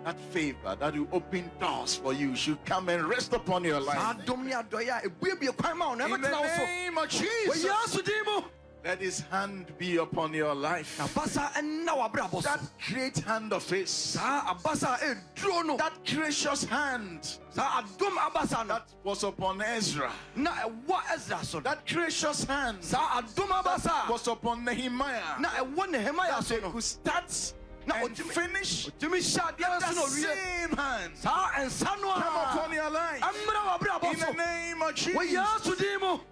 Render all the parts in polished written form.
That favor that will open doors for you should come and rest upon your life. In the name of Jesus. Let his hand be upon your life. That great hand of his. That gracious hand that was upon Ezra. That gracious hand that was upon Nehemiah. That they could start and finish. Let that same hand come upon your life. In the name of Jesus.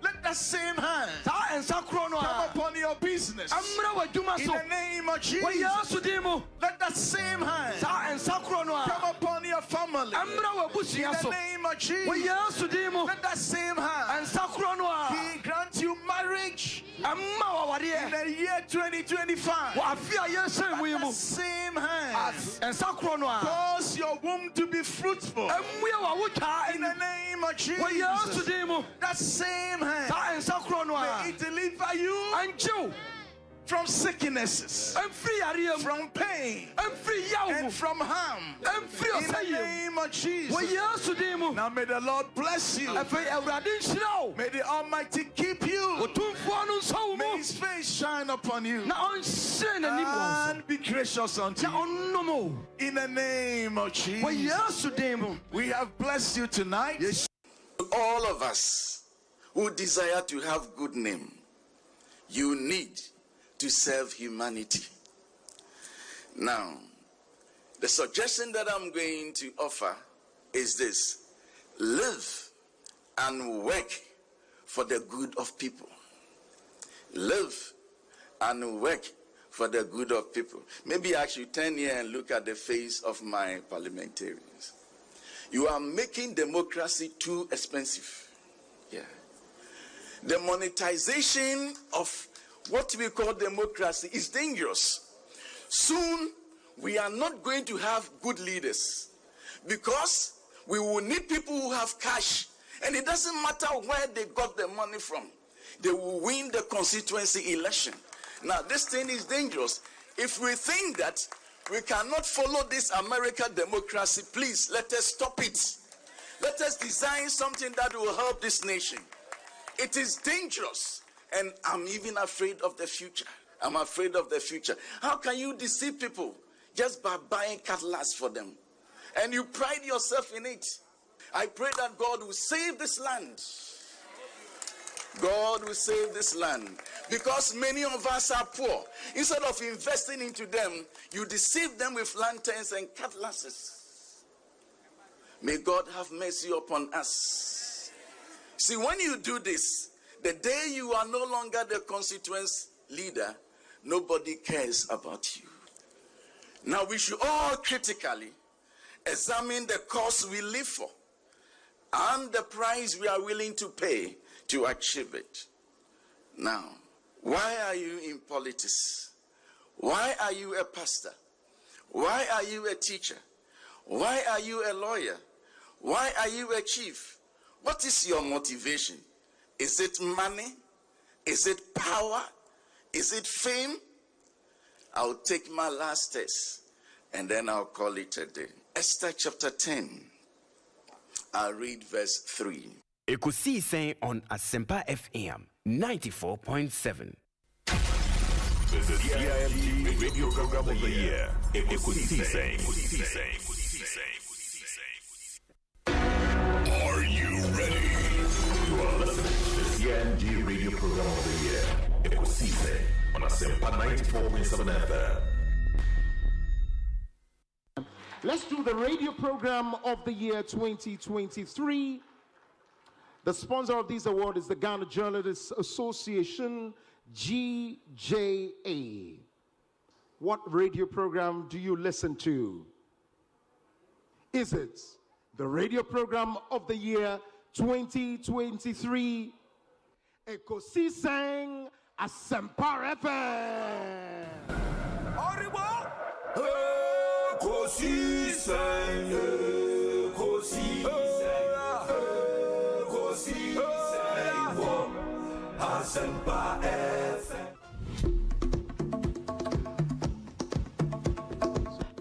Let that same hand come upon your business. In the name of Jesus. Let that same hand come upon your family. In the name of Jesus. Let that same hand He grant you marriage in the year 2025. That same hand cause your womb to be fruitful. In the name of Jesus. That same hand may it deliver you from sicknesses, from pain, and from harm. In the name of Jesus. Now may the Lord bless you. May the Almighty keep you. May his face shine upon you and be gracious unto you. In the name of Jesus. We have blessed you tonight. All of us who desire to have good name, you need to serve humanity. Now, the suggestion that I'm going to offer is this: live and work for the good of people. Live and work for the good of people. Maybe I should turn here and look at the face of my parliamentarians. You are making democracy too expensive. Yeah. The monetization of what we call democracy is dangerous. Soon, we are not going to have good leaders because we will need people who have cash, and it doesn't matter where they got the money from. They will win the constituency election. Now, this thing is dangerous. If we think that we cannot follow this American democracy, please let us stop it. Let us design something that will help this nation. It is dangerous. And I'm even afraid of the future. I'm afraid of the future. How can you deceive people just by buying cutlass for them? And you pride yourself in it. I pray that God will save this land. God will save this land. Because many of us are poor. Instead of investing into them, you deceive them with lanterns and cutlasses. May God have mercy upon us. See, when you do this, the day you are no longer the constituency leader, nobody cares about you. Now we should all critically examine the cause we live for and the price we are willing to pay to achieve it. Now, why are you in politics? Why are you a pastor? Why are you a teacher? Why are you a lawyer? Why are you a chief? What is your motivation? Is it money? Is it power? Is it fame? I'll take my last test and then I'll call it a day. Esther chapter 10. I'll read verse 3. Ekosiisen On Asempa FM 94.7. The CIMT Radio Program of the Year. Ekosiisen. Are you ready? You are listening to the CIMT Radio Program of the Year. Ekosiisen on Asempa 94.7 FM. Let's do the radio program of the year 2023. The sponsor of this award is the Ghana Journalists Association, GJA. What radio program do you listen to? Is it the radio program of the year 2023? Ekosiisen Asempa FM. Ekosiisen, On Asempa FM.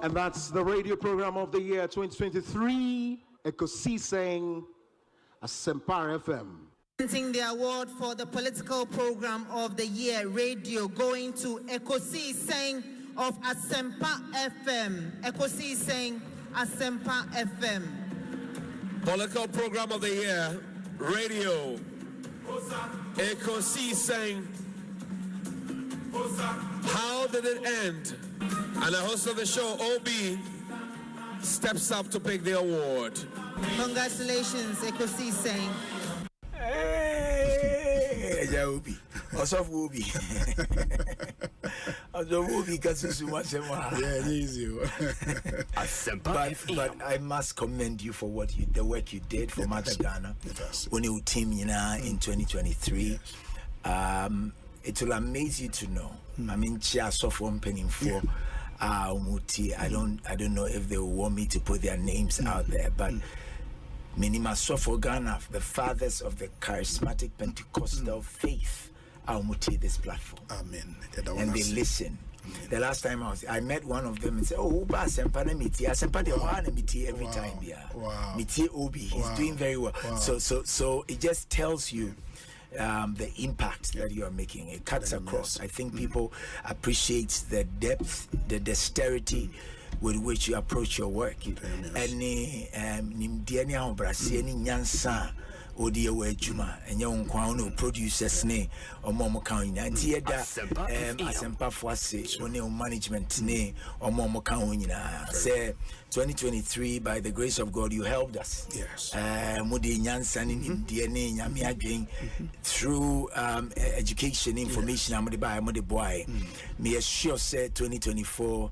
And that's the radio program of the year 2023, Ekosiisen Asempa FM. Presenting the award for the political program of the year, radio, going to Ekosiisen of Asempa FM. Ekosiisen Asempa FM. Political program of the year, radio, Ekosiisen. How did it end? And the host of the show, OB, steps up to pick the award. Congratulations, Ekosiisen. Hey, Obi. Also, Obi. Obi, yeah, easy. But I must commend you for the work you did for Mother Ghana when you team in 2023. It will amaze you to know. I mean, from penning for Muti. I don't know if they will want me to put their names out there, but Minima for Ghana, the fathers of the charismatic Pentecostal faith, Muti this platform. Amen. And they listen. Amen. The last time I met one of them and said, "Oh, Asempa Miti every time, yeah. Wow. Miti Obi, he's doing very well." Wow. So it just tells you the impact that you are making. It cuts across. I think people appreciate the depth, the dexterity with which you approach your work. Any nimdiania obrasi any nyansa odi ewe juma enye onkwa no producers ne omo kan nyina ntie da Asempa Fuase one management ne omo kan nyina say 2023 by the grace of God you helped us. Yes. Mudi nyansa ni nimdie ne nyame adwen through education information amode buy amode boy. Me assure say 2024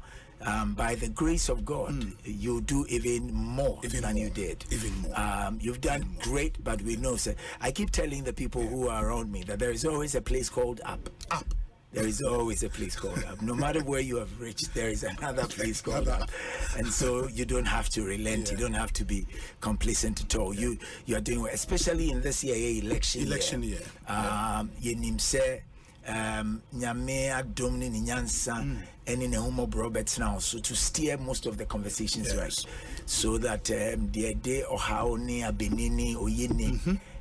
by the grace of God, you do even more than you did. Even more. You've done great, but we know, sir. I keep telling the people who are around me that there is always a place called up. Up. There is always a place called up. No matter where you have reached, there is another place called up. And so you don't have to relent. You don't have to be complacent at all. You are doing well, especially in this year, election year. Yenimse. Nyame adomni ni nyansa eni ne homo Roberts now so to steer most of the conversations right so that the day or how ni abenini oyeni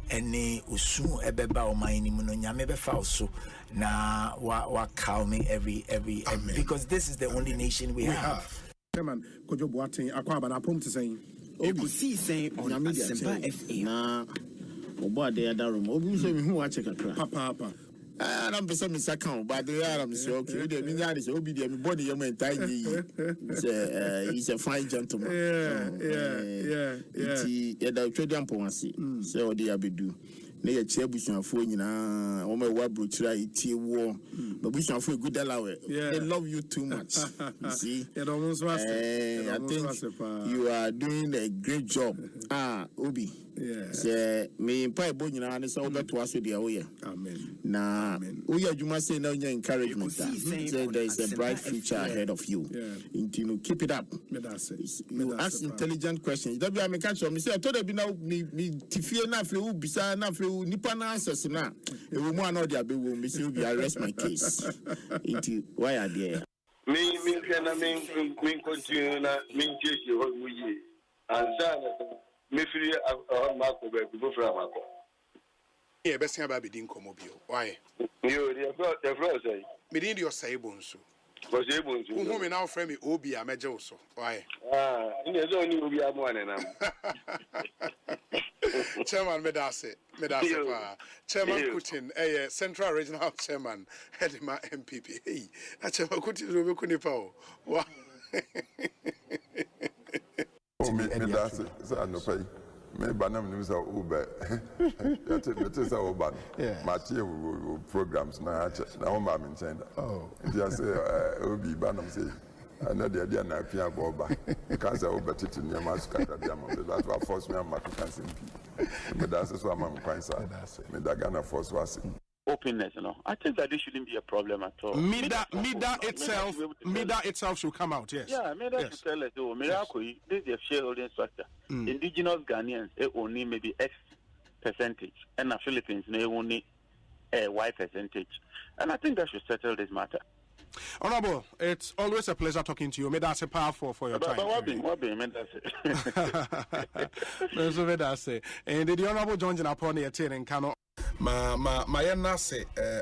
eni usu ebeba o maini muno nyame be fa so na wa calming every because this is the only nation we have. Chairman Kojo Boateng Kwabena na prom to saying Ekosiisen On Asempa FM na obo ade adarum obi so me hu wa check akra papa and I'm some second, but the I'm so okay. The Minyani is obedient, my body, your man, tiny. He's a fine gentleman. Yeah. The trading policy. So they are be do. They are chairbush and phone, oh my wabro try tea war. But we shall feel good allow it. They love you too much. You see, it almost was. I think you are doing a great job. Obi. Yeah. Say me pay bonina and so that was the way. Amen. Now we are you must say no encouragement. Say there is a bright future ahead of you. You keep it up. You ask intelligent questions. That be I catch me say I told you now me tifie na fe u bisa na fe u nipa na answers na. E wo mu another be wo me say you arrest my case. Into why are there? Me continue na me chase ho mu yi. Ansa me free Marco go from Marco. Yeah, best thing about being comobio. Why? You the floor say. Me did your say Bonsu. Was able to. Who me now frame me Obi a major also. Why? There's only Obi a one and Chairman Medase. Chairman Kutin, Central Regional Chairman, Hedima MPP. Hey, Chairman Kutin Rubikunipo. Wow. Medase, so no pay. Me banam news are Uber. That is our ban. Matthew programs now. Now, I'm in China. Oh, just say, Obi Banam say, I know the idea now, Pia Boba. Because I over it in your mask. That's what forced me on my cancer. But that's why I'm quite sad. Medagana force was openness, you know. I think that this shouldn't be a problem at all. Mida itself should come out, yes. Yeah, Mida should tell us, oh, Miracle, this is a shareholding structure. Indigenous Ghanaians, they only maybe X percentage, and the Philippines, they only Y percentage. And I think that should settle this matter. Honorable, it's always a pleasure talking to you. May that's a powerful for your time. What be, and the Honorable John Jinaponi attending Kano. My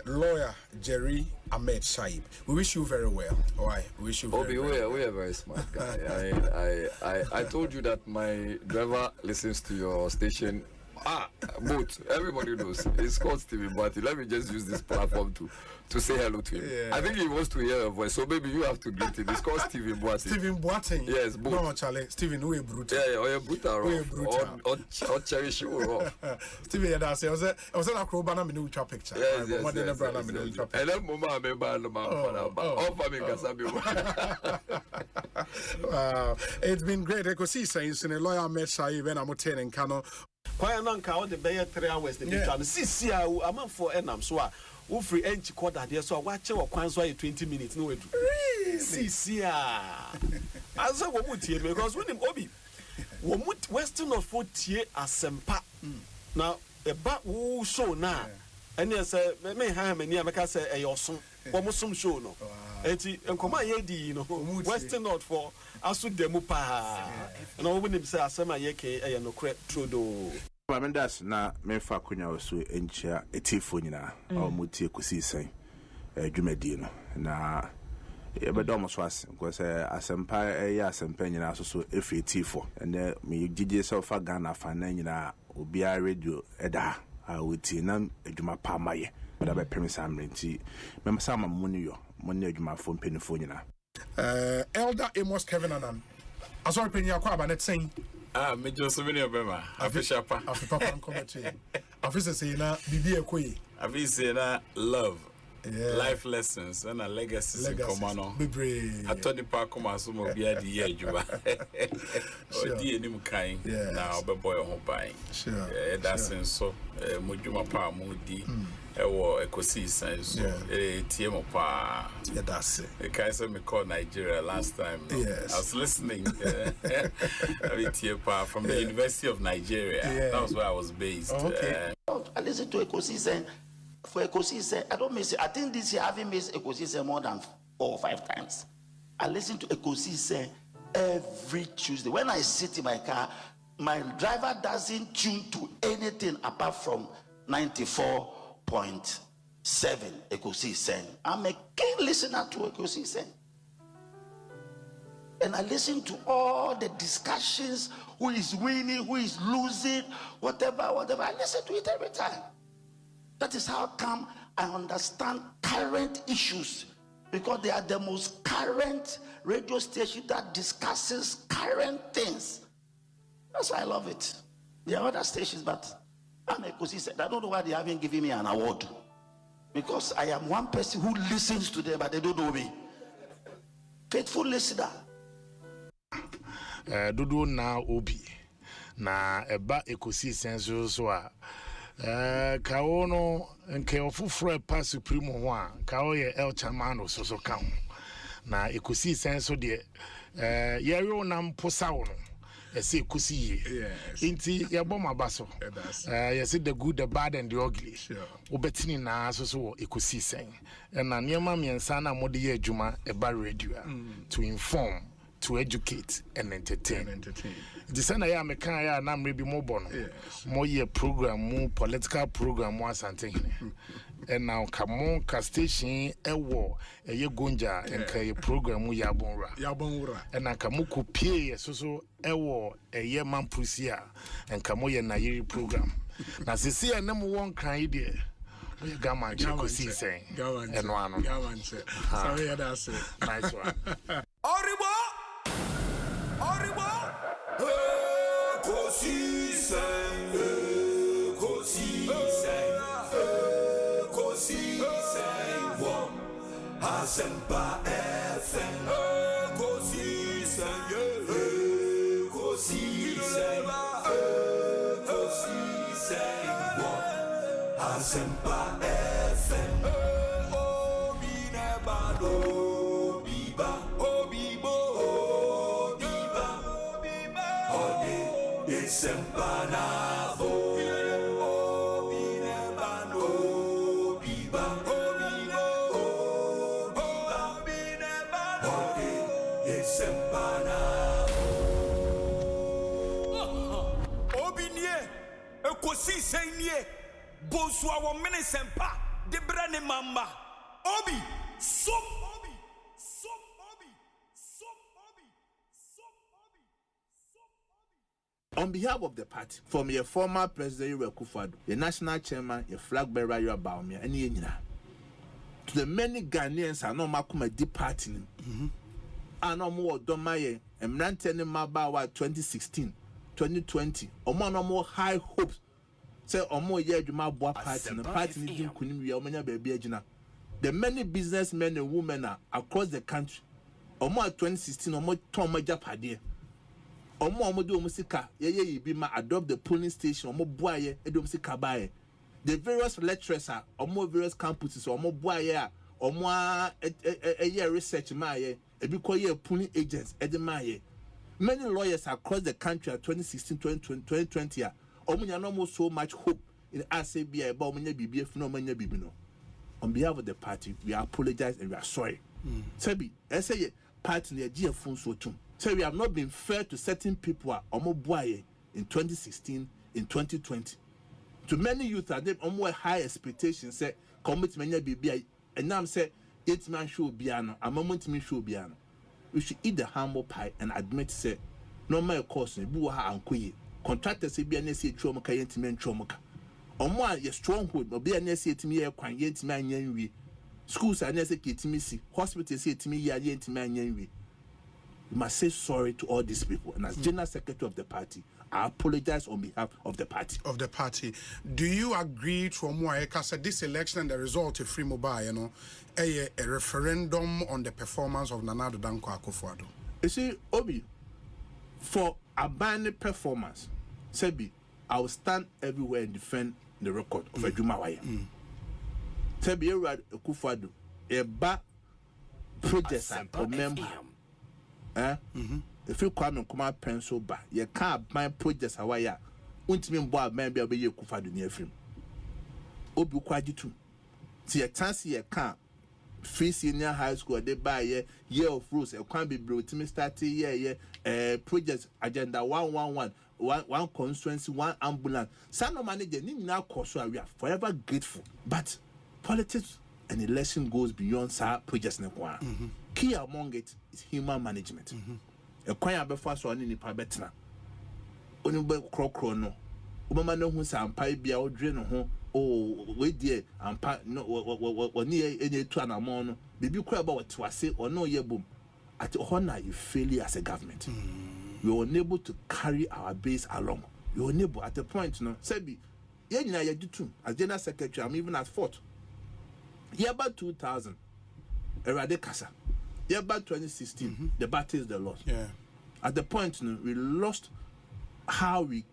lawyer Jerry Ahmed Saib. We wish you very well. Why? We wish you very well. We are very smart guy. I told you that my driver listens to your station. Both. Everybody knows. It's called Stephen Boati. Let me just use this platform to say hello to him. Yeah. I think he wants to hear your voice, so maybe you have to greet him. It's called Stephen Boati. Stephen Boati? Yes, both. No, Charlie. Stephen, who is brutal? Yeah, or brutal. Or cherish you. Stephen, yeah, that's it. I was a Kwabena in the picture. Yes. And then Mama, I remember it's been great. Ekosiisen in a lawyer met Shai when I'm attending Kano. Why not count the Bay 3 hours? The CCA, I'm up for Enam, so I free entry quarter there, so I watch your quans 20 minutes. No, CCA. As a woman, because when him Obi, Western of 48 Asempa. Now, a bat who show now, and yes, may have many America say a yosun, almost some show no. And come on, you know, Western not for Asu Demupa. And all when him say Asema Yeke, no credit Trudeau. That's not me for Kunya also in chair a tifonina or muti Ekosiisen, Jumedino. Na but almost was because Asempa, Asempa, also if a tifo, and then me did yourself a Ghana fanina, Ubia radio, Eda, I would see none, Juma Pamaye, but I bet Premise Amrinti, Member Sama Munio, Juma phone penny. Elder Amos Kevin Anan. I saw Penya Kwabena saying. Me just so many of them. After Papa and commentary. After saying, Bibi Ekwe. After saying, love, life lessons, and a legacy in Komano. I told the park come as some of the idea, Juba. Oh, dear, new kind. Now, but boy, I'm buying. Sure. That's in so, Mujuma Pa Moody. Ekosiisen, so TM pa. Yeah, that's it. The Kaiser me called Nigeria last time. Yes. I was listening. TM from the University of Nigeria. Yeah. That was where I was based. Oh, okay. I listen to Ekosiisen. For Ekosiisen, I don't miss it. I think this year I haven't missed Ekosiisen more than 4 or 5 times. I listen to Ekosiisen every Tuesday. When I sit in my car, my driver doesn't tune to anything apart from 94.7 Ekosiisen. I'm a keen listener to Ekosiisen. And I listen to all the discussions, who is winning, who is losing, whatever. I listen to it every time. That is how come I understand current issues, because they are the most current radio station that discusses current things. That's why I love it. There are other stations, but I'm Ekosiisen. I don't know why they haven't given me an award, because I am one person who listens to them, but they don't know me. Faithful listener. Dudu na obi na eba Ekosiisen so a kawo no nke ofufro pa supreme ho a kawo ye el chamano so ka ho na Ekosiisen so de yero na mposa wo no ese Ekosiye inti yebo mabaso yes the good, the bad and the ugly obetini na so Ekosiisen na niema miensa na mode ye adwuma eba radio to inform, to educate and entertain. The same I am a kind of na maybe more bono, more year program, more political program, more Asante. And now come on, station a war, a ye gonja and a program mu yabonra. And now come ku pay so a war, a year man pusia and come on na year program. Now see a number one cry there. Gaman Ekosiisen and one. Sorry, that's it. Nice one. Asempa FM. Ekosiisen, Ekosiisen, Ekosiisen, Asempa FM. Obi nebado, biba, obibo, obiba, ode Asempa nabo. Obi nebado, biba, obibo, obiba, Obinye, Ekosiisen nie, Bonsu Omanhene Asempa, de brane mamba. Obi, some Obi, some Obi, some Obi, some Obi. On behalf of the party, from your former president Yoweri Akufo-Addo, your national chairman, your flag bearer Yoweri Bawumia, and Yenyina, to the many Ghanaians are no makuma deep party. I no more domaye and Mrantene Mabawa 2016, 2020, or no more high hopes. Say or more year you my boy party and the party needing kunim ya omanya baby agina. The many businessmen and women are across the country. Or more 2016 or more Tom Japade. Or more do musika, ye be my adopt the polling station or more boye edomsika baye. The various lecturers are or more various campuses or more boye or more a year research maye, a because ye polling agents edemaye. Many lawyers across the country at 2016, 2020 Omunya no so much hope in Asempa about Omunya BBF no Omunya Bibino. On behalf of the party, we apologize and we are sorry. Sebi, I say party near GFun so too. So we have not been fair to certain people at Omobuaye in 2016, in 2020. To many youth are them on high expectations say commitment BBI and now say 8 man show biano, a moment me show biano. We should eat the humble pie and admit say no more course in Buha and Kuyi. Contractors be an essay trauma kayentimem trauma. On one, your stronghold, or be an essay to me a quite yet man yanwi. Schools are necessary to me, see, hospitals say to me, yet man yanwi. You must say sorry to all these people. And as General Secretary of the party, I apologize on behalf of the party. Do you agree to this election and the result of free mobile, a referendum on the performance of Nana Addo Dankwa Akufo-Addo? You see, Obi, for a banned performance, Sebi, I will stand everywhere and defend the record of Ejuma Waye. Sebi, Yoweri Akufo-Addo, a bad project I remember. If you come and come out pencil back, you can't buy projects away. Untimin boy, maybe I'll be your Akufo-Addo near film. Obi Kwaji too. See a chance you can't. Free senior high school, they buy a year of rules, a can't be brought to me start project agenda 111, one constituency, one ambulance. Some of manager need now course, we are forever grateful. But politics and election goes beyond our projects. Key among it is human management. A choir before so any pabetna. Only crono. Umama no who's a pie be out drain home. Oh, wait, dear, and no, near any to an amount. Baby, cry about what to say or no, ye boom. At honor, you fail as a government. We were unable to carry our base along. We were unable at the point, Sebi, you do too. As General Secretary, I'm even at fault. Year about 2000, Erade Kasa. Year about 2016, the battle is the loss. At the point, we lost how we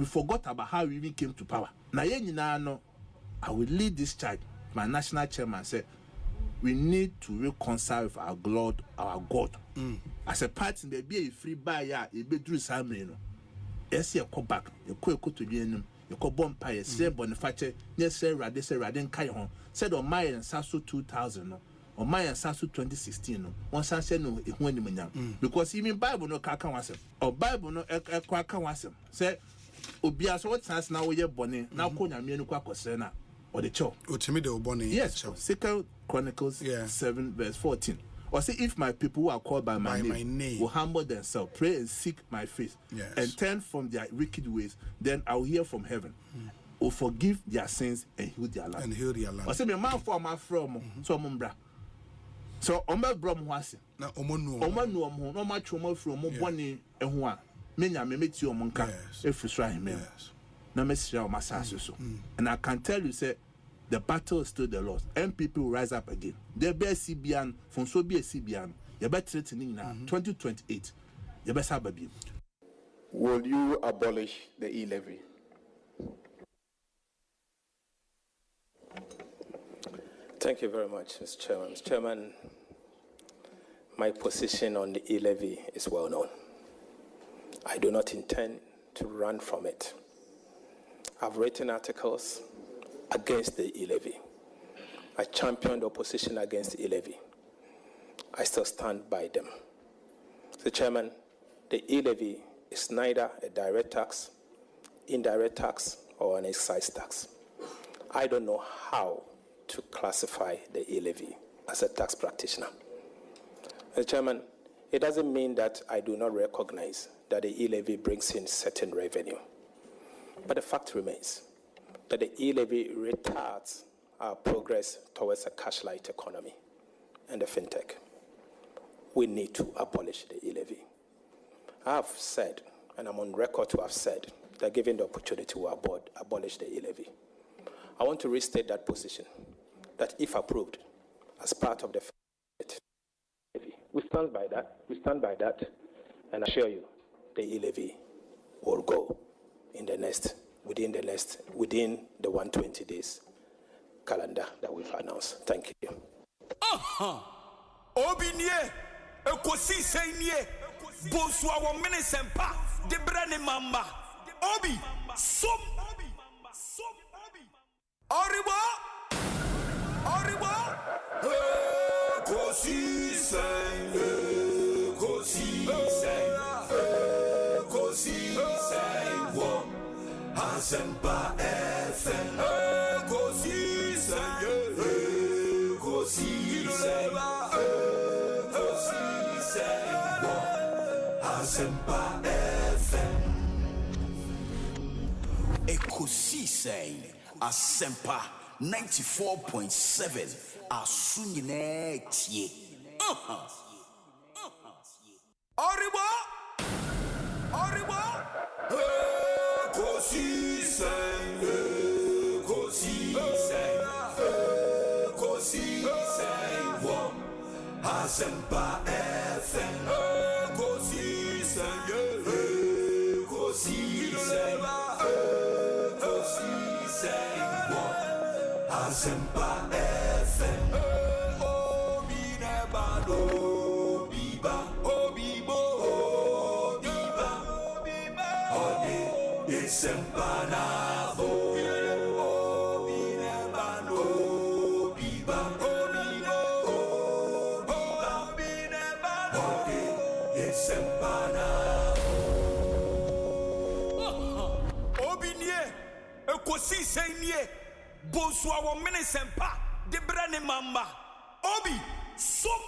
forgot about how we even came to power. Now, I will lead this charge. My national chairman said, we need to reconcile with our God. As a party, there be a free buyer, a bedroom salmon. Yes, you come back, you go to the end, you go bonfire, say Boniface, yes, say Radin Kayon, said on my and Sasu 2000, on my and Sasu 2016, one son said no, it went in because even Bible no Kakan was or Bible no Kakan was said. Obias what chance now we are bonny now konya mienu kwa kosena or the cho utimi de bonny yes 2 Chronicles 7 verse 14 or say if my people who are called by my name will humble themselves, pray and seek my face and turn from their wicked ways, then I will hear from heaven will forgive their sins and heal their land or say me man for my from so mumbra so omba brom wase na omonu no match omo from mo bonny ehua menya me meti omonka efusra him na mesira o masase so and I can tell you say the battle is still the loss and people will rise up again there be CBN from so be a CBN you better threatening now 2028 you better have baby. Will you abolish the e-levy? Thank you very much, Mr. Chairman. Mr. Chairman, my position on the e-levy is well known. I do not intend to run from it. I've written articles against the e-levy. I championed opposition against the e-levy. I still stand by them. Mr. Chairman, the e-levy is neither a direct tax, indirect tax, or an excise tax. I don't know how to classify the e-levy as a tax practitioner. Mr. Chairman, it doesn't mean that I do not recognize that the e-levy brings in certain revenue. But the fact remains that the e-levy retards our progress towards a cash-light economy and the fintech. We need to abolish the e-levy. I have said, and I'm on record to have said, that given the opportunity to abolish the e-levy. I want to restate that position, that if approved as part of the levy, we stand by that, and I assure you, the e-levy will go within the 120 days calendar that we've announced. Thank you. Obinye, Ekosiisen nie, Bonsu Omanhene Asempa, Debrane Mamba, Obi, Som, Oribo, Ekosiisen, wo, Asempa FM, Ekosiisen, Asempa FM. Ekosiisen Asempa 94.7 Asunyine tie. Oribo. Ekosiisen wo, Asempa FM. Ekosiisen wo, Asempa FM. Obi nebado, obibo, ode Asempa nabo. Obi nebado, ode Asempa nabo. Obinye, Ekosiisen nie, Bonsu Omanhene Asempa, Debrane Mamba, Obi, Som.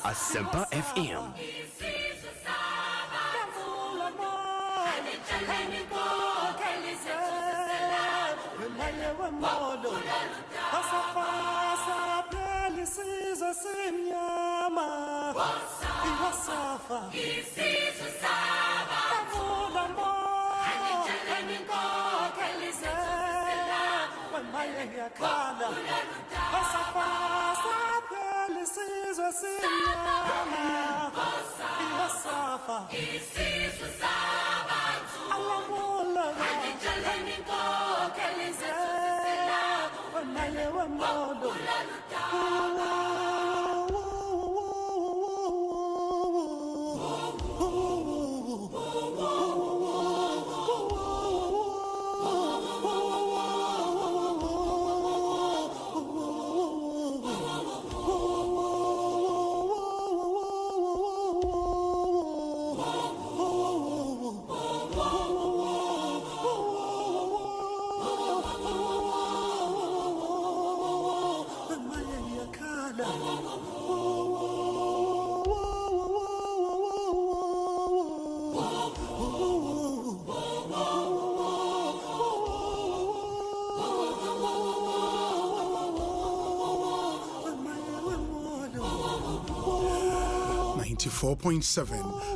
Asempa FM.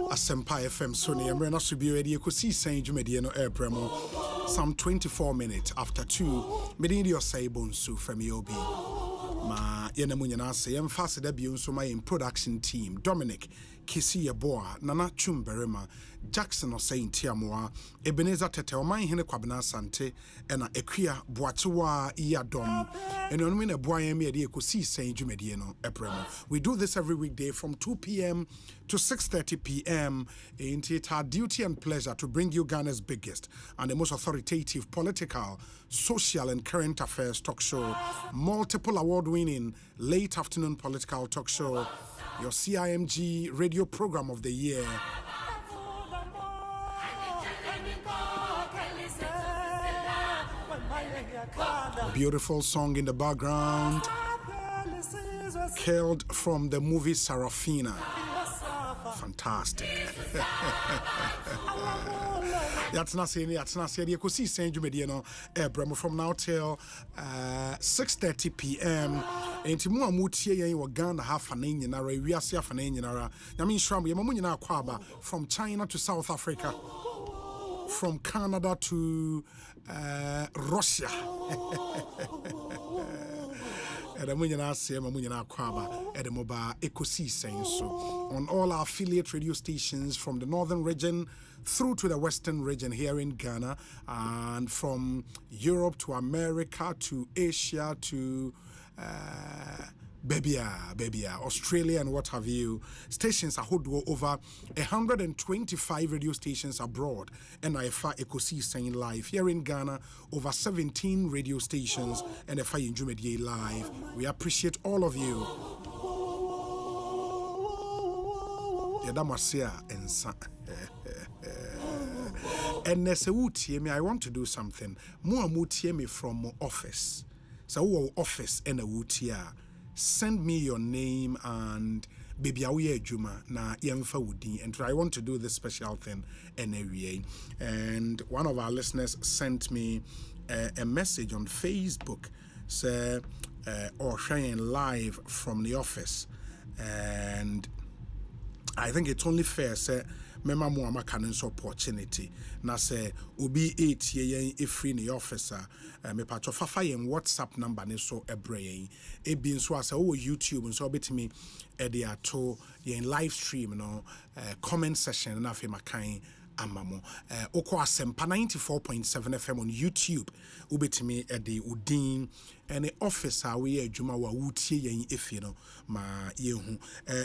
Asempa FM Sony Emrena Subi Radio Ekosiisen Dwumadi no airpremo some 24 minutes after 2 medin di Osei Bonsu from Yobi ma yena mu nyina se yemfa se da bi nso ma in production team Dominic Kisi Yeboa Nana Chumberema Jackson Osei Ntiamoa Ebenezer Tete Omanhene Kwabena Asante ena Ekwia Boachewa Iyadom eno no na boa me de Ekosiisen Dwumadi no airpremo. We do this every weekday from 2 p.m. to 6:30 p.m. It's our duty and pleasure to bring you Ghana's biggest and the most authoritative political, social and current affairs talk show, multiple award-winning late afternoon political talk show, your CIMG radio program of the year. Beautiful song in the background, hailed from the movie Sarafina. Fantastic. Yatna say the Ekosiisen Dwumadi no airpremo from now till 6:30 p.m. Enti mu amutie yen wo Ghana half an nyinara wiase afa na nyinara nyame nhram ye mamu nyina akwaba from China to South Africa, from Canada to Russia. Ekosiisen so on all our affiliate radio stations from the northern region through to the western region here in Ghana, and from Europe to America to Asia to Babia, Australia and what have you. Stations are over 125 radio stations abroad, and I find Ekosiisen live here in Ghana, over 17 radio stations, and I find Dwumadi live. We appreciate all of you. And I want to do something. Me from office. So office and a wutia. Send me your name and baby awie adwuma na yemfa wudi, and I want to do this special thing anyway. And one of our listeners sent me a message on Facebook, say or sharing live from the office, and I think it's only fair say mema mo amaka nso opportunity na say obi 8 yen efree in the officer me patcho fafa yen WhatsApp number ne so ebre yen e bi nso asa wo YouTube nso obetimi e de ato yen live stream no comment session na fe makan amamo oko Asempa 94.7 FM on YouTube ubetimi e de udin and the officer we adwuma wa wutie yen efi no ma yehu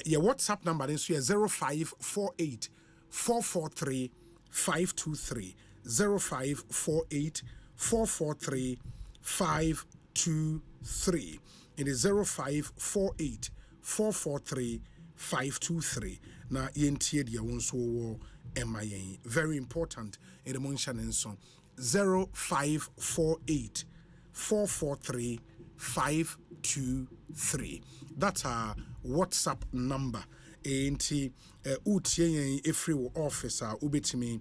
your WhatsApp number is 0548 443 523 0548 443 523. It is 0548 443 523. Na yentie dia wonso wo MIA. Very important in the Monshan song. 0548 443 523. That's our WhatsApp number. Enti utie every officer ubetimi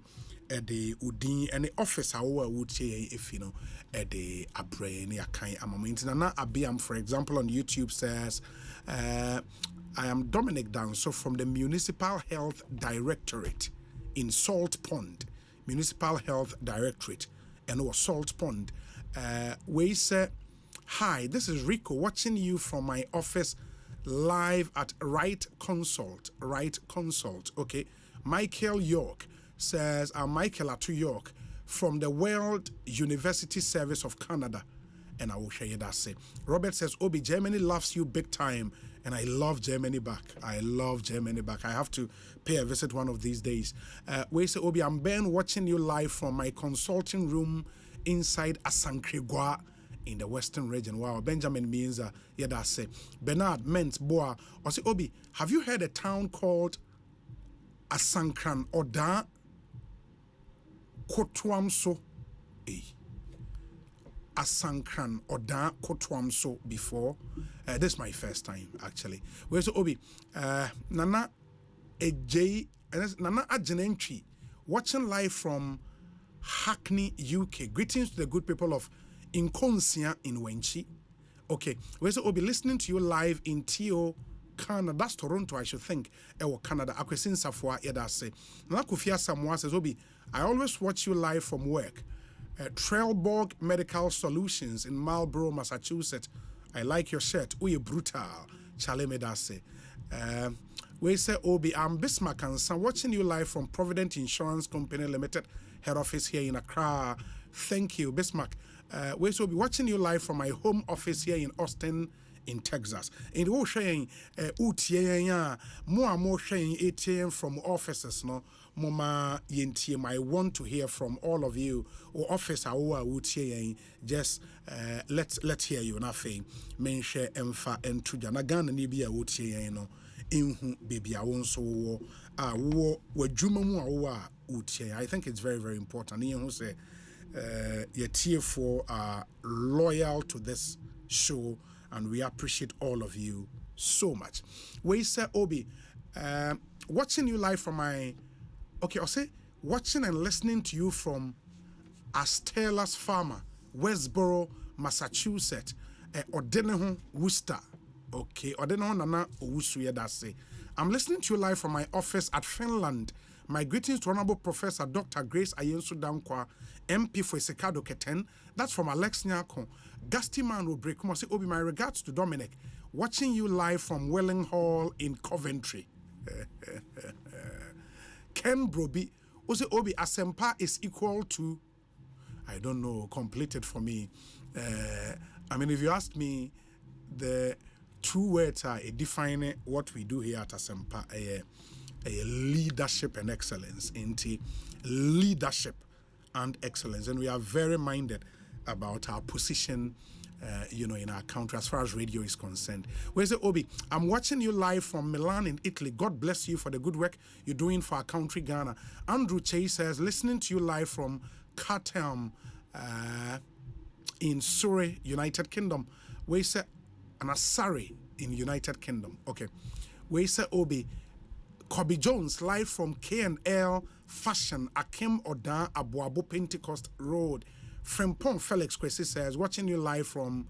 de udin and the officer wo utie efi no de abre ne akan amament na abiam, for example, on YouTube says I am Dominic Danso from the Municipal Health Directorate in Salt Pond. Municipal Health Directorate and Salt Pond. We say, hi, this is Rico watching you from my office live at Right Consult. Okay. Michael York says, Michael Atu York from the World University Service of Canada. And I will share that say. Robert says, Obi, Germany loves you big time. And I love Germany back. I have to pay a visit one of these days. We say, Obi, I'm Ben watching you live from my consulting room inside Asankregwa in the Western region. Wow, Benjamin means, that's say. Bernard Ment Boa. Or say, Obi, have you heard a town called Asankran Oda Kotwamso? Asankran Oda Kotwamso before. This is my first time actually. Where's Obi? Nana Ajenentry watching live from Hackney, UK. Greetings to the good people of Inkonsia in Wenchi. Okay, where's Obi? Listening to you live in TO Canada. That's Toronto, I should think. Canada. Akwesin Safwa Yedase. Nana Kufia Samoa says, Obi, I always watch you live from work. Trailborg Medical Solutions in Marlborough, Massachusetts. I like your shirt. Uye brutal. Chale Medase. We say, Obi, I'm Bismarck and son, watching you live from Provident Insurance Company Limited, head office here in Accra. Thank you, Bismarck. We say, Obi, watching you live from my home office here in Austin, in Texas. In the sharing, more sharing ATM from offices, no. Mama yentie, I want to hear from all of you or officer who are just let's hear you nothing. Men share emfa and tuja na Ghana ni bia wotie no inhu baby a won so wo wadwuma mu a wo a wotie. I think it's very, very important. Who say your TF4 are loyal to this show and we appreciate all of you so much. We say, Obi, watching you live from my okay, I'll say watching and listening to you from Astella's Farmer, Westboro, Massachusetts, Odeneho, Worcester. Okay, Odeneho Nana Owusuye Dase. I'm listening to you live from my office at Finland. My greetings to Honorable Professor Dr. Grace Ayensu Dankwa, MP for Sekado Keten. That's from Alex Nyako. Gusty Man will break. Say, Obi, my regards to Dominic. Watching you live from Welling Hall in Coventry. Ken Broby, Ose Obi, Asempa is equal to, I don't know, completed for me. I mean, if you ask me, the two words are defining what we do here at Asempa, a leadership and excellence, into leadership and excellence. And we are very minded about our position in our country as far as radio is concerned. Where's the Obi? I'm watching you live from Milan in Italy. God bless you for the good work you're doing for our country, Ghana. Andrew Chase says, listening to you live from Chatham in Surrey, United Kingdom. We say, and Surrey in United Kingdom. Okay. We say, Obi, Kobe Jones live from K&L Fashion, Akim Oda, Abuabo Pentecost Road. Frempong Felix Kwesi says, watching you live from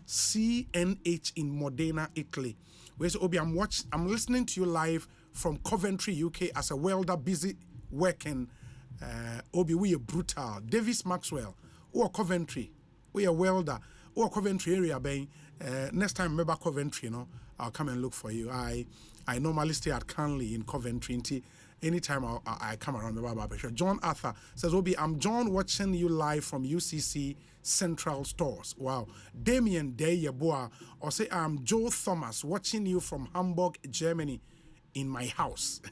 CNH in Modena, Italy. Where's Obi? I'm listening to you live from Coventry, UK as a welder busy working. Obi, we are brutal. Davis Maxwell, or Coventry, we are welder, or Coventry area, bang. Next time, remember Coventry, I'll come and look for you. I normally stay at Canley in Coventry. Anytime I come around the barbershop. John Arthur says, Obi, I'm John watching you live from UCC Central Stores. Wow. Damien Deyeboa, or say, I'm Joe Thomas watching you from Hamburg, Germany in my house.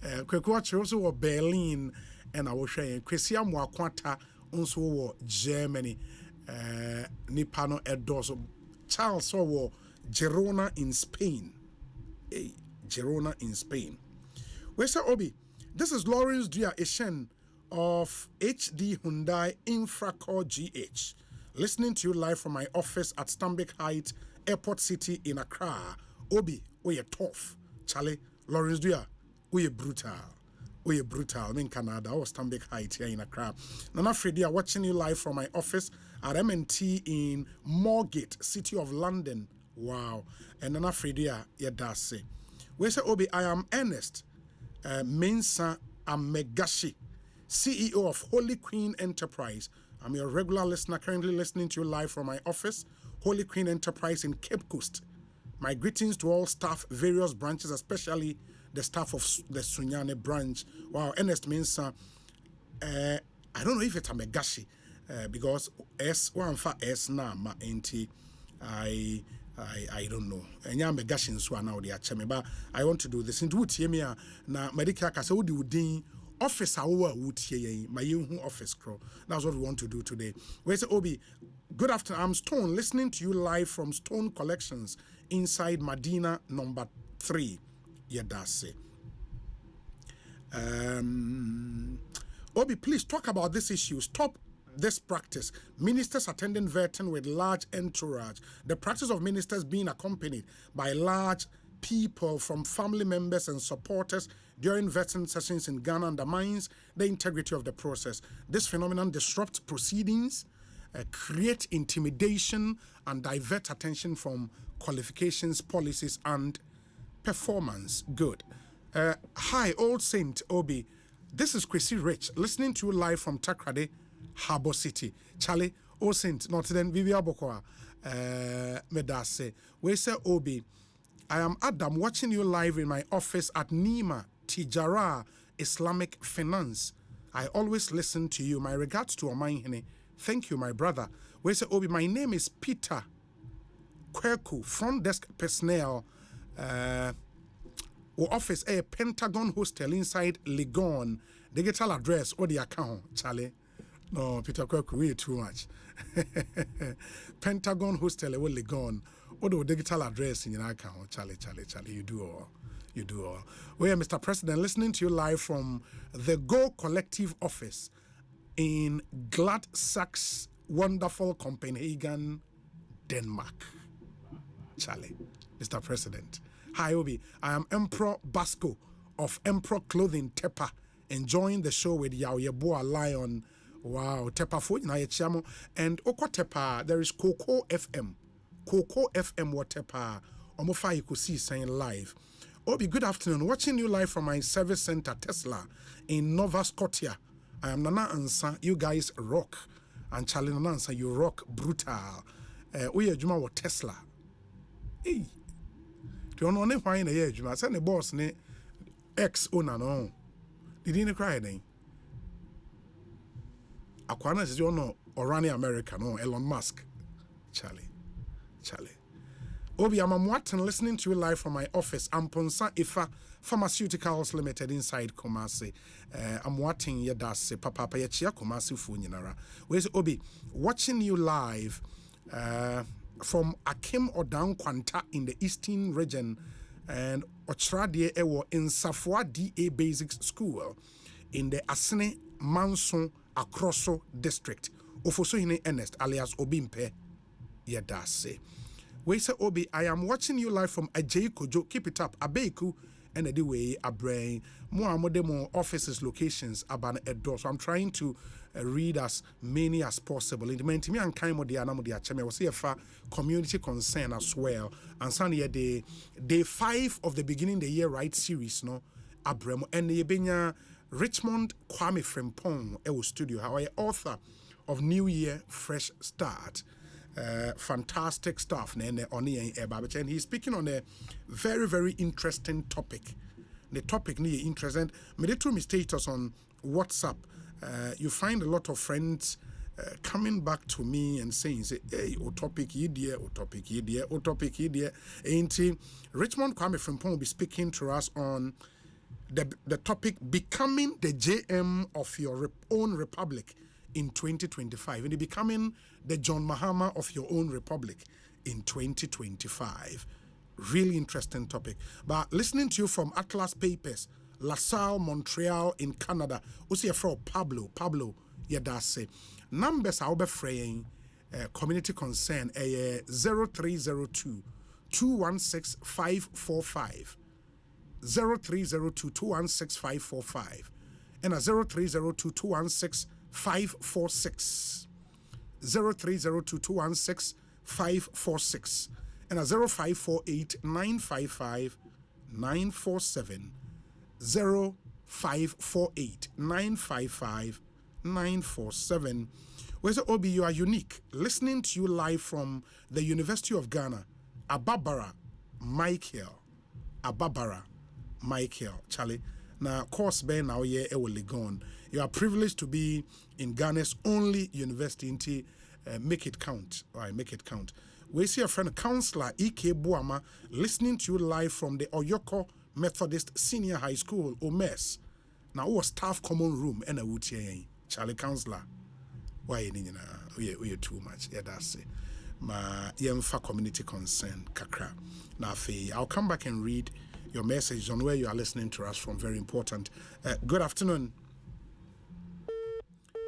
Kwekwachi also were Berlin and I was saying, Kwesia Mwakwata also were Germany. Nipano Edoso. Charles were Girona in Spain. Hey. Girona in Spain. Where's Obi? This is Lawrence Dia Eshen of HD Hyundai Infracore GH. Listening to you live from my office at Stambik Heights, Airport City in Accra. Obi, we are tough. Charlie, Lawrence Dia, we are brutal. We are brutal. I'm in Canada or Stambik Heights here in Accra. Nana Fredia watching you live from my office at MNT in Moorgate, City of London. Wow. And Nana Fredia, Yadase. We say, Obi, I am Ernest Mensa Amegashi, CEO of Holy Queen Enterprise. I'm your regular listener, currently listening to you live from my office, Holy Queen Enterprise in Cape Coast. My greetings to all staff, various branches, especially the staff of the Sunyane branch. Wow, Ernest Mensah. I don't know if it's a megashi, because one for S now, ma enti. I don't know. Enya megashin so now they acheme, but I want to do this. Into utiemia na medical kasa udi udin office awo utie my office crow. That's what we want to do today. Where's Obi? Good afternoon. I'm Stone, listening to you live from Stone Collections inside Medina number 3. Yadase. Obi, please talk about this issue. Stop this practice. Ministers attending vetting with large entourage. The practice of ministers being accompanied by large people from family members and supporters during vetting sessions in Ghana undermines the integrity of the process. This phenomenon disrupts proceedings, create intimidation, and divert attention from qualifications, policies, and performance. Good. Hi, Old Saint Obi. This is Chrissy Rich, listening to you live from Takrade, Harbour City. Charlie, Old Saint, not then Vivian Bokoa. Medase. We say Obi. I am Adam, watching you live in my office at Nima Tijara Islamic Finance. I always listen to you. My regards to Omanhene. Thank you, my brother. We say Obi, my name is Peter Kweku, front desk personnel. Office a Pentagon hostel inside Legon. Digital address or the account, Charlie. No, Peter Kweku, way too much. Pentagon hostel or Legon. Or the digital address in your account, Charlie. You do all. We are Mr. President, listening to you live from the Go Collective office in Gladsaxe, wonderful Copenhagen, Denmark. Charlie, Mr. President. Hi, Obi. I am Emperor Basco of Emperor Clothing Tepa, enjoying the show with Yaoyeboa Lion. Wow, Tepa Food and Oko Tepa, there is Coco FM. Coco FM Watepa. Omofa Ekosiisen live. Obi, good afternoon. Watching you live from my service center, Tesla, in Nova Scotia. I am Nana Ansa. You guys rock. And Charlie Nana Ansa, you rock brutal. Oye Juma wa Tesla. Hey. Do you know why in the year Juma? Send the boss ne ex owner no. Did he cry then? Akwana is you know Orani America no Elon Musk. Charlie. Obi, I'm Watson, listening to you live from my office. Amponsa Ifa Pharmaceuticals Limited inside Kumasi. I'm watching Yadase Papa Yachia Kumasi Funinara. Where's Obi? Watching you live from Akim Odan Kwanta in the Eastern region and Ochradie Ewo in Safwa DA Basic School in the Asene Manson Akroso district. Ofosohine Ernest alias Obimpe Yadase. We say Obi, I am watching you live from Ajay Kojo. Keep it up. Abeku and the way Abrain. More offices locations aban edo. So I'm trying to read as many as possible. In the meantime, I'm kind of the was here for community concern as well. And Sunday day 5 of the beginning of the year right series no Abramo and the Benya Richmond Kwame Frimpong studio. How I author of New Year Fresh Start. Fantastic stuff and he's speaking on a very, very interesting topic. The topic is interesting. Me two mistakes on WhatsApp. You find a lot of friends coming back to me and saying, hey, o topic here, o topic here. And Richmond Kwame Frimpong will be speaking to us on the topic becoming the JM of your own republic in 2025, and becoming the John Mahama of your own republic in 2025. Really interesting topic. But listening to you from Atlas Papers, LaSalle, Montreal in Canada, also from Pablo Yadase. Numbers are over fraying community concern 0302 216 545 0302 216 545 and a 0302 216 546 0302 216 546 and a 0548 955 947 0548 955 947. Where's Obi? You are unique. Listening to you live from the University of Ghana, Ababara Michael. Charlie. Now, course Ben now here Legon. You are privileged to be in Ghana's only university. Make it count. All right, make it count. We see a friend, Counselor E.K. Buama, listening to you live from the Oyoko Methodist Senior High School, OMES. Now, our staff common room and a wood Charlie Counselor. Why we too much? Yeah, that's it. Ma yemfa community concern kakra. Now, I'll come back and read your message on where you are listening to us from. Very important. Good afternoon.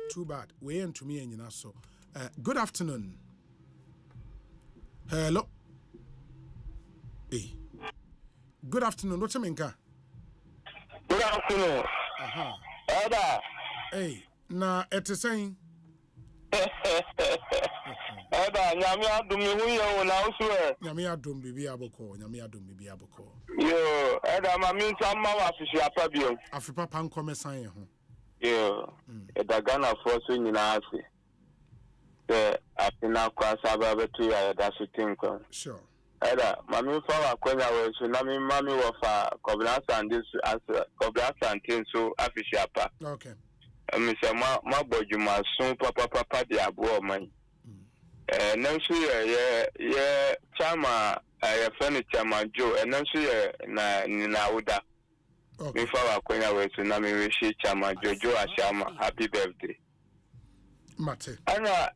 Too bad. We ain't to me and so. Good afternoon. Hello. Hey. Good afternoon. What's your name? Good afternoon. Ada. Hey. Na ete saying. Ada nyame adum hu ye wona uswe. Nyame adum bibi aboko. Yo, Ada ma min samma wa fishi apa biom. Afipa pa nkome san ye ho. Yo. Eda Ghana for so nyina ase. Afina kwa sababu tu ya dasu tinko. Sure. Ada mami fa wa kwenya we so na mi mami wo fa Kwabena Asante so afishi apa. Okay. Mi se ma bojuma sun papa di abo man. Nansu ye chama ye feni chama jo nansu ye na uda. Mi fa wa kwenya we so na mi wish chama jojo ashama happy birthday. Mate. Ana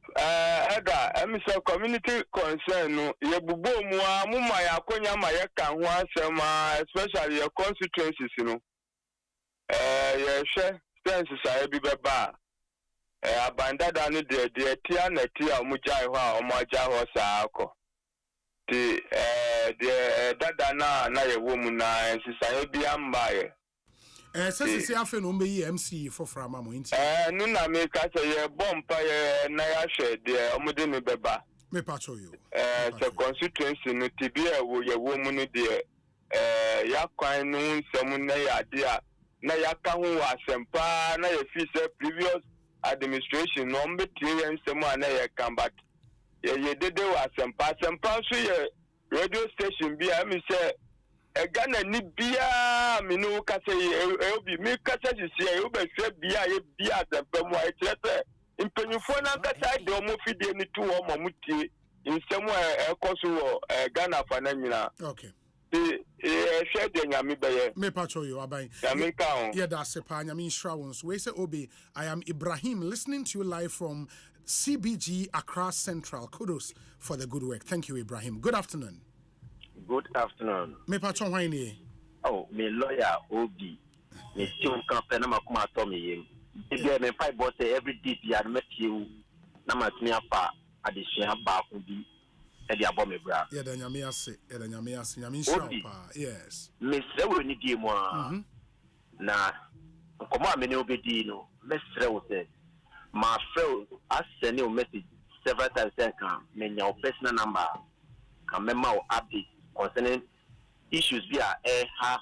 Eda emisa community concern no ye bubo mu a mu ma ya konya ma ye kan ho asema especially your constituencies no ye hwe stances a bi beba abanda da no de tia na tia mu jai ho a mu aja ho sa akọ ti de dada na ye wo mu na nsisa ye bi amba ye sisi afe no mbe MC for frama mo inti no na me ka say ye bompa ye na ya hwe de omude me beba me pacho yo the constituency no tibia wo ye wo mu no de ya kwan no nsem na ya de a na ya ka ho Asempa na ye fi say previous administration no mbe tie nsem a na ye kan back ye dede wa Asempa so ye radio station bia me say Ghana ni bia minu kase obi mi kase sisi e obi hwe bia ye bia Asempa mu a ekyerete impenyufo na kasa de omo fidie ni tu omo mutie nsemu ekoso wo Ghana fa na nyina. Okay. Share de nyame beye. Me pacho yo abai. Nyame ka on. Yeah, that's a pa nyame shrawons. We say Obi, I am Ibrahim listening to you live from CBG Accra Central. Kudos for the good work. Thank you, Ibrahim. Good afternoon. Good afternoon. Me patron why oh, me lawyer Obi. Me still campaign na makuma to me yem. Bibi me fight boss every day ya met you na matumi afa adesua ba ko bi e dia bo me bra. Yeah, da nyame ase, nyame shop pa. Yes. Me srewo ni die mo a. Na komo me ne obedi no, me srewo se my friend has sent you a message several times can me your personal number can me ma update concerning issues via ha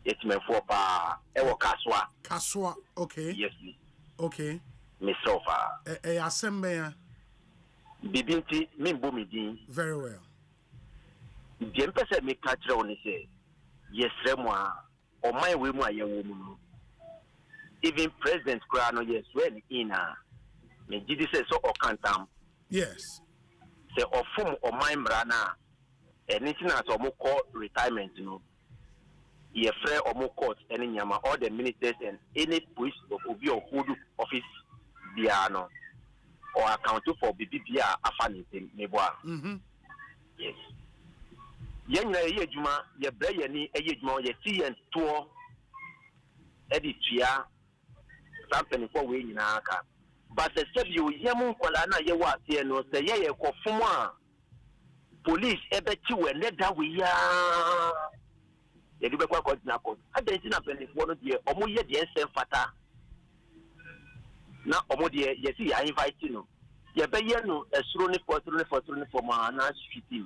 it's me for pa e wo kaswa okay yes please okay me so far Asempa ya bibinti me mbo me din very well the empese me ka kire oni say yes remo a o mai we mu ayewo mu no even president kura no yes when in me gidi say so o kantam yes say ofum o mai mra na anything as o mo call retirement no ye frɛ omo court any nyama all the ministers and any police of obi or hold office bia no or account for bibi bia afa ni meboa yes ye nyina ye adwuma ye bra ye ni ye adwuma ye ti ye to editua something for we nyina aka but the step you ye mun kwala na ye wa tie no se ye kofom a police ebe ti we ne da we ya ye dube kwa court na court adensi na penifo no de omo ye de ensem fata na omo de ye si ya invite no ye be ye no esuro ni for ma na street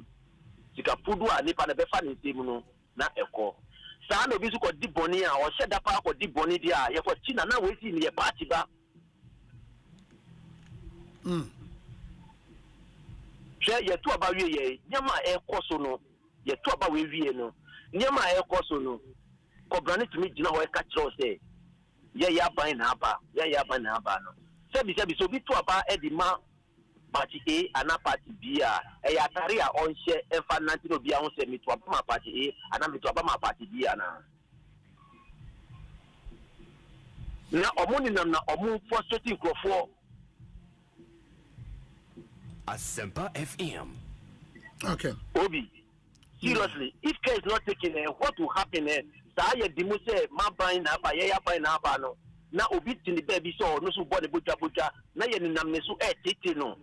sika pudu a nipa na be fa ni nsem no na eko sa na obi su ko di boni a o sheda pa ko di boni dia ye ko tina na we si ni ye party ba Share your two about ye, Yama air cosono, your two about we no, Yama air cosono, Cobrani to me, you know, I catch say, ya buying haba, ya buying haba. Sebi so be two about Edima party A and a party B, a career on share and financial be on semi to Abama party A and I'm to Abama party B. Now, Omonina, Omun frustrating for Asempa FM. Okay. Obi, seriously, if care is not taken, what will happen? Saya dimuse ma buying up, ya buying up, no. Now, Obi in the baby so no so body buja. Now you namnesu no.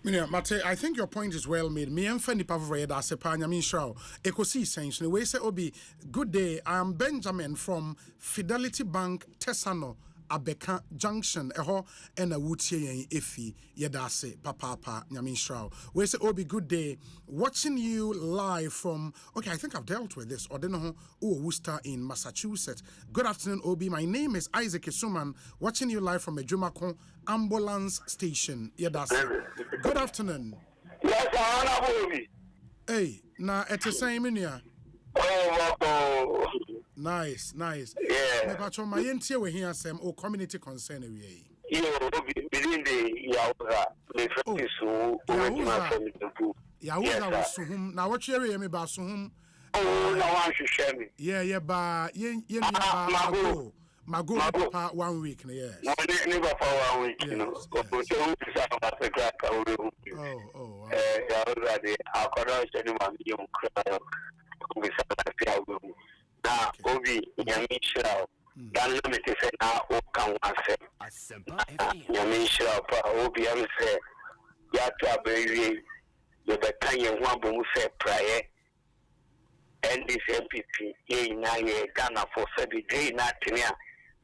Mate, I think your point is well made. Me and Fendi Pavroyeda Asepanya Minshao, Ekosiisen. We say, Obi, good day. I am Benjamin from Fidelity Bank, Tesano. Abeka Junction eho ena wutie yen efi yedase papa nyamin shraw. We say Obi good day, watching you live from I think I've dealt with this Odeno Worcester in Massachusetts. Good afternoon Obi, my name is Isaac Isuman, watching you live from Ejumako ambulance station yedase. Good afternoon. Yes, Obi. Hey, na etesai minia. Oh, nice. Yeah. Me patcho my yentie we here sem o community concern we. Within the Yahuza, the friend so Yahuza was suhum. Na what area me ba suhum. Oh, no one should share me. Yeah, ba Mago papa 1 week na yes. No, never for 1 week, you know. Yahuza the Akora Shanima young crowd. Now, Obi, Yamisha, Dan Limit is now Okan Yamisha, Obi, I say, Yata baby, the Kanye Wambu say prayer, and this MPP, ye Ghana for 7 days, not near,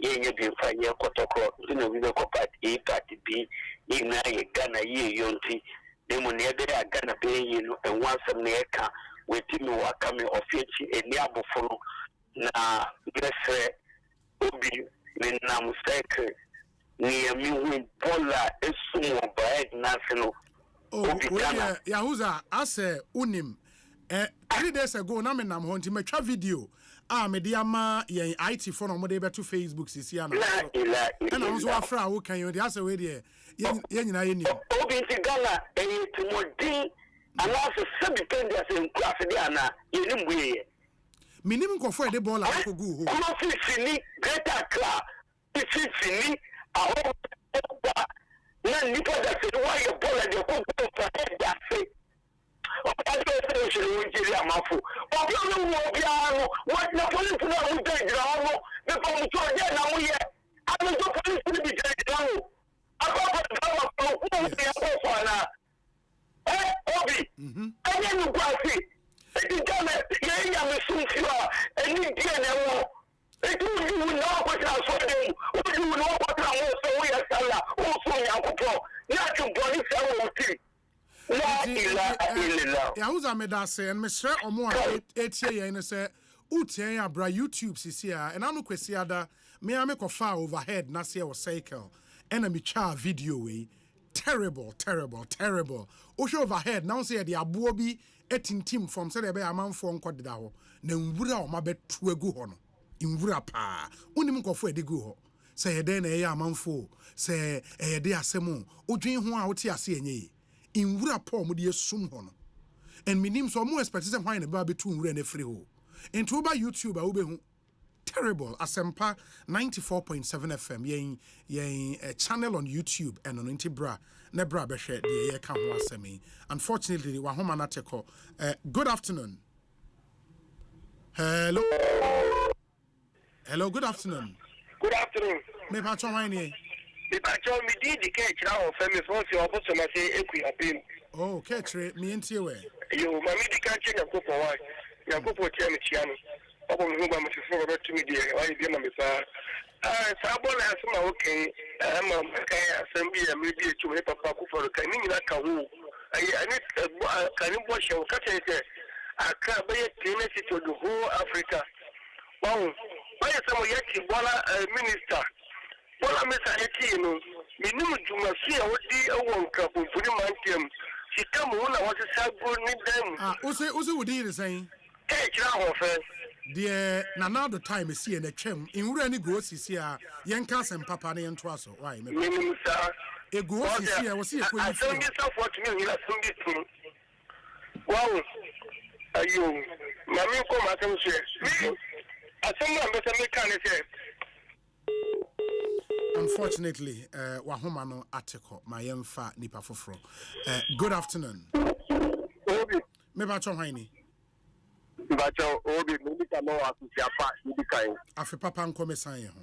ye be fine, your Kotoko, you know, we look up at A party B, ye Ghana, ye Yonti, they will never Ghana pay you, and once a near waiting no coming of it and Yabu follow na bless Obi Minam Sake near me with Bola is so bad national. Yahuza, I say Unim 3 days ago, Naminam Honti, my video. Mediama yen IT phone on model to Facebook Sisiana. And I was afraid who can you the way there. Yen Obi Ghana and Timothy. And also, some dependents in class, Diana, in way. Minimum confer the ball like a good. Fini, greater class, it's fini. I hope that Nipa that said, why you ball and you go for that say. What no what the police know who take drama, the police are there now. I was the police to be taken. I got Obi, I didn't go see. It is done. Yeah, I'm a soon and you get them. It will you know what I saw them. What you know what I was so we are Salah, also Yakupo. Not to police, I will see. Yahuza Medase and Mr. Omo 8 year and say, Utia bra YouTube Sisia, and I'm Quesiada, me I make a far overhead, Nasia or cycle, and a micha video way. Terrible. Osho overhead now say the abuobi etin team from say be amanfo nkodida ho na nwura o mabetu egu ho no nwura pa unim nkofo edegu ho say eden na eya amanfo say eyede asem odwen ho a wote ase enye nwura pa o de esum ho no and minim so mo expect say hwan na ba betu nwura na free ho into ba YouTube a wo be hu terrible. Asempa 94.7 FM yen a channel on YouTube and on Intibra nebra be share the ye kan ho asemi. Unfortunately wa homa na teko. Good afternoon. Hello, good afternoon. Good afternoon. Me pa cho wan ni. Me pa cho me di the cake now for me for you obo so na say ekuyapim. Oh, catch me entie we. Yo, mami di kan che na ko for why. Ya ko po tia me tia no. Obo me ngba me fefo go to me die. Why dey na me sa. Sabo na asema okay. Ma kai assembly ya me bi etu me papa ko for kan ni na ka wo. Ani kan ni bo she o ka say aka be cleanest to the whole Africa. Wow. Why some yet Bola minister Pola Messati, minimum to Masia, what the one cup of putting my team. She come on, I was a good need them. Ose would hear the saying. Take your offer. Dear, now the time is here in the chem. In any grosses here, Yankas and Papa and Twasso. Why, minimum, sir? A grosses here was here. I don't get so what you mean. Wow, are you? Mammy, come at him, sir. I think I'm better mechanic. Unfortunately, Wahomano Ateko, my emfa nipa foforo. Good afternoon. Me ba chon haini. Bacho obi maybe can know as you are maybe kind. Afi papa nko me san ye ho.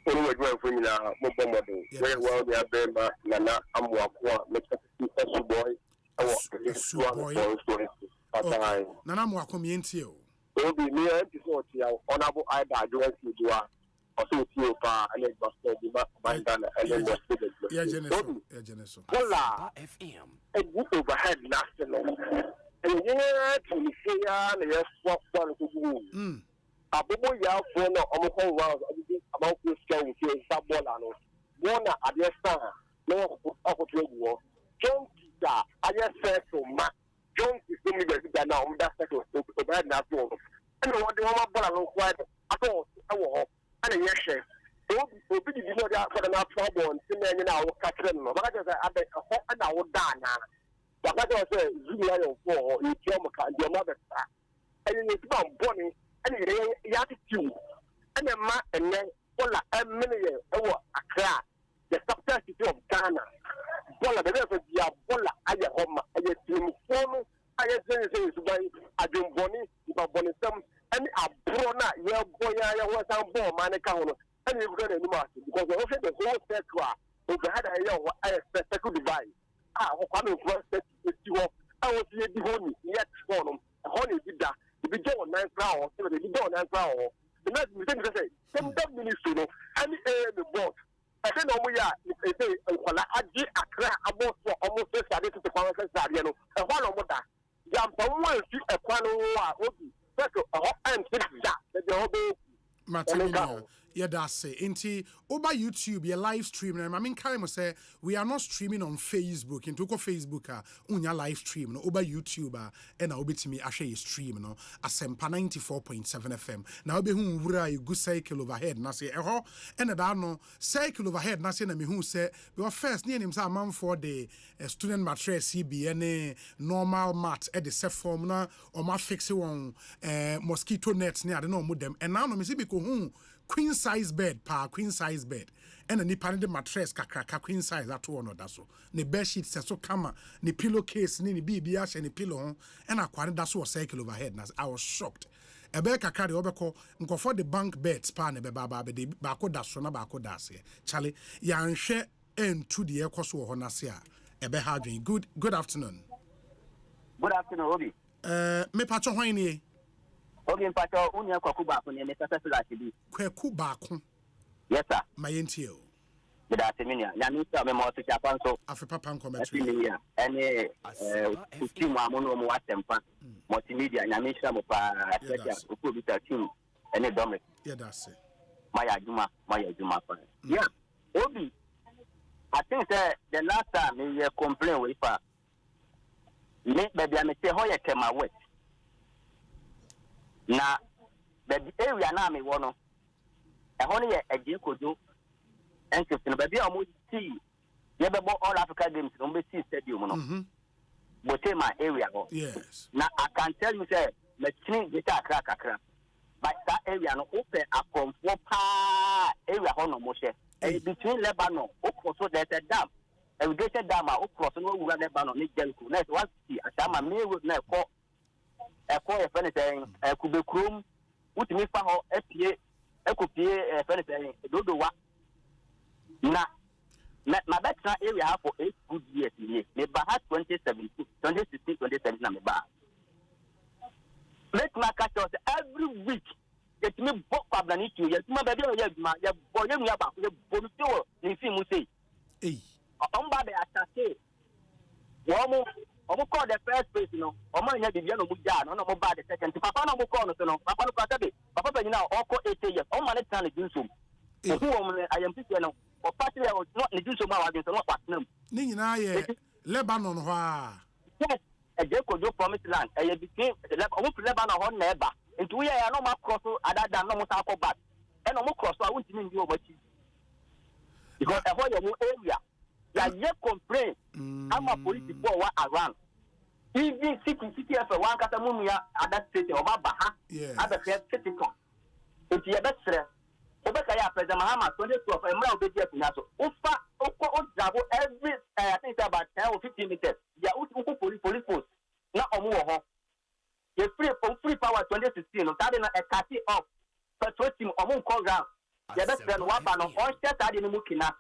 Onu we do for me na mo bomo do. Very well we are ma nana amwa kwa me su boy. Su boy. Nana amwa kwa me ntie o. Obi me anti so ti ya honorable Ida do you do also ti o pa and it was the bandana and then was the yeah geneso Hola FM a good overhead national and yeah to say ya na swap one to do abobo ya for no omko wa about this guy with sabola no bona adesta no okoto egwo John Peter aya settle ma John is doing the now that settle overhead national and what the one bola no quite at all and yes, obi di no da for na problem tin na na wo ka kire no maka say abe ho na wo da na maka say zuru ya yo for e ti o maka ndi o ma be sa and you ti boni and you attitude and ma enne bola emene ye e wo Accra the capital city of Ghana bola be be dia bola aye homa aye tim fono aye say subai adunboni iba boni sam and abro na ye boya ya wo san bo man ka hono and you go to because the whole circle over had a second Dubai. What coming from you I was here the honey yet for them. Honey did that. If you don't 9 hours, you don't 9 hours. The next thing to say, some minister and the boss. I don't know we are if they I did a crack about almost this I did to the power Sariano. And one of that. Jump someone see a panel and that the whole Martina, yeah, that's it. Into over YouTube, your live stream. I mean, Kaimo say we are not streaming on Facebook. Into Facebook, unya live stream. No, over YouTube, and I'll be to me. I share stream. No, Asempa 94.7 FM. Now be who wura you good cycle overhead. Na say and I no cycle overhead. Na say na me who say we first near him say man for the student mattress CB normal mat at the set form na or ma fix one mosquito nets near the no them. And now no me see because queen size bed queen size bed and ni pan the mattress kakra queen size that one or that so ni bed sheet so kama ni pillowcase ni bibi ash ni pillow and akware that so cycle overhead na I was shocked ebe kakra de obeko nko for the bank beds pa na be baba be de ba ko da so na ba ko da se chale ya nhwe entu de ekoso ho na se a ebe ha dwen good afternoon Obi me patcho hwan ni Obi mpacho unya kwaku baako ne metata filati kwaku baako yes sir mayentio da seminia ya mi sa me mo to chapa so afi papa nkometri seminia ene team amono mo Asempa multimedia nya mi sha mo pa second oku bi ta team ene dome yeah that's it maya juma pa yeah Obi I think that the last time me complain with pa me baby am say ho ye kema wet na the area na me wono e ho ne ye agi kojo enke no baby am see ye bebo all Africa games no be see stadium no Botema area ho yes na I can tell you say me chin get akra but that area no open akomfo pa area ho no mo she between Lebanon so there's a dam irrigation dam across no wura Lebanon ni Jericho na what see asama me road na e friend saying kubekrum utimi fa ho apie ekopie friend saying dodowa na betra area for 8 good years here me ba 2016 na me ba let my catch us every week it me book Kwabena to you my baby ya boy you aba you bonus ni fi mu say omba be atake omo call the first place no omo nya bibia no mu ja no mo ba the second papa no mo call no so no papa no kwata be papa be nyina oko 8 years o man tan le ginso who I am picture no or party was not the use of my against not partner. Lebanon, yes, a Joko do promised land, and you became the Lebanon on neighbor. And we are no more cross other than no more back. And no more cross, I won't even do what because I want your area. You yet complain. I'm a police before what around. Even city for one Catamumia at that city of Baha, other city. If you are better, Obekaya President Mahama 2012, and now be there. Ufa, Oko, every I think about 10 or 15 meters. Ya police post. Not a more. You free power 2016. Starting a catty off. But 20 or more call ground. The best friend Wabano, all set out in Mukina.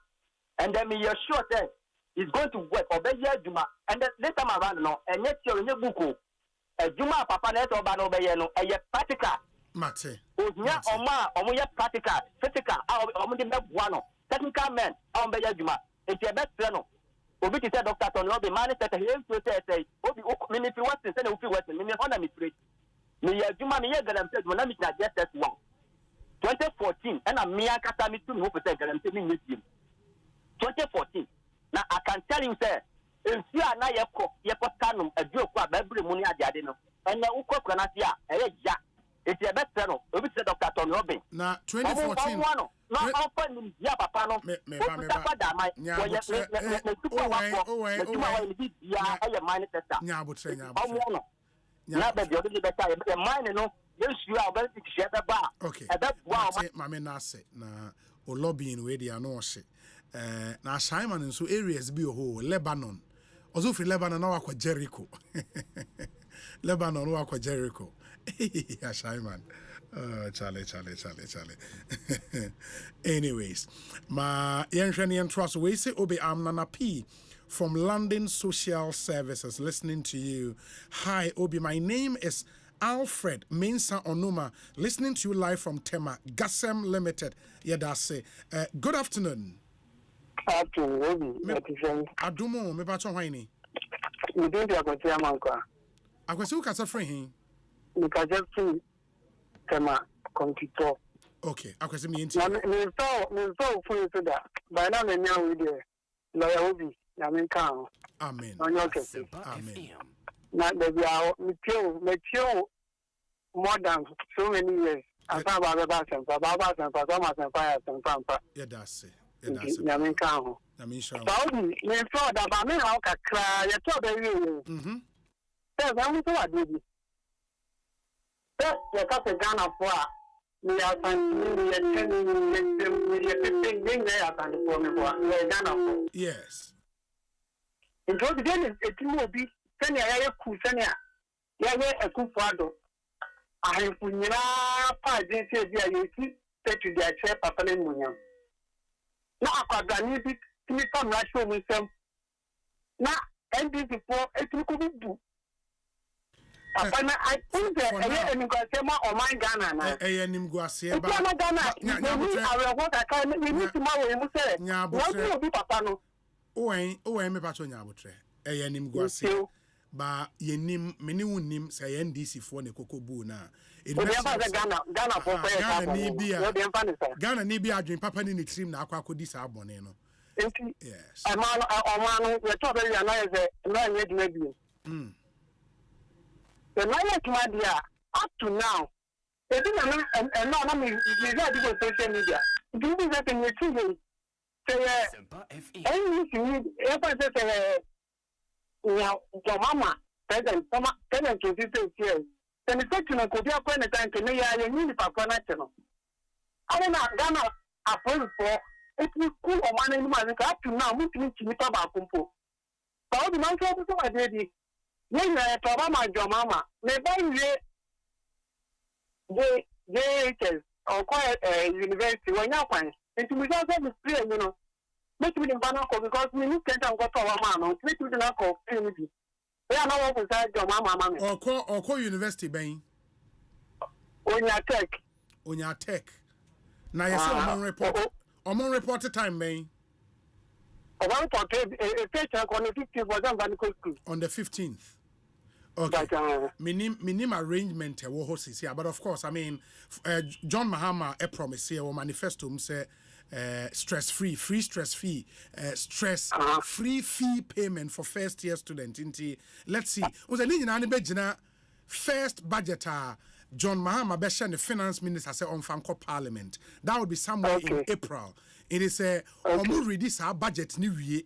And then me assure that it's going to work. Obey Juma. And then this time around, no, and next year in your book, a Juma Papa Neto Banobayano, a practical. Mate. Unya Oma, Omuya practical, physical, Omudi Buano, technical man, Ombaya Juma. It's your best friend. Obi said Dr. Tony Obi, man, said to him to say, Obi, if you want to send a few words, me honor me free. Me Juma, me said, when I'm just as one. 2014, and I'm Mia Katami 2% guarantee me 2014. Now I can tell you, sir, if you are not your potanum, a joke about every money at the Adeno, and the Uko Granatia, it's your best friend, Obi said Dr. Tony Obi. Now 2014. Not open Yapapano, okay. Mame nase na o lobbying we dey no hye. Na Simon nso areas bi ho Lebanon. Ozo free Lebanon na wakwa Jericho. Lebanon wakwa Jericho. Yeah, Simon. Charlie. Anyways, ma yenhwene trust we say Obi Amnana P from London Social Services listening to you. Hi Obi, my name is Alfred Mensa Onuma, listening to you live from Tema Gasem Limited. Yedase. Good afternoon. Afternoon. Adumo, me bacho hwaini. You do the akwati amanko. Akwasi ukasa free hin. Because free Tema computer. Okay, akwasi me enti. Na me so free so that. By now me nya we there. Lawyer Obi, na me kan. Amen. Amen. Now me tell more than so many years. I thought about Asempa. Yeah, that's it. Yamin Kang. Yamin Shaw. So, me thought that I how can cry. You told me. Yes, I'm so I did. Yes, you got a gun of war. We are sending me 15 being there and for me for a gun of war. Yes. It was then it will be. Sani ya kusania ya ekufado ahefunyira pa jinsi bia yeti tetu dia che papa ne munyam na akwadani bi timi famra show mu sem na NDC for etuko bibu papa na I think that any go say ma o man Ghana na enim go ase ba Ghana I what I can we need to ma we mu say what will be papa no o me pacho nyabotre enim go ase ba yenim meni wonim say NDC for ne kokobu na Ghana for Ghana ni bi adwen papa ni trim na akwa sa abone no yes amano we talk very analyze na nye dina bi the life media up to now e bi na na me read social media do you that in your TV say NDC say your mama present to this year. Then the section of Kodia Quena Tank and you need Papa National. I don't know Ghana approve for it will cool or man in man up to now, moving to Mitaba Kumpo. But the man told I did it. When I told my mama, may buy JHS or quiet university when you find it will just have the you know. Make me in Banako because we can't go to our man, make me not call community. We are not beside your mama. Or call university, Bain. On your tech. Now, you see, on report time, Bain. On the 15th. On the 15th. Okay. Minim arrangement here, but of course, I mean, John Mahama a promise here or manifesto say stress free fee payment for first year student. Let's see. Was a ninja first budget John Mahama Besha, the finance minister, said on Fanco Parliament. That would be somewhere in April. It is a read this our budget new year.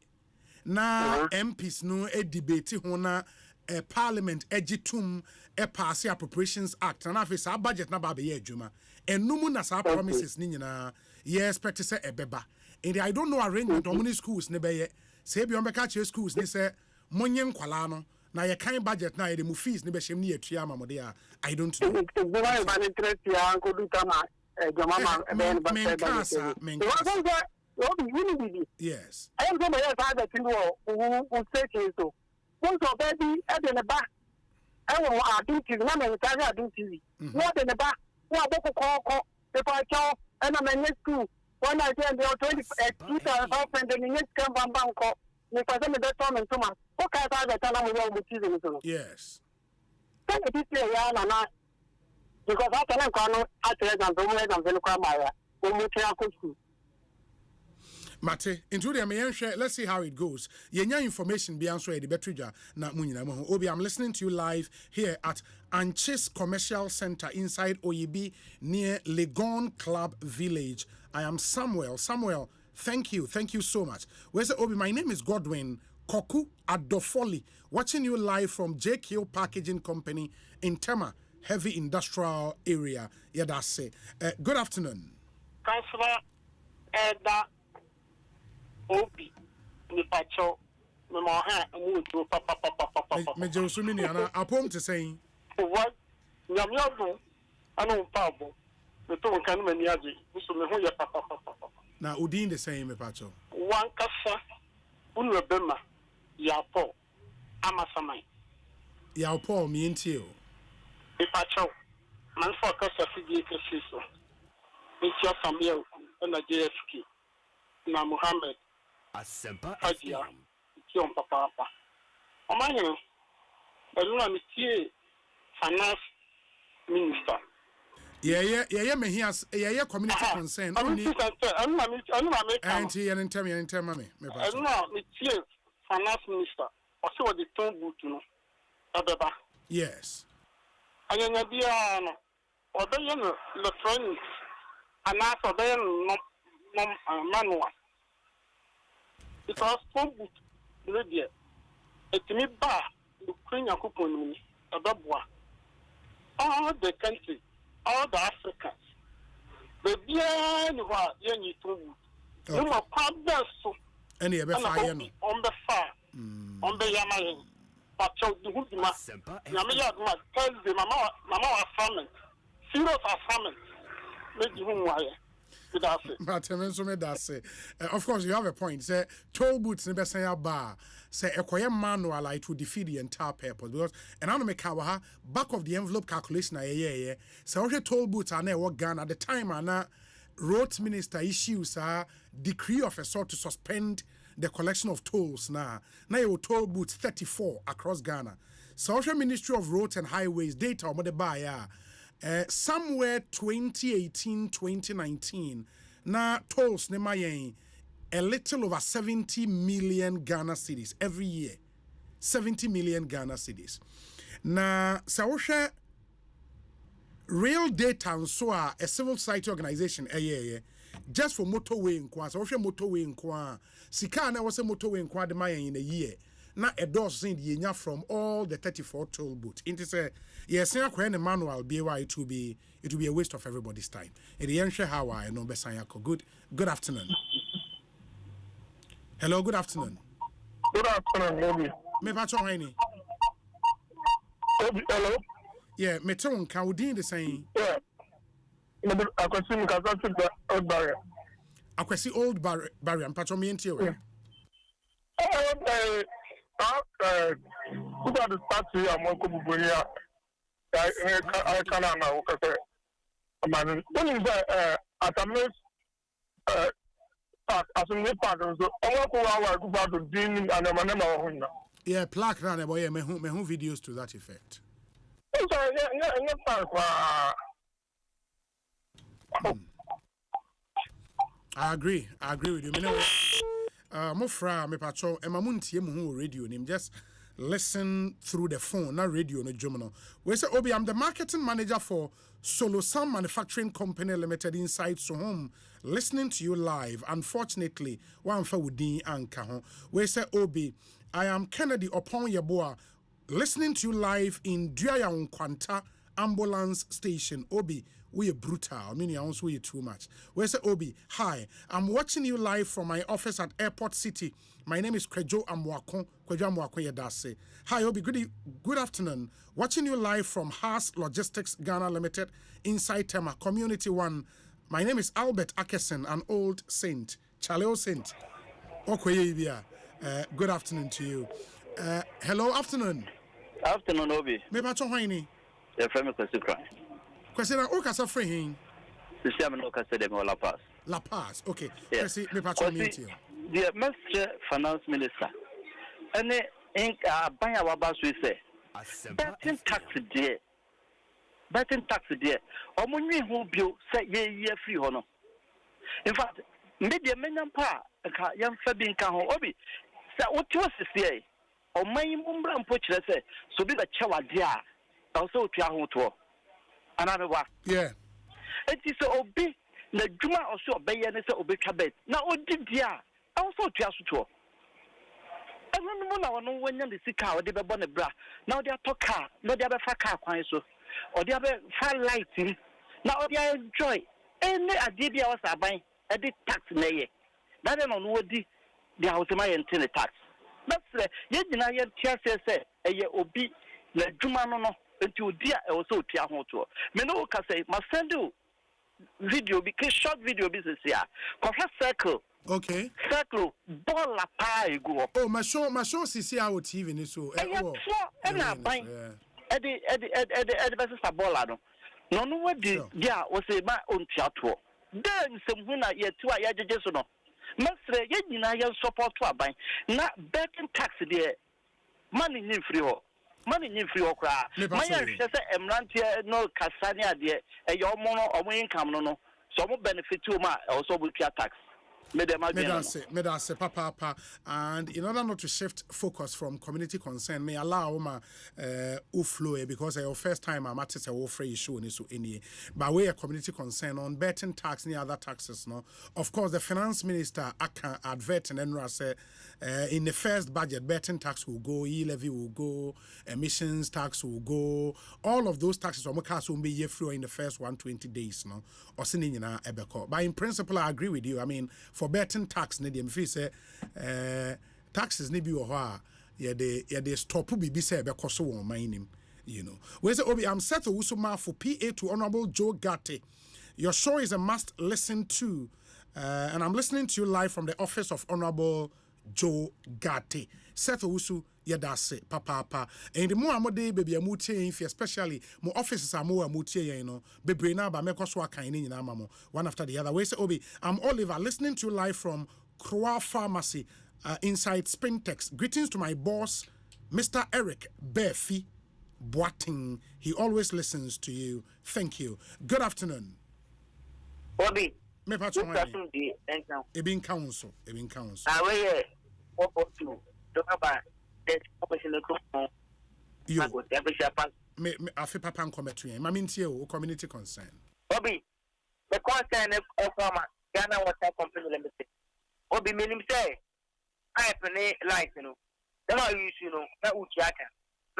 Now MPs no a debate hona a Parliament ejitum a pass appropriations act and after our budget na baby ye juma and no moon as our promises nina ye expect to say a beba. And I don't know arrangement on many schools nebe say beyond the schools they say monyen kwalano. Now your kind budget now the fees ni be shem ni etua mamode I don't know. Yes. I am going to have a thing who say so. Once or baby at the back. I will do this, no man can do TV. What in the back? What call if I tell and I'm in school. One I tell the 20,000 and the next come from Bangkok. If I send the time and so much. Okay, I tell them with season. Yes. Thank you, Yana. Because I cannot call at and Veluka. Mate, into the share. Let's see how it goes. Yenya information be answered the betrija na munyina mo. Obi, I'm listening to you live here at Anchis Commercial Center inside Oyibi near Legon Club Village. I am Samuel. Samuel, thank you so much. Where's Obi? My name is Godwin Koku Adofoli. Watching you live from JQ Packaging Company in Tema, heavy industrial area. Yeah, that's it. Good afternoon. Councillor Eda Obi Nipacho Memoha Mutu Papa Major Sumini and a poem to say what Yamyabu Anu Pabo the two can maniaji Musume Papa now Udin the same Pacho one Kasa Unrebema Yapo Amasamai Yapo me into you Nipacho man for Kasa Fiji Kasiso it's your Samuel and a JFK na Muhammad Asempa Ajia Kion Papa Omanhene Eluna Mitie Finance Minister yeah me here yeah community concern only auntie and tell me Eluna Mitie Finance Minister also what the tone boot no abeba yes anyanya bia no obeye no electronics ana so obeye no manual because phone boot radio etimi ba the Kenya coupon ni ababwa all the country all the Africans the bien ni wa yenyi phone boot no ma kwa so any ebe fire no on the far on the yama but so the good ma yama ya ma tell the mama assignment serious assignment make you wire. Of course, you have a point. Say toll booths in Besaya bar. Say a manual it will defeat the entire purpose because and I don't make back of the envelope calculation. So all toll booths are now what Ghana at the time and road minister issues a decree of a sort to suspend the collection of tolls now you toll booths 34 across Ghana. Social Ministry of Roads and Highways data on the buyer. Somewhere 2018-2019 na tolls ne mayen a little over 70 million Ghana cedis every year 70 million Ghana cedis na sawoshe real data so a civil society organization just for motorway nkwa sawoshe motorway nkwa sika na wose motorway nkwa de mayen in a year na endorse in the yenya from all the 34 toll booths. It is a yes, a manual BY it will be a waste of everybody's time. It is how I know Besayako. Good afternoon. Hello, good afternoon. Good afternoon, Obi. Me pacho haini. Obi, hello. Yeah, me ton ka udin the same. Yeah. Akwesi mkasa old barrier. Akwesi old barrier. Pacho me enti we. Who got the start here? I'm going to be here. I can't know. Man, when is at a miss park, as a park, so I want to go to Dean and I'm never. Yeah, plaque run boy, me who videos to that effect. I agree with you. Me know mofra me pacho emamuntie mu ho radio nim just listen through the phone na radio no dwom. We say Obi, I'm the marketing manager for Solo Sound Manufacturing Company Limited inside so home listening to you live. Unfortunately one fa wudi anka ho. We say Obi, I am Kennedy upon Yeboa listening to you live in Duaya Nkwanta ambulance station. Obi, we are brutal. I mean, you also too much. We say Obi, hi, I'm watching you live from my office at Airport City. My name is Kwejo Amwako Yedase. Hi Obi, good afternoon. Watching you live from Haas Logistics Ghana Limited inside Tema Community 1. My name is Albert Akesen, an old saint. Chaleo Saint. Good afternoon to you. Hello, afternoon. Afternoon, Obi. Me pacho hoini. The family question. Question o kasa free hin. The chairman o kasa dem La Paz. La Paz. Okay. Question me pacho meet you. The Mr. Finance Minister. And in banya waba so say. Betting tax there. Omunwi hu bio say ye free ho no. In fact, media menyan pa ka yam fa bi nka ho Obi. Say what sisi Oman mumbra mpo kire say so bi be chewade a also tua ho to. Anamewa. Yeah. It is Obi na dwuma also obeye ne say Obi kabet. Na odi dia also tua so to. Everyone na wono wanya ne sika o de bebo ne bra. Na o de atoka, na o de abefa car kwan so. O de abefa light. Na o de enjoy. Any ade bia o saban, e de tax na ye. Na de no odi dia o tema ye ntene tax. That's ye nyina ye tia say eye Obi na dwuma no until dia also tia ho to me no ka say ma send you video because short video business here cover circle okay circle ball la pa ego oh my show sisi out TV ni so e na ban e versus ball no wadi dia o say ma on tia to then some hu na ye to a ye jeje so no mesre ye nyina ye support to aban na betting tax there money ni free ho money ni free okra my say emrantie no kasane ade e yo mo no omo income no so mo benefit to ma also be tax me say papa and in order not to shift focus from community concern may allow ma flow because your first time I'm at a free issue in so any but we a community concern on betting tax and other taxes no of course the finance minister can advert and then say in the first budget betting tax will go, e-levy will go, emissions tax will go, all of those taxes will be year through in the first 120 days no or sending in a but in principle I agree with you. I mean for betting tax, taxes need be they stop be say because so mining, you know. We say Obi, I'm set to Usuma for PA to Honorable Joe Gatti. Your show is a must listen to, and I'm listening to you live from the office of Honorable Joe Gatti. Set to Usu Yadase, Papa. And the more amode baby amutie, especially more offices are more amutie, you know, baby na ba mekoswa kaini na mamo, one after the other. We say Obi, I'm Oliver listening to you live from Croix Pharmacy inside Spintex. Greetings to my boss, Mr. Eric Befi Boating. He always listens to you. Thank you. Good afternoon. Obi. Me pacho di Ebin council. Awe 442. Talk about that professional me afi papa nkome to yen. Mami ntie o community concern. Obi, the concern of farmer Ghana Water Company Limited. Obi menim say I pay light you know. Dem are use you know na uchiaka.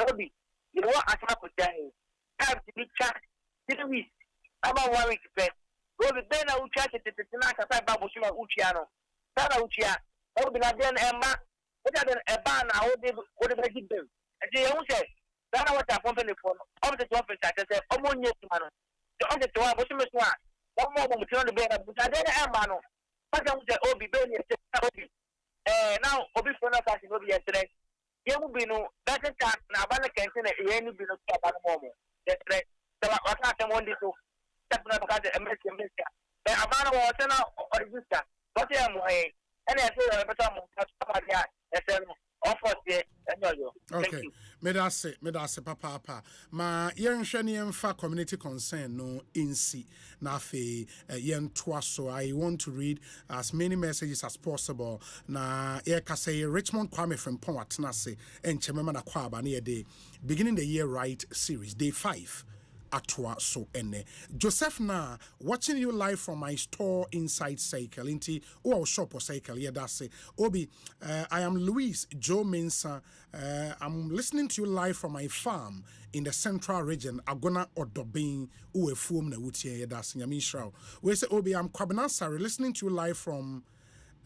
Obi, you know what asma ko tell have to be charged 3 weeks. About 1 week first. Obi ben na uchiaka tetetina ka sai babu shima uchia no. Sana uchia. Obi na den emma. What are the ban na what they give them? And they won't say Ghana Water Company for all the office I say omo nye man. The on the to wa bo shima so a. One more mo tell the ben na den emma no. What am say Obi ben Obi. Now Obi for na fashion Obi yesterday. Ye mu bi no that tax na ba na kente na ye ni bi no so ba no mo. Yesterday. So what na say one day so. Step na ba the emergency. But amana wa say na register. What am I? And I say better mo touch pa dia. Okay, Medase papa. Ma yenhwani emfa community concern no insi na fe yentwa so. I want to read as many messages as possible. Na say Richmond Kwame from Ponwatnase and Chemema na Kwaba near day beginning the year right series day 5. Atwa so ene Joseph na watching you live from my store inside cycle inti or shop or cycle yeah that's it Obi I am Luis Joe Mensa I'm listening to you live from my farm in the central region Agona Odobin uefum na wutie yeah that's Nyamishrao we say Obi I'm Kwabena Sari listening to you live from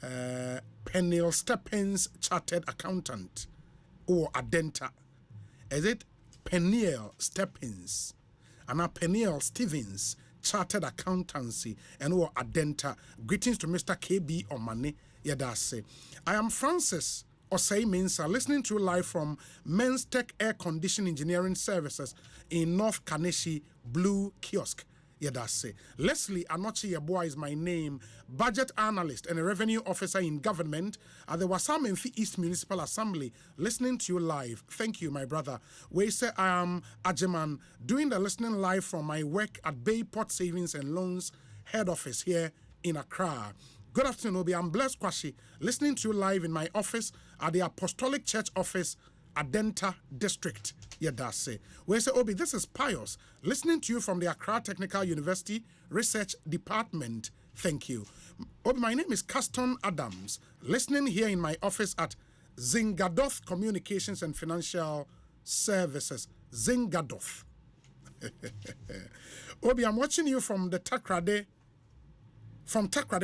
Peniel Steppens chartered accountant or Adenta is it Peniel Steppens Anna Peniel Stevens, Chartered Accountancy, and or Adenta. Greetings to Mr. KB Omanhene. Yadase. I am Francis Osei Mensa, listening to you live from Men's Tech Air Conditioning Engineering Services in North Kaneshi Blue Kiosk. Yadase. Leslie Anochi Yeboah is my name, budget analyst and a revenue officer in government at the Wasam Memphi East Municipal Assembly, listening to you live. Thank you, my brother. We say I am Ajeman, doing the listening live from my work at Bayport Savings and Loans head office here in Accra. Good afternoon, Obi. I'm Blessed Kwashi, listening to you live in my office at the Apostolic Church office, Adenta District. Yadase. We say, Obi, this is Pius, listening to you from the Accra Technical University Research Department. Thank you. Obi, my name is Caston Adams, listening here in my office at Zingadoth Communications and Financial Services. Zingadoth. Obi, I'm watching you from the Takrade,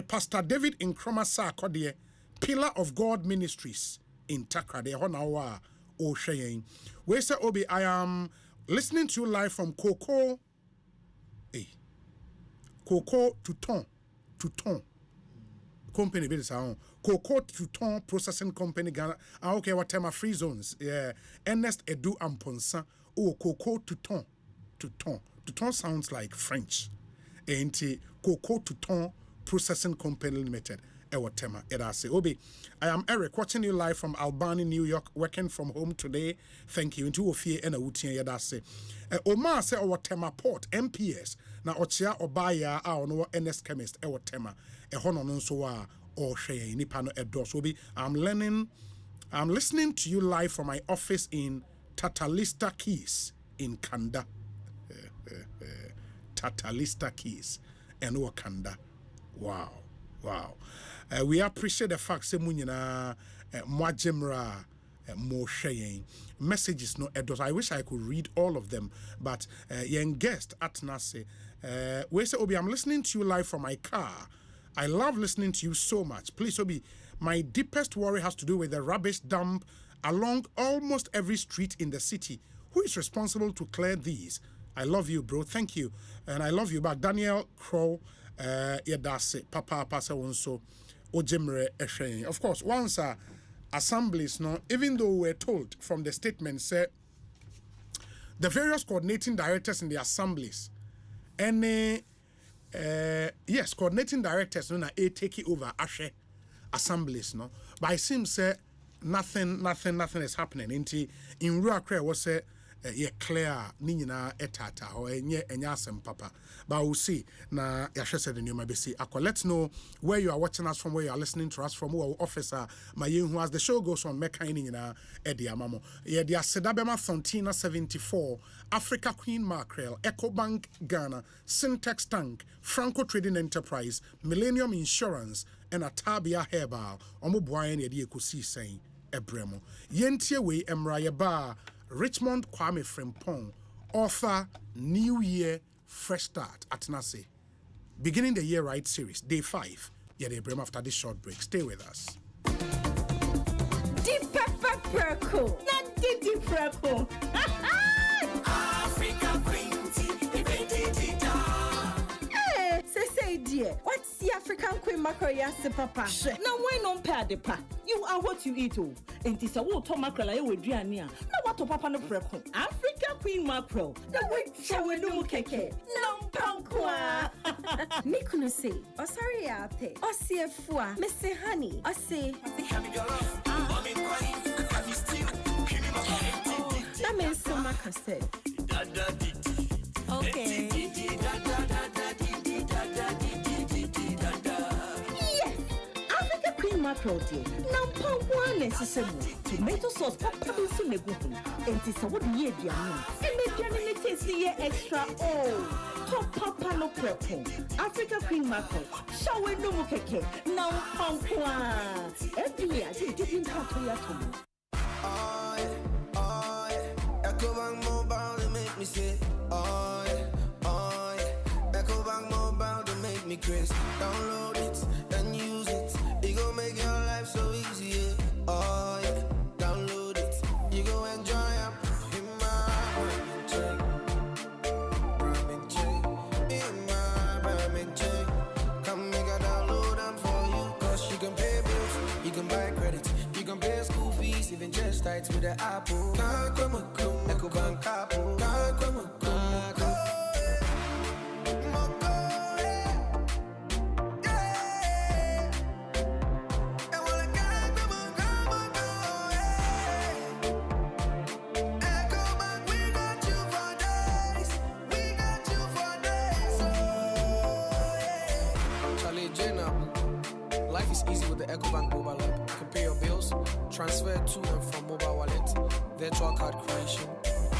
Pastor David Nkrumah Sarkodie, Pillar of God Ministries in Takrade. Honawa. We say Obi, I am listening to you live from Coco Tuton company bit Coco Tuton Processing Company Ghana. Okay, what time free zones? Yeah, Ernest Edu Amponsa. Oh, Coco Tuton sounds like French. Ain't Coco Tuton Processing Company Limited. Obi, I am Eric, watching you live from Albany, New York, working from home today. Thank you. Into Ofie and Awutia. Omar say our tema port MPS. Na Ochia Obaya our no NS chemist our tema. Hono no so or share ni pano edos. Obi, I'm listening to you live from my office in Tatalista Keys in Kanda. Tatalista Keys and Wakanda. Wow. We appreciate the fact that Munyina Mwajimra more sharing messages no edos. I wish I could read all of them, but young guest at Nase we say Obi, I'm listening to you live from my car. I love listening to you so much. Please Obi, my deepest worry has to do with the rubbish dump along almost every street in the city. Who is responsible to clear these? I love you, bro. Thank you. And I love you back. Daniel Crow Yadase Papa Pasa Wonso Ojemre Eshen. Of course, once assemblies, no, even though we're told from the statement, say the various coordinating directors in the assemblies, and yes, coordinating directors, no, na take over Ashe assemblies, no, but it seems nothing is happening. In Rural Accra was clear ninyina etata or enya Asempa, but we'll see na yahwe said the new mabesi akwa. Let's know where you are watching us from, where you are listening to us from, who our officer who as the show goes on meka ninyina edi amamo ye dia Sedabema Fontina 74 Africa Queen Mackerel, Ecobank Ghana, Syntex Tank, Franco Trading Enterprise, Millennium Insurance and Atabia Herbal omo boyen ye di Ekosiisen ebremo yentie we emra ye ba Richmond Kwame Frimpong, author, New Year, Fresh Start at Nase. Beginning the year right series, day 5. Yeah, they bring after this short break. Stay with us. Deep pepper purple, not deep purple. Africa Queen Tea, hey, say dear, what's the African Queen Mackerel yase papa? Now why not pay the pa? You are what you eat oh. And this a water mackerel I would drink near. Now what to papa no preko? Africa Queen Mackerel. The way show no keke. No pankwa. Mikuno say, oh sorry ate. Oh see fua. Me say honey. Oh say. Namen Sumaka said. Okay. Yes, Africa cream mackerel dear. Now pound one necessary. Tomato sauce papa so nego. And this what the year dia no. And make your taste the extra top papa no prep. Africa cream mackerel. Shower no mo keke. Now pound one. Every year they didn't have to ya to. Ecobank Mobile, they make me say, oh yeah. Ecobank Mobile, they make me crazy. Download it and use it. It gon' make your life so easy, yeah. Oh yeah. Download it. You go enjoy it. In my Ramen check. Come make a download them for you. Cause you can pay bills, you can buy credit, you can pay school fees, even just tights with the Apple. Ecobank Apple. Life is easy with the Ecobank mobile app. You can pay your bills, transfer to and from mobile wallet, virtual card creation,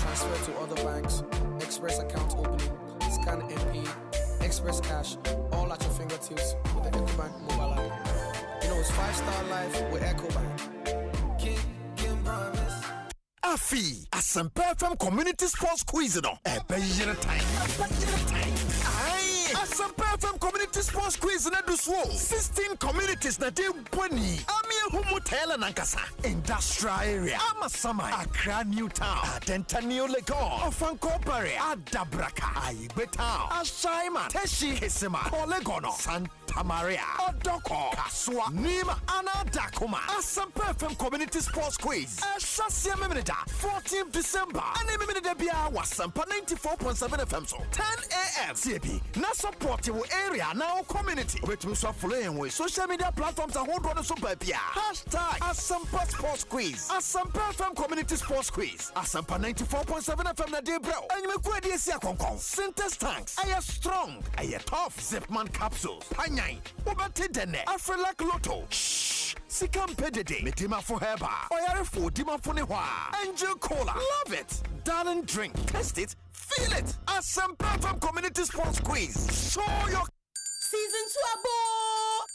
transfer to other banks, express account opening, scan and pay, express cash, all at your fingertips with the Ecobank mobile app. You know it's 5-star life with Ecobank. King promise. Afi, Asempa FM Community Sports Quiz no. Better time. Aye, Asempa FM Community Sports Quiz na do so. 16 communities na de boni. Amie humutela nankasa. Industrial area. Amasama. Accra New Town. Adenta New Legon. Ofankopare. Adabraka. Ayigbeta. Ashaima. Teshi Kisima. Olegono. Santa Maria. Odoko. Kaswa. Nima. Anadakuma. Asempa FM Community Sports Quiz. Ashasia Memeda. 14th December. Anemimida Bia Asempa 94.7 FM so 10 a.m. CB. Na support your area now community. Which we so following with social media platforms and hold on super Bia. Hashtag Asempa Sports Quiz. Asempa FM Community Sports Quiz. Asempa 94.7 FM na debro. And you make ready see konkon. Synthesis tanks. Aye strong. Aye tough. Zipman capsules. Panyai. Obati dene. Afrelak Lotto. Shh. Sikam pedede. Metima for heba. Oyare for dima for newa. Angel Cola. Love it. Darling drink. Test it. Feel it. Asempa FM Community Sports Quiz. Show your Season 2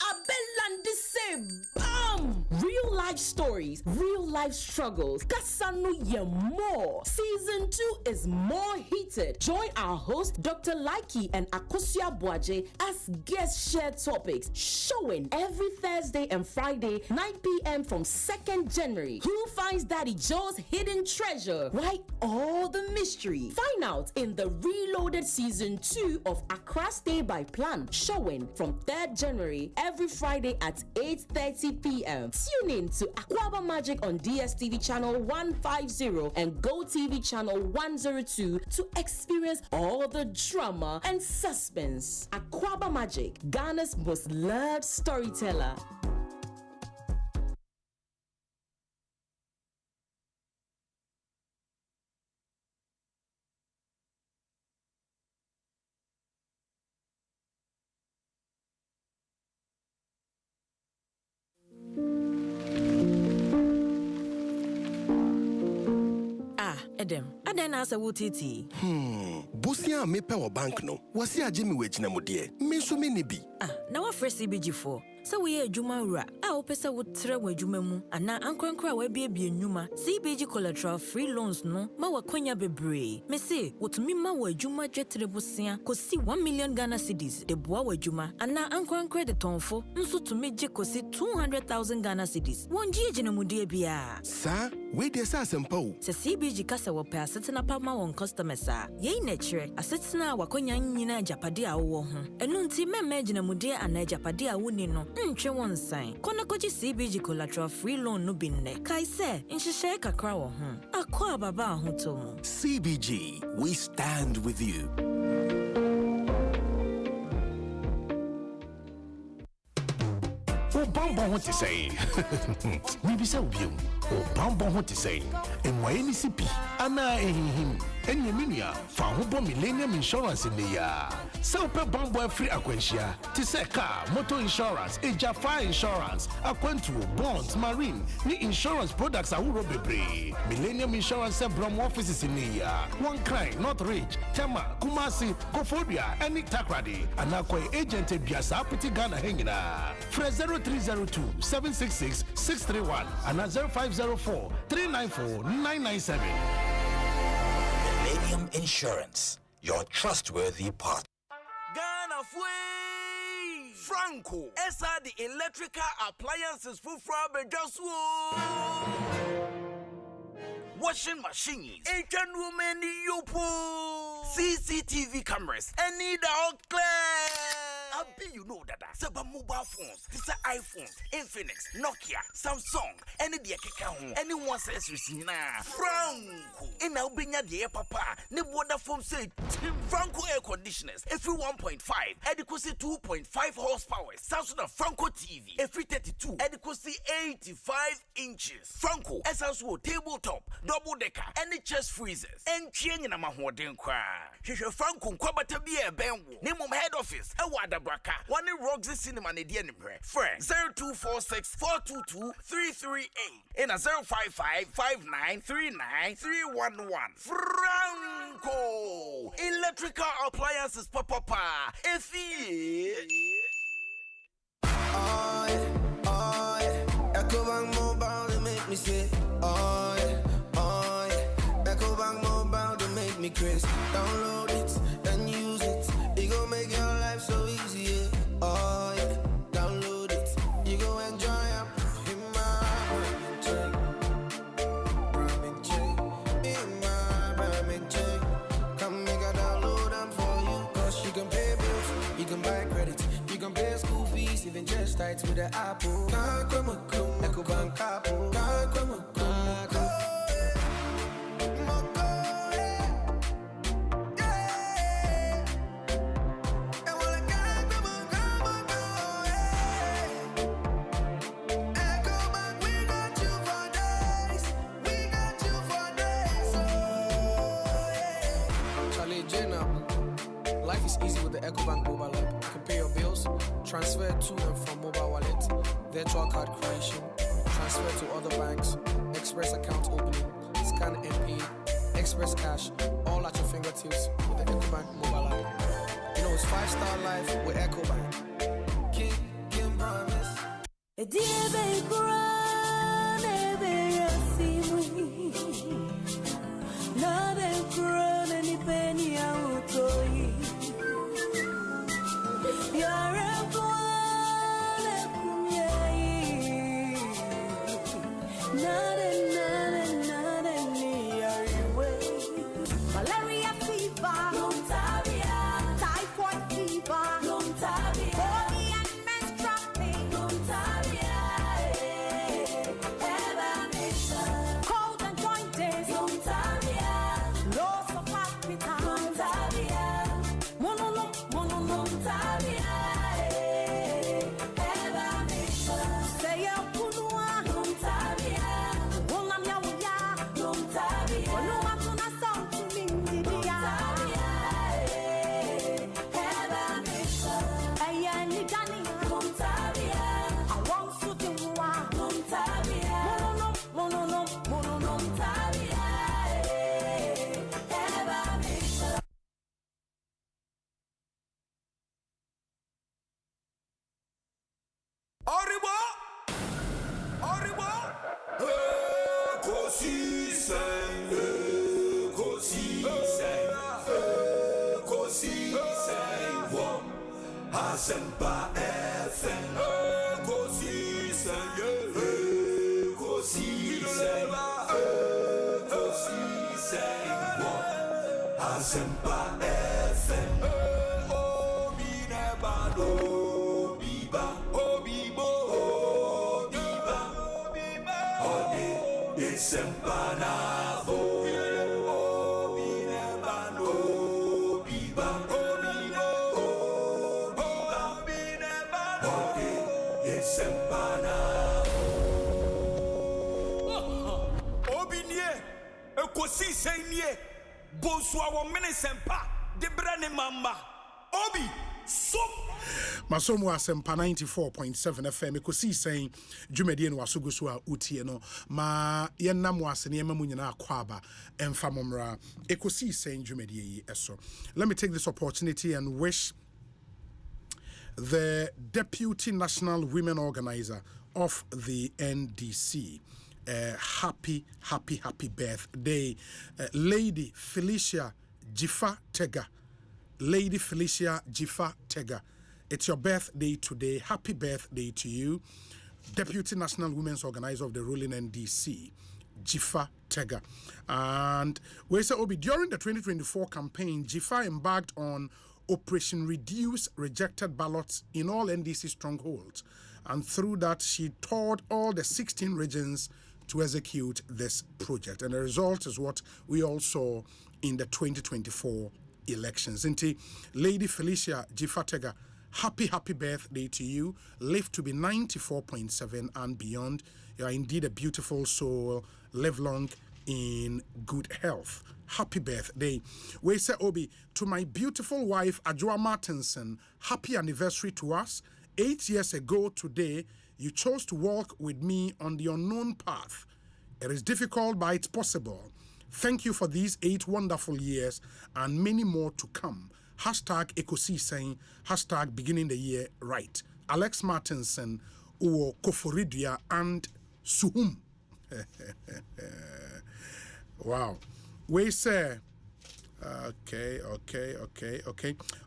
Abelland the same. Bam! Real life stories, real life struggles. Kasanu ye more. Season 2 is more heated. Join our host Dr. Laiki and Akosia Boaje as guests share topics. Showing every Thursday and Friday 9 p.m. from 2nd January. Who finds Daddy Joe's hidden treasure? Why all the mystery? Find out in the reloaded Season 2 of Accra Stay by Plan. Showing from 3rd January every Friday at 8:30 p.m. Tune in to Aquaba Magic on DSTV channel 150 and Go TV channel 102 to experience all the drama and suspense. Aquaba Magic, Ghana's most loved storyteller. Edem, aden asa wutiti. Busia me pe wo bank no. Wasi aje mi wechina mo de. Me so me ne bi. Na wa fresh CBG for. Sa we adwuma wura. A wo pese wo tre wo adwuma mu. Ana ankrankra wa biebie nnwuma. CBG collateral free loans no ma wa kwanya bebre. Me se wotumi ma wo adwuma dwetre bosia kosi 1 million Ghana cedis de boa wo adwuma. Ana ankrankra de tonfo nso tumi je kosi 200,000 Ghana cedis. Wonji ejina mu de bia. Sa we de sa Asempa o. Se CBG kasa wo pe asetena pama won customers a. Ye na kire asetena wakonya nyina japade a wo ho. Enu nti mema ejina mu de ana japade a woni no. Ntwe won san. Kona koji CBG collateral free loan no binne. Kai se nhihye kakra wo ho. Akwa baba ahotomo. CBG, we stand with you. Bombo ho te say. Maybe so bio. O bambo ho te say. And why any sipi? Ana him. And Yeminia, found who Millennium Insurance in the year. So per bambo free aquentia. To car, motor insurance, fire insurance, aquentu, bonds, marine, ni insurance products are Urobebre. Millennium Insurance Brom offices in the year. One kind, not rich, Tama, Kumasi, Kofodia, any Takradi, and Aqua agent Biasa Piti Ghana Hangina. Fre 0302 766 631 and 0504 394 997. Millennium Insurance, your trustworthy partner. Ghana Fui Franco, Esa the electrical appliances for washing machines, Asian women, CCTV cameras, and need all clear. You know that Saba mobile phones, this are iPhones, Infinix, Nokia, Samsung, any dear Kikahu, anyone says Ricina, Franco, in Albania, dear Papa, Nebuada phone say Franco air conditioners, every 1.5, adequacy 2.5 horsepower, Samsung Franco TV, every 32, adequacy 85 inches. Franco, SSO tabletop, double decker, any chest freezers, and Chiang in a Mahoden cry. Franco, Kwabena be a benwo, name of head office, a water braka. One in Roxy Cinema and the Enemy. Friend 0246 422 338 in a 055 5939 311. Franco Electrical Appliances Papa. If he Ecobank Mobile to make me say Ecobank Mobile to make me crazy. Download it and use it. It gon' make your life so easy. Download it. You go enjoy it. In my check. Come make a download them for you. Cause you can pay bills, you can buy credit, you can pay school fees, even just tights with the Apple. Ecobank Apple. Life is easy with the Ecobank mobile app. You can pay your bills, transfer to and from mobile wallet, virtual card creation, transfer to other banks, express account opening, scan and pay, express cash, all at your fingertips with the Ecobank mobile app. You know, it's 5-star life with Ecobank. Kim promise. Malaria fever, typhoid fever, body and menstrual pain, cold and joints, loss of appetite, say a punua, Asempa FM. Ekosiisen, Asempa FM. Obi neba no biba, obibo, obiba, ode Asempa na bo. Obi neba no biba, obibo, obiba, ode Asempa na. Senye, Bonsu Awamene Asempa, Debrane Mamba, Obi, so. Masomo Asempa 94.7 FM Ekosiisen dwumadi no wasoguso a utie no ma yenam wasene emamu nyina akwaba emfamomra Ekosiisen dwumadi yi eso. Let me take this opportunity and wish the Deputy National Women Organizer of the NDC happy birthday, Lady Felicia Jifa Tega. Lady Felicia Jifa Tega. It's your birthday today. Happy birthday to you. Deputy National Women's Organizer of the ruling NDC, Jifa Tega. And we say, Obi, during the 2024 campaign, Jifa embarked on Operation Reduce Rejected Ballots in all NDC strongholds. And through that, she toured all the 16 regions to execute this project. And the result is what we all saw in the 2024 elections. Inti, Lady Felicia Jifatega, happy birthday to you. Live to be 94.7 and beyond. You are indeed a beautiful soul. Live long in good health. Happy birthday. We say, Obi, to my beautiful wife, Ajua Martinson, happy anniversary to us. 8 years ago today, you chose to walk with me on the unknown path. It is difficult, but it's possible. Thank you for these 8 wonderful years and many more to come. Hashtag Ekosiisen, hashtag beginning the year right. Alex Martinson, Uwo Koforidia and Suhum. Wow. We say, okay.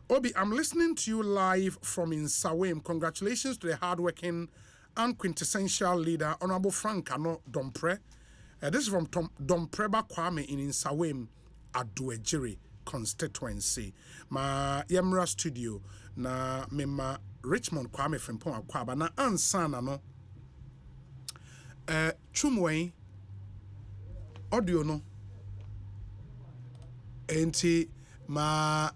Obi, I'm listening to you live from Insawem. Congratulations to the hardworking and quintessential leader, Honorable Frank Ano Dompre. This is from Dompreba Kwame in Insawem, Aduejiri constituency. Ma Yemra studio na mema Richmond Kwame from Pon Kwaba na ansana no. Chumwei audio no. Enti ma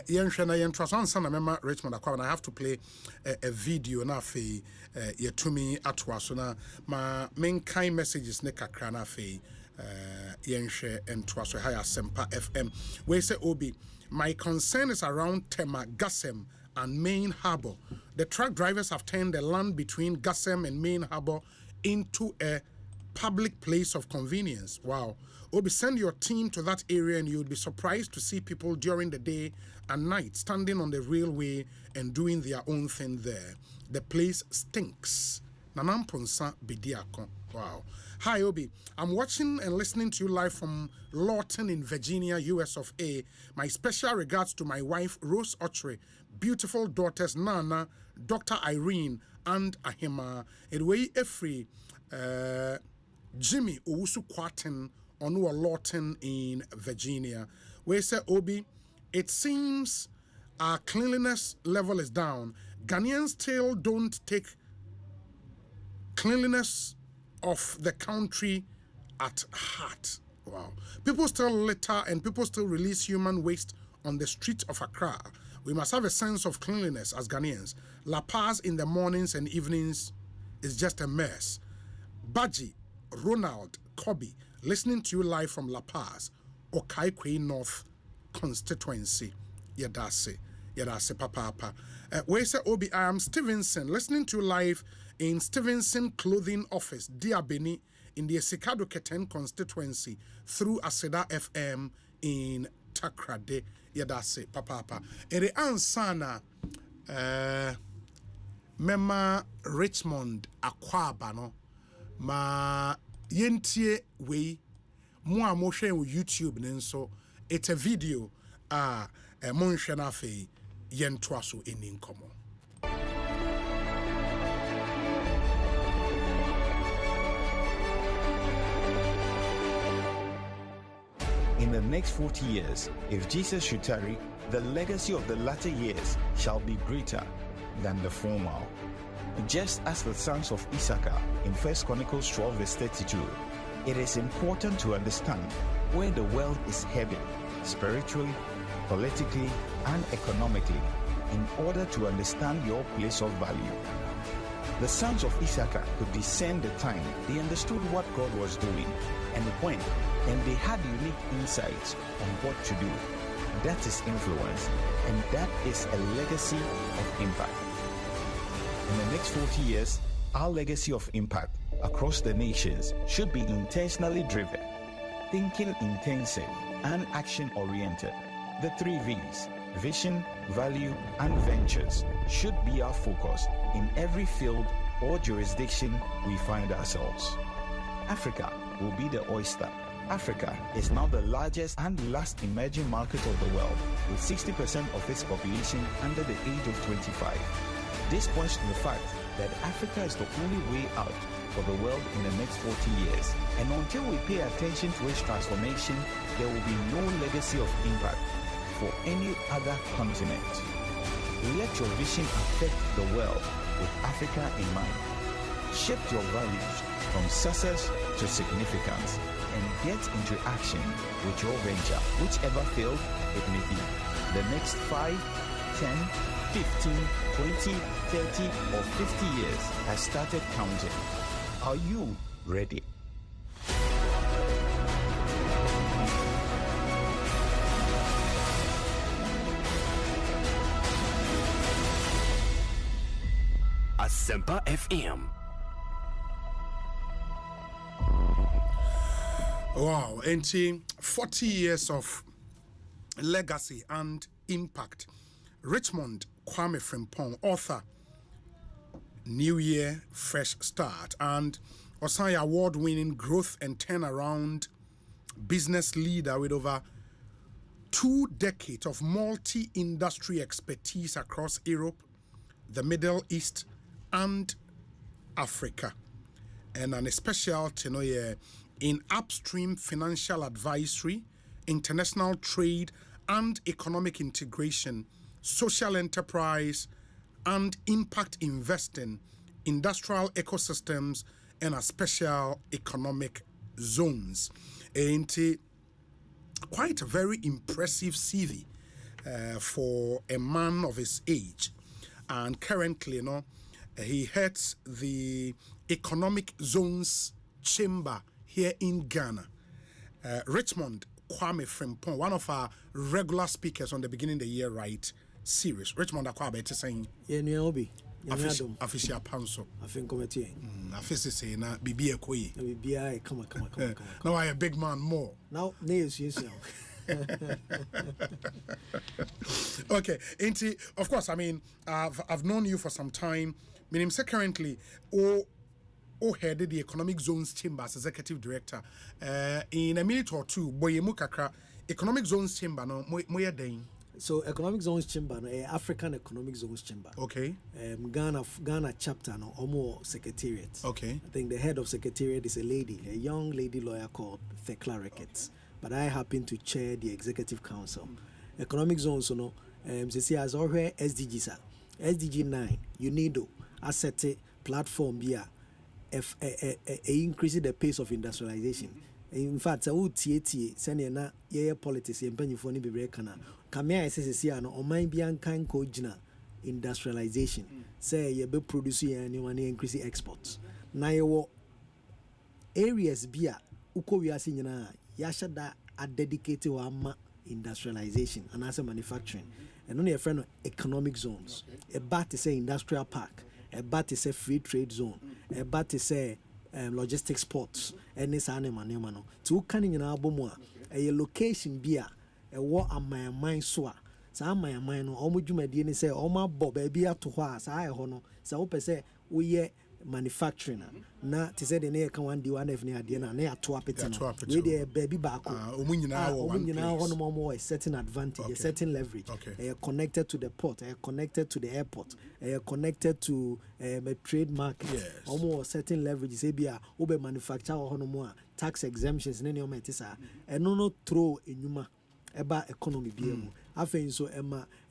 yenhwena yentrasansa na mema Richmond Kwaba na I have to play a video na fe yetumi atwa so na ma menkai messages ne kakra na fe yenhwe entwa so high Asempa FM. We say Obi, my concern is around Tema, Gasem and Main Harbour. The truck drivers have turned the land between Gasem and Main Harbour into a public place of convenience. Wow. Obi, send your team to that area and you'll be surprised to see people during the day and night standing on the railway and doing their own thing there. The place stinks. Nanamponsa Bidiako. Wow. Hi, Obi. I'm watching and listening to you live from Lawton in Virginia, US of A. My special regards to my wife, Rose Ochre, beautiful daughters, Nana, Dr. Irene, and Ahima. Edway Efri, Jimmy Owusu Kwaten, Onua Lawton in Virginia. We say, Obi, it seems our cleanliness level is down. Ghanaians still don't take cleanliness of the country at heart. Wow. People still litter and people still release human waste on the streets of Accra. We must have a sense of cleanliness as Ghanaians. La Paz in the mornings and evenings is just a mess. Baji, Ronald, Kobe, listening to you live from La Paz, Okaikwe North constituency. Yadase Papa. We say Obi, I am Stevenson, listening to you live in Stevenson Clothing Office, Diabeni, in the Esikado Keten constituency through Aseda FM in Takrade. Yadase Papa. Ere ansana Mema Richmond Akwaba no ma yentie we mo a mo hwe on YouTube ne nso it's a video mo nhwe na fe yentoa so eni nkomo. In the next 40 years, if Jesus should tarry, the legacy of the latter years shall be greater than the former. Just as the sons of Issachar in 1 Chronicles 12 verse 32, it is important to understand where the world is heading, spiritually, politically, and economically, in order to understand your place of value. The sons of Issachar could discern the time they understood what God was doing and when and they had unique insights on what to do. That is influence, and that is a legacy of impact. In the next 40 years, our legacy of impact across the nations should be intentionally driven, thinking intensive, and action-oriented. The 3 V's, vision, value, and ventures, should be our focus in every field or jurisdiction we find ourselves. Africa will be the oyster. Africa is now the largest and last emerging market of the world, with 60% of its population under the age of 25. This points to the fact that Africa is the only way out for the world in the next 40 years. And until we pay attention to its transformation, there will be no legacy of impact for any other continent. Let your vision affect the world with Africa in mind. Shift your values from success to significance and get into action with your venture, whichever field it may be. The next 5, 10, 15, 20, 30, or 50 years has started counting. Are you ready? Asempa FM. Wow, and 40 years of legacy and impact. Richmond Kwame Frimpong, author, New Year, Fresh Start, and Osei award-winning growth and turnaround business leader with over 2 decades of multi-industry expertise across Europe, the Middle East, and Africa, and an specialty in upstream financial advisory, international trade and economic integration, social enterprise and impact investing, industrial ecosystems, and a special economic zones. And quite a very impressive CV for a man of his age. And currently, he heads the Economic Zones Chamber here in Ghana. Richmond Kwame Frimpong, one of our regular speakers on the Beginning of the Year Right series. Richmond Akwabe is saying, Official Panso. I think committee. Official say na Bibi Ekoyi. Bibi, come on. Now I a big man more. Now, nails yourself. Okay, Inti, of course, I mean, I've known you for some time. Meaning, currently, headed the Economic Zones Chamber as Executive Director. In a minute or two, Boyemu Kakra, Economic Zones Chamber, no, moya dain. So, Economic Zones Chamber, no, African Economic Zones Chamber. Okay. Ghana chapter, no, Omo Secretariat. Okay. I think the head of Secretariat is a young lady lawyer called Thekla Ricketts. But I happen to chair the Executive Council. Economic Zones, no, see as already SDG, SDG 9, you need to asset platform here. Increasing the pace of industrialization. In fact, send na ye politics and penny for any kana. Kamea says no or mind bian can cojina industrialization. Say ye be producing anyone increasing exports. Na ye areas bia uko we are seeing na yashada are dedicated to ama industrialization and as a manufacturing. And only a friend of economic zones. A bat is say industrial park. A bat is a free trade zone. A bat is a logistics ports. And this animal, no. To canning an album, a location beer, a war on my mind swa. Some my mind, almost you may say, oh my bob, baby up to was I honor. So open say, we manufacturing. Na to say the near can one do one if near dinner, near to up it. With a baby back. One more a certain advantage, a certain leverage. Connected to the port, connected to the airport, connected to a trademark. Almost certain leverage. Say be a Uber manufacturer or more tax exemptions in any of my tisa. And no throw in Yuma about economy being. I think so.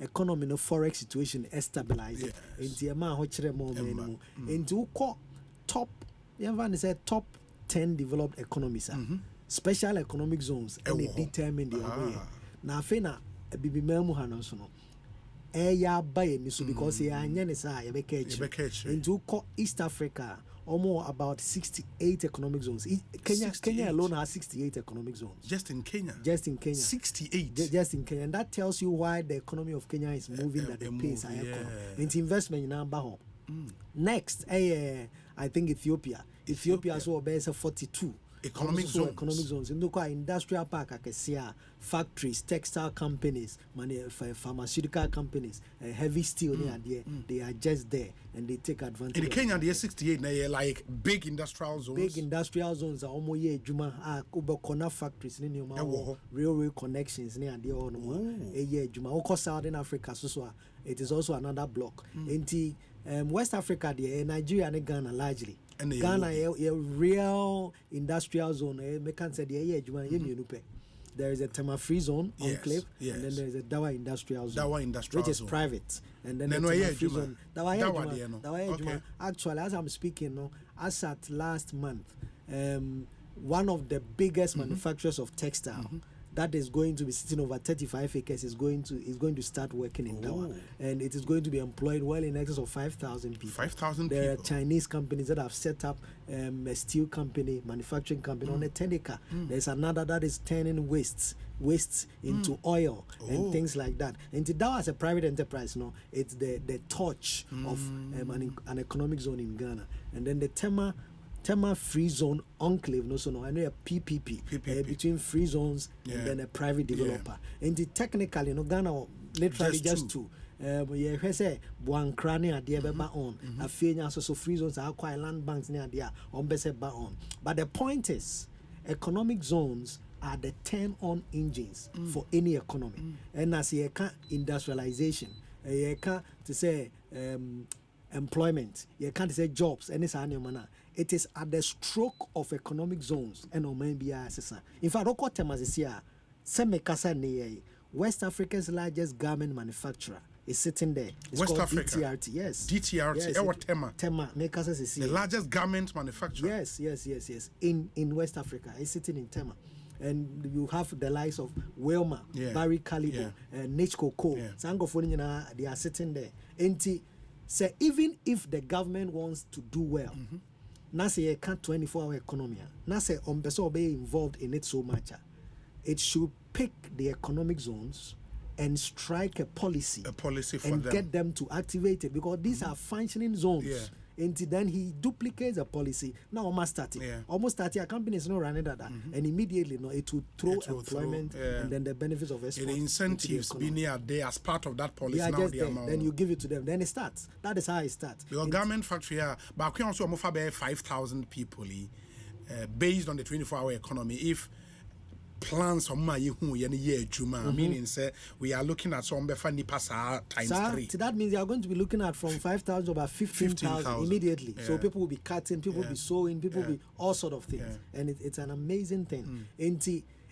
Economy no forex situation stabilize. Into a man who more men into top. Everyone say top 10 developed economies. Special economic zones and they determine the way. Now, Fena, a bibi memu hanosono. Mm. because into East Africa almost about 68 economic zones. Kenya alone has 68 economic zones. Just in Kenya. 68. Just in Kenya, and that tells you why the economy of Kenya is moving at the pace. Into investment in Ambaho. Next, I think Ethiopia so there's a 42 economic zones. In the industrial park, I can see factories, textile companies, pharmaceutical companies, heavy steel. They are just there and they take advantage. In Kenya, they are 68. They are like big industrial zones. Big industrial zones are almost Juma corner factories. Railway connections. Juma. Of course, Southern Africa, so it is also another block. West Africa, Nigeria and Ghana largely. Ghana a real industrial zone. There is a Tema Free Zone enclave, and then there is a Dawa Industrial Zone, which is private. And then the Tema Free Zone. Dawa. Actually, as I'm speaking, as at last month, one of the biggest manufacturers of textile. That is going to be sitting over 35 acres is going to start working in Dawa, and it is going to be employed well in excess of 5,000 people. 5,000 people. There are Chinese companies that have set up a steel company, manufacturing company on a 10 acre. There's another that is turning wastes into oil and things like that. And Dawa as a private enterprise, it's the torch of an economic zone in Ghana, and then the Tema Free Zone Enclave, I know a PPP. Between free zones and then a private developer. And technically, Ghana literally just two. We say one crane at the on. A few so free zones are quite land banks near the on. But the point is, economic zones are the turn-on engines for any economy. And as you can industrialization, you can to say employment, you can't say jobs, and it's manner. It is at the stroke of economic zones and in fact, West Africa's largest garment manufacturer is sitting there. It's West called Africa. DTRT, yes. DTRT, Tema. The largest garment manufacturer. Yes. In West Africa, it's sitting in Tema. And you have the likes of Wilma, Barry Calibo, Niche Coco, Sangophone, they are sitting there. So even if the government wants to do well, Nasa can't 24-hour economy. Nasa be involved in it so much. It should pick the economic zones and strike a policy for and them. Get them to activate it, because these are functioning zones. Until then he duplicates the policy. Now almost 30 a company is not running that, and immediately it will throw employment and then the benefits of export. The incentives being there as part of that policy. Then you give it to them. Then it starts. That is how it starts. Your garment factory but we also have 5,000 people based on the 24-hour economy. If plans on my meaning say we are looking at some times 3. So that means you are going to be looking at from 5,000 to about 15,000 immediately. So people will be cutting, people will be sewing, people will be all sort of things, and it's an amazing thing. And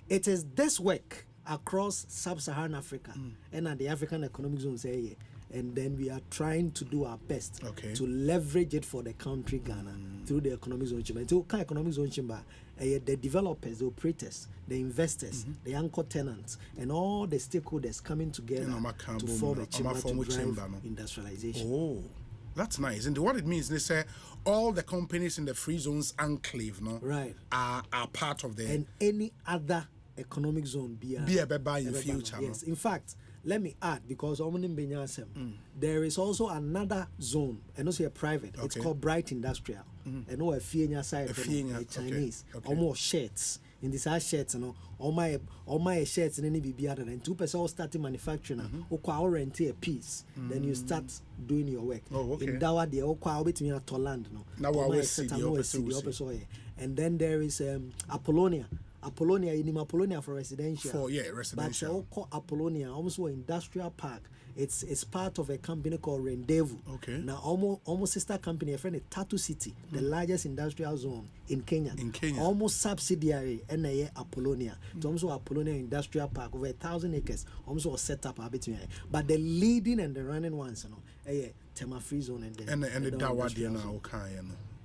it is this work across sub-Saharan Africa and at the African economic zones area. And then we are trying to do our best to leverage it for the country Ghana through the economic zone chamber. Economic zone chamber, the developers, the operators, the investors, the anchor tenants, and all the stakeholders coming together to form a chamber to drive industrialization. Oh, that's nice. And what it means, they say all the companies in the free zones enclave, are part of the and any other economic zone be a in future. Yes, in fact. Let me add, because there is also another zone, and also a private. It's called Bright Industrial. And a Fienya side, Chinese, almost shirts. In these shirts, all my shirts and any BB other than 2% all starting manufacturing. Or rent a piece, then you start doing your work. In Dawa, the Okwa bit me to land. Now I see the opposite. And then there is Apollonia. Apollonia for residential. Residential. But Apollonia, also an industrial park. It's part of a company called Rendezvous. Now almost sister company, a friend at Tatu City, the largest industrial zone in Kenya. Almost subsidiary NAA Apollonia. It's also Apollonia Industrial Park, over 1,000 acres. Also set up a bit. But the leading and the running ones, Tema Free Zone and the Dawa now.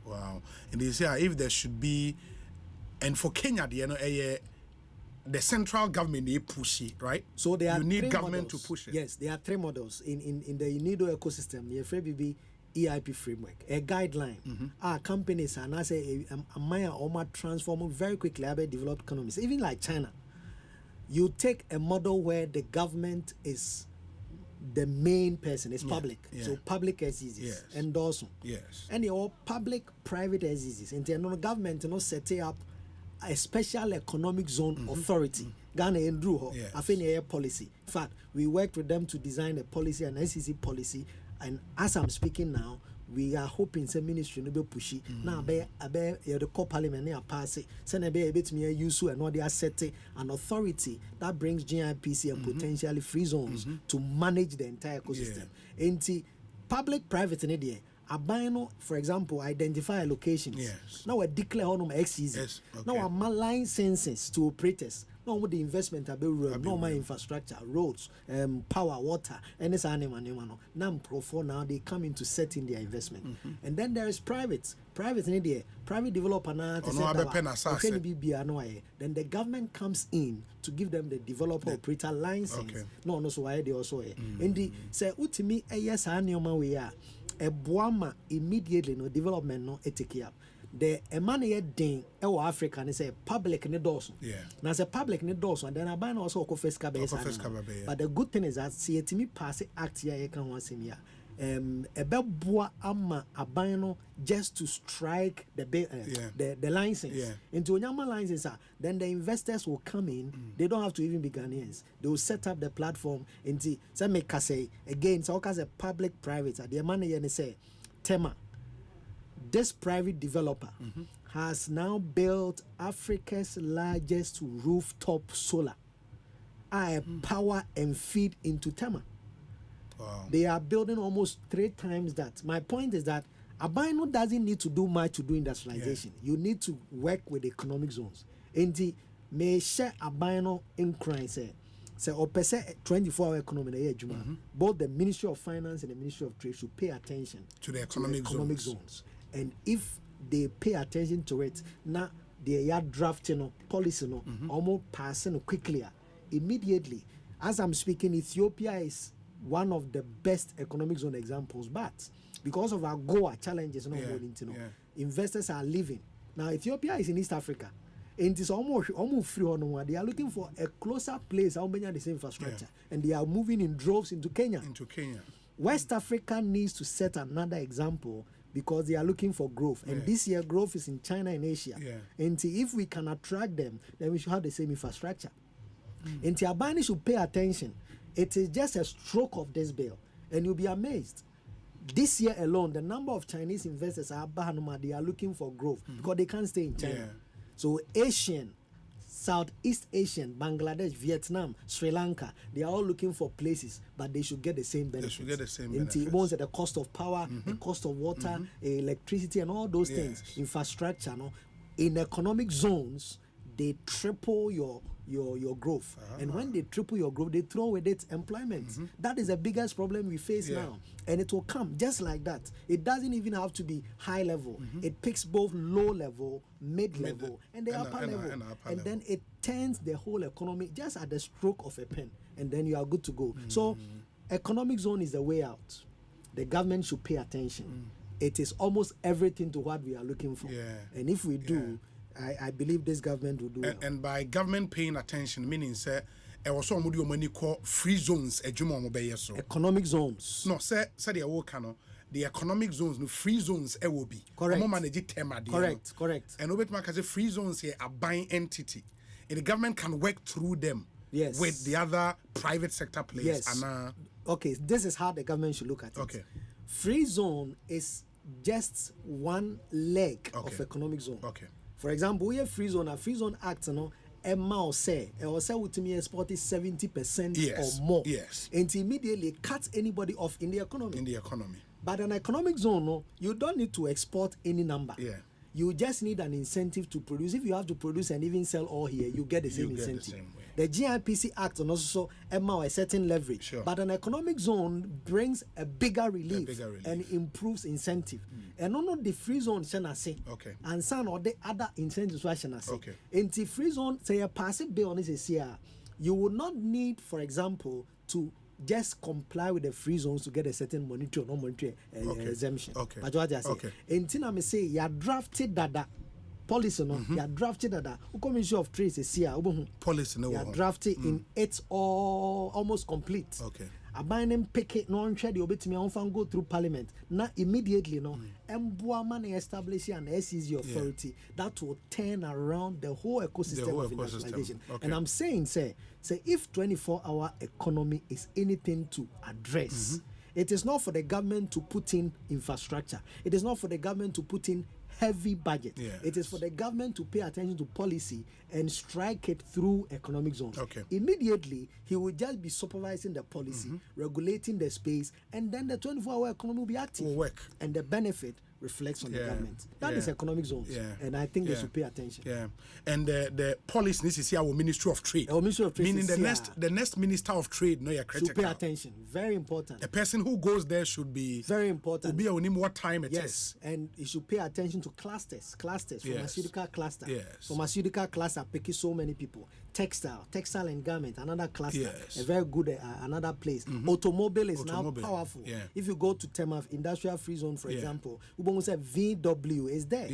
Wow. And they say if there should be. And for Kenya, the central government they push it, right? So there are you need three government models. to push it. Yes, there are three models in the UNIDO ecosystem. The FRBB EIP framework, a guideline. Our companies and I say a Maya Oma transform very quickly about developed economies. Even like China, you take a model where the government is the main person, is public. So public SEZs, endorsement. Yes. And your public-private SEZs. And the government set up a special economic zone authority. Ghana and Drew, I think a policy. In fact, we worked with them to design a policy, an SEC policy. And as I'm speaking now, we are hoping the ministry will be pushy. Now, the core parliament are passing. Send a bit me use and all they are setting an authority that brings GIPC and potentially free zones to manage the entire ecosystem. And public-private in the Abino, for example, identify locations. Now we declare on XCZ. Now we licenses to operators. No, with the investment about road, no my infrastructure, roads, power, water, and this animal. Now they come into setting their investment, and then there is private in the private developer now. Then the government comes in to give them the developer operator license. No, so why they also and the say utimi yes animal we are a boama immediately no development no etiki up. The money thing our Africa and say public need also. Now say public need also, and then I buy also first but the good thing is that see it me pass act here you can once in here. Ebeboa ama abano just to strike the license into Onyama license. Then the investors will come in. They don't have to even be Ghanaians. They will set up the platform. Into some make say again. So as a public private, the money you say Tema. This private developer has now built Africa's largest rooftop solar. I power and feed into Tema. Wow. They are building almost 3 times that. My point is that Abino doesn't need to do much to do industrialization. You need to work with economic zones. And the may share Abino in crime say. So, 24-hour economy, both the Ministry of Finance and the Ministry of Trade should pay attention to the economic zones. And if they pay attention to it, now they are drafting policy, almost passing quickly, immediately. As I'm speaking, Ethiopia is one of the best economic zone examples, but because of our Goa challenges, investors are leaving. Now, Ethiopia is in East Africa. And it is almost free on one. They are looking for a closer place, how many are the same infrastructure, and they are moving in droves into Kenya. West Africa needs to set another example because they are looking for growth. And this year, growth is in China and Asia. And if we can attract them, then we should have the same infrastructure. And Abani should pay attention. It is just a stroke of this bill. And you'll be amazed. This year alone, the number of Chinese investors they are looking for growth because they can't stay in China. So Asian, Southeast Asian, Bangladesh, Vietnam, Sri Lanka, they are all looking for places, but they should get the same benefits. They should get the same benefits. At the cost of power, the cost of water, electricity, and all those things, infrastructure. No? In economic zones, they triple your growth. And when they triple your growth, they throw with it employment. That is the biggest problem we face now. And it will come just like that. It doesn't even have to be high level. It picks both low level, mid level, and the upper level. And then it turns the whole economy just at the stroke of a pen. And then you are good to go. So economic zone is the way out. The government should pay attention. It is almost everything to what we are looking for. And if we do, I believe this government will do well. And by government paying attention, meaning say, also money call free zones. Economic zones. No, say the economic zones, no free zones. Will be correct. Correct. And over to free zones here are buying entity, and the government can work through them. With the other private sector players. Okay, this is how the government should look at it. Free zone is just one leg of economic zone. For example, we have free zone. A free zone act, Emma say with me export 70% or more. And immediately cuts anybody off in the economy. In the economy. But an economic zone, you don't need to export any number. You just need an incentive to produce. If you have to produce and even sell all here, you get the same incentive. The GIPC Act and also a certain leverage, but an economic zone brings a bigger relief, and improves incentive. And not the free zone, and some or the other incentives. In the free zone, say a passive bill on this year, you will not need, for example, to just comply with the free zones to get a certain monetary or non-monetary exemption. But what I say, in Tina, say you drafted that. Policy no, you drafted that. Commission of Trade is here. Policy no, you drafted in it's all almost complete. A binding picket no one the obey me on go through Parliament. Now immediately no, Mbuaman establish an SEC authority that will turn around the whole ecosystem of industrialization. And I'm saying, say if 24-hour economy is anything to address, it is not for the government to put in infrastructure. It is not for the government to put in heavy budget. It is for the government to pay attention to policy and strike it through economic zones. Immediately, he will just be supervising the policy, regulating the space, and then the 24-hour economy will be active. And the benefit reflects on the government. That is economic zones. And I think they should pay attention. And the policy needs to see our Ministry of Trade. Our Ministry of Trade. Meaning the next Minister of Trade, no, should pay attention. Very important. The person who goes there should be very important. Will be on him what time it is. And he should pay attention to clusters, pharmaceutical cluster. Pharmaceutical cluster picking so many people. Textile and garment, another cluster. A very good another place. Automobile is now powerful. If you go to Temaf Industrial Free Zone, for example, say VW is there.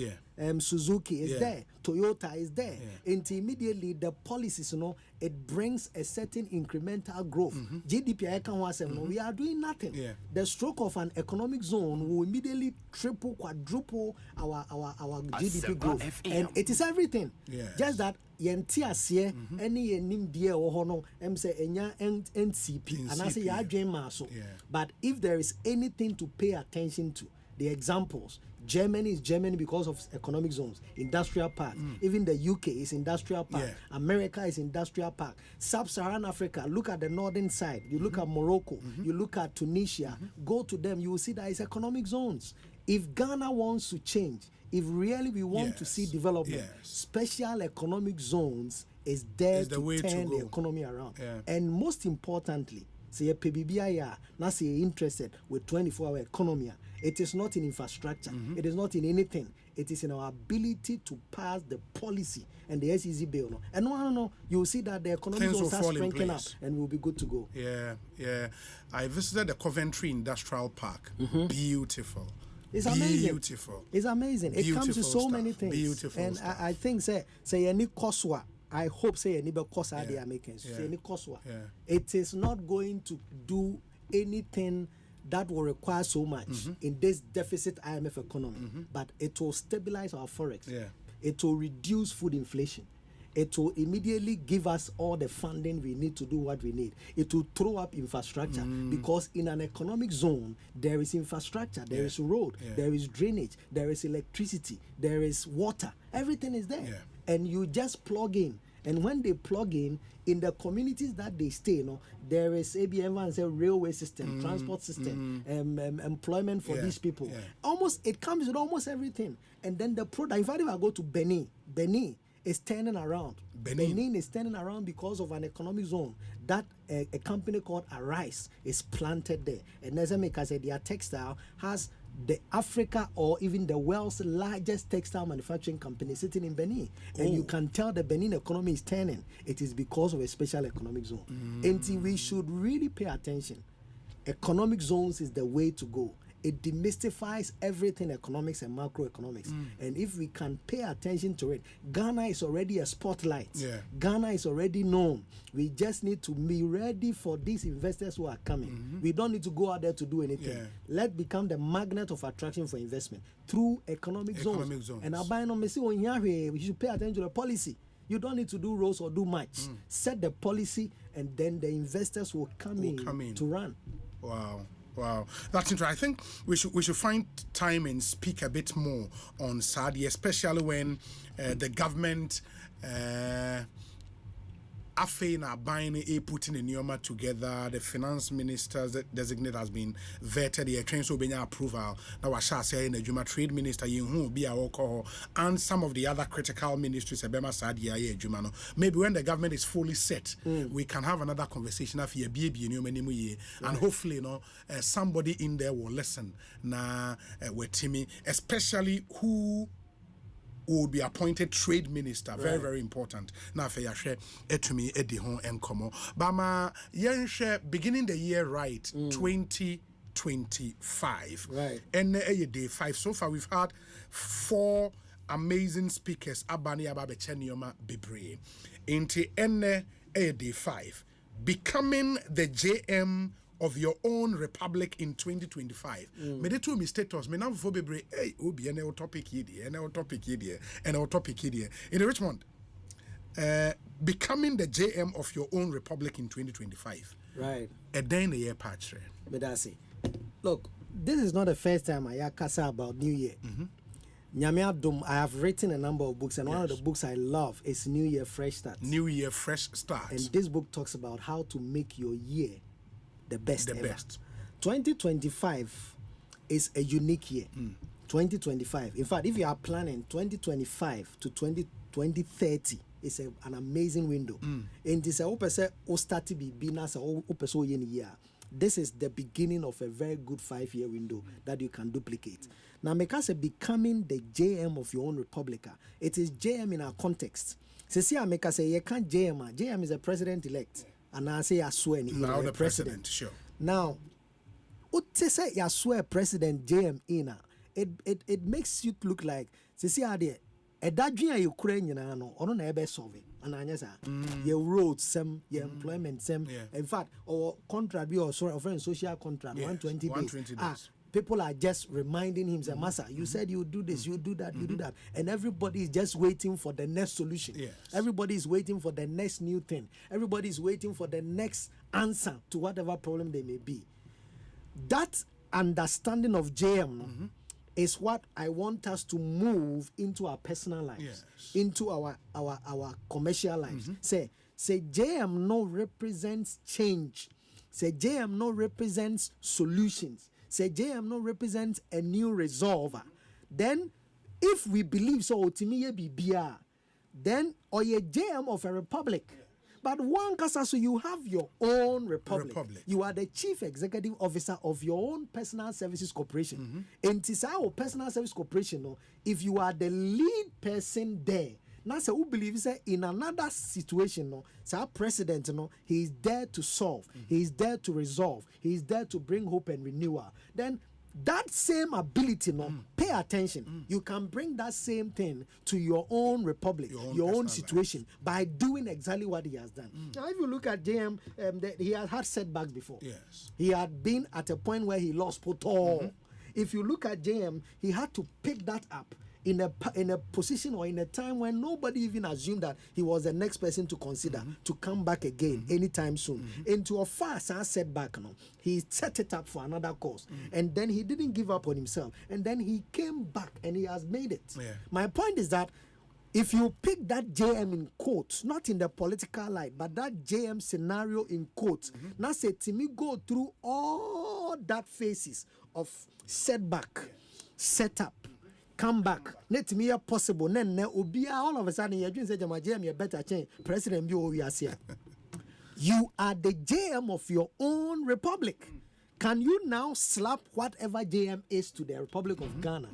Suzuki is there. Toyota is there. And immediately the policies, it brings a certain incremental growth. GDP, I can say, we are doing nothing. The stroke of an economic zone will immediately triple, quadruple our GDP growth. And it is everything. Just that yentia any nim dear or hono say NCP and I say ya maso. But if there is anything to pay attention to, the examples, Germany is Germany because of economic zones, industrial park. Even the UK is industrial park. America is industrial park. Sub-Saharan Africa, look at the northern side. You look at Morocco. You look at Tunisia. Go to them, you will see that it's economic zones. If Ghana wants to change, if really we want to see development, special economic zones is there to turn the economy around. And most importantly, say a PBBI, not say interested with 24-hour economy. It is not in infrastructure. It is not in anything. It is in our ability to pass the policy and the SEC bill. And no, you will see that the economy will start strengthening up and we'll be good to go. I visited the Coventry Industrial Park. Beautiful. It's amazing. Beautiful. It's amazing. It comes with so many things. Beautiful. And I think, say any Koswa, I hope, say any Kosa they are making. Say any Koswa. It is not going to do anything that will require so much in this deficit IMF economy, but it will stabilize our forex. It will reduce food inflation. It will immediately give us all the funding we need to do what we need. It will throw up infrastructure because in an economic zone, there is infrastructure, there is road, there is drainage, there is electricity, there is water. Everything is there. And you just plug in. And when they plug in the communities that they stay, there is ABM and railway system, transport system, employment for these people. It comes with almost everything. And then the product, in fact, if I go to Benin is turning around. Benin is turning around because of an economic zone that a company called Arise is planted there. And as I said, their textile has the Africa or even the world's largest textile manufacturing company sitting in Benin. And you can tell the Benin economy is turning. It is because of a special economic zone. And we should really pay attention. Economic zones is the way to go. It demystifies everything economics and macroeconomics. And if we can pay attention to it, Ghana is already a spotlight. Ghana is already known. We just need to be ready for these investors who are coming. We don't need to go out there to do anything. Let's become the magnet of attraction for investment through economic zones. And we should pay attention to the policy. You don't need to do roads or do much. Set the policy and then the investors will come in to run. Wow, that's interesting. I think we should find time and speak a bit more on Saudi, especially when the government Afena buying a putting the Neoma together, the finance minister's designate has been vetted, the train so being approval. Now I shall say in the Juma trade minister, you who be our call, and some of the other critical ministries, Abema Sadia, Jumano. Maybe when the government is fully set, we can have another conversation after a baby in your and hopefully, somebody in there will listen. Now, with Timmy, especially who would be appointed trade minister. Very, very important. Now, for your share, to me, Eddie Hon and Como. Bama, yen share beginning the year right, 2025. Right. And day 5. So far, we've had 4 amazing speakers. Abani Ababe Chenioma Bibre. Into ene day 5. Becoming the JM of your own republic in 2025. Me de two status me now for bebre obi ene topic here and our topic here and our topic here in Richmond. Becoming the JM of your own republic in 2025. Right. A day in the year patch. Medasi. Look, this is not the first time I kasa about New Year. Nyame Abdum, I have written a number of books, and one of the books I love is New Year Fresh Start. New Year Fresh Start. And this book talks about how to make your year the best ever. 2025 is a unique year. 2025. In fact, if you are planning 2025 to 2030, it's an amazing window. And this this is the beginning of a very good 5-year window that you can duplicate. Now, because becoming the JM of your own republic, it is JM in our context. See, I make say you can't JM. JM is a president-elect. And I say I swear now the president, sure. Now, what say I swear president JM ina? It makes you look like see how there. A dadwin you Ukraine no ono na ebe solve. And anya sa your roads some your employment some. In fact, or contract be or social contract 120 days. People are just reminding him, Massa, you said you do this, you do that, you do that. And everybody is just waiting for the next solution. Yes. Everybody is waiting for the next new thing. Everybody is waiting for the next answer to whatever problem they may be. That understanding of JM is what I want us to move into our personal lives, into our commercial lives. Say JM no represents change. Say JM no represents solutions. Say JM no represents a new resolver. Then, if we believe so, then or ye JM of a republic. But one kasa so you have your own republic. You are the chief executive officer of your own personal services corporation. And this our personal service corporation. If you are the lead person there, now say who believes in another situation, our president, he is there to solve, he is there to resolve, he is there to bring hope and renewal. Then that same ability, pay attention. You can bring that same thing to your own republic, your own situation, by doing exactly what he has done. Now, if you look at JM, he has had setbacks before. Yes, he had been at a point where he lost Poto. If you look at JM, he had to pick that up in a position or in a time when nobody even assumed that he was the next person to consider to come back again anytime soon. Into a fast setback, he set it up for another cause, and then he didn't give up on himself, and then he came back and he has made it. My point is that if you pick that JM in quotes, not in the political light, but that JM scenario in quotes, now say to me go through all that phases of setback, setup, come back. Let me possible. Then all of a sudden you say JM you better change. President you are the JM of your own republic. Can you now slap whatever JM is to the Republic of Ghana?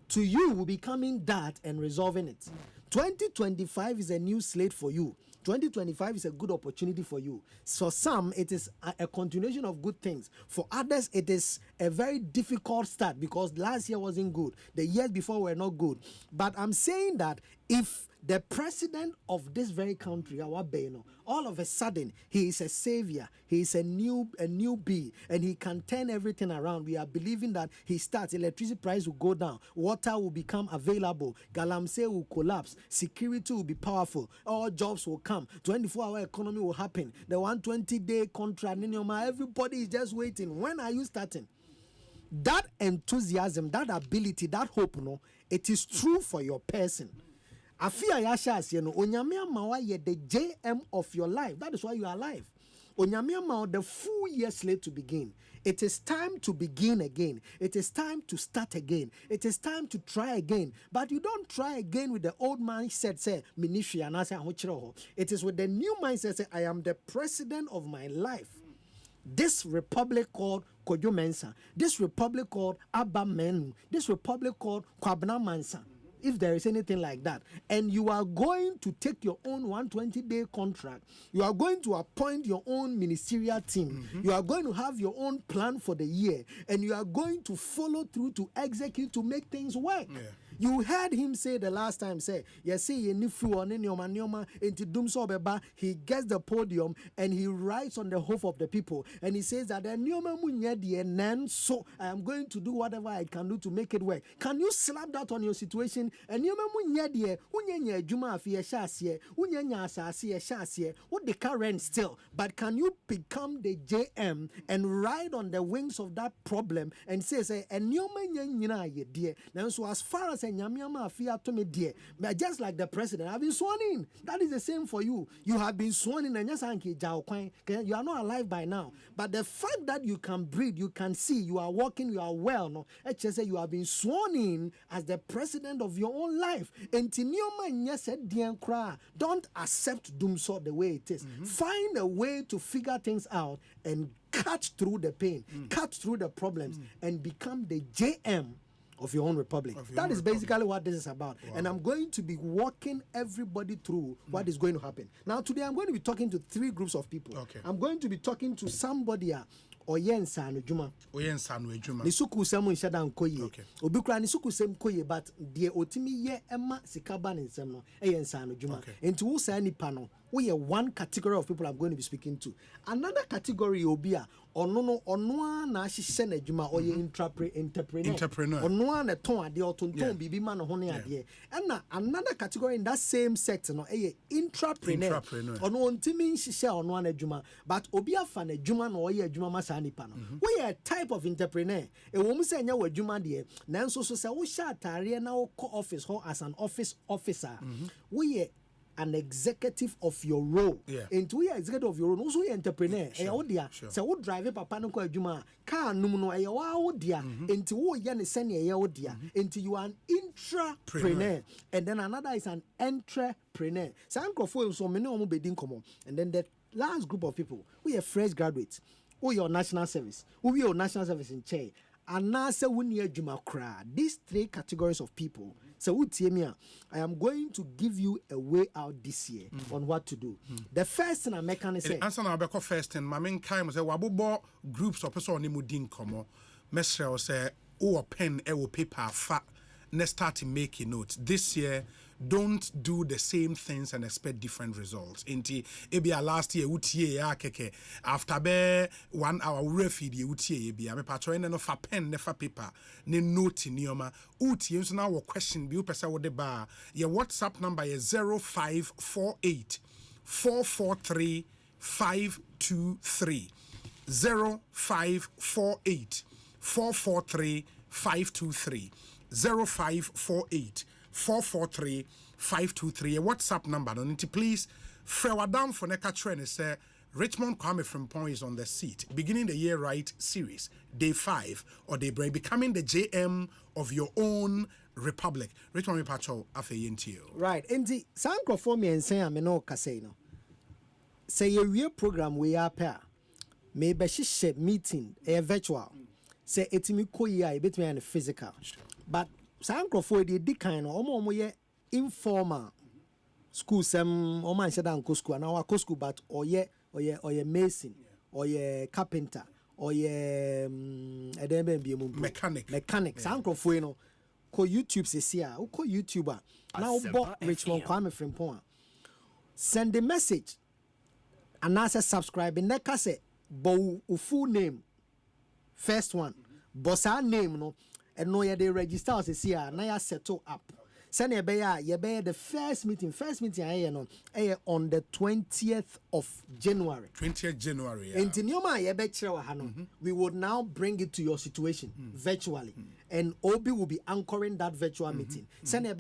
To you becoming that and resolving it. 2025 is a new slate for you. 2025 is a good opportunity for you. For some, it is a continuation of good things. For others, it is a very difficult start because last year wasn't good. The years before were not good. But I'm saying that if the president of this very country, our Beno, all of a sudden he is a savior, he is a newbie, and he can turn everything around. We are believing that he starts, electricity price will go down, water will become available, Galamsey will collapse, security will be powerful, all jobs will come, 24-hour economy will happen, the 120-day contract, everybody is just waiting. When are you starting? That enthusiasm, that ability, that hope, it is true for your person. Afia yasha asieno onyame ama ye the JM of your life. That is why you are alive. Onyame ama the full year slate to begin. It is time to begin again. It is time to start again. It is time to try again. But you don't try again with the old mindset, say, it is with the new mindset, say, I am the president of my life. This republic called Kojo Mensa. This republic called Abba Menu. This republic called Kwabena Mansa. If there is anything like that, and you are going to take your own 120-day contract, you are going to appoint your own ministerial team, you are going to have your own plan for the year, and you are going to follow through to execute to make things work. Yeah. You heard him say the last time, say, you see, he gets the podium and he writes on the hope of the people. And he says that so I am going to do whatever I can do to make it work. Can you slap that on your situation? And what the current still, but can you become the JM and ride on the wings of that problem and say, now so as far as just like the president, I've been sworn in. That is the same for you. You have been sworn in, and you are not alive by now. But the fact that you can breathe, you can see, you are walking, you are well. No, you have been sworn in as the president of your own life. Don't accept doomsday the way it is. Find a way to figure things out and cut through the pain, cut through the problems, and become the JM of your own republic. That is basically what this is about. Wow. And I'm going to be walking everybody through what is going to happen. Now, today I'm going to be talking to 3 groups of people. Okay. I'm going to be talking to somebody Oyensa no juma. Oyensa no juma. Nisuku semu nshada nkoye. Okay. Obikura nisuku semu koye, but die otimi ye ema sikaba nsem no eyensa no juma. Enti wo sa nipa no, we are one category of people I'm going to be speaking to. Another category obia ono na hihye na juma oye entrepreneur. Ono na ton ade otonton bibi ma no ho ne ade. And another category in that same sector no intrapreneur. Ono ontimi hihye ono na juma, but obia fa na juma no oye juma masa nipa no. We are a type of entrepreneur. E wo mu se nya wa juma de, nanso so se wo sha atare na wo office ho as an office officer. We are an executive of your role. And we are executive of your role. Also, entrepreneur. So, what drive papa no kwa juma car num no e wa odia. Into wo ya ne sene e odia. Into you are an intrapreneur. And then another is an entrepreneur. So, ankrofo so me no mo bedin komo. And then the last group of people, we are fresh graduates. We are national service. We are national service in chair. And now, say we need juma kra. These 3 categories of people. So, I am going to give you a way out this year on what to do. The first thing I'm making is say, answer now be first thing. My main time say wabubo groups of person ni mudin komo. Mesre say o pen e wo paper fa. Let's start making notes. This year, don't do the same things and expect different results. Inti ebia last year utie ya keke after be 1 hour refeed ye utie ebia me patro no fa pen ne fa paper ne note nioma utie so na wo question bi upesa wo de ba ye WhatsApp number is 0548 443 523 0548 443 523 0548 443 523. A WhatsApp number. Don't need to please. Frewa down for Neka Trend say Richmond Kwame Frimpong is on the seat. Beginning the year right series. Day 5 or day break. Becoming the JM of your own republic. Richmond Pacho Afeyentio. Right. And the Sanko for me and say I'm no casino. Say a real program we are pair. Maybe she meeting a virtual. Say etimi koya bit me and physical. But Sanko for the kind of informal school some oman shada nko school na wa school but oye mason oye carpenter oye mechanic Sanko for no ko YouTube sesia ko YouTuber now bo Richmond Kwame Frimpong send the message and answer subscribe and neka say bo full name first one bossa name no and no ya they register as sesia na ya settle up. Send ye be the first meeting on the 20th of January. 20th January. And in your mind, we would now bring it to your situation virtually. and Obi will be anchoring that virtual meeting. Send a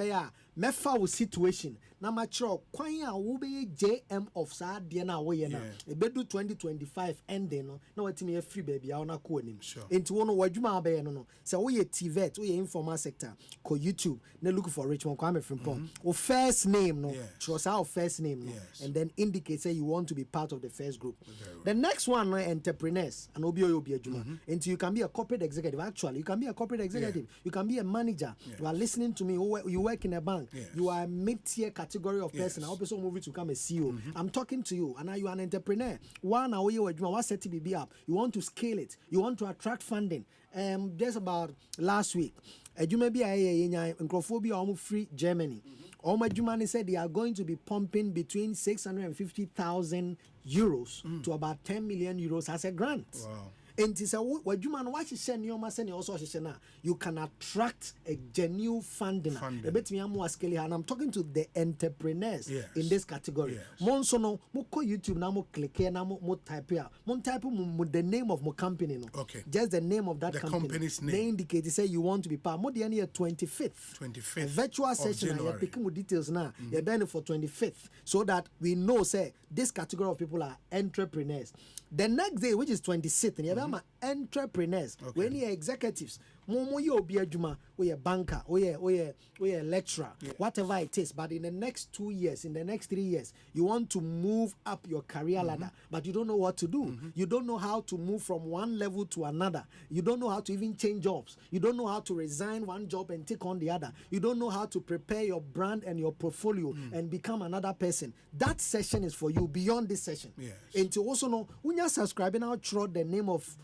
mefa situation. Na mature kwanya will be JM of sa diana way na. Ebedu 2025 ending no. Na watimi free baby a ona ko anim. Into one wadwuma be no. So we TVET, we informal sector, ko YouTube, na look for Richmond Kwame Frimpong. O first name no. Choose our first name no. And then indicate say you want to be part of the first group. The next one no, entrepreneurs and obi adwuma. Into you can be a corporate executive. Actually, you can be a corporate executive. You can be a manager. You are listening to me. You work in a bank. You are a mid-tier category of person. I hope so move to become a CEO. I'm talking to you, and now you are an entrepreneur. One hour you want set BB up. You want to scale it. You want to attract funding. Just about last week, you may be a free Germany. All my Germany said they are going to be pumping between 650,000 euros to about 10 million euros as a grant. Wow. And it's what you man watch you can attract a genuine funding. And I'm talking to the entrepreneurs in this category. Monsono, moko YouTube na mo click here na mo type here. Mo type the name of my company no. Okay. Just the name of that the company. Company's name. They indicate say you want to be part. More than 25th. A virtual session. You're picking with details now. You're burning for 25th, so that we know say this category of people are entrepreneurs. The next day, which is 26th, and you're entrepreneurs. When you're executives, momo you be a juma, we a banker, we a lecturer, whatever it is. But in the next 2 years, in the next 3 years, you want to move up your career ladder, but you don't know what to do. You don't know how to move from one level to another. You don't know how to even change jobs. You don't know how to resign one job and take on the other. You don't know how to prepare your brand and your portfolio and become another person. That session is for you beyond this session. And to also know when you're subscribing out through the name of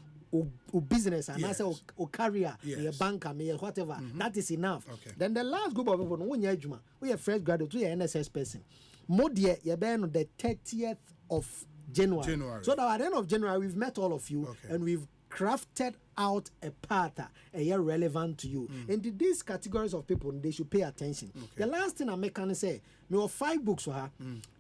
business and I say or career, a banker, whatever. That is enough. Then the last group of people, we are fresh graduate, we are NSS person. More dear, you're on the 30th of January. So that at the end of January, we've met all of you and we've crafted out a path a year relevant to you. And these categories of people, they should pay attention. The last thing I make can say, me have 5 books for her,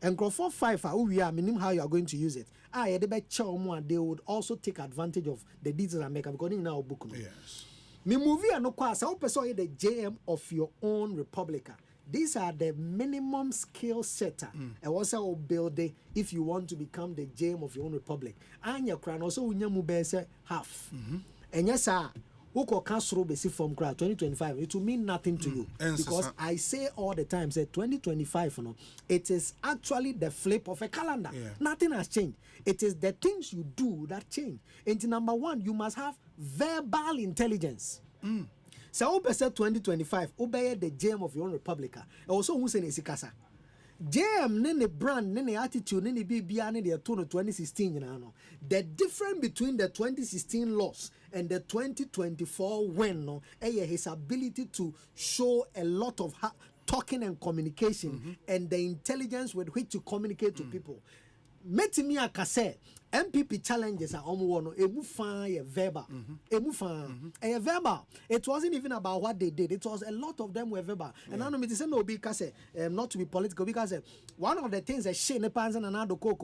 and go for 5 who we are, meaning how you are going to use it. They would also take advantage of the details I make because in our book. Yes. Me movie and no class. I hope I the JM of your own Republica. These are the minimum skill setter. And also build it if you want to become the JM of your own republic. And your crown also when you say half. And yes, sir. Who can cancel basic from 2025? It will mean nothing to you because I say all the time, say 2025, you know, it is actually the flip of a calendar. Nothing has changed. It is the things you do that change. And number one, you must have verbal intelligence. So, Ope said 2025, obey the JM of your own Republica. Also, who said Isikasa? JM, nene brand, nene attitude, nene BBA, nene 2016, you know. The difference between the 2016 loss and the 2024 win, no, his ability to show a lot of talking and communication and the intelligence with which to communicate to people. Metimi akase MPP challenges are almost verbal. Verbal. It wasn't even about what they did. It was a lot of them were verbal. And I know me say no because not to be political because one of the things that she nepans and another cook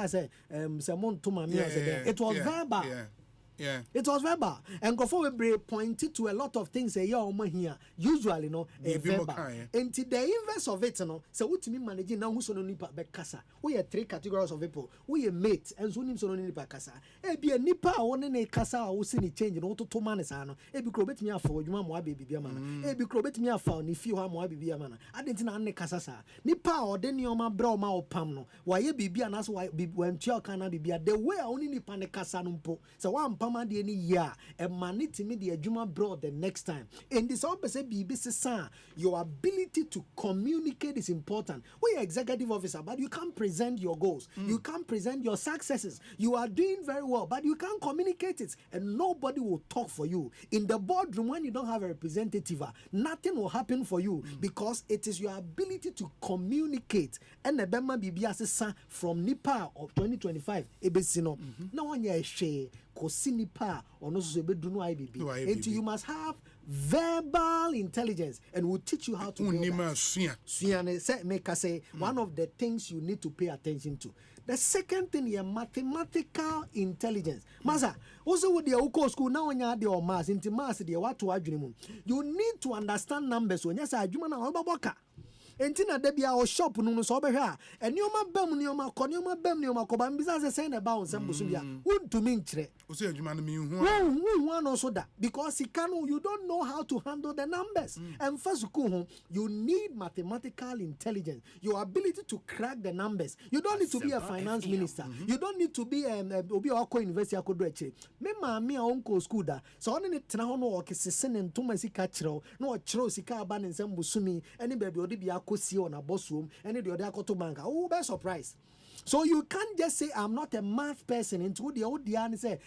say it was verbal. It was verbal. And Gofo pointed to a lot of things here usually no verbal. And to the inverse of it, no, so what me managing now who's on nipa bekasa. We have 3 categories of people. We are mate and so nims on nipa kasa. Be a nipa one ne kasa or see change in auto manisano. Be crobet me for you mo baby mana. Be crobet me for if you have mo baby mana. I didn't know kasasa. Nipa or then your ma bro ma opamno. Why ye be and as why be when chia kana be the way only nipa ne kasa numpo. So one any year and maniti me the Juma brought the next time. And this opposite BBC your ability to communicate is important. We are executive officer, but you can't present your goals. You can't present your successes. You are doing very well, but you can't communicate it, and nobody will talk for you. In the boardroom, when you don't have a representative, nothing will happen for you because it is your ability to communicate. And the Bema BBS from Nipa of 2025, no one share. Nipa or no IBB. And you must have verbal intelligence, and we'll teach you how to build that. Say one of the things you need to pay attention to. The second thing is mathematical intelligence. Masa, also with the Oko school now when you are the mass into mass the what to you need to understand numbers when you say Jumana Obabaka. Entina debia o shop no so behwa enioma bam nioma konioma bam nioma ko bam bisa say na ba onsam busu bia untumi nkyere o say adwuma no me hu no so da because you don't know how to handle the numbers and first you need mathematical intelligence, your ability to crack the numbers. You don't need to be a finance minister, you don't need to be obi akọ university akodo eche me ma me onko school da so on ni tena ho no o kesese ne ntoma sika kyerɛw na o kyerɛw sika aba ne nsam busumi ene baabi odi bia kosi on a bossroom and the other to bank. Oh, be surprised. So you can't just say I'm not a math person into the old and say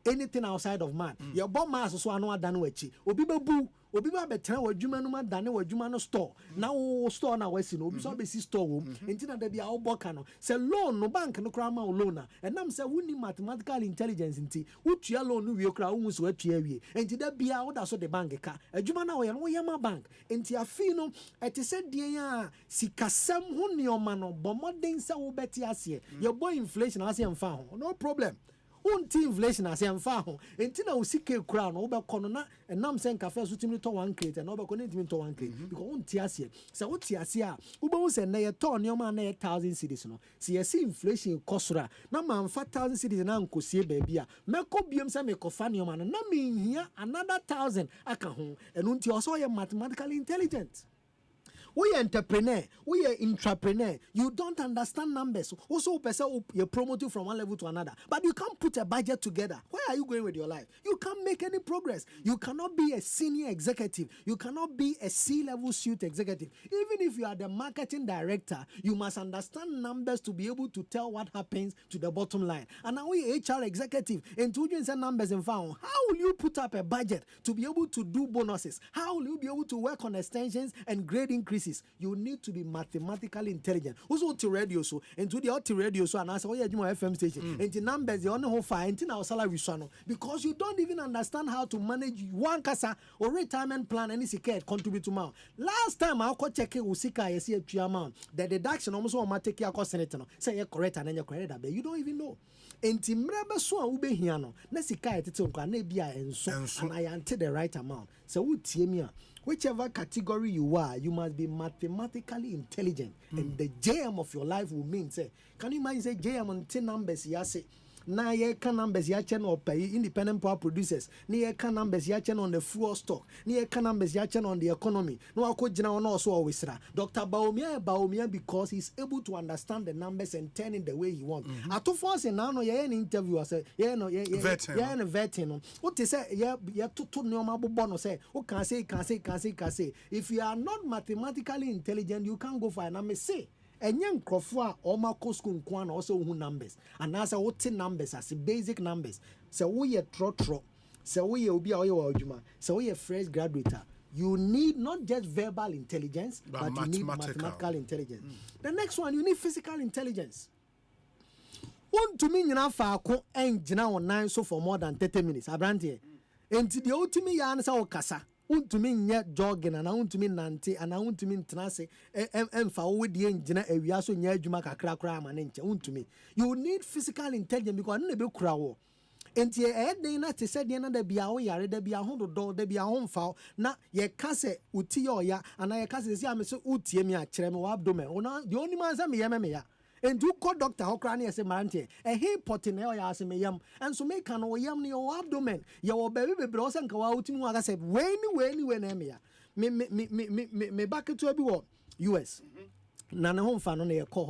anything outside of math. Your bomb mass so I know done wechi. Obibabu Obiba betra wa dwuma no madane wa dwuma no store. Na wo store na wasi no obi so be si store wo. Entina da bia wo boka no. Se loan no bank no kra ma wo loan na. Enam se woni mathematical intelligence nti. Wotua loan no wie kra wo so atua wie. Enti da bia wo da so the bank ka. Adwuma na wo ye no wo ye ma bank. Enti afi no ete se den a sikasem ho neoma no bomoden se wo beti ase. Your boy inflation ase mfa ho. No problem. Unti inflation as yamfa ho enti na usike kura no be kono na enam sen cafe so timi to 1 crate na be kono timi to 1 crate because unti ase se uti ase a ubo se na ye to ne ma na ye 1000 cedis no se ye see inflation kosora na man 4000 cedis na nkosie ba bia meko biem se me kofa ne ma na me hia another 1000 aka ho enu unti also ye mathematically intelligent. We are entrepreneur, we are intrapreneur. You don't understand numbers. Also, you promote you from one level to another. But you can't put a budget together. Where are you going with your life? You can't make any progress. You cannot be a senior executive. You cannot be a C-level suite executive. Even if you are the marketing director, you must understand numbers to be able to tell what happens to the bottom line. And now we HR executive, and to you numbers and found. How will you put up a budget to be able to do bonuses? How will you be able to work on extensions and grade increases? You need to be mathematically intelligent. Also to radio so and to the radio so and I say FM station and the numbers the only fine and our salary so because you don't even understand how to manage one casa or retirement plan any secret contribute to amount. Last time I could check it usika I see a amount the deduction almost on take your cost senator say you're correct and then you're correct but you don't even know. Enti mrebe so ube hiano na sika etete nkwa na bia enso and I ante the right amount. So utie me whichever category you are, you must be mathematically intelligent. And the JM of your life will mean, say, can you imagine, say, JM on 10 numbers, ya say, na ye can numbers ya chen or pay independent power producers, ni ye can numbers ya chen on the fuel stock, ni ye can numbers ya chen on the economy. No, I could general also always. Dr. Baumia, because he's able to understand the numbers and turn in the way he wants. I told us now, no, an interview, I said, veteran. What is it? Yeah, to no mabubono say, who can say. If you are not mathematically intelligent, you can't go for an number say. And young crofua or Marcos Kwan also who numbers. And as a what numbers as basic numbers. So we a trotro. So we will be our juma. So we a fresh graduate. You need not just verbal intelligence, but you need mathematical intelligence. The next one, you need physical intelligence. One to me, you know, for engine on 9 so for more than 30 minutes. Abranti. And to the ultimate answer or casa. Untumi nye jogging and untumi nante and untumi ntrase emfa wo die ngina awia so nya adwuma kakra kra ma ne nche untumi. You need physical intelligence because na be kura wo enti den na te se den na da bia wo yare da bia ho dodo da bia ho mfa na ye ka se uti yo ya ana ye ka se si ame so utie mi a kire me wa abdomen ona the only man say me ya and you call doctor hokrani ese marante he potine o ya ase me yam and so make an o yam ne o abdomen ye wo baby bebre o se nka wa utimi wa ka se we na me ya me back to abi wo US na ne ho mfa no na ye call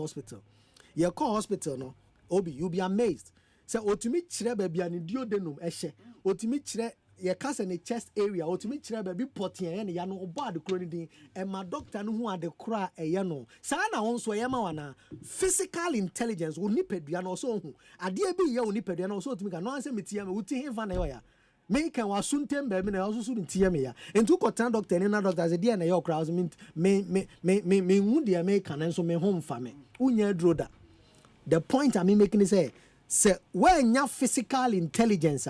hospital no obi you be amazed say otimi kire ba bia ne duodenum ehye otimi kire ye kase ne chest area otimi kire ba bi potien ne ya no obo ade kro ni din e ma doctor no hu ade kro a eye no sa na won so ye ma wana physical intelligence wo nipadua no so hu ade bi ye wo nipadua no so otimi ka no anse metia me wuti hin fa na ye ya me kan wa suntem ba mi na so ntia me ya entu ko tan doctor ni na doctor say dia na ye crowd me hu dia me kan so me home fa me unya droda. The point I'm making is say when you physical intelligence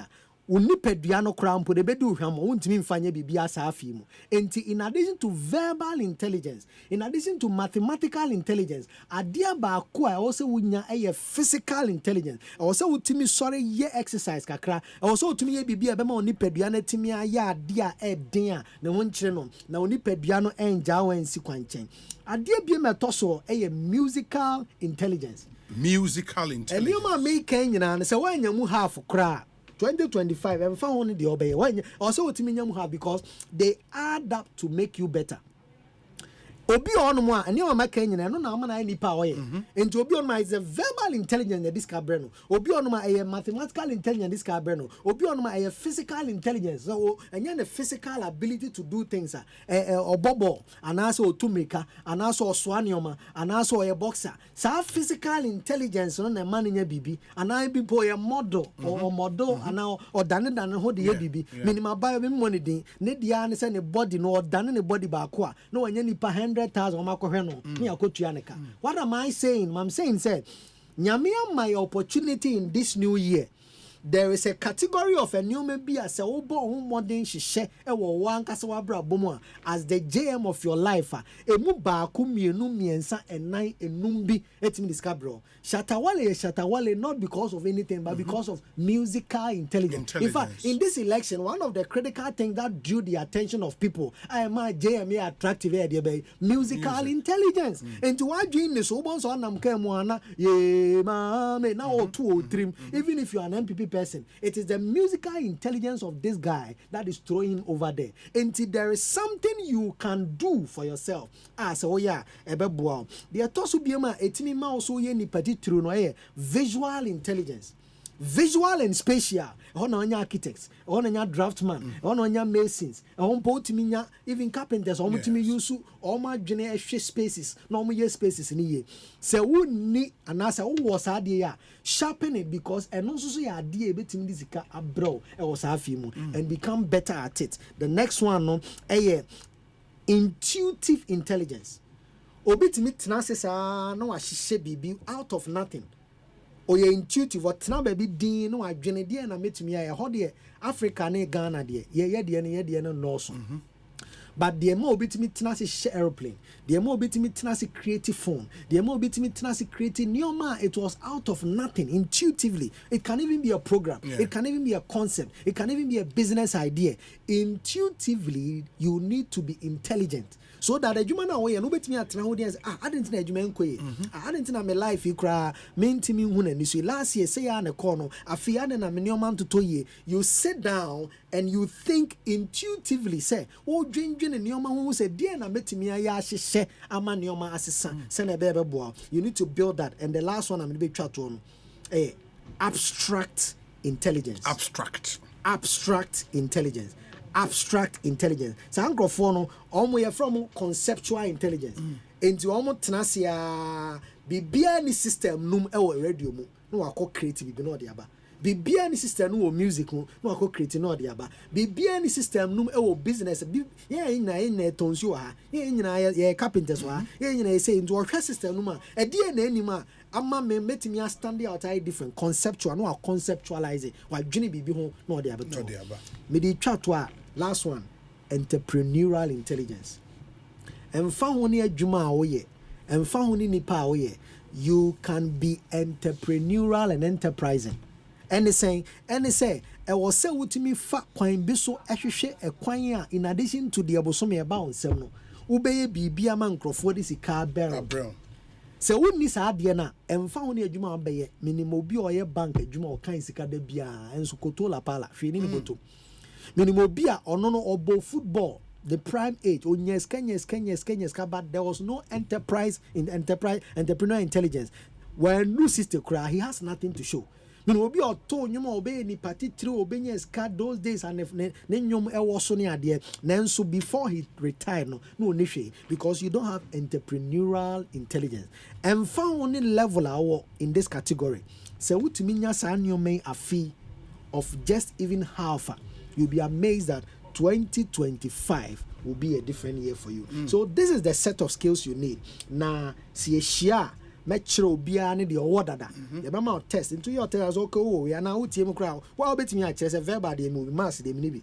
Unipedua no kra mpo de bedu hwam wontimi mfanye bibia sa afi mu. Enti in addition to verbal intelligence, in addition to mathematical intelligence, adia ba ko a also wunya physical intelligence. Also wutimi sori ye exercise kakra. Also wutimi ye bibia be ma onipedua na timi aya adia den a na wonkyere no na onipedua no enja wansi kwanchen. Adia bi metoso musical intelligence. Musical intelligence. And you ma make Kenya na say wanya mu half kra 2025 and found only the obey also to have because they add up to make you better. Obi on moi and you are my Kenyan no na any power and to obi on my is a verbal intelligence this cabreno obi on my a mathematical intelligence this cabreno obi on my a physical intelligence so and you the physical ability to do things or bobo and also to maker and also swanioma and also a boxer so physical intelligence on a man in your bibi and I be boy a model or model and now or done than hold the bibi minimum buy money din need the answer a body no done the body back no and any per 100,000 What am I saying? I'm saying, Nyamia my opportunity in this new year. There is a category of a new maybe as a modern shishe one kasawabra bomo as the JM of your life. Emu ba kumienu miensa and nine enumbi etimi discabro. Shatawale not because of anything but because of musical intelligence. In fact, in this election, one of the critical things that drew the attention of people, I am my JMA attractive idea musical intelligence. And to what dream is so on nam kemwana ye mame now 2 or 3 even if you are an MPP person, it is the musical intelligence of this guy that is throwing over there. Until there is something you can do for yourself. So yeah, ebeboa. The atosu biema etimi ma also ye ni pati through no visual intelligence. Visual and spatial. On architects, on draftsman, on masons, on potiminya, even carpenters, on to me use all my general spaces, normal year spaces in a year. So we need an answer who was idea sharpen it because and also say idea between this abroad was and become better at it. The next one intuitive intelligence. Obitimi tnasesa no ashishe bibi out of nothing. Or you intuitive or tna baby din no adwene de na metumi ya ho de Africa na Ghana de ye no no so. But the more bitimi tna aeroplane, the more bitimi tna creative phone, the more bitimi tna creative neoma, it was out of nothing intuitively. It can even be a program, it can even be a concept, it can even be a business idea. Intuitively, you need to be intelligent. So that the human away and nobody me at audience. I didn't know Juman Quay. I didn't know my life. You cry, mean to me, when you last year say on a corner, a fian and a minimum to 2 years. You sit down and you think intuitively, say, oh, Jane and your man who said, dear, and I met me, I say, I'm an your man as a son, send a baby boy. You need to build that. And the last one I'm going to be chat on abstract intelligence. Abstract intelligence. Abstract intelligence. So angrofono omo from conceptual intelligence. Into omo tenasia bibia ni system num e radio mu no akọ creative bi no de aba. Bibia ni system no music no akọ creative no de aba. Bibia ni system num e business bi ye na tonsu ha. Ye nyina ye carpenters ha. Ye nyina say into ohwa system num a e de na anima ama me metimi a stand out different conceptual no conceptualize it. Wa dwene bibi ho no de aba. Me di twa to a last one, entrepreneurial intelligence. And found adwuma oye, and found nipa oye. You can be entrepreneurial and enterprising. And they say, I was say with me fat kwan biso ehwehwe ekwan in addition to the abosomi about nsem no. Ubeye bibia man crofo this car barrel. So when this idea na emfa woni adwuma obeye minimum obi oye bank adwuma o kan sika da bia enso kotola pala hwe ni boto. Minimum bia onono obo football the prime age Kenya, but there was no entrepreneur intelligence. When no sister cry, he has nothing to show. Minimum be auto nyuma obey ni party through obey those days and ne nyum e wo so ne ade nanso before he retired no nishe because you don't have entrepreneurial intelligence. And found only level awo in this category. So wutumi nya sa nyome afi of just even half. You'll be amazed that 2025 will be a different year for you. So this is the set of skills you need. Na si eshia metro bia ne de order da the mama test into your test okay we are now team crowd wa obetimi a kire say verbal de mu mass de mi bi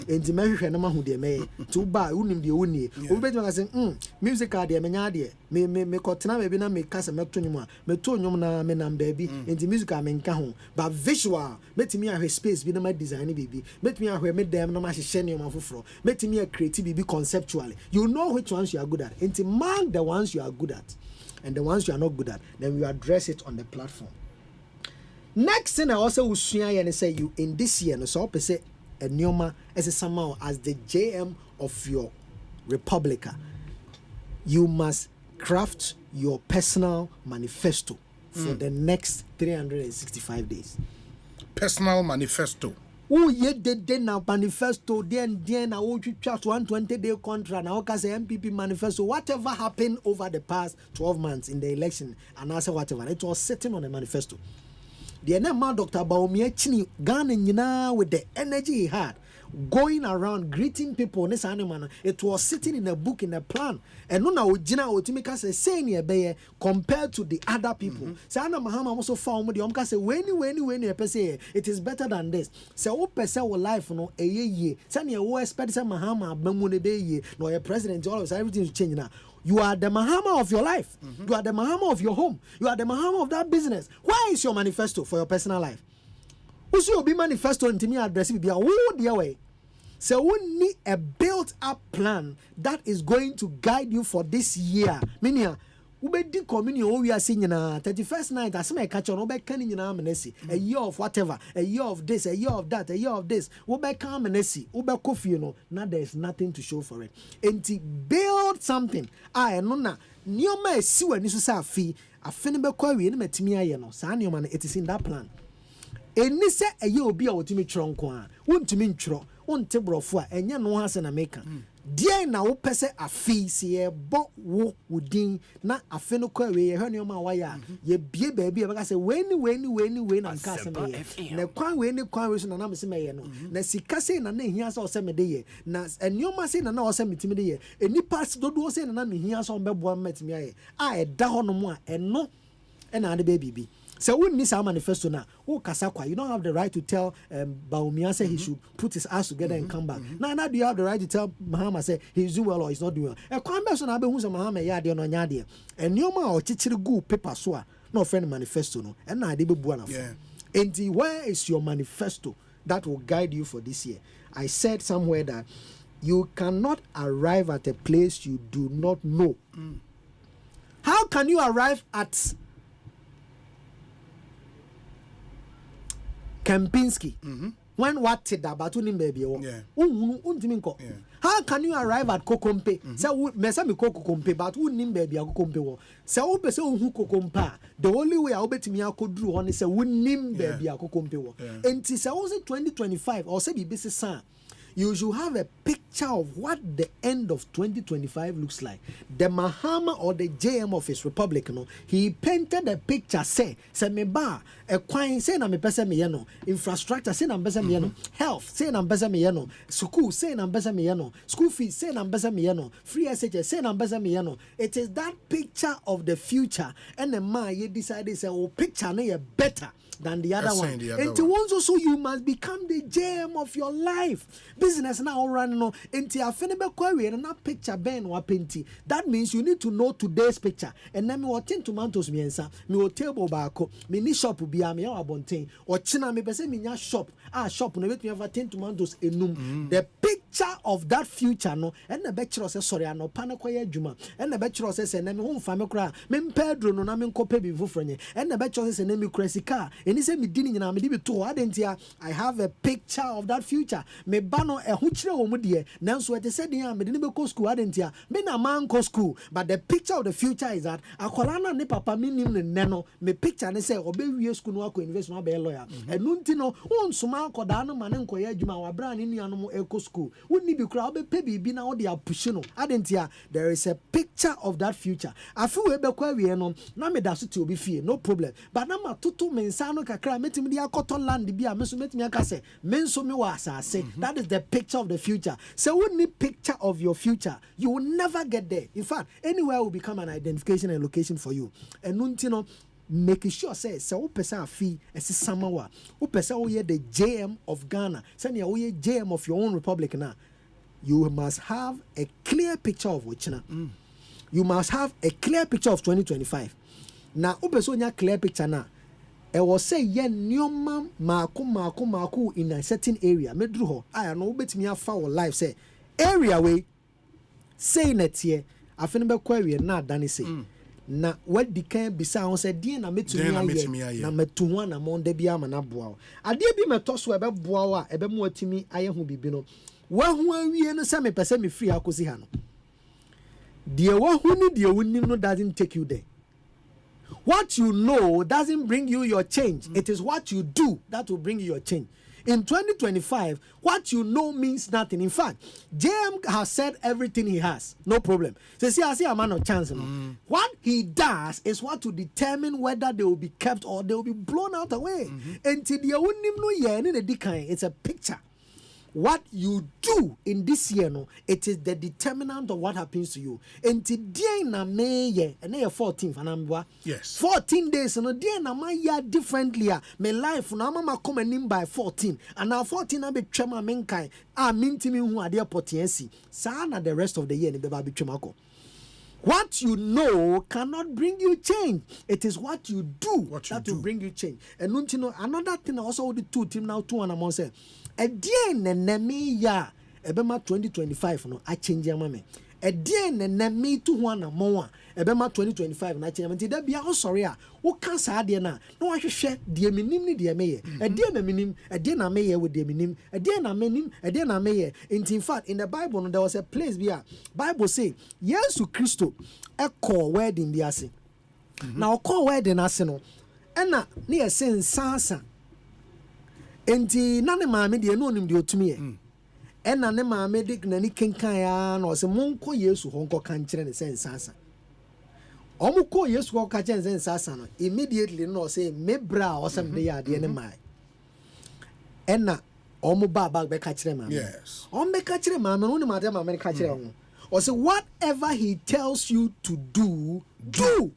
enti mehwehwe na mahu de me to ba unim de woni obetimi ka say musical de menya de me kotena be bi na me kasa meto nyum a meto nyum na me nam ba bi enti musical me nka ho but visual metimi a space bi na ma design bi metimi a me dem na ma hye ne ma foforo metimi a create bi conceptually you know which ones you are good at enti mark the ones you are good at and the ones you are not good at, then you address it on the platform. Next thing I also will share and say you in this year, so I say a Nyoma as a somehow as the JM of your Republica, you must craft your personal manifesto for the next 365 days. Personal manifesto. Oh, ye did now manifesto, then I will just 120-day contract. Now, because the MPP manifesto, whatever happened over the past 12 months in the election, and I said whatever, it was sitting on the manifesto. The name Dr. Baumia Chini Ghana with the energy he had, going around greeting people, it was sitting in a book, in a plan. And no now Jina Otimika say compared to the other people. Sana Mahama also found the Omka say when it is better than this. Say o pese wo life no a year. Sani wo expect say Mahama bemune be ye no your president all of everything is changing now. You are the Mahama of your life. You are the Mahama of your home. You are the Mahama of that business. Why is your manifesto for your personal life? Who's your manifesto and to me address it be a dear way. So we need a built-up plan that is going to guide you for this year. Meaning, we be communion we are seeing na 31st night. As my catch on, we be canning na amenesi. A year of whatever, a year of this, a year of that, a year of this. We be can amenesi. We be coffee, you know. Now there is nothing to show for it. And to build something, no na. Nioma esiwa nisu sa fi. Afeni be kwa we ni metimi aye no. Sa nioma it is in that plan. Eni se a year obi a wotimi tro nko a. Wontimi ntro. Wonte brofo a enya no hase na meka. Die na wo pese afi se ye bo wo wudin na afi no kwa we ye hwe nioma waya ye bie baabi e beka se weni na nka se me na kwan we so na me se me ye no na sika se na hia se o se me de ye na nioma se na o se metimi de ye enipa dodo se na me hia se o bebo metimi aye a e da ho no mo a eno e na ade baby. So when this manifesto now, you don't have the right to tell Baumia say he should put his ass together and come back. Now do you have the right to tell Mahama say he's doing well or he's not doing well? A conversation I be who's Mahama yadi no nyadi. And you ma o chichiri go paper so no friend manifesto no. And na dey be buana. And where is your manifesto that will guide you for this year? I said somewhere that you cannot arrive at a place you do not know. How can you arrive at Kempinski? When what did that but baby? How can you arrive at Kokompe? So me Kokompe, but who nim baby Kokompe? So ope so who Kokompa. The only way I obey me I could do on is a win nim baby Kokompe. And it's also 2025 or say business son. You should have a picture of what the end of 2025 looks like. The Mahama or the JM of his republic, he painted a picture, say me ba, a coin, say na me pesa me yeno, infrastructure, say na pesa me yeno, health, say na pesa me yeno, school, say na pesa me yeno, school fees, say na pesa me yeno, free SHS, say na pesa me yeno. It is that picture of the future, and the man you decided say, oh, picture na ye better than the other one. And to also you must become the JM of your life. Business now running on into a fenebe query and not picture ben or painty. That means you need to know today's picture. And then me will 10 tomatoes me ensa, me will table barco, me ni shop will be a me or bontain or china me pese me shop. Shop no wait me have 10 tomatoes enum. The picture of that future no and the bachelor says sorry no panakoya juma and the bachelor says and then home family cry me Pedro no na me kope bi fofrenye and the bachelor says and me crazy car and he say me dini na me di to adentia I have a picture of that future me bano e hu kire wo mu de nanso e te say dia me dini be go school adentia me na man go school but the picture of the future is that akola na ne papa me nim ne no me picture ne say obewie school no akọ university no be lawyer enu nti no onsuma akoda no ma ne nkoya adwuma wa bra ne nuanom eko school wouldn't be crowd baby be now they are pushing. I didn't hear there is a picture of that future. I feel we be query no na me daso to be fear, no problem. But na ma tutu mensano kakra metimi dia koto land bi a me so metimi aka say menso me wa asase. That is the picture of the future. So wouldn't need picture of your future, you will never get there. In fact, anywhere will become an identification and location for you. And no making sure say who person fee as samawa who person we the JM of Ghana, send you we JM of your own republic now. You must have a clear picture of which now. You must have a clear picture of 2025. Now, who person your clear picture now? I was say yen nyoma maku in a certain area. Me drew ho. I know bet me a foul life say area way say net here. I feel be query na dani say. Na what the can be sound said dear na metumi na metuwa na monde bia ma na boa ade bi metoso ebe boa a ebe mo atimi aye ho bibi no wa ho awie no se me pese me free akosi ha no de wa ho ni de wonim no doesn't take you there. What you know doesn't bring you your change. It is what you do that will bring you your change. In 2025, what you know means nothing. In fact, JM has said everything he has. No problem. So see, I see a man of chance. What he does is what to determine whether they will be kept or they will be blown out away. Until it's a picture. What you do in this year, no, it is the determinant of what happens to you. Until day na May, and 14th, and yes, 14 days, no, day na my year differently. My life, no, mama come in by 14, and now 14 I be trema menkai. I mean to me who are there potency. Sana the rest of the year, ni be baby tremako. What you know cannot bring you change. It is what you do that will bring you change. And don't you know another thing also the two team now 2 and I'm say again neme ya ebema 2025 no I change your mama. Again neme 2 1 and more ebema 2025 na change. Nti da bia o sorry a wo kan sa de na no ahwehwe de minim ni de meye. Again na minim, again na meye with de minim, again na minim, again na meye. In fact in the Bible no, there was a place where Bible say Yesu Christo e call wedding bi ase. Now call wedding ase no na ne yese nsansa. Enti na ne maame de no nim de otumi e. Na ne maame de na ni kenkan ya na o se monko Yesu ho nko kan kire ne nsansa. Omuko Yesu ko ka chen nsansa no immediately no say me bra o sem de ya de ne mai. Na omu baba be ka kire maame. Yes. Be ka kire maame no ne maade maame ka kire ho. O say whatever he tells you to do, do.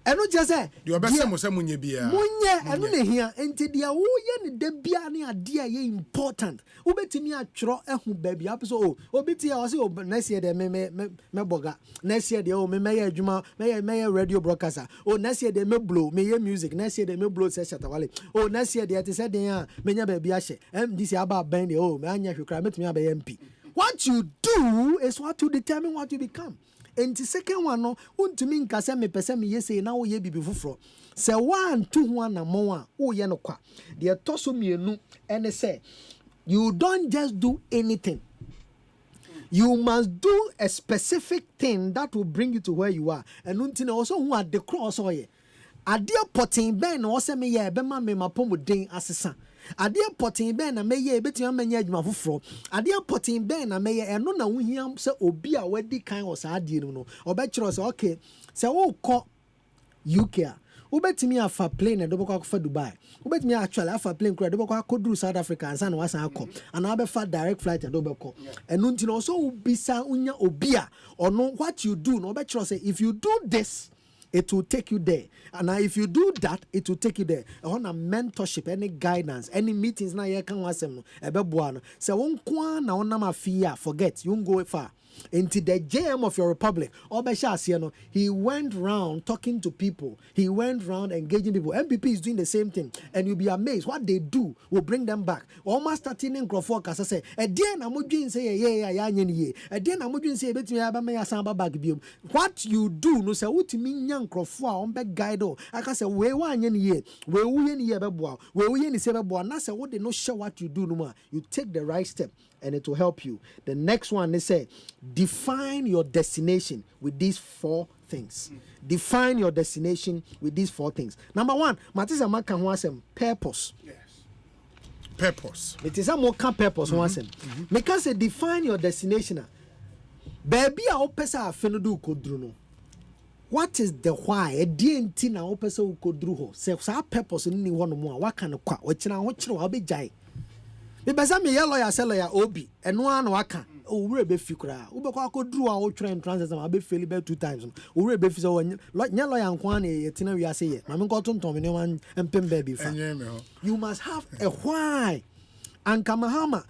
Eno just say the obese mo say munye bia munye eno ne hia enti dia wo ye ne da bia ne ade a ye important wo betimi atwro ehu ba bia so obiti ya o say next year de me boga next year de o me adwuma me radio broadcaster o next year de me blow me ye music next year de me blow say shatawale o next year de te say den a me nya ba bia hye this year aba ban de o me anya hwekra metimi aba MP. What you do is what to determine what you become. And the second one no untumi nkase me pese me yese na wo ye bibi fufuro se 1 2 1 na mo wo ye no kwa de toso mienu ene say you don't just do anything. You must do a specific thing that will bring you to where you are. And until also who are the cross or ye adia potin ben no se me ye be ma me mapomuden asesa. Adia potin ben na meye betia manya adwuma foforo adia potin ben na meye eno na wohia se obi a wadi kan o sa adie no obekiro se okay se wo kọ UK a wobetimi afa plane do bokọ afa Dubai wobetimi actually afa plane kura do bokọ akoduru South Africa ansa na wasan akọ ana abefa direct flight do bokọ eno ntino so ubisa unya obi a ono what you do no obekiro se if you do this it will take you there. And if you do that, it will take you there. On a mentorship, any guidance, any meetings, na ye kan wasem no ebe boa no. Se won kwa na on na fear, forget, you won't go far. Into the JM of your republic, he went round talking to people. He went round engaging people. MPP is doing the same thing, and you'll be amazed what they do will bring them back. Almost starting in Crawford, as I say, again, I'm going say, yeah, again, I'm going to say, what you do, no, say, what you mean, young Crawford, on back guide. I can say, where one year, where we in year, where we in the same boy, and I say, what they not sure what you do, no more. You take the right step, and it will help you. The next one, they say, define your destination with these 4 things. Define your destination with these 4 things. Number 1, Matisa Maka Wasem, purpose. Yes. purpose. It is a more purpose once. Because they define your destination. Baby, I hope I feel do. What is the why? A DNT na opesa ukodru. Say sa purpose ni one more. What kind of kwa? What be jai? Because I'm a lawyer, sell lawyer obi, and one waka. Oh, we be fikra. Ubeko akodru a o train transit. I be fail be 2 times. We be so when lawyer and kwan yetina we say ye. Mama got on Tommy one and pen baby. You must have a why. And Kamahama,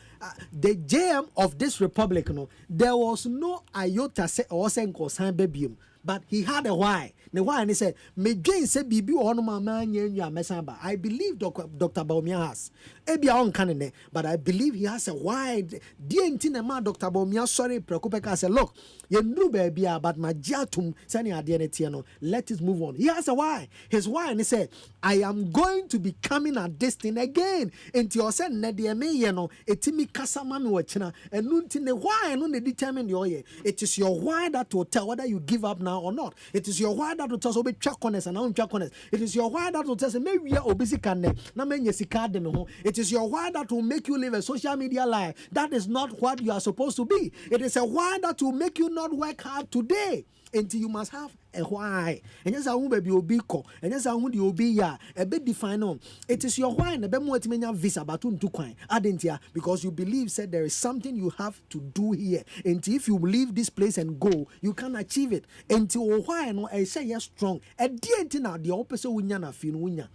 the JM of this republic, there was no iota say or senko sign baby. But he had a why. The why, and he said, "Me Jane said, Bibi on my man, you mesamba." I believe Dr. Baumia has. Ebi on canine, but I believe he has a why. Dientina ma Dr. Baumia, sorry, Prekopeka said, "Look, you knew baby, but my jatum sending a DNA. Let us move on." He has a why. His why, and he said, "I am going to be coming at this thing again." Into your son, Nadia me, etimi kasamami wachina, and nuntine why, and no determine your ye. It is your why that will tell whether you give up now or not. It is your why that will tell us obe chakones and non chakones. It is your why that will tell us maybe we are obesi kane na menye sika dem ho. It is your why that will make you live a social media life. That is not what you are supposed to be. It is a why that will make you not work hard today. Until you must have a why. And yes, I won't be obiko. And yes, I won't be ya. A bit define on. It is your why. And a bit more visa batun to coin. Adentia because you believe said there is something you have to do here. Until if you leave this place and go, you can achieve it. Until why no I say yes strong. At the end now the opposite winyana feel winya.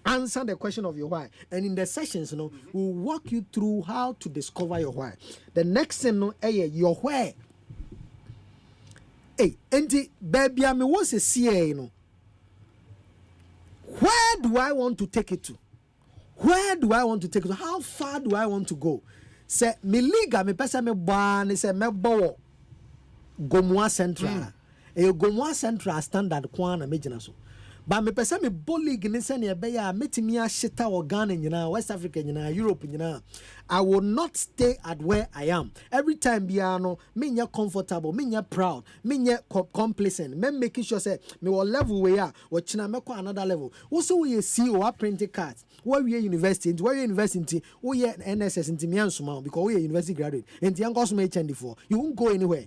Answer the question of your why. And in the sessions, we'll walk you through how to discover your why. The next thing, your why. Hey, enti baby, I was a CA, Where do I want to take it to? Where do I want to take it to? How far do I want to go? Say, me liga, me pesa me ban, say me bo Gomwa Central. Gomwa Central standard kwana mejina so. But me pesa me bolig ni se ne be ya metimi a shita o Ghana nyina, West Africa nyina, Europe nyina. I will not stay at where I am. Every time biano, me nya comfortable, me nya proud, me nya complacent, me making sure say me will level where ya, or china me ko another level. Also we see or printing cards. Where we university, where you university, we NSS into me and because we university graduate. And the young me HND4. You won't go anywhere.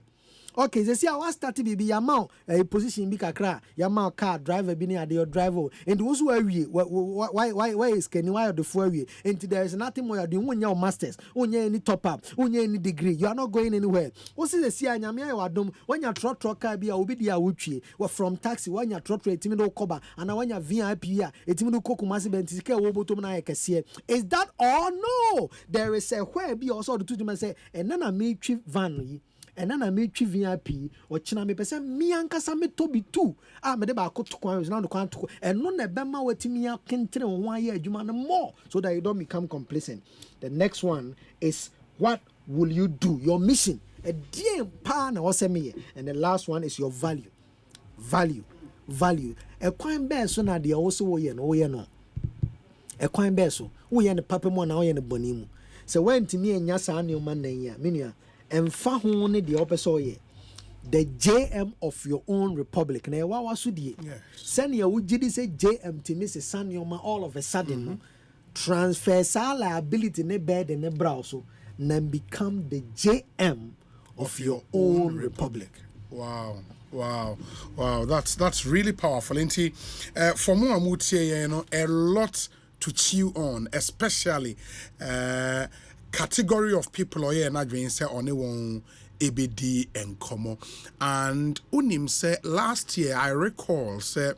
Okay, they say I was starting baby yamau a position big kakra yamau car driver bini ade your driver and those why is Kenny why the four way and there is nothing more you doing when your masters when you any top up when you any degree you are not going anywhere. What is the see anyamia wadom when you truck car be a obidi a wuchi or from taxi when you truck rate timido koba and when you VIP here etimido kokumasi bentisike wobotom na ekese. Is that all? No, there is a where be also the two say and then I made trip van and then I made VIP or China me person me ankasa me to be two. Me de ba to kwan is now the kwan to and no na bema wetimi a kentre 1 year adwuma no more so that you don't become complacent. The next one is what will you do? Your mission. A dear pa na me. And the last one is your value. Value. A kwan be so na de also wo ye no. A kwan be so wo ye ne papa mo na wo ye ne bonimu. So when to me enya sa ne o man na ya menua and fahone the opposite the JM of your own republic. Na wa wasudie. Send your wujidi say JM to Mrs. Sanyoma all of a sudden transfer sa liability ne bed and ne browso and become the JM of your own republic. Wow. That's really powerful. For more amutie, a lot to chew on, especially category of people na dwen say on won ABD and Komo. And unim say last year I recall say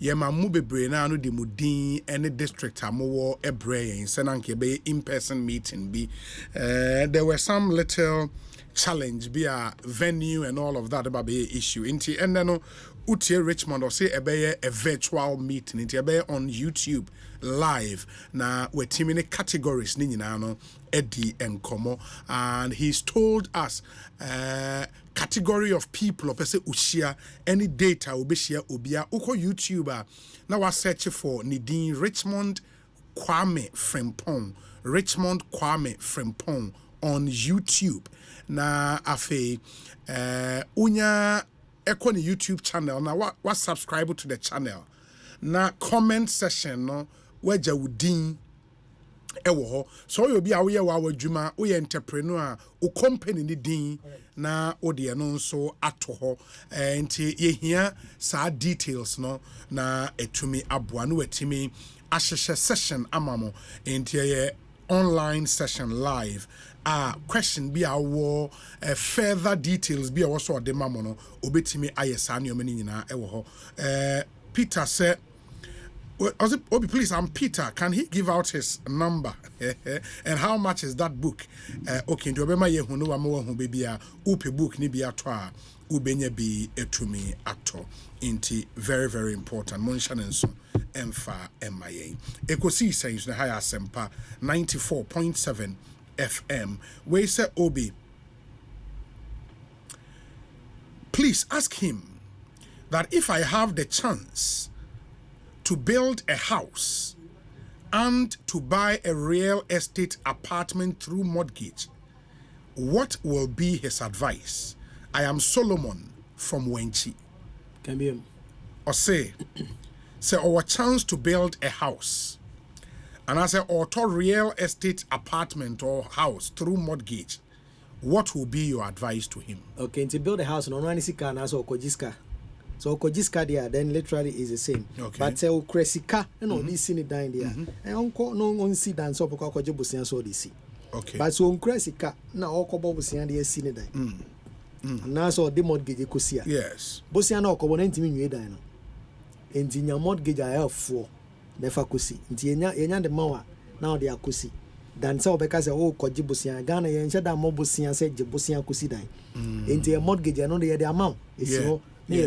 yema mu bebre na no de mudin any district amowo ebre say na nke be in-person meeting be there were some little challenge be a venue and all of that about be issue inti and then utie Richmond or say a virtual meeting inti on YouTube live na we timine categories ni nyina no Eddie and Komo, and he's told us category of people or person ushia any data will be share ubia uko YouTuber now was search for Nidin Richmond Kwame Frimpong on YouTube na afe unya eko ni YouTube channel na what subscribe to the channel na comment section no waja udin ewo so you be aware wa adwuma wo entrepreneur o company ni din na o de no nso ato ho enti ye hia sa details no na etumi aboa no etimi ahyehyɛ session amamo enti ye online session live question be our further details be our so de mamo no obetimi ayesa ne omani nyina ewo ho Peter said Obi, please, I'm Peter. Can he give out his number? And how much is that book? Okay, do you remember who baby upe book ni bi atwa ubenye bi etumi ato. Inti very, very important. Monshanenso emfa emaye. Ekosiisen On Asempa 94.7 FM. Where say Obi, please ask him that if I have the chance to build a house and to buy a real estate apartment through mortgage, what will be his advice? I am Solomon from Wenchi. Osei, say our chance to build a house and I say auto real estate apartment or house through mortgage, what will be your advice to him? Okay, to build a house no anisika na so kojiska. So kojiska there then literally is the same. Okay. But okresika no this see it down there. And onko no on see dan so poko koje busia so this see. Okay. But so okresika na okobo busia there see it down. Na so the mortgage ekosia. Yes. Busia na okobo na ntimi nwe dan no. Enti nya mortgage aye for nefa kosi. Enti enya de mawa na de akosi. Dan say obeka say o koje busia Ghana ye nche da mo busia say je busia kosi dan. Enti mortgage no de amount. Esi yeah.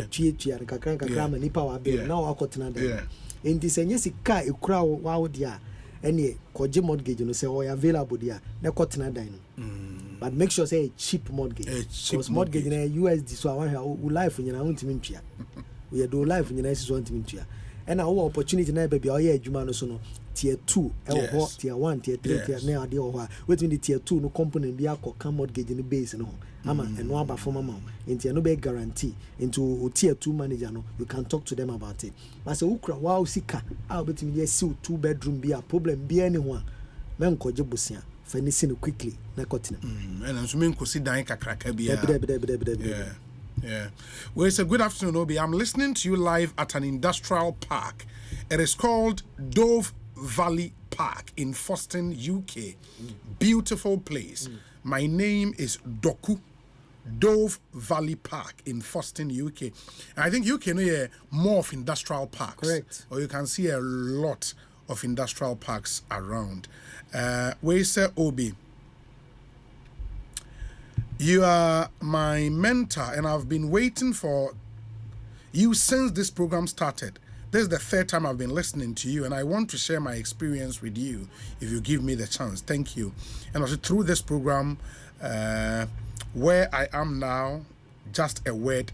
Tia kakra ma nipa wa be na wa kotena dem enti senye sika ekura wa dia ene koje mortgage no say o available dia na kotena dan no but make sure say a cheap mortgage because mortgage na USD so our life nyina huntimi ntwa we do life nyina so huntimi ntwa and our opportunity na be bia o ye adwuma no so no tier 2 e ho tier 1 tier 3 tier na ade ho wetin the tier 2 no component bi akọ mortgage no base no ama eno aba form amount enti no be guarantee into tier 2 manager no you can talk to them about it but say ukra wa usika a obetimi dey see 2 bedroom bi a problem bi any one men koje busia finish it quickly na kotina and so men ko si dan kakraka bi yeah. Well, it's a good afternoon, Obi. I'm listening to you live at an industrial park. It is called Dove Valley Park in Foston, UK. Beautiful place. My name is Doku. Dove Valley Park in Foston, UK. And I think UK know more of industrial parks. Correct. Or you can see a lot of industrial parks around. Where is Obi? You are my mentor, and I've been waiting for you since this program started. This is the third time I've been listening to you, and I want to share my experience with you if you give me the chance. Thank you. And also through this program, where I am now, just a word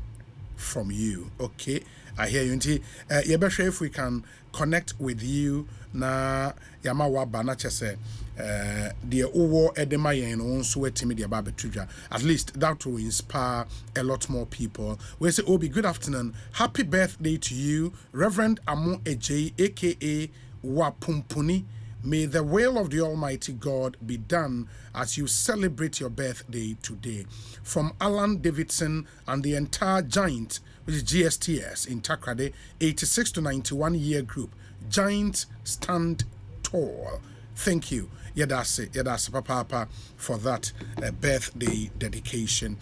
from you. Okay, I hear you. Yebeshe, if we can connect with you, na yamawa bana chese. The owo edema yen on so etimi de ba betudwa. At least that will inspire a lot more people. We say Obi, good afternoon, happy birthday to you, Reverend Amu Ejei, aka Wapumpuni. May the will of the Almighty God be done as you celebrate your birthday today. From Alan Davidson and the entire Giant, which is GSTS in Takrade, 86 to 91 year group. Giant stand tall. Thank you. Yadase Papa for that birthday dedication.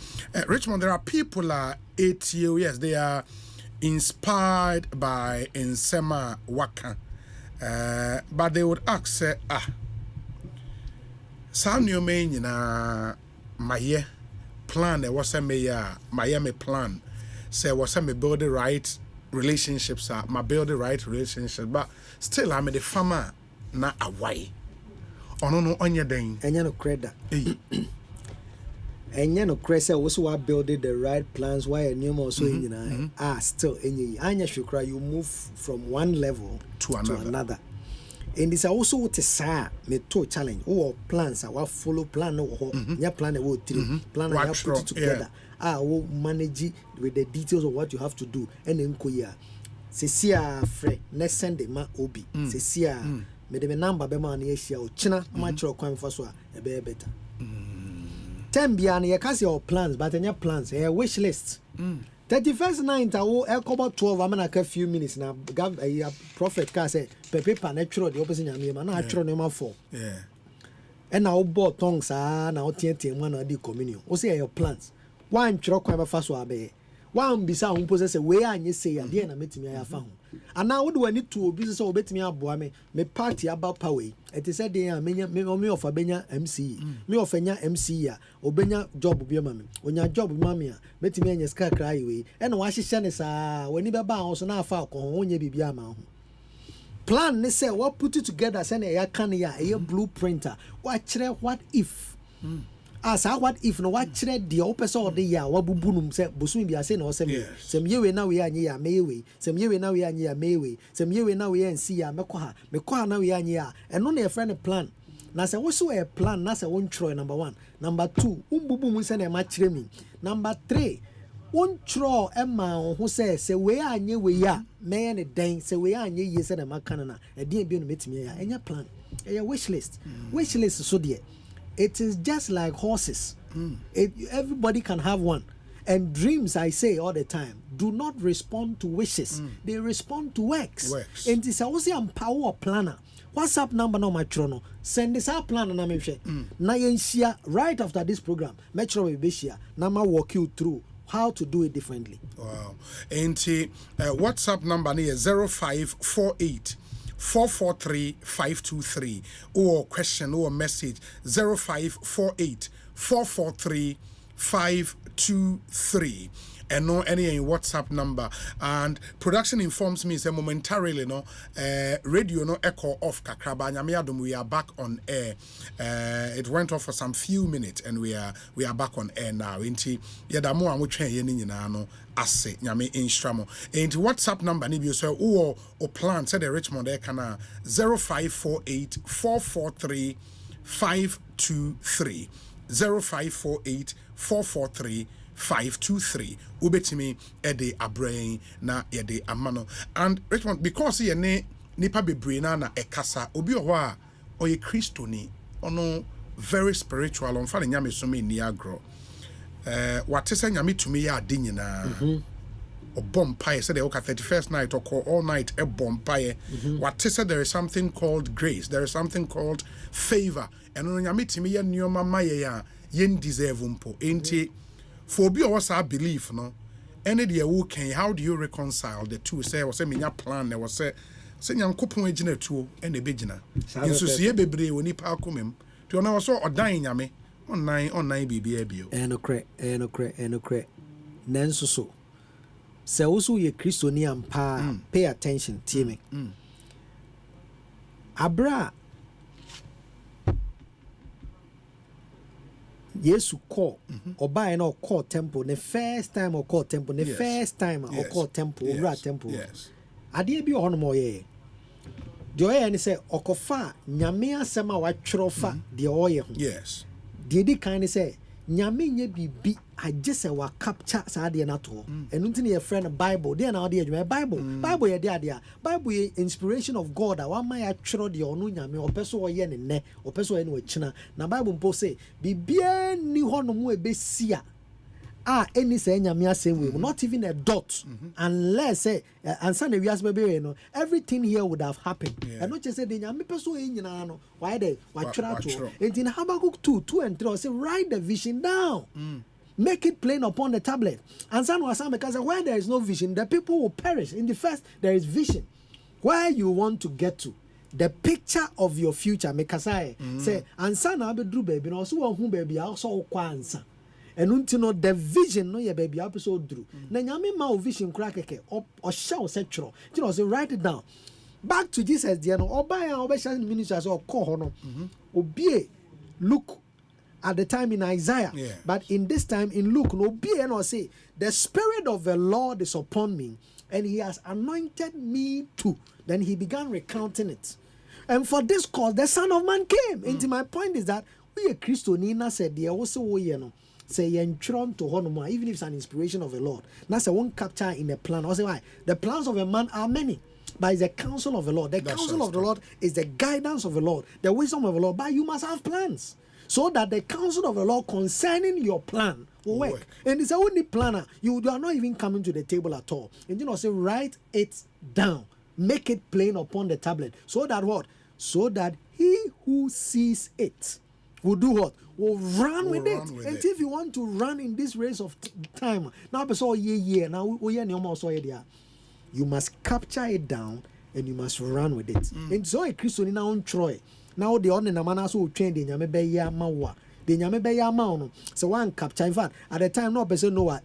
Richmond, there are people 8 years. Yes, they are inspired by Nsema Waka. But they would ask, Sanyo me na my plan was a Miami plan. Say was a me build the right relationships, my build the right relationship, but still I'm the farmer na away. Ono no onye den. Enya no credit. Enya no credit also wa building the right plans why a new also still anya shukra you move from one level to another. And this also what is me to challenge or plans I follow plan no nya plan e wo three plan I have put it together. Will manage with the details of what you have to do and then koya. Sesia fre next Sunday ma obi. Sesia me de number be ma na yehia o china ma chiro kwan fa so a be better time bia na ye ka your plans but any plans wish list 31st night awo ekobo 12 amana ka few minutes na prophet ka say paper na chiro de opese nyame ma na chiro no ma for and now bought tongues na o tienti mo na di communion o say your plans one chiro kwan ba fa so abe one bisa ho pose say we anye say ya de na metimi ya fa ho ana wo de wani to obi say obetimi aboa me party about power it is said dey me of abenya MC me of enya MC ya obenya job bi ma me onya job ma me a metimi anya ska cry we e na wa hyehye ne saa wani be ba ho so na afa ko ho nya bibia ma ho plan ne say what put it together say na ya kan ya a blueprinter what chere what if asa what if no what chere de o pese o de ya wa bubunum say bosu bi ase na o say me sem yewe na we anye ya mewe sem yewe na we anye ya mewe sem yewe na we ensi ya mekɔ ha na we anye ya eno na e friend plan na say wo so e plan na say won tro number 1 number 2 umbubu mu say na ma chere mi number 3 won tro e ma ho say we anye we ya me ne den say we anye ye say na ma kan na e den bi no metimi ya enya plan e wish list so there. It is just like horses. Everybody can have one. And dreams, I say all the time, do not respond to wishes. They respond to works. And this is also a power planner. WhatsApp number no matrono. Send this up plan na me hwe. Na yenhia right after this program. Metro we be share. Na ma walk you through how to do it differently. Wow. And WhatsApp number is 0548 443-523 or question or message 0548 443-523 and no any WhatsApp number. And production informs me say momentarily no radio no echo off kakraba nyame we are back on air. It went off for some few minutes and we are back on air now. Inti yeda mo amotwe ye ni nyina no ase nyame instramo. And WhatsApp number ni bi so o plan say the Richmond e kana 0548 443 523 0548 443 523 ubetimi ede abrain na ede amano. And Richmond, because ye ne nipa bebre na ekasa obi o a oye Kristo ni ono very spiritual on fa nyame so me ni agro what is nyame tumi ya ade nyina o bompae said the 31st night or all night a bompae what is there is something called grace, there is something called favor, and nyame tumi ya nyoma maye ya yen deserve mpo enti for be also I believe no any the can how do you reconcile the two say was me nya plan there was say nyankopon agina tuo and e begina inso sie bebre woni pa akomem to na so odan nyame online bibia bio enokre nanso so se woso ye Kristo ni ampa pay attention tie me abra Yesu call oba na call temple the first time or call temple the first time or call temple ora temple ade bi ho no mo ye de oye ni say okofa nyame asema wa twrofa de oye ho de di kan ni say nyame nye bibi agese wa capture sa de na to enu ntini ye friend Bible de na de adwuma Bible ye de ade Bible ye inspiration of God a wa ma ya twro de onu nyame opeso oye ne ne opeso oye ne wachina na Bible mpo say bibia ni ho no mu ebesia any say nyame asem we not even a dot unless say ansa na wias bebe no everything here would have happened and not just say the nyame peso e nyina no why they wa twra to in Habakkuk 2 and 3 say write the vision down make it plain upon the tablet and some was some because where there is no vision the people will perish. In the first there is vision where you want to get to the picture of your future make say ansa na be dru baby no so won baby also kwa ansa and untino the vision no ye baby episode drew na nyame ma vision kra keke o hye o setro you know say write it down back to Jesus there no oba ya obesha ministry as o call ho no obie look at the time in Isaiah but in this time in Luke no obie no say the spirit of the Lord is upon me and he has anointed me too. Then he began recounting it, and for this cause the Son of Man came. And my point is that we a Christianina said there also we no say yentron to honor even if it's an inspiration of the Lord. That's a one capture in a plan. I say why the plans of a man are many, but it's the counsel of the Lord. The counsel of the Lord is the guidance of the Lord, the wisdom of the Lord. But you must have plans, so that the counsel of the Lord concerning your plan will work. And it's the only planner. You are not even coming to the table at all. And say, write it down, make it plain upon the tablet, so that what? So that he who sees it will do what? Will run with it. And if you want to run in this race of time, now you must capture it down and you must run with it. And so a Christian now on Troy. Now the ordinary man also trained in Yamebeya Mawa. The Yamebeya Mauno. So one capture. In fact, at the time, no person know a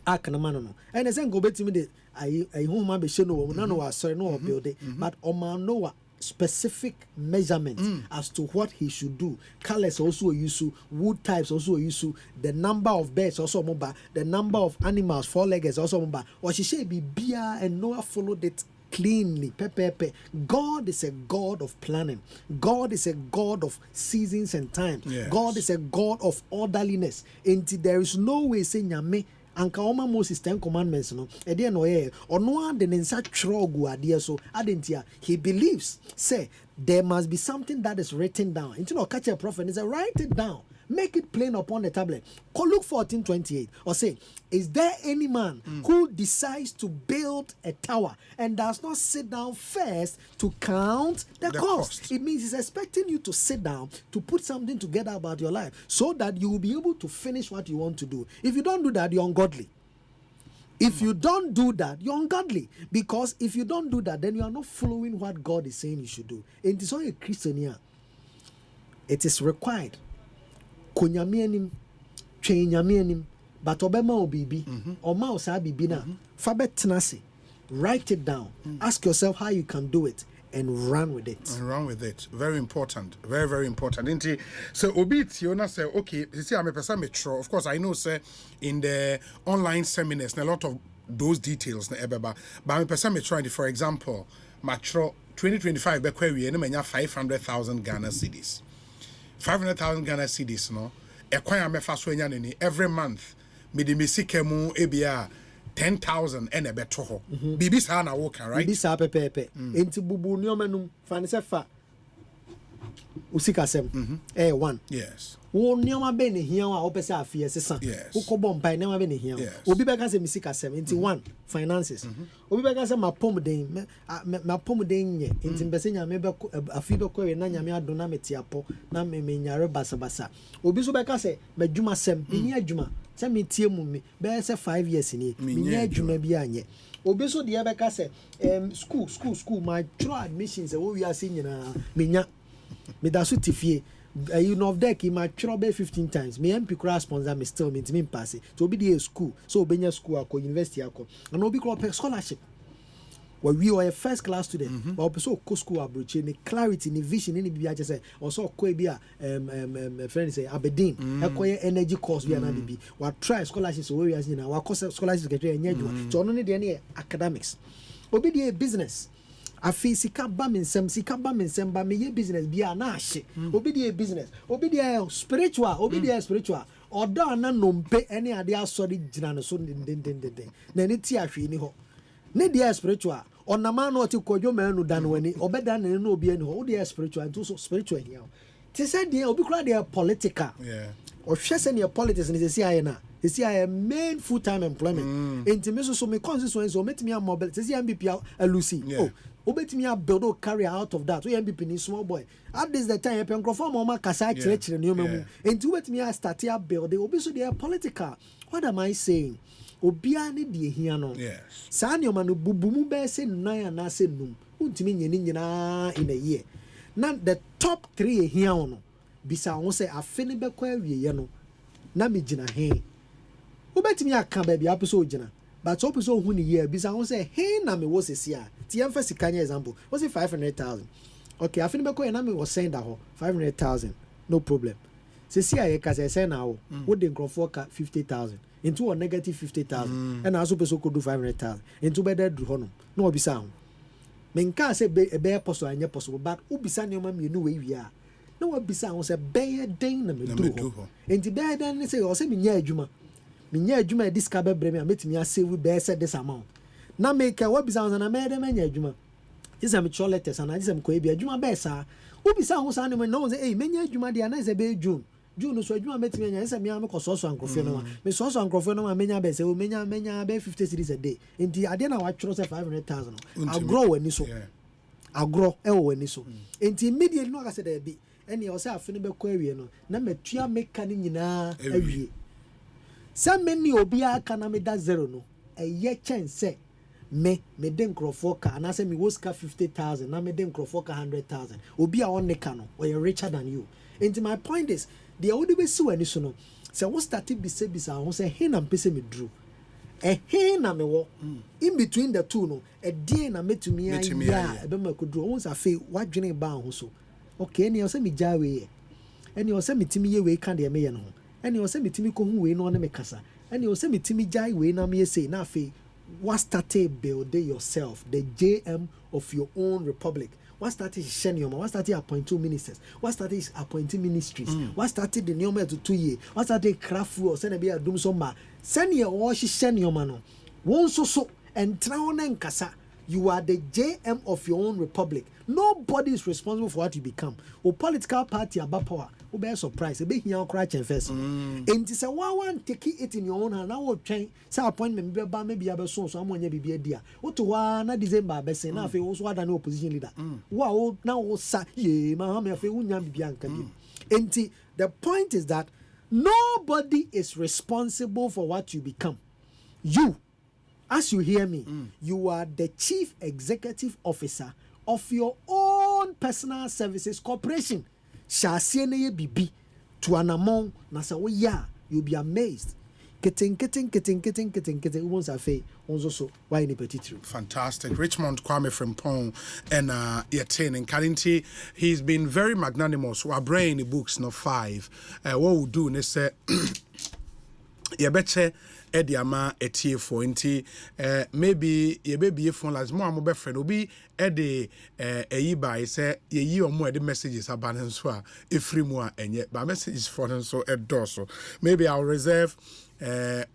ark na man. And the same go back to me. I home be show no no sorry no building, but Oman Noah specific measurements as to what he should do. Colors also use, wood types also use, the number of birds also mobile, the number of animals, 4-leggeds also mobile. Or she say be beer, and Noah followed it cleanly. God is a God of planning. God is a God of seasons and times. Yes. God is a God of orderliness. And there is no way saying Yame. Anka oma Moses 10 commandments no e de no ye ono ade ne nsa trogu ade so adentia he believes say there must be something that is written down until no catch a prophet and say write it down, make it plain upon the tablet. Luke 14:28 or say, is there any man who decides to build a tower and does not sit down first to count the cost? It means he's expecting you to sit down to put something together about your life so that you will be able to finish what you want to do. If you don't do that, you're ungodly. If you don't do that, you're ungodly. Because if you don't do that, then you are not following what God is saying you should do. And it is all a Christian here. It is required. Kunyamianim, Chanyamianim, but Obama obibi, Oma osabibi na, Fabet Tenasi. Write it down. Ask yourself how you can do it and run with it. And run with it. Very important. Very, very important. So Obit, you know, say, okay, see, I'm a person metro. Of course, I know, say, in the online seminars, a lot of those details, but I'm a person metro, for example, metro 2025, we have 500,000 Ghana cedis. 500,000 Ghana cedis, no? Every month, midimisikemu ebia 10,000 and a better ho. Bibi sa na woka, right? Bibi sa pepe. Enti bubu nyomanum fanise fa usikasem. One. Yes. Wo nyoma be ne hia wa opese afie sesa. Yes. Wo kobo mpai nyoma be ne hia. Obi be ka se misikasem. Enti one, finances. Obi be ka se mapom den nye. Enti mbese nya me be afi be ko we na nya me adona metiapo na me nyare basabasa. Obi so be ka se madwuma sem, ni adwuma. Se me tie mu me be se 5 years ni. Me nya adwuma bi anye. Obi so de be ka se school my true admissions wo wi ase nyina me nya. Me da so tifie. You know, deck in my trouble 15 times. Me MP cross sponsor me still means me pass it. To be the school, so be school ako university ako. And obi call scholarship. Well, we are a first class student, but also co school abroad, ni clarity, ni vision, ni bibi aje say. Also ko be friend say Aberdeen. Ekoye energy course bi na bi. We try scholarships so we as na. We course scholarships get enye do. So no need any academics. Obi the business. Afi sika ba mensem ba me ye business bia na ahye obi dey business obi dey spiritual odo na nompe ene ade asori gina no so den na ne ti ahwe ni ho ne dey spiritual onama na oti kodwo manu dan wani obeda na no obi ani ho o dey spiritual and so spiritual here ti said dey obi kura dey political or hwese ne politics ne say aye na see I am main full-time employment. Intimacy so me constituency so metimi am mobile. See MBP Lucy. Oh, obetimi a build or carry out of that. So MBP ni small boy. At this the time you can confirm mama kasa chire ni omemu. Enti obetimi a start ya build. Obi so they are political. What am I saying? Obia ni die hia no. Yes. Sa ni oma no bubumu be se nan na se num. Untimi nyeni nyina in a year. Now the top 3 hia no. Bisa won say afeni be kwa awie no. Na me gina he. Ubetimi aka ba bia peso ogina but so peso hu ni year bisa won say he na me wo sesi a ti em fa sika nya example was it 500,000 okay afini be ko na me was saying that ho 500,000 no problem sesi a ye ka say na wo wo de nkrofo ka 50,000 into a negative 50,000 and also peso could do 500,000 into be dead ho no no obisa ho men ka say be possible anya possible but ubisa ne ma me no we wi a no obisa ho say be den na me do ho enti be den say o say me nya adwuma minya adwuma discover bremi a metimi ase we be say this amount na make what be sounds na me dem anya adwuma is am cho letters and is am ko e bi adwuma be sa obi sa ho sa ne no say eh menya adwuma dia na say be June so adwuma metimi anya is am ya me kososo ankrofo no me soso ankrofo no menya be say o menya be 50 cities a day enti ade na wa chro say 500,000 agro wani so agro e wo wani so enti immediately no aka say there be eni o say afene be ko awie no na matua meka ni nyina awie say many obi aka na me da zero no eye chance me den crofo ka na say me woska 50,000 na me den crofo ka 100,000 obi a on neka no or richer than you. And my point is the only way so any so no say what started be say ho say he na mpese me drew he na me wo in between the two no a day na metumi ya e be ma kodru won say fe wadwene ba ho so okay any o say me jawe any o say metimi ye we kan de me ye no any o say metimi ko hu we no na me kasa any o say metimi jai we na me say na fe what started building yourself, the JM of your own republic. What started Shenioma? What started appointing ministers? What started appointing ministries? What started the Nioma to 2 years? What started Krafu or Senabia Dumsoma? Send your wash Shenioma no. One so and Traon and Kasa. You are the JM of your own republic. Nobody is responsible for what you become. O political party about power. O be surprised. Be here crash and first. And it's a one take it in your own hand. Now train. Say appointment maybe maybe so someone be dia. O to na December be say na fe also ada no opposition leader. Wow now sa ye ma me fe unya bibia nka bi. And the point is that nobody is responsible for what you become. You, as you hear me, you are the chief executive officer of your own personal services corporation. Shasiene bibi to an amount nasa ya you'll be amazed. Getting once I say also why any petit. Fantastic. Richmond Kwame from Pong and Yatin and currently he's been very magnanimous. Our brain books no 5. What we'll do is say better Ediama etie for nti maybe ye be phone las mo am be friend obi ede eyi by say ye yi omo ede messages aban so a efri mu a enye ba messages for them so edoso maybe I'll reserve 1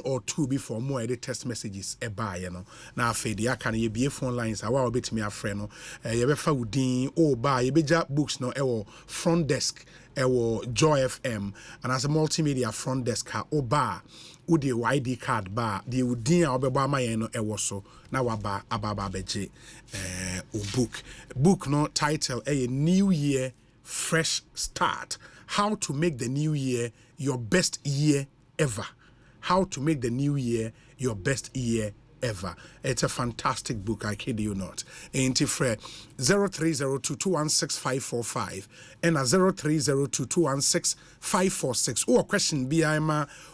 or 2 before more ede text messages e ba ye no na afa de aka na ye be phone lines awa obetimi afre no ye be fa wudin o ba ye be ja books no e wo front desk e wo Joy FM and as a multimedia front desk ha o ba Udi ID card ba the udin a obeba mayen no ewo so na waba ababa beje book no title a new year fresh start, how to make the new year your best year ever, how to make the new year your best year ever. It's a fantastic book, I kid you not. Ain't it fair? 0302216545 and a 0302216546. Or question be I'm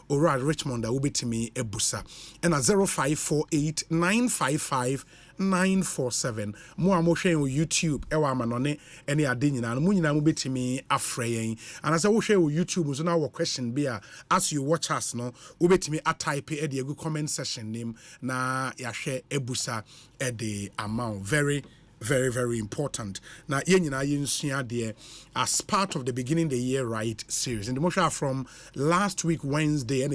or Richmond that will be to me ebusa and a 0548955947. More I'm share YouTube ewa manone any adin and munina will be to me afrayin. And as I will share YouTube so now our question be as you watch us no will be to me a type a good comment session name na ya share ebusa the amount very important. Now, as part of the beginning the year right series, and the motion from last week Wednesday, and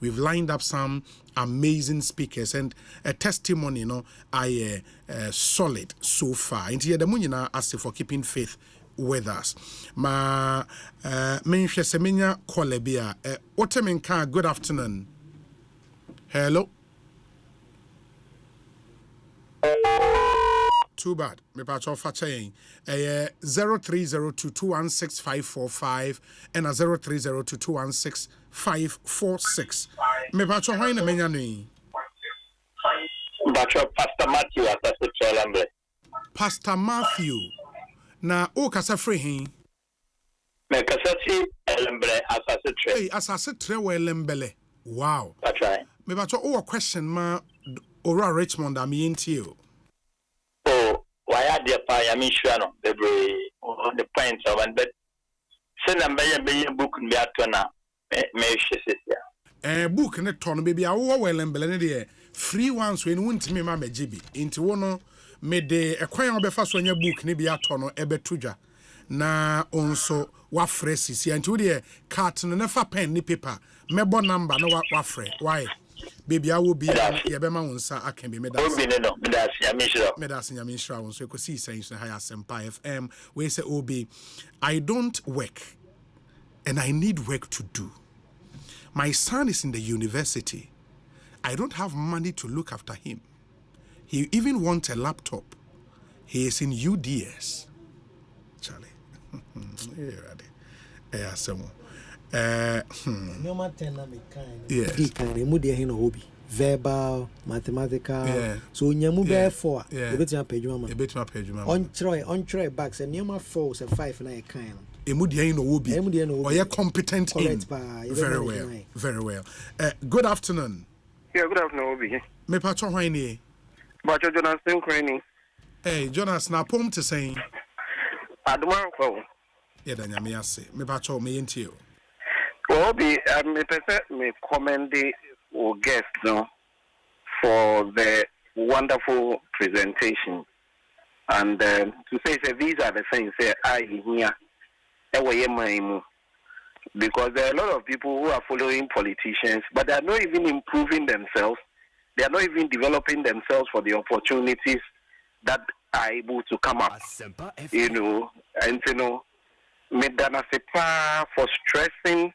we've lined up some amazing speakers and a testimony, I solid so far. And here the munina ask for keeping faith with us. Ma menhwe semenya kolebia otemenka good afternoon. Hello. Too bad. Me patch off fachain. 0302216545 and a 0302216546. Me patch off na menya no. Pastor Matthew Asante Trelembre. Pastor Matthew. Na o kasa free hin. Me kasa si Elembre Asante Tre. Hey, Asante Tre we Elembele. Wow. That's right. Me patch off question ma Ora Richmond am into you. Oh, why are there I mean sure no on the point of and but send a book and be at na book ne ton baby a wo well embele ne de free ones when won't me ma mejibi into one me de ekwan obefa so nya book ne bi ato ebetudwa na onso wa fresi si anti wo de cart no nefa pen ni paper mebo number no wa frɛ why Baby, I will be Yabema Unsa, I can be Medas Yamin so you see saying Asempa FM, where say Obi, I don't work and I need work to do. My son is in the university. I don't have money to look after him. He even wants a laptop. He is in UDS. Charlie. Verbal, mathematical. So nyamu be 4. You bet you page mama. On try backs and nyama 4 so 5 na e kan. Emudia no will be. Or you're competent in. Very well. Very well. Good afternoon. Yeah, good afternoon, Obi. Me patcho hwani. Patcho Jonas Tinkrani. Hey, Jonas, na pom to say. Admanko. Yeah, then ya me ase. Me patcho me into you. Obi, me pese me commend the guest no for the wonderful presentation. And to say these are the things I hear. Because there are a lot of people who are following politicians, but they are not even improving themselves. They are not even developing themselves for the opportunities that are able to come up. You know, and Medana Sepa for stressing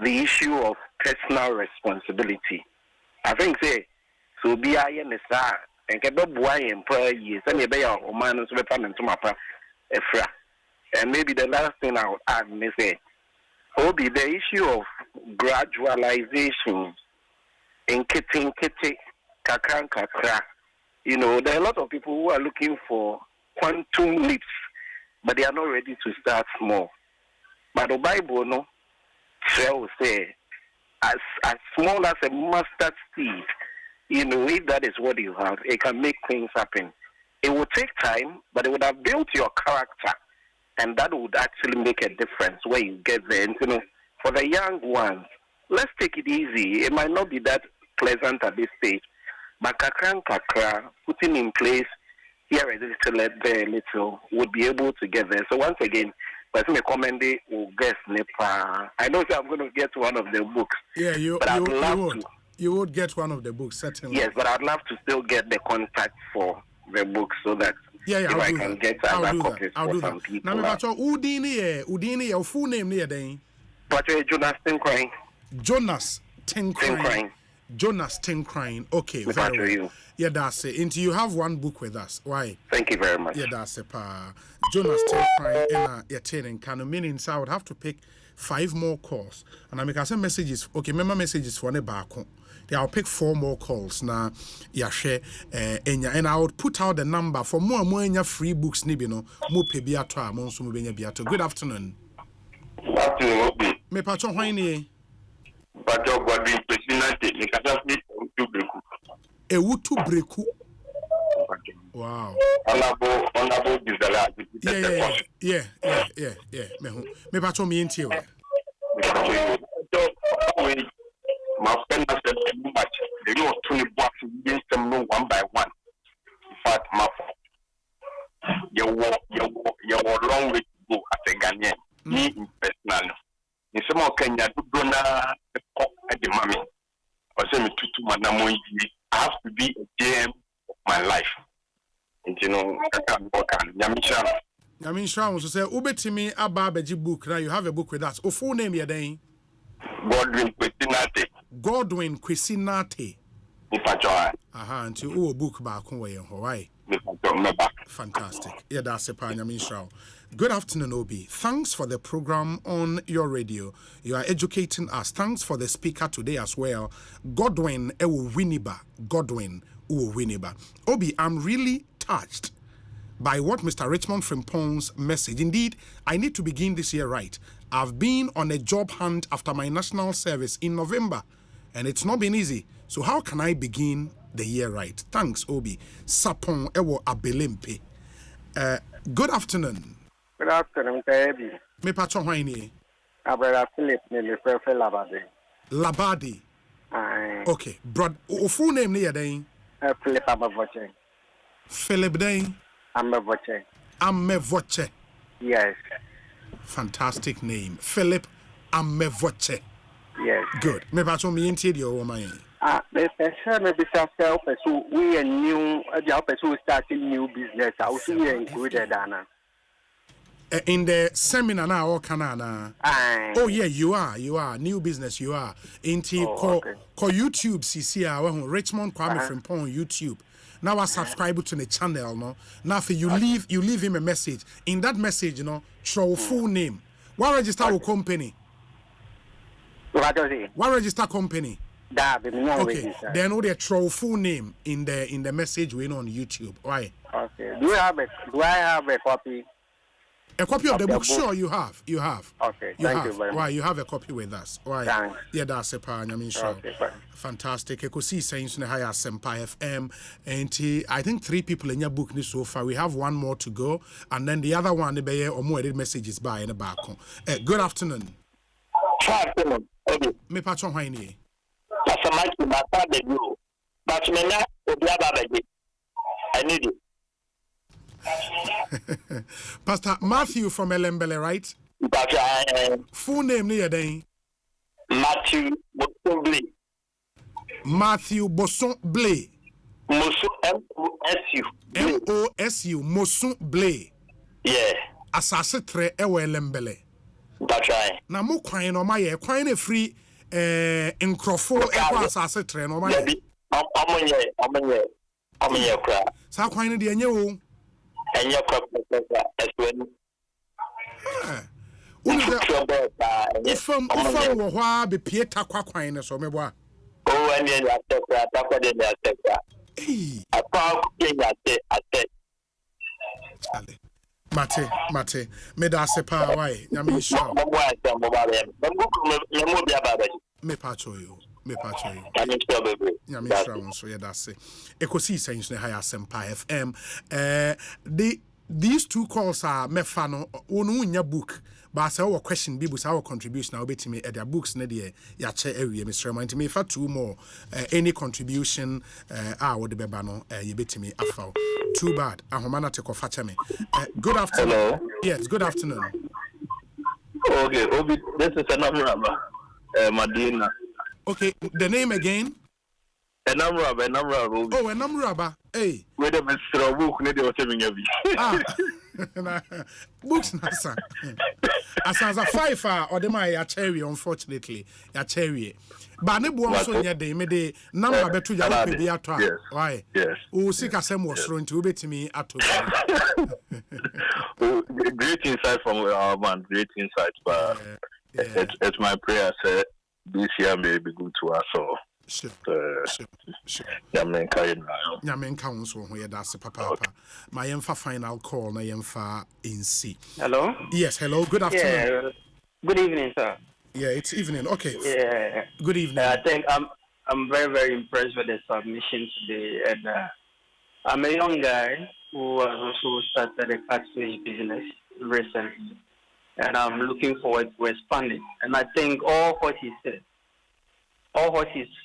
the issue of personal responsibility. I think so be I and and maybe the last thing I would add is Obi, the issue of gradualization in kitty, kakran kakra. You know, there are a lot of people who are looking for quantum leaps, but they are not ready to start small. But the Bible, no, will say, as small as a mustard seed, you know, if that is what you have, it can make things happen. It will take time, but it would have built your character. And that would actually make a difference where you get there. And, you know, for the young ones, let's take it easy. It might not be that pleasant at this stage, but kakra, putting in place here a little, there a little, would be able to get there. So once again, but me comment will guess Nepa. I know I'm going to get one of the books. Yeah, you would get one of the books, certainly. Yes, but I'd love to still get the contact for the book so that if I can get other copies for some people. Now, Udini, your full name near then? But Jonas Tinkrine. Jonas Tinkrine. Jonas Tinkrine. Okay, very well. Yeah, that's it. Until you have one book with us. Why? Thank you very much. Yeah, that's it. Jonas Tinkrine and your training can meaning so I would have to pick 5 more calls. And I make some messages. Okay, remember messages for the back. I'll pick 4 more calls now. Yeah, share and I would put out the number for more free books. Nibino, more pebiato, monsu bebiato. Good afternoon. Afternoon, me patron hwani. Patron Kwabena president me kasa fi utu breku. Ewutu breku. Wow. Honorable Bizala. Yeah. Me patron me enti o. My friend has said too much. They don't 20 bucks against them no one by one. In fact, my you walk long way to go as a Ghanaian. Me in personal. In some of Kenya, do dona at the mommy. Or say me to madam. I have to be a GM of my life. And you know, Yamisha was to say, Ubetimi Ababeji book. Now you have a book with us. O full name your day. Godwin Kwisinate. Aha, until you book back on way in Hawaii. Fantastic. Yeah, that's a Panyami Show. Good afternoon, Obi. Thanks for the program on your radio. You are educating us. Thanks for the speaker today as well. Godwin Winiba. Godwin Winiba. Obi, I'm really touched by what Mr. Richmond Frimpong's message. Indeed, I need to begin this year right. I've been on a job hunt after my national service in November, and it's not been easy. So how can I begin the year right? Thanks, Obi. Sapon Ewo Abelempe. Good afternoon. Good afternoon, baby. Me patron hwani? Brother Philip, me prefer Labadi. Labadi. Aye. Okay, bro. Full name near then? Philip Amavoche. Philip Day? Amavoche. Amevoche. Yes. Fantastic name. Philip Amevoche. Yes. Good. Me patron me inti your woman. maybe self pursue we a new pursue starting new business. I will see included Anna. In the seminar now or Canada. Oh yeah, you are new business. You are into call YouTube. CC Richmond Kwame from Pon YouTube. Now I subscribe to the channel. No, now for you leave him a message. In that message, show full name. What register with company? What register company? Okay. Then all the throw full name in the message we know on YouTube. Why? Okay. Do I have a copy? A copy of the book? Sure, you have. Okay, thank you very much. Why, you have a copy with us. Why? Thanks. Yeah, that's a part. I mean, sure. Okay, fine. Fantastic. Ekosiisen On Asempa FM. And I think 3 people in your book so far. We have one more to go. And then the other one, or more edit messages by in the back. Good afternoon. Good afternoon. Me patron Haini. I need it. Pastor Matthew from Elembele, right? Full name near day. Matthew Boson Blay. Matthew Boson Blay. M-O-S-U. M-O-S-U. Mosun Blay. Yeah. Asase tre ewe Elembele. That's right. Na mo kwan no ma ye kwan na free nkrofo ekwa asase tre no ma ye. Omonye kra. Sa kwan no de enye o. Enye kra eswen. Ufam wo hwa be pieta kwa kwan no so mebo a. Oh, and then atakwa de atakwa. Apa ku ate. Mate, me da se pa why? Nyame sha. Me pacho you. Nyame sha won so ye da se. Ekosiisen On Asempa FM. These 2 calls are mefa no onu nya book. But say our question be our contribution now betimi at their books na de ya che awie Mr. Mind me fa 2 more any contribution would be beba no ye betimi afa. Too bad. Ahomana take off facha me. Good afternoon. Hello. Yes, good afternoon. Okay, Obi, this is a number Madina. Okay, the name again? A number Obi. Oh, a number hey. Wait a Mr. Book, maybe what's books nasa. As a 5 or the my cherry, unfortunately, ya cherry. But ne bo so nya de me de number betu ya pe bi ato. Why? Yes. O sika sem was run to betimi ato. Great insight from our man, great insight, but it's my prayer say this year may be good to us all. Sure. Yamen council where that's papa. My emfa final call na emfa in C. Hello? Yes, hello. Good afternoon. Yeah. Good evening, sir. Yeah, it's evening. Okay. Yeah. Good evening. I think I'm very, very impressed with the submission today, and I'm a young guy who has also started a catfish business recently, and I'm looking forward to expanding. And I think all what he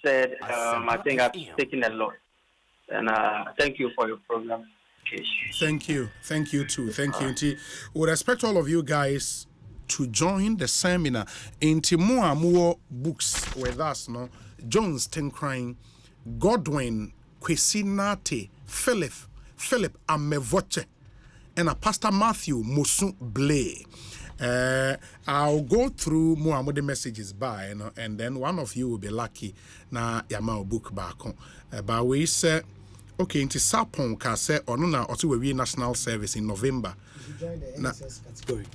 said, I think I've taken a lot. And thank you for your program. Thank you too. Thank you. We respect all of you guys to join the seminar. Into more books with us, no? Jones Tenkran, Godwin, Kwesinate, Philip Amevoche, and a Pastor Matthew Mosun Blay. I'll go through more of the messages by, and then one of you will be lucky na yama book back on. But we say, okay, into Sapon ka say onuna also we national service in November. Join the NSS category.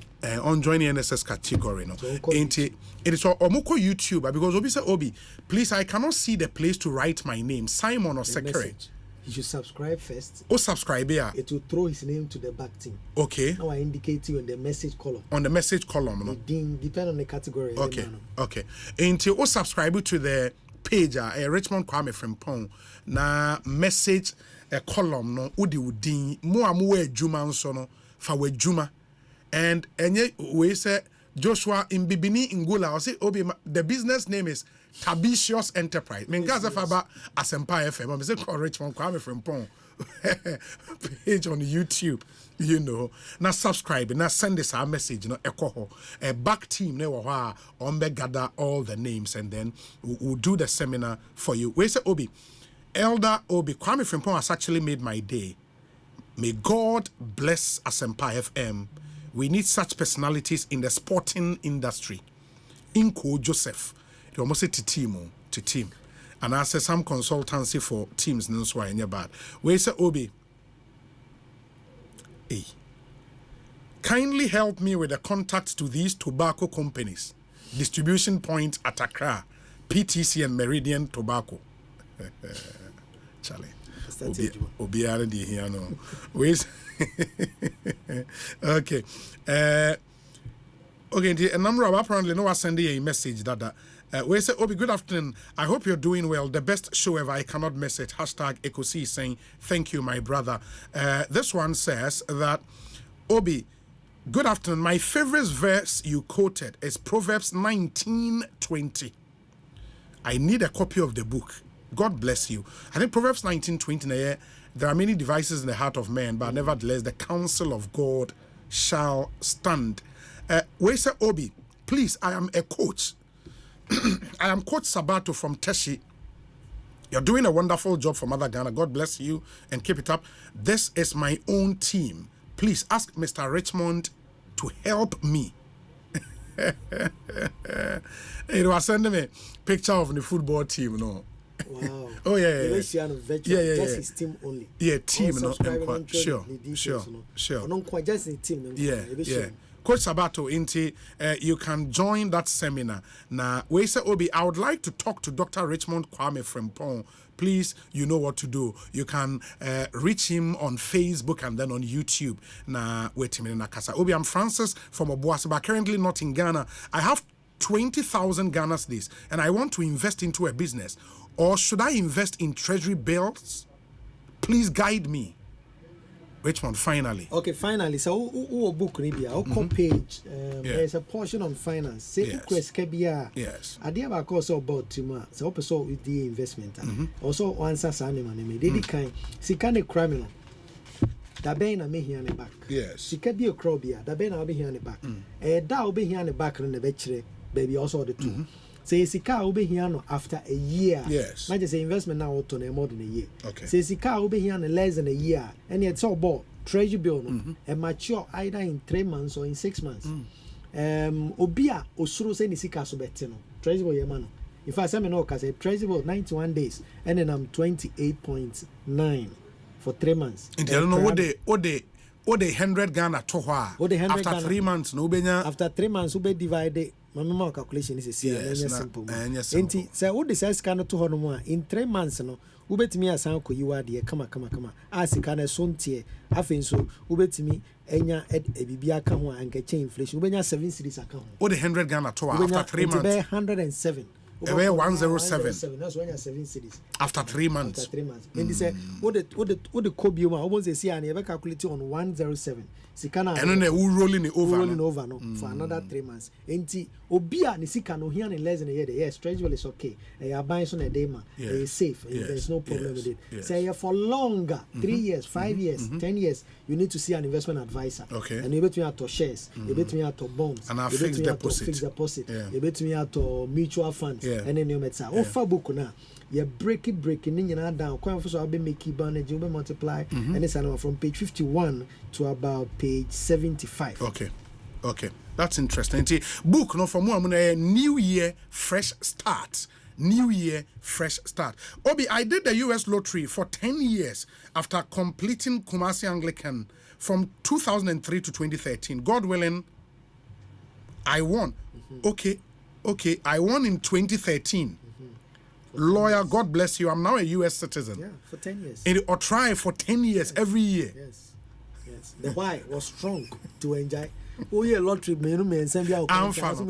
On joining NSS category, no. It is on Omoko YouTube because Obi, please, I cannot see the place to write my name, Simon or Secretary. You should subscribe first. Oh, subscribe here. It will throw his name to the back team. Okay. Now I indicate you on the message column. On the message column, no? Depend on the category. Okay. Until you subscribe to the page, Richmond Kwame from Pong, na message a column, no, udi, mo juma so no, fa we juma. And we say, Joshua Mbibini Ngula, I say Obi, the business name is Tabitious Enterprise. Mengaza Faba Asempa FM. I'm saying Richmond Kwame from Pong page on YouTube. You know, now subscribe, now send us our message. You know, a back team. Gather all the names, and then we'll do the seminar for you. Where's the Obi? Elder Obi Kwame Frimpong has actually made my day. May God bless Asempa FM. We need such personalities in the sporting industry. Inko Joseph, you almost say to team. And I say some consultancy for teams, no so any bad. Where say Obi? Hey. Kindly help me with the contacts to these tobacco companies. Distribution point at Accra, PTC and Meridian Tobacco. Charlie. Obi here no. Okay. Okay, a number of apparently no one sending a message that we say, Obi, good afternoon. I hope you're doing well. The best show ever. I cannot miss it. Hashtag Ekosiisen saying, thank you, my brother. This one says that, Obi, good afternoon. My favorite verse you quoted is Proverbs 19:20. I need a copy of the book. God bless you. I think Proverbs 19:20, there are many devices in the heart of man, but nevertheless, the counsel of God shall stand. Where's the Obi? Please, I am a coach. I am Coach Sabato from Teshi. You're doing a wonderful job for Mother Ghana. God bless you and keep it up. This is my own team. Please ask Mr. Richmond to help me. It was sending me a picture of the football team, no? Wow. Oh yeah. Just his team only. Yeah, team, no. Sure. Just the team. Yeah. Coach Sabato, you can join that seminar. Now, we say, Obi, I would like to talk to Dr. Richmond Kwame Frimpong. Please, you know what to do. You can reach him on Facebook and then on YouTube. Now, wait a minute, Nakasa. Obi, I'm Francis from Obuasi, but currently not in Ghana. I have 20,000 Ghana cedis, and I want to invest into a business. Or should I invest in treasury bills? Please guide me. Which one, finally? Okay, finally. So, who book Ribia? Who page? There's a portion on finance. Say, yes. I did about course about Tima. So, also with the investment. Also, answer Sanima. They kind. See, kind of criminal. That be na me here on the back. Yes. She can be a crowbia. That be na be here on the back. That will be here on the back and the veterinary baby also the two. Say Sika will be here after a year. Yes. Not just say investment now to more than a year. Okay. Say Sika will be here less than a year. And it's all about treasury bill and mature either in 3 months or in 6 months. Obia Osuru say Nisika so betino. Treasury bill man. If I say me no cause treasury bill 91 days and then I'm 28.9 for 3 months. And you don't know what they 100 Ghana to after 3 months no benya. After 3 months we divided. My mama calculation is simple. Enti say what the size can to hono in 3 months no ubetimi asan ko yiwa de kama asika na sontie afen so ubetimi enya ebibi aka ho anka change inflation ubenya 7 series aka ho. What the 100 Ghana to after 3 months. 107. 107. That's when you're 7 cities. After 3 months. After 3 months. And they say what the Kobioma almost they see and you calculate on 107. Sikana and then they will rolling over for another 3 months. Enti obia ni sika no here in less than a year. Yes, treasury is okay. You are buying on a day man. It's safe. There's no problem with it. Say for longer, 3 years, 5 years, 10 years, you need to see an investment advisor. Okay. And you bet me out to shares, you bet me out to bonds, and you bet me out to fixed deposit, you bet me out to mutual funds, and then you met say, offer book now. You break it, and down. Quite often, I'll be making bonus, you will multiply, and it's from page 51 to about page 75. Okay, that's interesting. Book no for more. New Year, fresh start. New Year, fresh start. Obi, I did the US lottery for 10 years after completing Kumasi Anglican from 2003 to 2013. God willing, I won. Okay, I won in 2013. Lawyer, God bless you. I'm now a US citizen. Yeah, for 10 years. Or try for 10 years every year. Yes. The why was strong to enjoy. Oh yeah, lottery me no me send you out. I'm serious.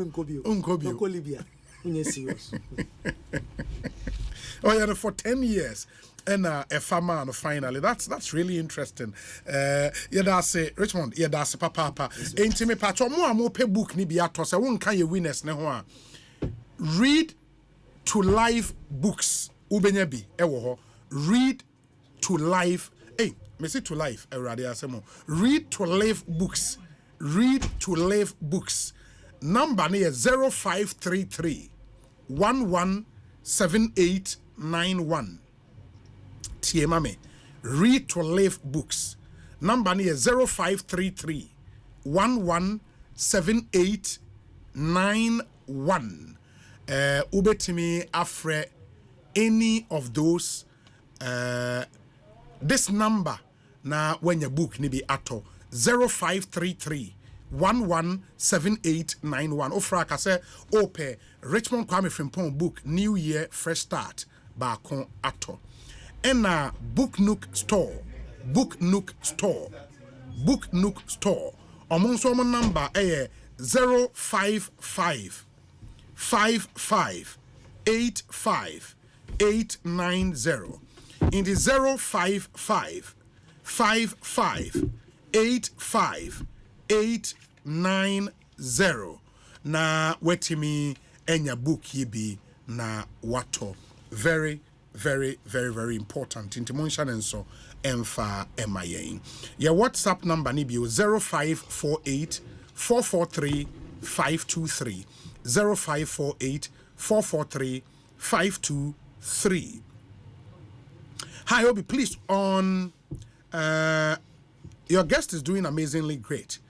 Oh yeah, for 10 years. and a farmer finally. That's really interesting. That's Richmond. That's papa. Ain't me patcho mo pe book ni bi ato se won kan ye winners ne ho a. Read to life books. Ubenya bi ewo ho. Read to life. Hey, me say to life. Read to live books. Read to live books. Number near 0533 117891. Tiemame. Read to live books. Number near 0533 117891. Ubetimi afre any of those this number na when your book ni be ato 0533 117891. Ofraka say ope Richmond Kwame Frimpong book New Year Fresh Start bakon ato. Ena Book Nook Store. Omonso mo number 055 55 85 890. In the 055 55 85 890. Na wetimi enya book yibi na wato. Very, very, very, very important. Intimonshan and so emfa emayen. Your WhatsApp number nibio 0548 443 523 0548 443 523. Hi, Obi, please on your guest is doing amazingly great.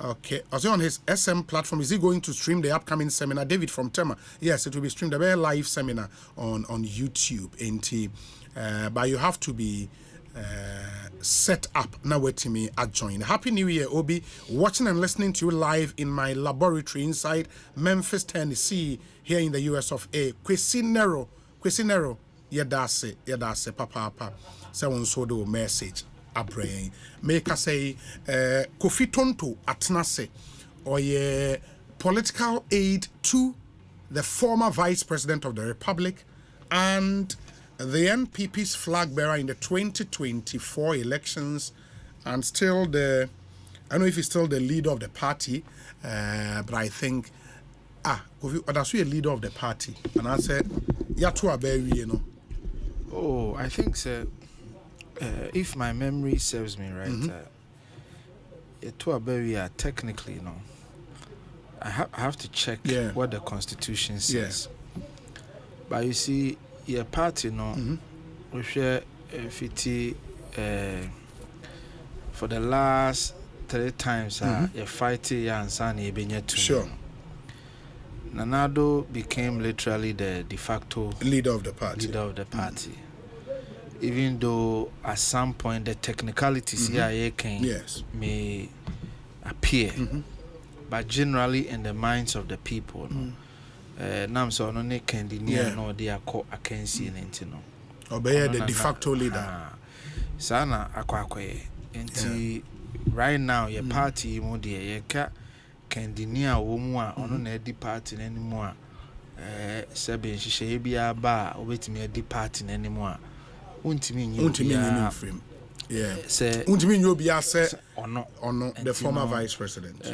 Okay, also on his SM platform, is he going to stream the upcoming seminar? David from Tema. Yes, it will be streamed, a very live seminar on YouTube. But you have to be set up now with me adjoin. Happy New Year, Obi. Watching and listening to you live in my laboratory inside Memphis, Tennessee, here in the US of A. Quesinero, yadase, papa. Someone saw the message. Abraham. Make us say Kofi Tonto Atnase or ye political aid to the former Vice President of the Republic and the NPP's flag bearer in the 2024 elections, and still I don't know if he's still the leader of the party, but I think that's a leader of the party. And I said, Oh, I think so. If my memory serves me right, technically, I have to check what the Constitution says. But you see, your party, we share 50 for the last 3 times. You fight and Sani Benyetu. Sure. Nanado became literally the de facto leader of the party. Even though at some point the technicalities may appear, but generally in the minds of the people, nam so no ne candinia no they are called akensi no obey the de facto leader. Sana akwakoye enti right now your party mo de ye ka candinia wo mu a ono na di party n'animu a sebe nhihye bia ba obetimi di party n'animu a untimi nyi frame. Say untimi nyi obi ase ono the former vice president.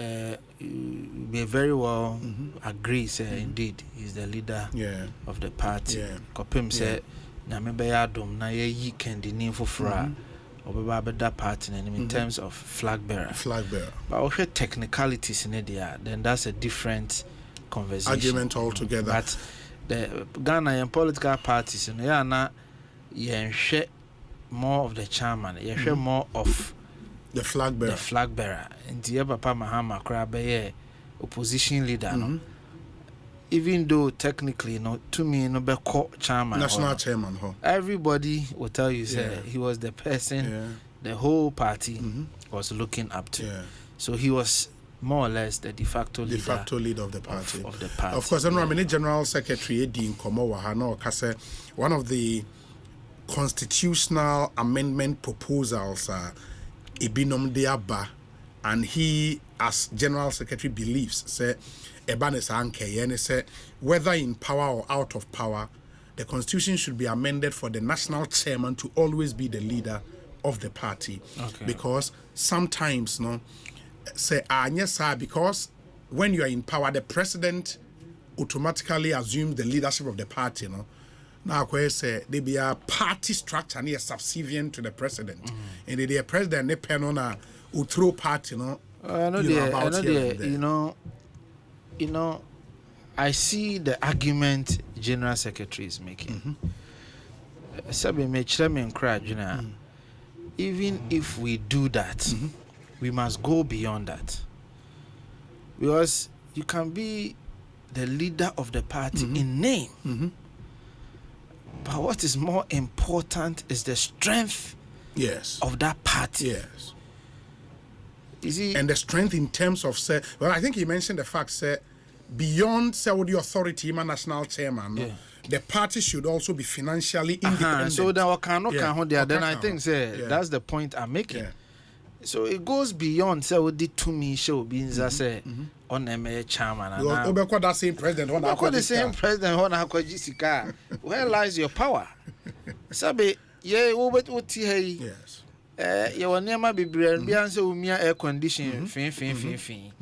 We very well agree say indeed he's the leader of the party. Kopim say na me be adom na ye yi candidate fofora obeba beda party in terms of flag bearer. But also technicalities in it then that's a different conversation. Argument altogether. But the Ghanaian political parties na share more of the chairman, share more of the flag bearer. And the Papa Mahama Krabe opposition leader. Even though technically to me no be chairman. National chairman. Everybody will tell you say he was the person the whole party was looking up to. So he was more or less the de facto leader of the party. Of course, I General Secretary Dean Komowa Kase, one of the constitutional amendment proposals Ibinom Diaba, and he as General Secretary believes say Ebanes Anke say whether in power or out of power the constitution should be amended for the national chairman to always be the leader of the party. Because sometimes, say, because when you are in power, the president automatically assumes the leadership of the party. Now, say they be a party structure and subservient to the president, and the president they pen on a throw party. I see the argument General Secretary is making. Even if we do that, we must go beyond that. Because you can be the leader of the party in name. But what is more important is the strength of that party. Yes. And the strength in terms of, I think he mentioned the fact, beyond the authority, national chairman, the party should also be financially independent. So then then I think that's the point I'm making. So it goes beyond the to me show being on a chairman. That same president the same president where lies your power? Sabe yes. You will never be air condition fin.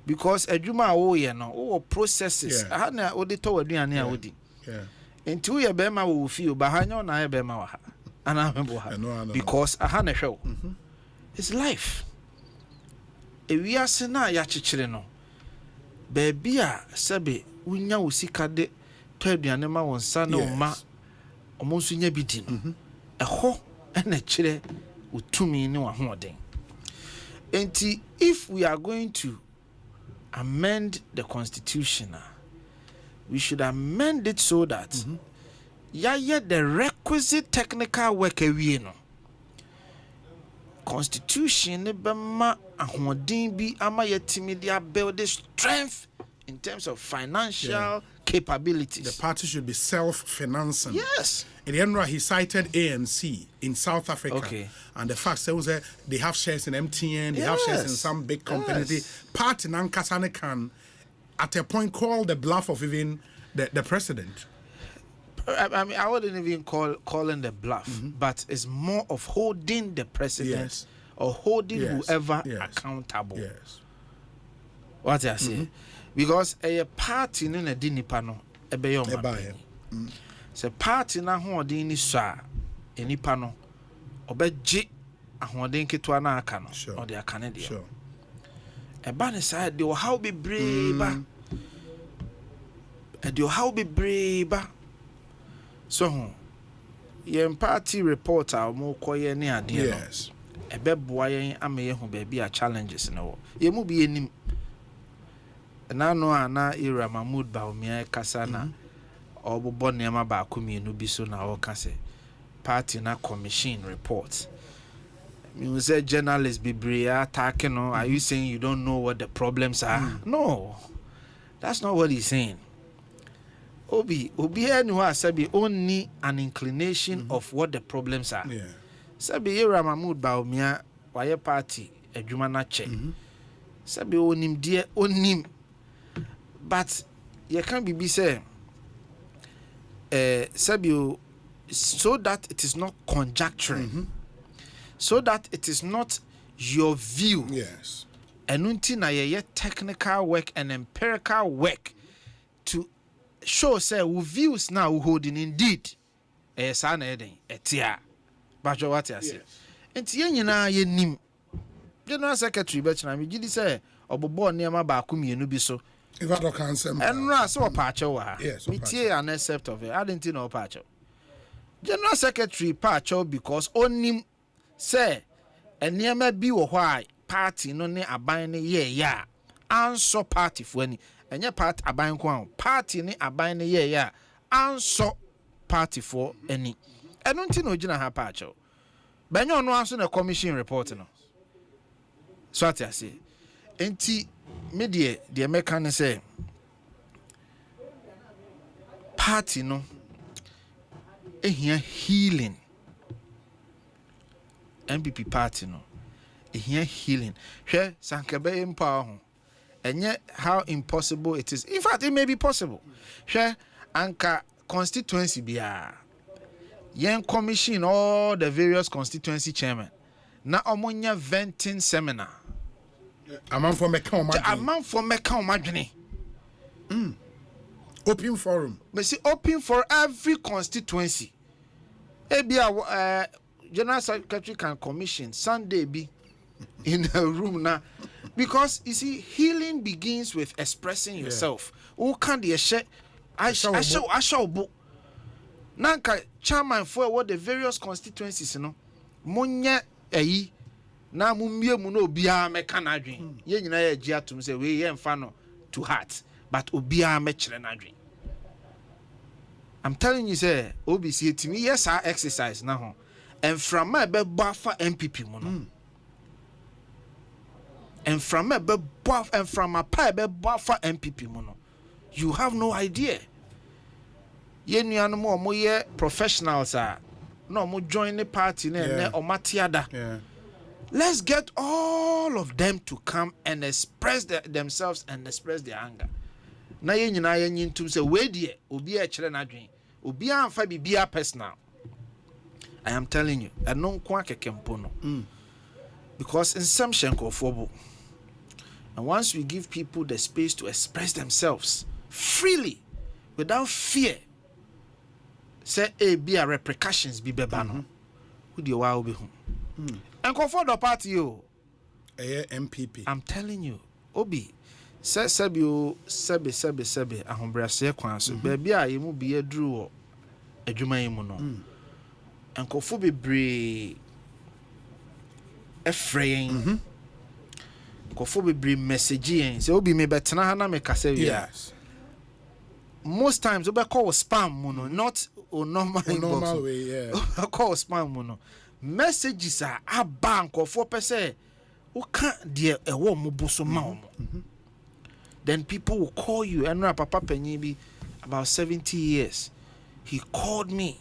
Because adwuma processes ana odi to waduane a odi enti we be ma wo feel ba hanya na be ma wa ana membo ha because aha na hwe it's life ewiase na ya chichire no ba bia sebe wunya wo sika de to aduane ma won sa na ma omonso nya bidi no eho na chire utumi ni wa hoden enti if we are going to amend the constitution, we should amend it so that the requisite technical work no constitution bema ahodin bi ama yetimi dia build the strength in terms of financial capabilities. The party should be self-financing. Yes. In the end, he cited ANC in South Africa. And the fact that they have shares in MTN, they have shares in some big companies. The party Nankasane can, at a point, call the bluff of even the president. I mean, I wouldn't even calling the bluff, but it's more of holding the president or holding whoever accountable. What I say? Because a party in a dinipano, a bayon. Se party na hoden ni so a enipa no obeje ahoden ketwa na aka no o de aka ne de e ba ne side de o how be brave e de o how be brave so ho ye party reporter mo koye ne ade no e be boa yen ama ye hu ba bia challenges no ye mu bi enim na no ana era Mahmoud Baumia kasana obobo nema ba akumienu bi so na o ka se party na commission report. You say journalists be attacking, no? Are you saying you don't know what the problems are? No, that's not what he's saying. Obi anywhere sabi only an inclination of what the problems are. Sabi Era Mahmoud Baumia waye party adwuma na che. Sabi onim die onim, but you can't be say Sabio, so that it is not conjecturing, so that it is not your view. Yes. And ye technical work and empirical work to show say we views now we holding indeed. Sana eden etia. But what I say. Enti ye nyina ye nim. General Secretary Bechna me gidi say obobo niam ba akumienu bi so. If I don't cancel, and no, so Pacho, yes, an accept of it. I didn't know Pacho. General Secretary Pacho because only say, and near may be why party no ne abine ye and so party for any and your part abine kwan party ne abine ye and so party for any. I don't know Jina ha Pacho. Benyo no answer the commission report no. So what I say. Enti media the American say party no ehia healing MPP party no ehia healing hwe sankebe empower ho enye how impossible it is. In fact, it may be possible. Hwe anka constituency biya yen commission all the various constituency chairman na omonya venting seminar amount for meka omadwene open forum me see open for every constituency ebia general secretary can commission Sunday be in a room now because you see healing begins with expressing yourself. Who can the share I shall book nanka chairman for what the various constituencies you know monya eyi na mumie mu no bia meka na adwen ye nyina ye gia tum say we ye mfa no to heart but obia me kire na adwen. I'm telling you say OBC timi yes our exercise na ho and from my be bafa MPP mu no and from my be baf and from my pa be bafa MPP mu no you have no idea. Ye nuanu mo ye professionals are no mo join the party na o matiada. Let's get all of them to come and express themselves and express their anger. Na ye nyina ye nyintum say we die obi a kire na adwen obi amfa bibia personal. I am telling you eno nko akekempo no because in some shenkofo and once we give people the space to express themselves freely without fear say be a repercussions be beba no who the wa obi hu enko for the party yo MPP. I'm telling you obi sebi ahombrase kwan so baby a yemu bi aduru wo adwuma yi mu no enko fo bebre efrayin enko fo bebre message yen say obi me betena ha na me kasa wi a most times we call spam mono not normal way call spam mono messages are a bank of 4% who can't dear a warm boso mom then people will call you and papa penyibi about 70 years he called me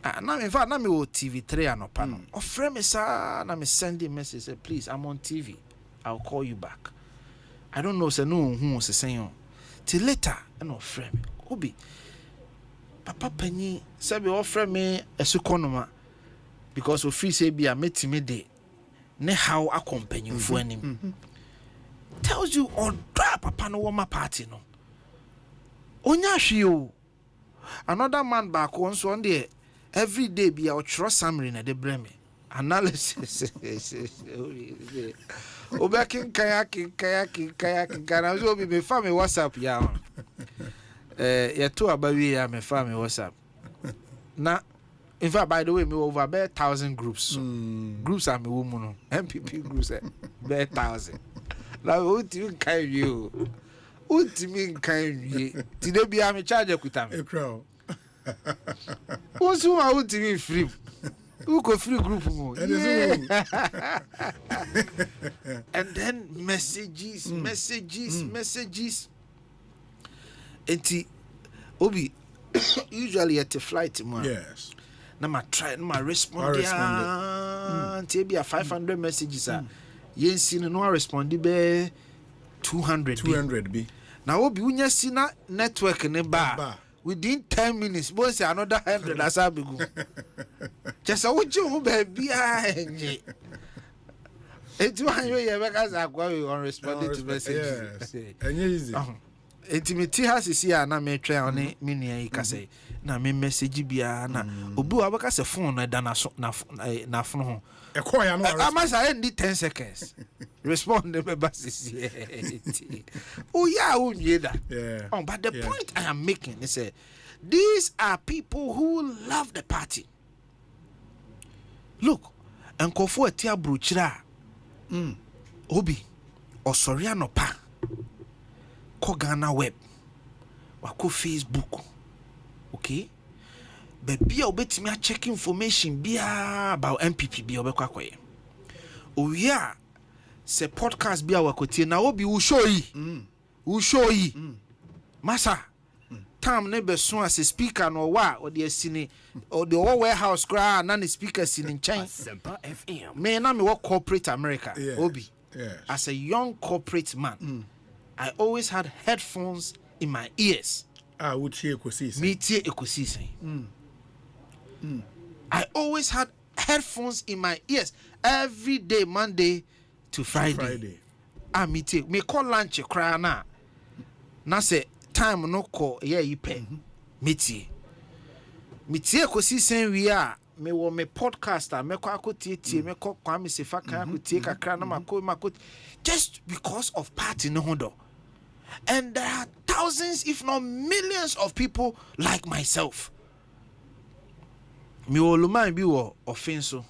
and I'm in fact I'm TV3 and panel or friend me sir and I'm sending message say please I'm on TV I'll call you back. I don't know say no who say saying till later and no friend obi papa penyi say be offer me esukonoma because we free say be a metime de ne how accompany you for anim tells you or drop papa no woma party no onya hwe o another man back on so on there every day be our trust summary na de breme analysis obakin kayaking kana so be me fa me WhatsApp ya ya to abawi ya me fa me WhatsApp na in fact by the way me over 1,000 groups groups are me woman no MPP groups be 1,000 na what you can you ultimate kan you today be am charge akuta me what's who are ultimate free who go free group mo and then messages enti obi usually at a flight mo yes na ma try na ma respond enti be 500 messages yensi no respond be 200 be now obi unya si na network ne ba within 10 minutes bo say another 100 asabigu just a wuju hu ba bia enye enti wan yo ye be ka za kwa we on responding to messages enye easy intimity has isi na me twa one me nua yi ka say na me message bia na obi wa be ka say phone na da na phone ho e call ya no amasa end 10 seconds respond the basis oh yeah that but the point I am making is these are people who love the party. Look enkofo atia bruchira obi osori anopa ko Ghana web wako Facebook okay but bia obetimi a check information bia about MPP bia obekwa kwaye oh yeah se podcast bia wakotie na obi wo show yi masa tam ne beso as speaker no wa o de asini o de warehouse kra na ne speaker sini nchen Asempa FM me na me work corporate America obi yes. As a young corporate man I always had headphones in my ears Metie Ekosiisen. I always had headphones in my ears every day, Monday to Friday. Metie. Me call lunch cry na. Na say time no call yipe. Metie Ekosiisen we are. Me wo me podcaster me kwa akotie me kwa Kwame Sefa kan akotie kakra na mako just because of party no hondo. And there are thousands if not millions of people like myself. Me wo luma bi wo offenso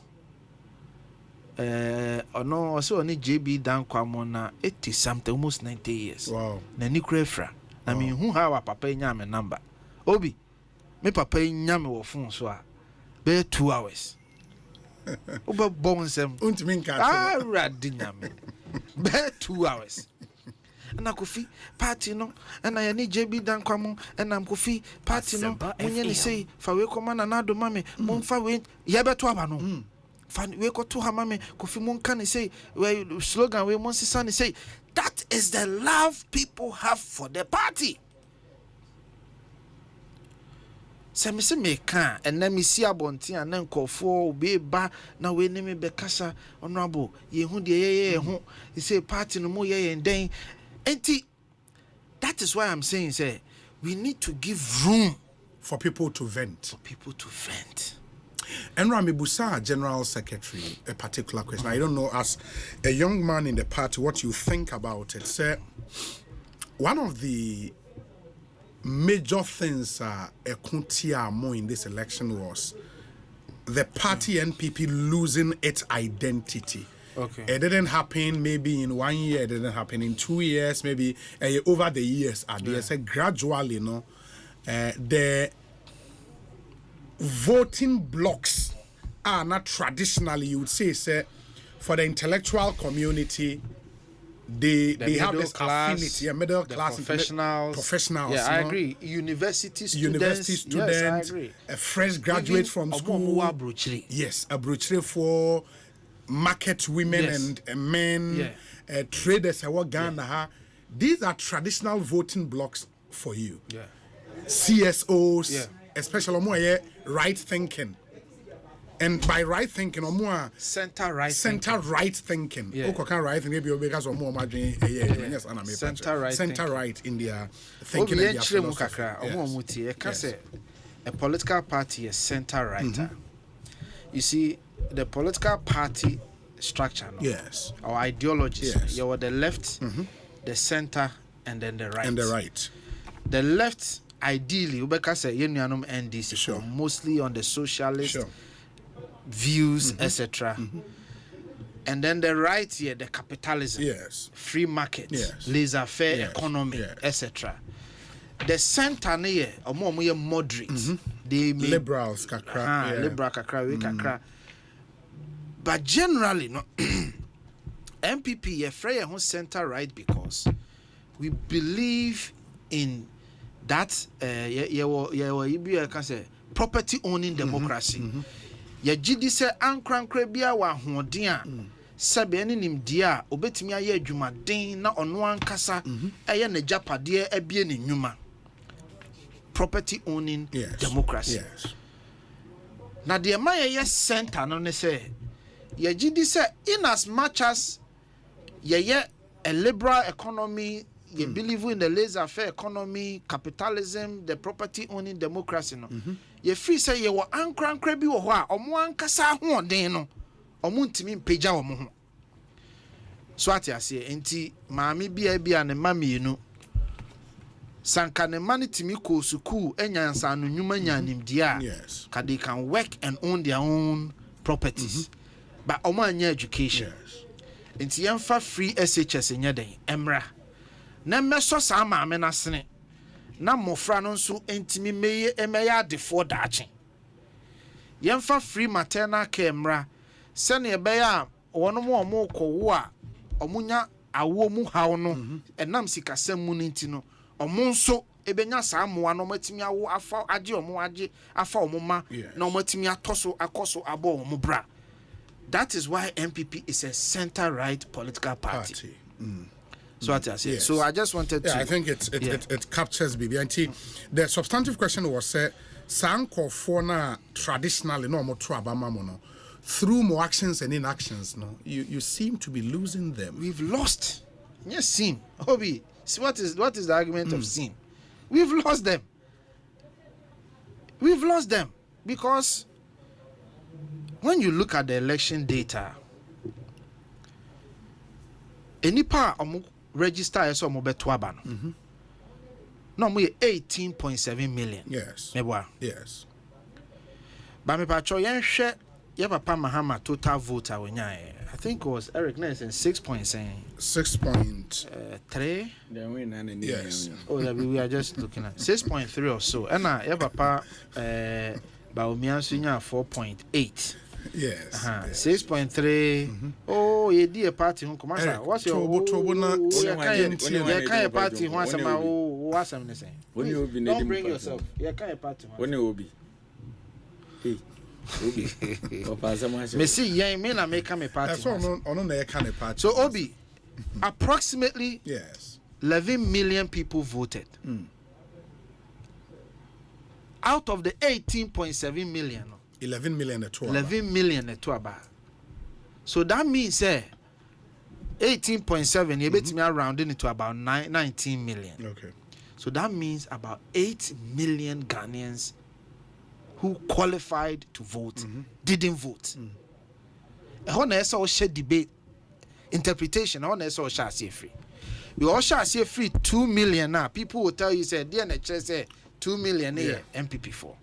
ono also oni JB dan kwamo na 80 something almost 90 years. Wow. Na ni krefra. Na me hu ha wa papa nya me number. Obi me papa nya me wo phone so a be 2 hours. Oba bonsem. Untimi nka. Radinyame. Be 2 hours. Na kofi party no na ya ni JB dan kwamo na kofi party no munye ni say fa we koma na do mame mon fa we ye beto aba no fa we ko to ha mame kofi mon kan say we slogan we mon sisa say that is the love people have for the party. Se me kan na me si abonten na nkofo obi ba na we ni me be kasa honorable ye hu de ye hu say party no mo ye den. That is why I'm saying, say, we need to give room for people to vent. And Rami Busa, General Secretary, a particular question. I don't know, as a young man in the party, what you think about it. Say, one of the major things more in this election was the party NPP losing its identity. Okay. It didn't happen maybe in 1 year, it didn't happen in 2 years, maybe over the years. There's gradually, the voting blocks are not traditionally, you would say, for the intellectual community, they have this affinity, middle class, professionals. Yeah, I agree. University students. Yes, I agree. A fresh graduate from school. Yes, a brochure for market women and men, traders. These are traditional voting blocks for you. Yeah. CSOs, especially more right thinking. And by right thinking, or more center right thinking. Yeah. Right thinking, maybe because of more margin. Center right in their thinking. And a political party is center right. You see, the political party structure, yes, or ideologies, you are the left, the center, and then the right. The left, ideally, NDC, mostly on the socialist views, etc. And then the right here, the capitalism, free market, laissez-faire economy, etc. The center here, or more moderate, they liberals, kakra. But generally, no, MPP, afraid of center right because we believe in that. Property owning democracy. Ya gidi se ankrankra bia wa hoden sebe ne nimdia obetimi aye adwumaden na ono ankasa eye na japade abie ne nnwuma. Property owning democracy. Na de maye center no ne se ya gidi se in as much as ye a liberal economy, you believe in the laissez-faire economy, capitalism, the property owning democracy no. Ye free say ye wo ankrankra bi wo ho a omo ankasa ho den no omo ntimi mpagya wo mo ho. So ati ase enti maami bia ne mamienu sanka ne mani timi ko suku enyansa no nnwuma nyanimdia ka they can work and own their own properties but omo anya education enti yemfa free SHS nya den emra na meso sa maame na sene na mofra no nso entimi meye emeya defo daache yemfa free maternal care mra sene ebeya wono mo omo a omunya awo mu hawo no enam sikasam mu nti no omo nso ebenya saa moa no matimi awo afa age omo age afa omo ma na omo matimi atoso akoso abo omo bra. That is why MPP is a center right political party. So what I say. Yes. So I just wanted to. I think it captures BB. The substantive question was Sanko for na traditionally no more trouble through more actions and inactions. No, you seem to be losing them. We've lost. Yes, sin. Obi, what is the argument of sin? We've lost them. We've lost them because when you look at the election data, any part register as omo betwaba no. No, we 18.7 million. Yes. Yes. But me patrol yen hwe ye papa Mahama total vote I think it was Eric Nelson 6.3. Yes. Oh, we are just looking at 6.3 or so. And ye papa Baomiansu nya 4.8. Yes. 6.3. Oh, ye di a party who come out. What's your party who wants to say? Don't bring yourself. You can't party. When you will be. Me see, yeah, me na make a party. So Obi, approximately 11 million people voted. Out of the 18.7 million. 11 million at 11 million at So that means 18.7 you bet me rounding it to about 19 million. Okay. So that means about 8 million Ghanaians who qualified to vote didn't vote. On also share debate interpretation on also shall say free. We all shall say free 2 million now. People will tell you say dear nature say 2 million MPP for.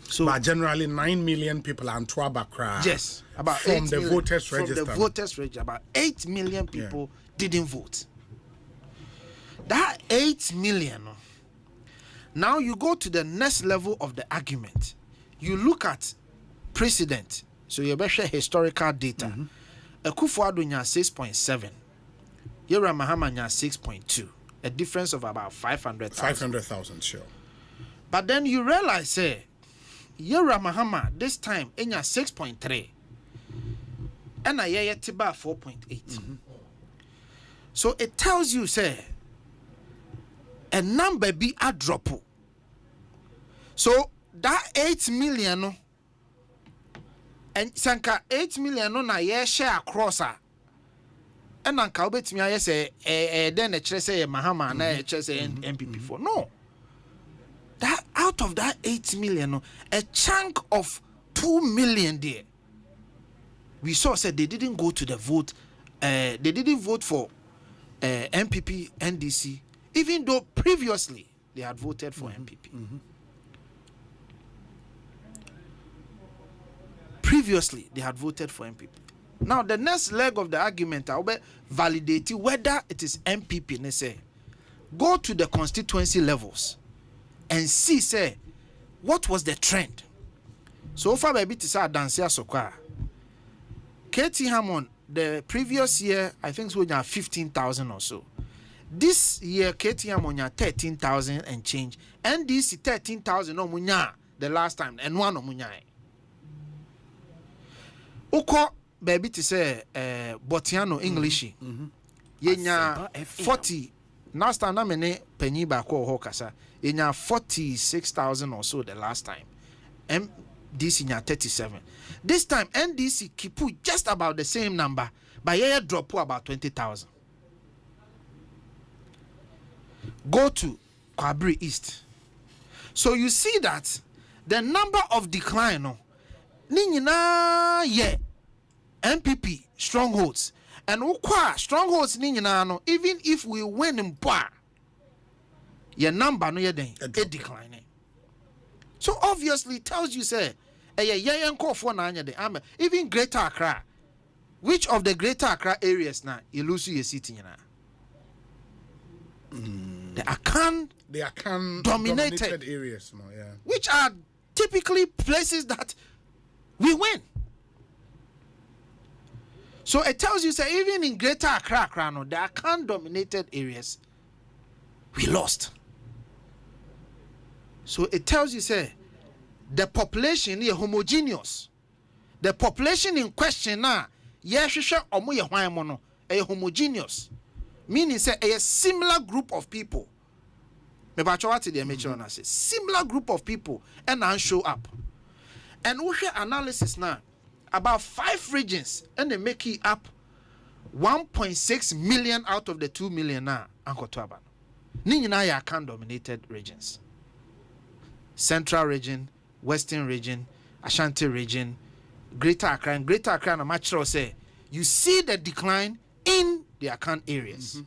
So, but generally 9 million people are in Twabakra. Yes, about from the voters register. From the voters register, about 8 million people didn't vote. That 8 million. Now you go to the next level of the argument. You look at precedent. So you better share historical data. Akufo-Addo nya 6.7. Yera Mahama nya 6.2. A difference of about 500,000. 500,000, sure. But then you realize, Yera Mahama this time enya 6.3. And Ayeye Tiba 4.8. So it tells you, a number be a drop. So that 8 million and sanka 8 million no na ye share across and anka obetimi aye say then e kire say Mahama na e kire say MPP for no. That out of that 8 million, a chunk of 2 million there. We saw said they didn't go to the vote. They didn't vote for MPP, NDC, even though previously they had voted for MPP. Previously they had voted for MPP. Now the next leg of the argument, I'll be validating whether it is MPP. They say, go to the constituency levels and see, what was the trend? So far, baby, to say Dansia Sokwa. Katie Hammond, the previous year, I think we had 15,000 or so. This year, Katie Hammond had 13,000 and change. And this 13,000 no munya the last time, and one no munya. Uko, baby, to say Botiano English. Yenya 40. Last time, I'm in penny back or Hokasa. In 46,000 or so the last time. MDC in 37. This time NDC keep just about the same number, but yeah drop about 20,000. Go to Kwabena East. So you see that the number of decline MPP strongholds and strongholds no, even if we win in Boa. Your number no yet declining. So obviously it tells you even Greater Accra. Which of the Greater Accra areas now you lose your city The Akan dominated areas which are typically places that we win. So it tells you even in Greater Accra the Akan dominated areas we lost. So it tells you, the population is homogeneous. The population in question now, a homogeneous, meaning say a similar group of people. Me ba cho what the mention na say similar group of people and now show up. And we hear analysis now about 5 regions and they make it up 1.6 million out of the 2 million now. Uncle Twaba. Ni nyina ya can dominated regions. Central region, Western region, Ashanti region, Greater Accra. And Greater Accra, I'm sure say you see the decline in the Akan areas.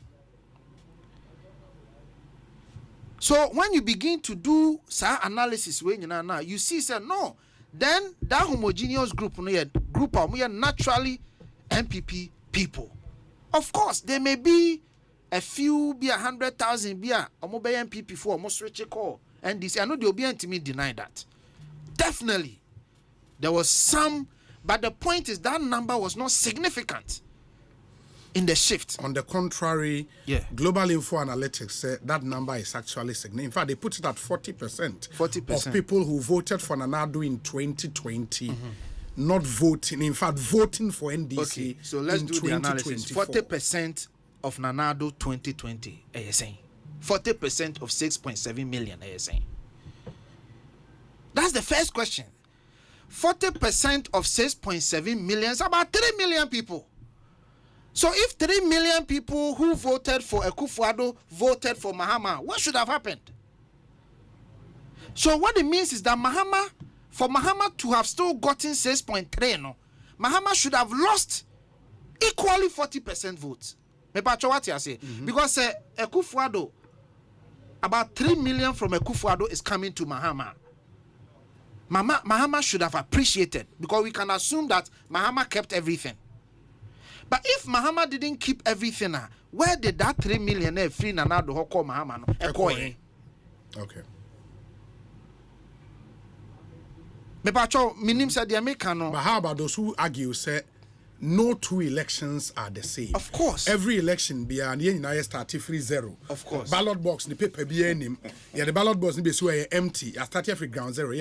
So when you begin to do analysis, when you see say no, then that homogeneous group of naturally MPP people. Of course, there may be a few, be 100,000, be a MPP for almost switch call. And this, I know they'll be intimate deny that. Definitely, there was some, but the point is that number was not significant in the shift. On the contrary, Global Info Analytics said that number is actually significant. In fact, they put it at 40%. 40% of people who voted for Nanado in 2020, not voting. In fact, voting for NDC. Okay, so let's do the analysis. 40% of Nanado 2020, saying 40% of 6.7 million, saying. That's the first question. 40% of 6.7 million is about 3 million people. So if 3 million people who voted for Akufo-Addo voted for Mahama, what should have happened? So what it means is that for Mahama to have still gotten 6.3, no, Mahama should have lost equally 40% votes. Because Akufo-Addo, about 3 million from Akufo-Addo is coming to Mahama. Mahama should have appreciated, because we can assume that Mahama kept everything. But if Mahama didn't keep everything, where did that 3 million free Nanado Hoko Mahama no? Okay. But how about those who argue say no 2 elections are the same? Of course. Every election be an United started free 0. Of course. Ballot box the paper be him. Yeah, the ballot box be so empty. I started free ground 0.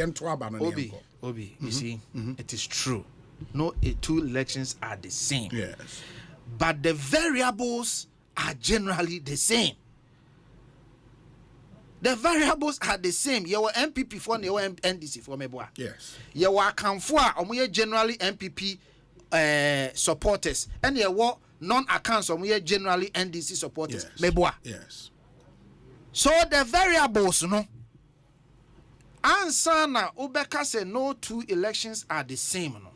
Obi, you see, it is true. No 2 elections are the same. Yes. But the variables are generally the same. The variables are the same. You were MPP for you were NDC for Meboa. Yes. You were Kamfua, or generally MPP supporters. And you were non-accounts, or generally NDC supporters. Yes. Meboa. Yes. So the variables, no. Answer na Ubeka say no 2 elections are the same, no.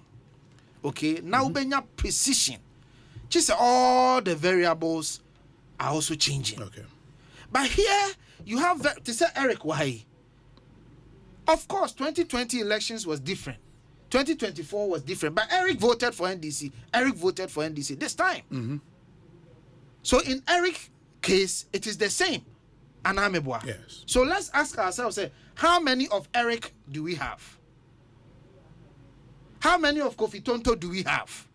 Okay, now Ubenya precision. Just all the variables are also changing. Okay. But here you have to say Eric why. Of course, 2020 elections was different. 2024 was different. But Eric voted for NDC. Eric voted for NDC this time. So in Eric's case, it is the same. Anamebwa. Yes. So let's ask ourselves, how many of Eric do we have? How many of Kofi Tonto do we have?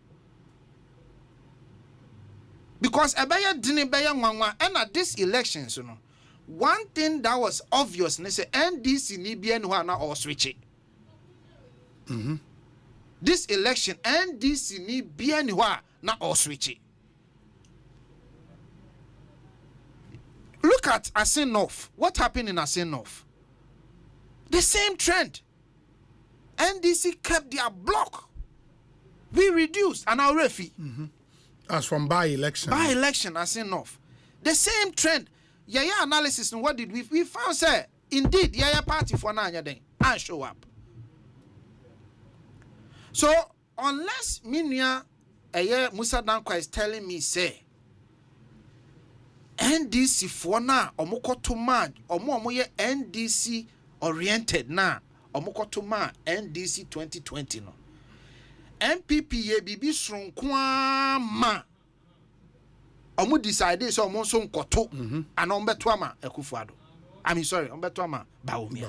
Because Abaya didn't buy and at this elections, you know, one thing that was obvious, they say NDC ni bien or switch it. This election, NDC ni bien na or switch it. Look at Asin North. What happened in Asin North? The same trend. NDC kept their block. We reduced an our fee. As from by-election. By-election, Asin North. The same trend. Yaya analysis, what did we found? Say, indeed, Yaya party for Nanya then and show up. So, unless Minya Musa Dankwa is telling me, say, NDC for now, omoko to man, omo NDC oriented now, omoko to man, NDC 2020 no. MPP ye bibi sronkwa ma. Omo decide so omo so nkoto and ombeto ama Akufo-Addo. I mean sorry, ombeto ama Bawumia.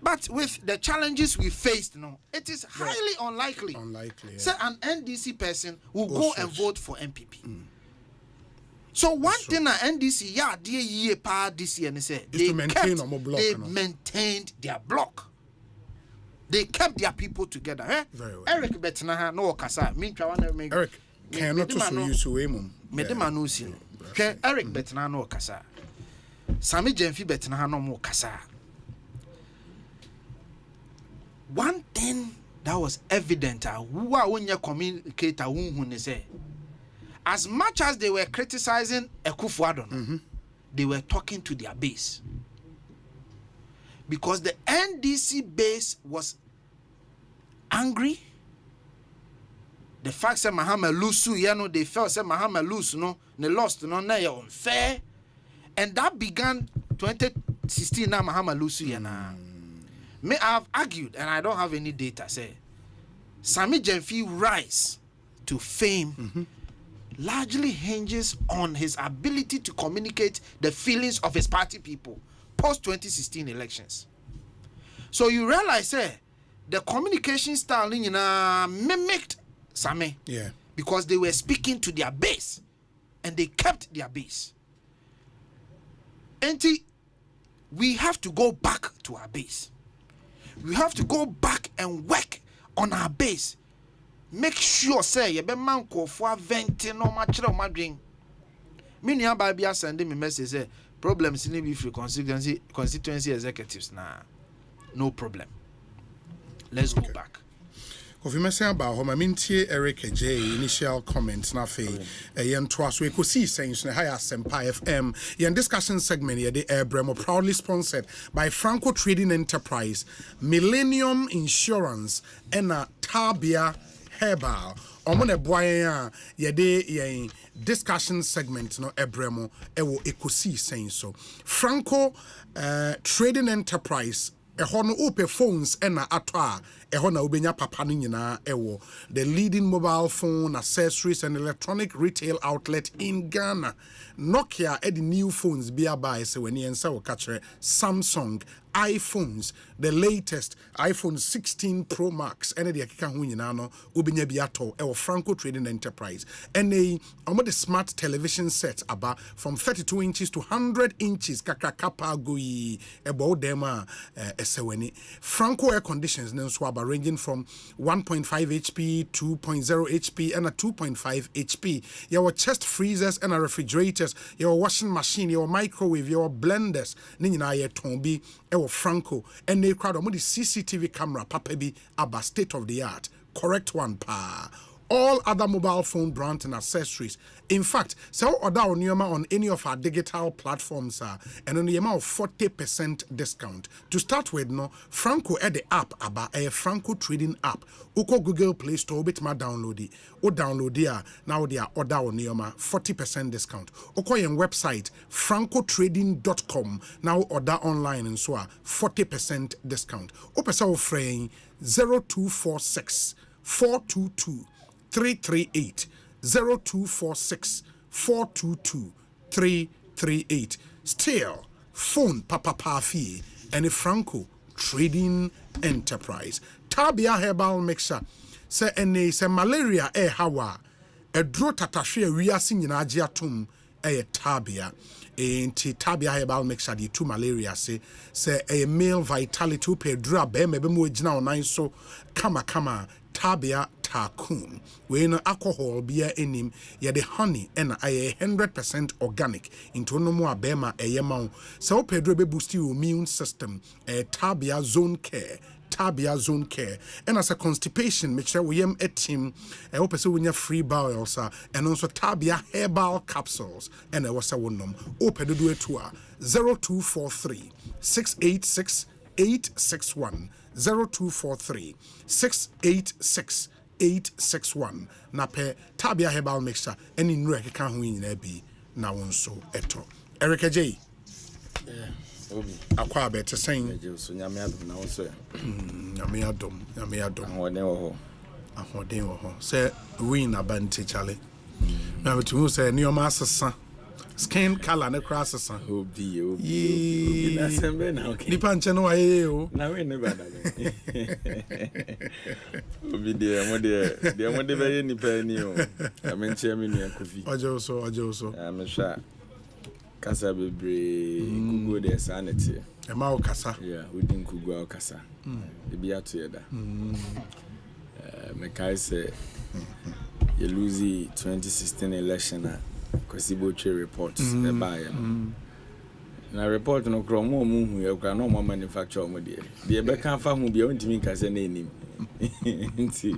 But with the challenges we faced, no, it is highly unlikely. Yeah. Say an NDC person will go and vote for MPP. So one thing that NDC dear year pa this year say they maintained their block. They kept their people together. Very well. Eric Betnaha no kasa. Eric, cannot to use way mum. Medemanusi. Eric Betnano Kasa. Sammy Jenfi Betnano Kasa. One thing that was evident, who are when you communicate a woman say, as much as they were criticizing Ekufuadon, they were talking to their base. Because the NDC base was angry. The fact that Mahama Lusu, they felt that Mahama Lusu, they lost, they unfair. And that began 2016 now Mahama Lusu, May I have argued, and I don't have any data, say, Sammy Jenfi rise to fame largely hinges on his ability to communicate the feelings of his party people post-2016 elections. So you realize, the communication style mimicked Sammy. Yeah. Because they were speaking to their base, and they kept their base. And we have to go back to our base. We have to go back and work on our base. Make sure, say, you be man ko for venting no match no madring. Me ni ababia sending me message say problems in be free constituency executives na no problem. Let's go back. If you mention about home, I mean, Eric J. initial comments na fe. Yen twas we could see saying high Asempa FM. Yen discussion segment here the Airbremo proudly sponsored by Franco Trading Enterprise, Millennium Insurance, and Tabia Herbal. Omone boya yede yen discussion segment no Airbremo ewo ekosi saying so. Franco Trading Enterprise. Ehono ope phones ena atwa ehona ubenya papa no nyina ewo the leading mobile phone accessories and electronic retail outlet in Ghana. Nokia edi new phones bia buy se when yensa wo catch Samsung iPhones, the latest iPhone 16 Pro Max ene de akeka ho nyina no ubenya bia to ewo Franco Trading Enterprise. Ene omo the smart television set aba from 32 inches to 100 inches kakakapa goyi ebo dem eseweni. Franco air conditions nso aba ranging from 1.5 HP, 2.0 HP and a 2.5 HP. Your chest freezers and refrigerators, your washing machine, your microwave, your blenders, ni nyina ye tombi ewo Franco and they crowd on the CCTV camera papebi aba state of the art correct one pa. All other mobile phone brands and accessories. In fact, so order on any of our digital platforms and on the amount of 40% discount. To start with, no Franco at the app about a Franco trading app. Uko Google Play Store bit ma download it. O download it now they are order on 40% discount. Uko yen website francotrading.com now order online and so 40% discount. Opesa frame 0246 422 338 0246 422 338. Still, phone Papa Pafi and a Franco Trading Enterprise. Tabia Herbal Mixer. Se ene se malaria hawa. E dro tatashwe wiasi nyina agye atom Tabia. Enti Tabia Herbal Mixer di tu malaria se a male vitality pe dra be me be mo gina onan so kama Tabia Takum. We no alcohol beer enim ye the honey and a 100% organic into no more bema a yamau. So Pedro be boost your immune system. Tabia Zone Care. Tabia Zone Care. And as a constipation, make sure we am a team. I hope so when you free bowels and also Tabia Herbal Capsules. And I was a one open to do it to 0243 686 861 0243 686 861 na pe Tabia Herbal Mixture any nure keka ho nyina bi na won so eto Eric J obi akwa be te sen so nyame adom na won so nyame adom ahoden wo ho se win abante chale na betu say ni o ma asesa skin color ne cross asesa obi na sembe na okay nipa nche no aye o na we ne bada obi de mo de be nipa ni o amenche me nua kofi ojo so amesha kasa bebre kugo de sanity e ma o kasa yeah udin kugo o kasa e bi ato yeda me kai se you lose the 2016 election because he bought reports by na report no kro mo hu ya kra no mo manufacture mo de be kan fa hu bia ontimi ka se na enim nti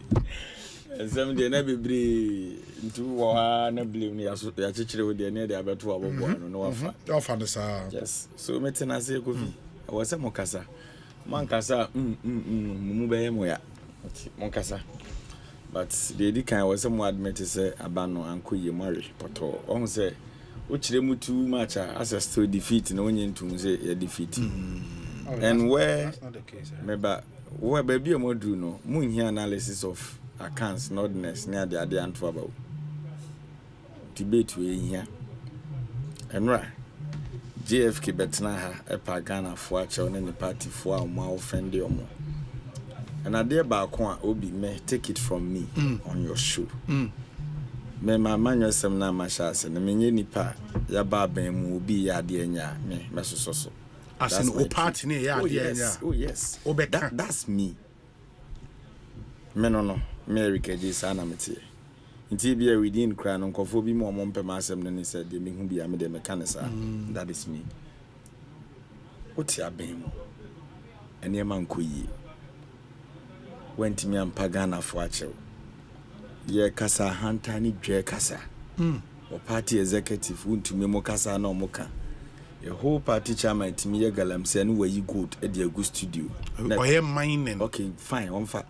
some de na bebre ntu wo ha na blame ya so ya chechire wo de na de abeto abobo no no wafa ofa no sa yes so metina se kofi wo se mo kasa man kasa mu be mo ya mo kasa but the di kan wo se mo admit say abano ankoye mari poto on say uchire mu too much as a still defeat no onye ntum say ya defeat and where that's not the case remember where baby o modu no mu here analysis of accounts notness near the ade anto about debate we here enra JFK betna ha epa Ghana fo ache on any party fo a mo offend omo and ade ba ko a obi me take it from me on your show me ma manyo sem na ma sha se na menye nipa ya ba ban mu obi ya de anya me mesoso as in o party ne ya de anya oh yes that's me me no Mary KJ sana mete nti bia within cry no nkofo bi mo mo mpem asem no ne said de me hu bia me de me kan sa that is me oti aben mu ene ma nkoyi wenti mi ampa Ghana fo achew ye kasa hanta ni dwe kasa o party executive untumi mo kasa na mo ka a whole party chairman timi ye galamse no wayi gold e de agu studio oye mining okay fine on fa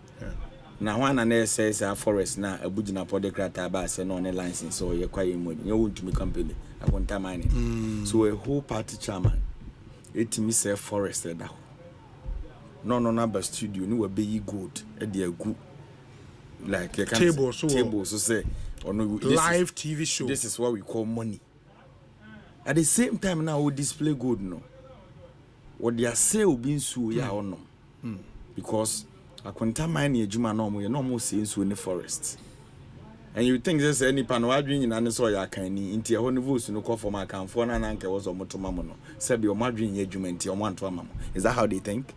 na wana na say forest na abugina podecrata ba say no ne license so ye kwaye mo ye untumi company akonta mining so a whole party chairman etimi say forest e da no na studio ni wa be gold e de agu like table so say or no live TV show. This is what we call money. At the same time now we display gold no. What they say will be so ya or no. Because akwanta mine ejuma no mo ye no mo say so in the forest. And you think this any pan wa dwin na ne so ya kan ni nti e ho ne voice no call for my kan for na nke was omoto mamo no. Say be o madwin ye ejuma nti o manto amamo. Is that how they think?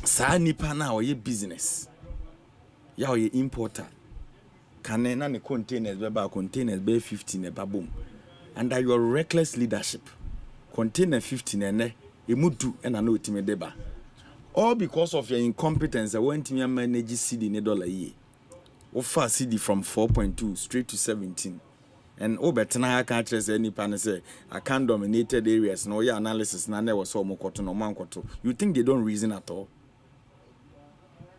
Sa nipa na oye business ya oye importer kane na ne containers be 15 e babom under your reckless leadership container 15 ene emudu na na otime deba all because of your incompetence when timi manage CD ne dollar ye offer CD from 4.2 straight to 17 and obetena ka trace nipa ne say I can dominated areas no your analysis na was so mokoto no mankoto you think they don't reason at all.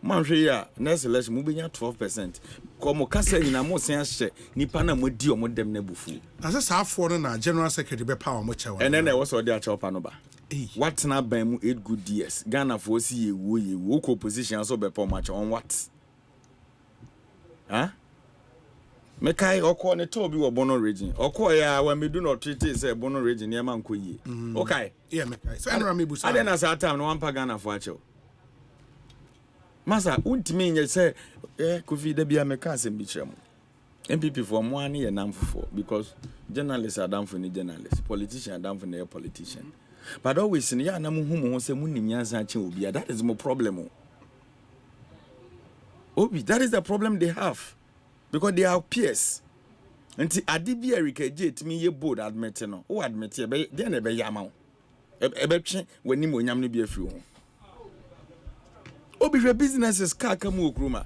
Man hwe next election mu benya 12% ko mo kasa nyina mo sen ahye nipa na mo di o mo dem na bufu asa saafo no na general secretary be power mo chewa and then e was odi acha opa no ba what na ban mu 8 good years Ghana for si ye ko position so be power match on what me kai okọ ne to bi wo bono region okọ ya wa medu no treat say bono region e ma nko yi okay yeah me kai so enra me busa ade na sa time no one pa Ghana for acha Masa untimi nye say Kofi da bia meka asem bi kire mo MPP for mo ani ye namfo because journalists are down for ni journalists politicians are down for ni politician but always in ya na mo hu mo say munim yansa che obi that is my problem obi that is the problem they have because they are peers nti ade bi erika je timi ye bold admit no o admit e be dey na be yama e be twe wani mo nyam no bi afiri ho obi hwe businesses kaka mu okruma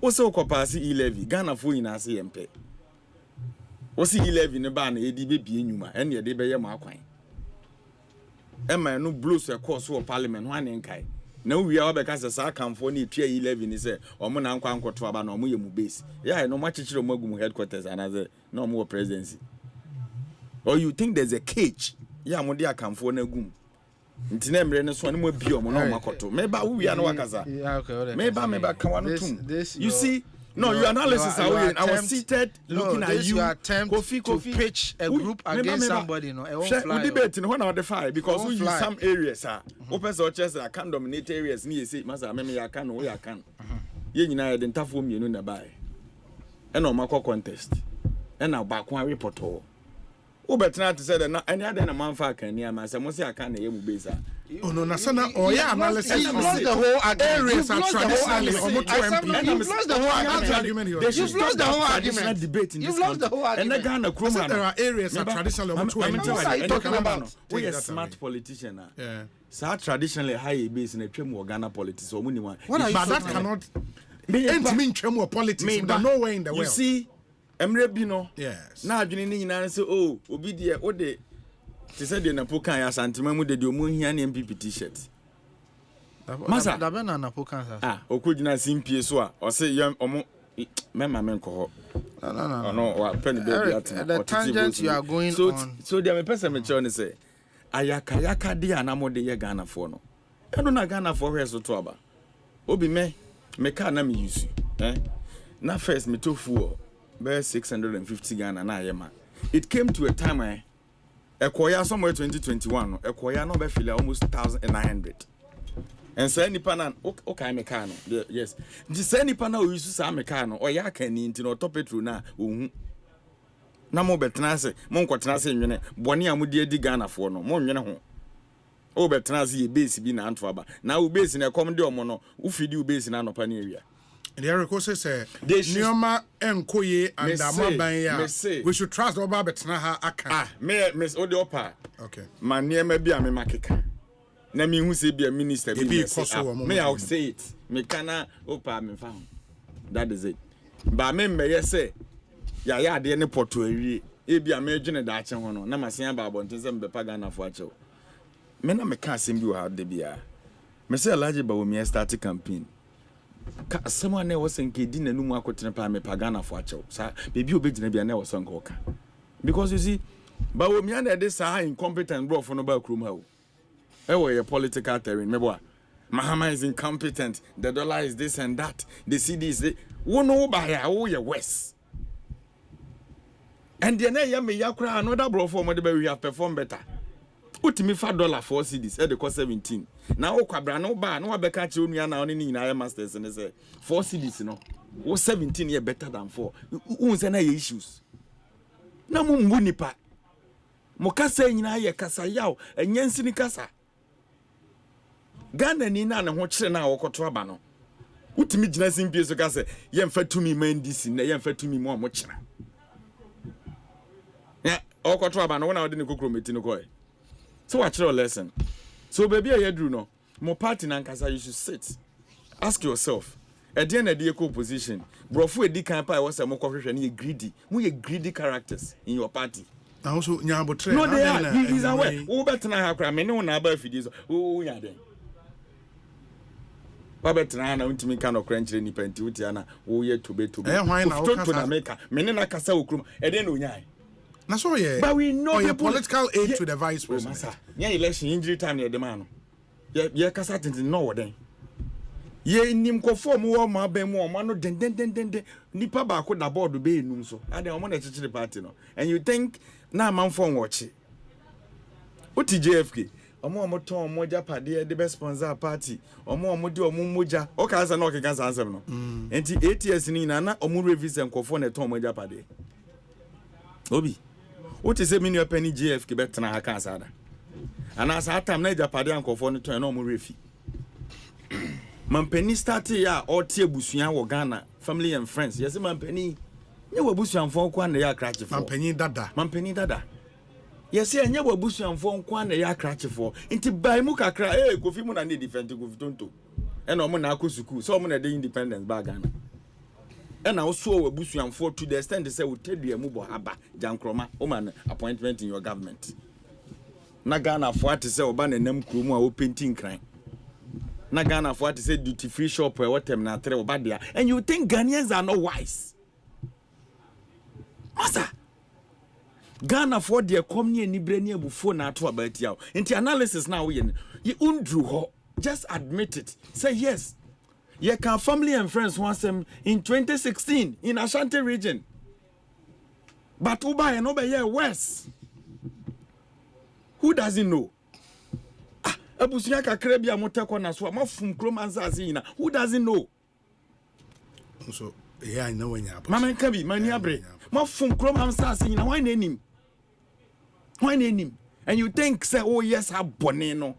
o se okopasi 11 Ghana fo ina se yempe o se 11 ne ba na edi be bie nyuma ene ye de be ye mo akwan e ma no blues e course of parliament wan nkai na wi a obeka se sa kamfo na etua 11 ni se o mo na nkwa nkoto aba na o mo ye mu base ya no ma chichiro mo agum headquarters anaze na o mo presidency or you think there's a cage ya mo de akamfo na agum ntine mre ne so ne mo bi o mo na o makoto meba wo wi a no wakaza meba kan wa no tum you see no your analysis I was seated looking at you Kofi to pitch a group against somebody no e won't fly debate no when I defy because we use some areas o person chest I can dominate areas ni say masa me ya kan no ya kan ye nyina ye de ntafo mienu na bai e na o makọ contest e na ba ko report o Who better not to say that any other man for can near myself, must say I can't hear Beza. Oh no, Nasana, or yeah, analysis. You've lost the whole areas are traditionally almost 2 MP. You've lost the whole argument. You've lost the whole argument. You've lost the whole argument. There are areas that traditionally almost 2 MP. What are you talking about? We are smart politician. Yeah. So traditionally high base in a trim or Ghana politics or anyone. But that cannot mean trim or politics. There's no way in the world. You see, Emre Bino. Yes. Now you say, oh, Obidia, what they. She said the Napokan Asante with the Omanhene MPP t-shirt. Masa, da bena Napokan. Ah, okudina simpi so or say yam omo mema menko. No, penny baby at the tangent you are going on. So there me person me tell say ayaka de anamo de ye Ghana for no. E no na Ghana for where so to aba. Obi me car na me use. Na first me tofu be 650 Ghana na yema. It came to a time where Ekoya somewhere 2021, Ekoya no be feel almost 1,900. And so any pana okay mekano. Yes. This any pana we use sa mekano or ya kan nti no top petrol na ohu. Na mo betena se, mo nkotena se nwene, bone amudi edi Ghana fo no, mo nwene ho. O betena se ye base bi na anto aba. Na u base na kom de omo no, u fidi u base na anopa na area. And the Eric say Nioma Enkoye and Amabanya. We should trust Oba Betnaha Aka. Ah, Miss Odiopa. Okay. My name may be a makeka. Na me who say be a minister. May I say it. Me kana opa me found. That is it. But me may say, ya de ne porto ewie. E be a major da ache ho no. Na masen ba abonten se me bepa Ghana fo ache. Me na me ka asem bi o ha de bia. Me say Alhaji Bawomi start campaign. Someone was in Kedin and Numa Cotina me Pagana for Acho. Baby obedient be a never sunk oka. Because you see, Bawomiana this are incompetent bro for no back room. How? A political terrain, Meboa. Mahama is incompetent, the dollar is this and that, the CD is the one over here, oh, your West. And the name me yakra another bro for we have performed better. Put me $5 4 CDs at the cost 17. Now Kwabena no bar no abeka che onua na oni nyina masters and say 4 CDs no. Wo 17 year better than 4. Who say na issues. Na mo mbu nipa. Mo kasa nyina ye kasa yaw enyansi ni kasa. Ghana ni na ne ho kire na wokoto aba no. Utimi gina simpie so kasa ye mfa tumi mandisi na ye mfa tumi mo kire. Ya wokoto aba no na wode ne kokrometi no koy. So watch your lesson. So baby I drew no. More party nankasa you should sit. Ask yourself. At the end of the equal position, brofu edi kan pa was a more coffee you greedy. We greedy characters in your party. Also nyabo train. No they are. He's aware. Oh better na hakra me no na ba fidi so. Oh nya den. Ba better na untimi kan okranchire ni penti utia na wo ye tobe. Eh hwan na o na make. Me ne na kasa okrum. E den no nya. That's all, yeah. But we know your political aid to the vice president. Yeah, election injury time near the man. Yeah, Casatin no then. Ye nim conform more ma be more man den nipa ba ko da board be num so. Ade o mo na chichi party no. And you think na man phone watch. Oti JFK. Omo ton moja pade the best sponsor party. Omo de omo moja. O ka say no ke kan answer no. Enti 8 years ni na omo revise enkofo na ton moja pade. Obi what is a mini penny JFK betna ha kan sada ana sa atam na japade ankofo no ton na omo refi mampani start ya o tie busuan wo Ghana family and friends yes mampani nye wo busuanfo kwa na ya krachefo mampani dada yes nye wo busuanfo kwa na ya krachefo nti bai mu kakra kofi mu na ne defend kofi tonto e na omo na akosuku so omo na de independence ba Ghana. And also a busuanfo to the extent they say we tell you mubo haba jankroma woman appointment in your government. Na Ghana for to say oba na nam krumu a painting crime. Na Ghana for to say duty free shop where what them na three oba there. And you think Ghanaians are not wise? Masa Ghana for their company ni breni before na to about you. Into analysis now you undru ho. Just admit it. Say yes. Ye can family and friends want them in 2016 in Asante region. But Uba and Oba here west. Who doesn't know? Abusiaka Krebia Moteko Naswa, Mafum Kromanzazina. Who doesn't know? So, yeah, I know when you're Mamma Kabi, Maniabre. Mafum Kromanzazina, why name him? When him, and you think say, oh yes, how boneno.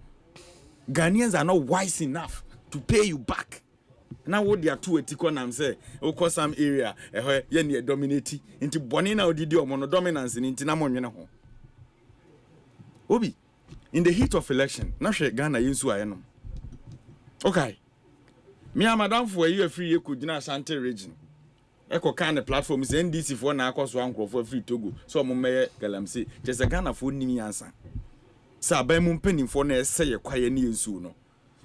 Ghanaians are not wise enough to pay you back. Now what they are too etikon am say, because some area ye near dominate into bonena did your mono dominance in Tinamon. Obi, in the heat of election, now she Ghana yinsu ayeno. Okay. Me and madam for a year free you could na Asante region. Eko kind of platform is NDC for na akos one for free Togo. So mo me galamse just a Ghana for nimi answer. Sa ba mu penny for na say ye kwaye ni nsu no.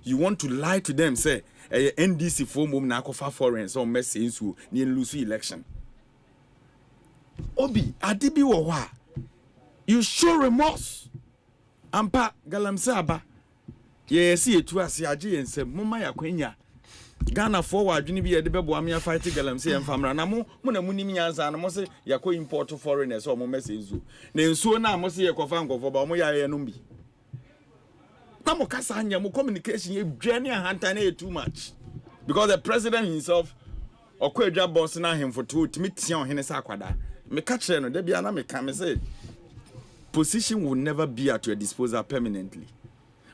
You want to lie to them say NDC for mum na akofa foreign so mess nsu ni lose election. Obi adibi wo wa. You show remorse. Ampa galamse aba. Ye see etu ase age ensem mama yakwanya. Ghana forward you be a debebo amia fight galamse and famra na mo na munim nyansa na mo se yakọ import foreigners o mo message na nsuo na mo se yakofa nkofo ba mo ya no bi na mo kasa anya mo communication ye dwane ahanta na too much because the president himself okwadwa boss na him for to timi tia ohene sa akwada me ka kire no da bia na me ka me say position will never be at your disposal permanently.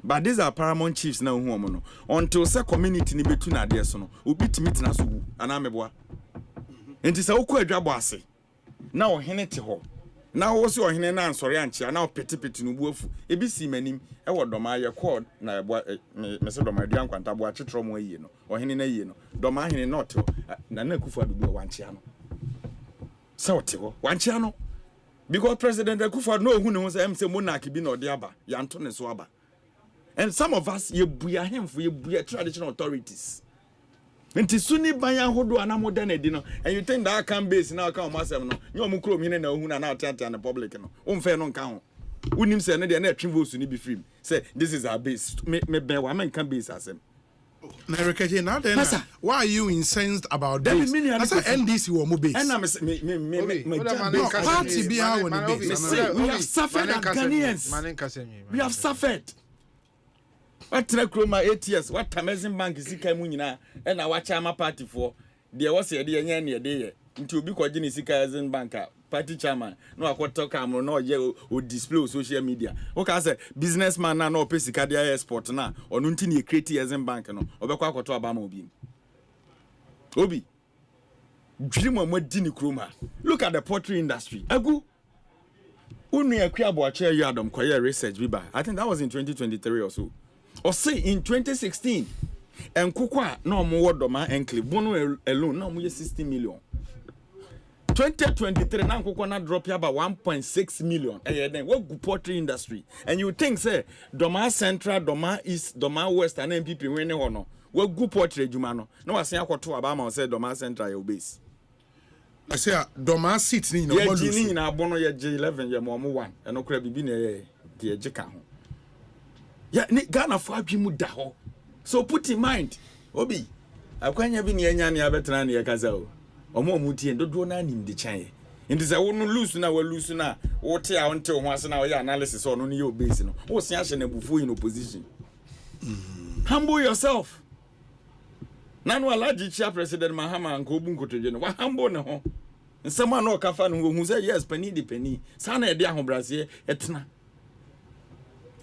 But these are paramount chiefs now who no until say community ni betu na ade so no obi timi tena so wu ana meboa enti say okọ adwabo ase na ohene te ho na wo se ohene na ansori anche na opetipeti no buafu ebi si manim e wo doma ye call na ebo me se doma aduan kwanta bo akyetro mo ayi no ohene na ayi no doma ahene not na na kufu adudu wanche ano se wote ho wanche ano because president Akufo no hu ne ho say monarch bi na ode aba ya nto ne so aba. And some of us, you buya him for you buya traditional authorities. And Tisuni baya hodo anamodene dino, and you think that can base now come myself no. You are mukro mine na who na now tell the public no. Unfair non count. Unim say na dey na trim votes ni be free. Say this is our base. Me be wa man can base asem. Na rekeje now then. Why are you incensed about this? That's a NDC wo mo base. And I'm me party be how on the base. We have suffered as Ghanaians. We have suffered. What Trekroma 8 years, what amazing bank is Sika Munina, and I watch my party for. There was a dear near day. Into because Jenny Sika as in banker, party chairman, no, I could talk camera, no, you would display social media. Okay, I say businessman, no, Pesicadia export now, or Nuntini creative as in bank, no, or Bako to Abamo. Obi, dream of what Dini Kroma. Look at the pottery industry. I go. Only a crab chair yardom, quiet research, Biba. I think that was in 2023 or so. Osei in 2016 and Kukwa no more doma enclave bono alone no more 60 million 2023 now Kukwa na drop here about 1.6 million then what good pottery industry and you think say doma central doma east doma west and MPP when no what good pottery jumano no I say akwoto abama say doma central your base I say doma seat ni na bono ye 11 ye mo 1 and no kra bibi na ye de ejeka ho. Yeah, Ghana for mu da ho. So put in mind, Obi, akwanya bi ne anya ne abetena ne yakaza o. Omo mutie dodo na nim de chan ye. Enti se wo no lose na we lose na wo te a wonte ho ase na wo ya analysis on no ne yo base no. Wo se ahye na bufu in opposition. Humble yourself. Nanu alaji chia president Mahama anko obu nkotoje no. Wa humble ne ho. Nsema na o kafa no hu say yes penny de penny. Sa na e de ahobrase etena.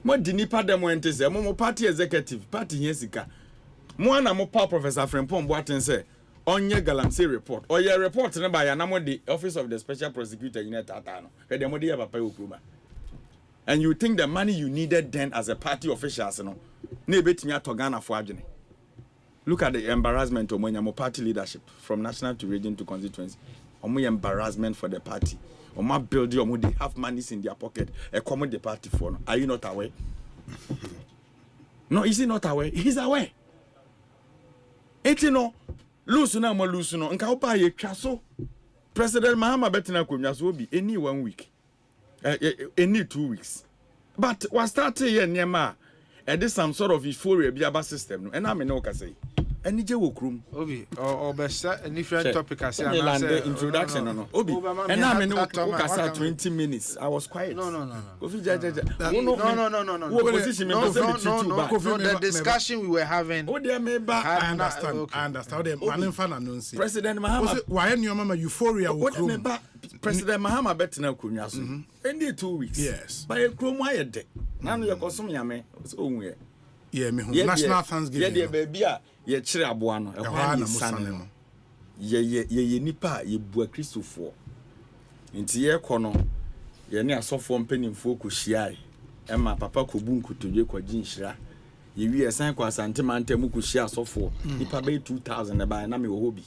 Mo dinipa dem wente se mo party executive party yesika mo na mo pa Professor Frempong Boaten say onye galamsey report oye report ne ba ya na mo the office of the special prosecutor unit atano e dem mo de papa okruma and you think the money you needed then as a party officials no na ebetimi atogana for adwene. Look at the embarrassment of mo party leadership from national to region to constituency. Omo embarrassment for the party. Oma build your they have money in their pocket. A common the party for no. Are you not aware? No, is he not aware? He's aware. Etino lose no more lose no. Nka opa ye twaso. President Mahama betina kwanya so be any 1 week. Any 2 weeks. But what started here near ma, and this some sort of euphoria be about system. And I may know say. Any je wo krum. Obi or best a different topic as I the introduction no. Obi. And now me no kasa 20 minutes. I was quiet. No. Kofi No. Position me No. The discussion we were having. I understand. I understand. President Mahama. Why any mama euphoria wo krum. President Mahama betena kunwa so. Any 2 weeks. Yes. By krum why de. Na no yekosom yame. So onwe. Yeah, me national Thanksgiving. Yeah, baby a ye kire aboa no. Ehwa na musane no. Ye nipa ye bua Christopher. Nti ye kɔ no ye ne asofo mpanimfo ko hyiae. Ema papa ko bu nkutodwe kwa ginhira. Ye wi esan kwa Asante mantam ko hyia asofo. Nipa be 2000 na ba na me wo hobi.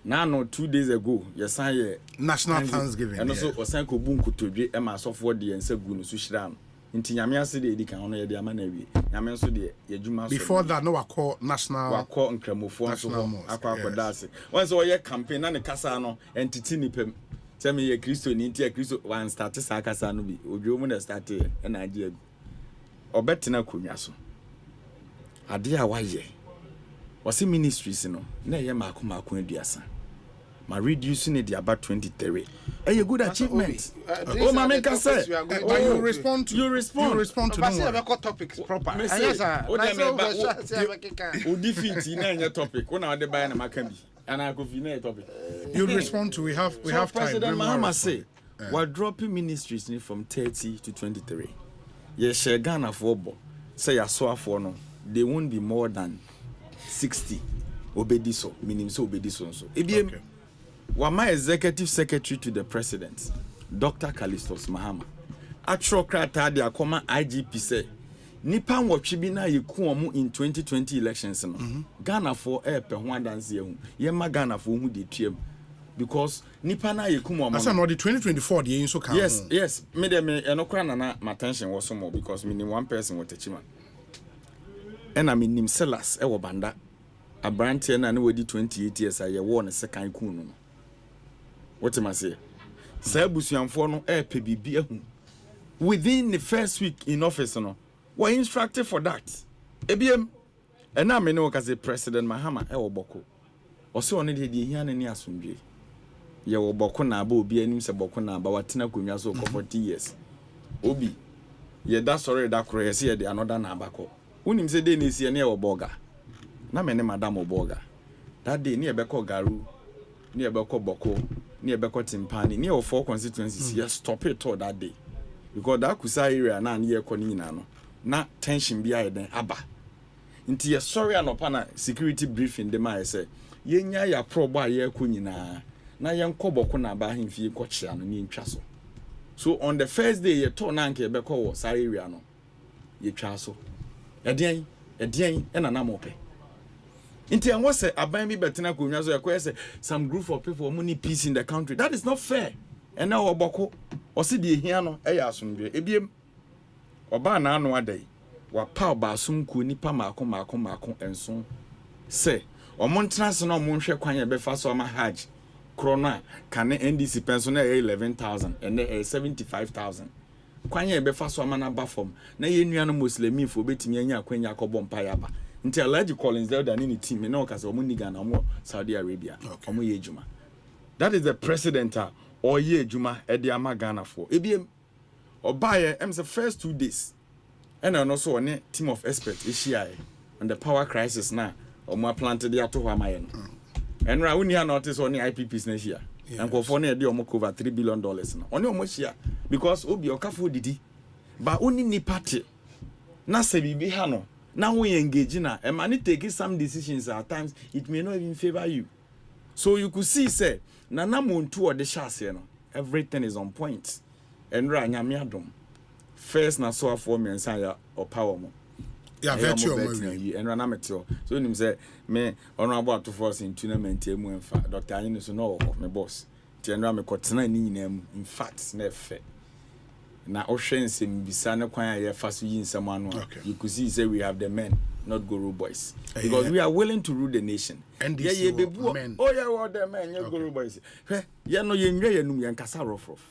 Now no 2 days ago, yes I national Thanksgiving. And also osan ko bu nkutodwe ema asofo de ensa gu no so hyira no. Inti nyame ase de edi kan ono ye de ama na wi nyame nso de ye dwuma so before that no wako national wako nkramofo nso akwa dase once oye campaign na ne kasa no entity ni pem se me ye Kristo ni nti Kristo wan start sa kasa no bi odwo mu na start e na ade agu obetena konwa so ade a waye wose ministries no na ye mako aduasa ma reducing it about 23. A good achievement. Mama can say. You respond to the topics proper. Yes, sir. Who defeat in your topic? When I buy na makambi, and I go finish topic. You respond to we have time. President Mahama say we're dropping ministries from 30 to 23. Yes, share Ghana for bo. Say I saw for no. They won't be more than 60. Obediso, meaning so obediso so. Okay. My executive secretary to the president, Dr. Callistus Mahama, actual criteria de akoma IGP say, Nipa watchibi na yekuomu in 2020 elections no. Ghana for pe ho dance ye ma Ghana for hu de tuam because nipa na yekuomu. Asa no the 2024 the yin so kan. Yes, me enokra na my attention was more because me ni one person what techima. And I mean nim sellers e wo banda. Abrantie na wedi 28 years aye wo ne second kun no. What am I say? Sabusianfo no pe bibi ahu. Within the first week in office no, were instructed for that. Ebiem and na me no ka say President Mahama e wo boko. O se one de hia ne ne asomdwe. Ye wo boko na ba obi anim se boko na ba watena konwa so for 40 years. Obi ye da sorry da kro ye se ye de another na abako. Unim se de na esi ne wo boga. Na me ne madam oboga. That day ne e be ko garu, ne e be ko boko. Near Beko Timpani, near 4 constituencies, yes, stop it all that day. Because that Kusa area na near Konina, na tension behind the Abba. Into your sorry and upon security briefing, the Maya say, Yenya ya pro by ye kunina, na young Kobo kuna by him for your coach and in Chasso. So on the first day, you told Nanke Beko was area no, ye Chasso. A day, and an amope. Inti and what's a bambi betina kunyazo ya some group of people money peace in the country. That is not fair. And now oboko osi di hiano eya asumdwe ebiem oba na anu adai wa pa ba asumku nipa mako enso se omontranse na omonhwe kwan ya befa so ama hajj krona kane NDC pension na 11,000 and 75,000 kwan ya befa so ama na ba form na ye nua no muslimi fo betimi anya kwanya akobọ mpa ya ba. Until Alhaji Collins there than any team, no because omo Ghana omo Saudi Arabia, omo ye juma. That is the president or ye juma edi ama Ghana for. Ebiem obaye the first 2 days. And also a team of experts is on the power crisis now. Omo planted the ato amaye no. And ra uni notice on the IPPs na here. And go for na dey omo cover $3 billion no. Oni omo share because obi okafo didi. Ba uni ni party na se bibi ha no. Now we engage in and money taking some decisions at times it may not even favor you. So you could see say nana muntu or the chassis no everything is on point. And right nyame first na so for me and say or power mo. Yeah, virtue and rana metio. So him say me honorable to force in tournament emu enfa Dr. Anyi so no my boss. General me kotena ni nyinam in fact na fe. Na oshensem bisa na kwan ya faso yin samanu. You could see say we have the men, not Guru boys. Because we are willing to rule the nation. And yeah, men. Oh yeah, well the men, Guru boys. Yeah, no yenwe yenum yankasa rough.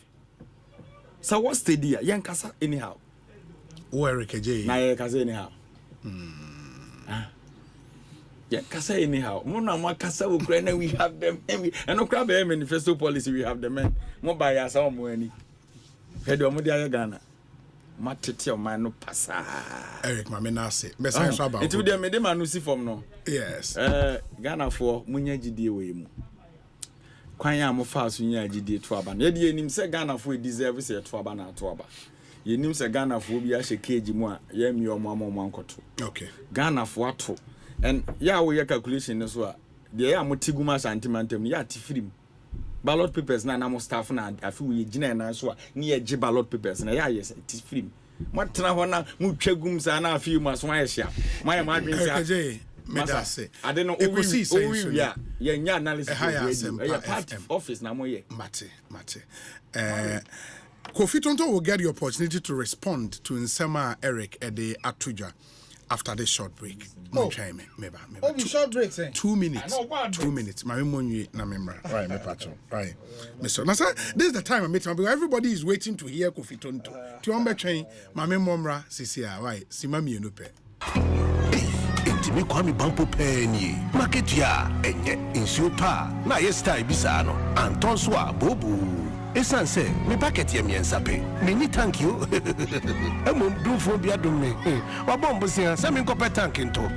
So what's the idea? Yankasa anyhow. Where KJ. Na yankasa anyhow. Yeah, kasa anyhow. Mona ma kasa Ukraine, we have them. And no crab manifesto policy, we have the men. Mo buy us all money. Head on Modia Ghana. Matete o man no pasa. Eric Mamenase. Besa so about. It would dem dem anu si form no. Yes. Ghana for munya gidie we mu. Kwan ya mo fa so nya gidie to aba. Na ye nim se Ghana for deserve se to aba na to aba. Ye nim se Ghana for bi a hye cage mu a ye mi o mo ankoto. Okay. Ghana for ato. And ya we calculation so a de ya mo tiguma Asante mantem ya tifrim. Ballot papers na mo staff na afi we gina na so a ne ye gi ballot papers na ya yes it is free matena ho na mu twagum sa na afi mu aso ayehia my adwin sa medase ade no Ekosiise ya ye nya analysis ya party office na mo ye mate Kofi Tonto will get the opportunity to respond to Nsema Eric Ede Atuja after this short break. Meba. Oh, short break, say. 2 minutes. 2 minutes. My money na memra. Right, me pacho. Right. Mr. Nasa, this is the time I meet because everybody is waiting to hear Kofi Tonto. To ombe train, my memra sisia. Right. Simami enupe. Intimi kwami bampo penye. Market ya enye insupa. Na yesta ibisa ano. Anton swa bobu. Esan say, me packet ye miensape. Me thank you. Emo do for bia do me. Wa bombo sia, say me kope tank into.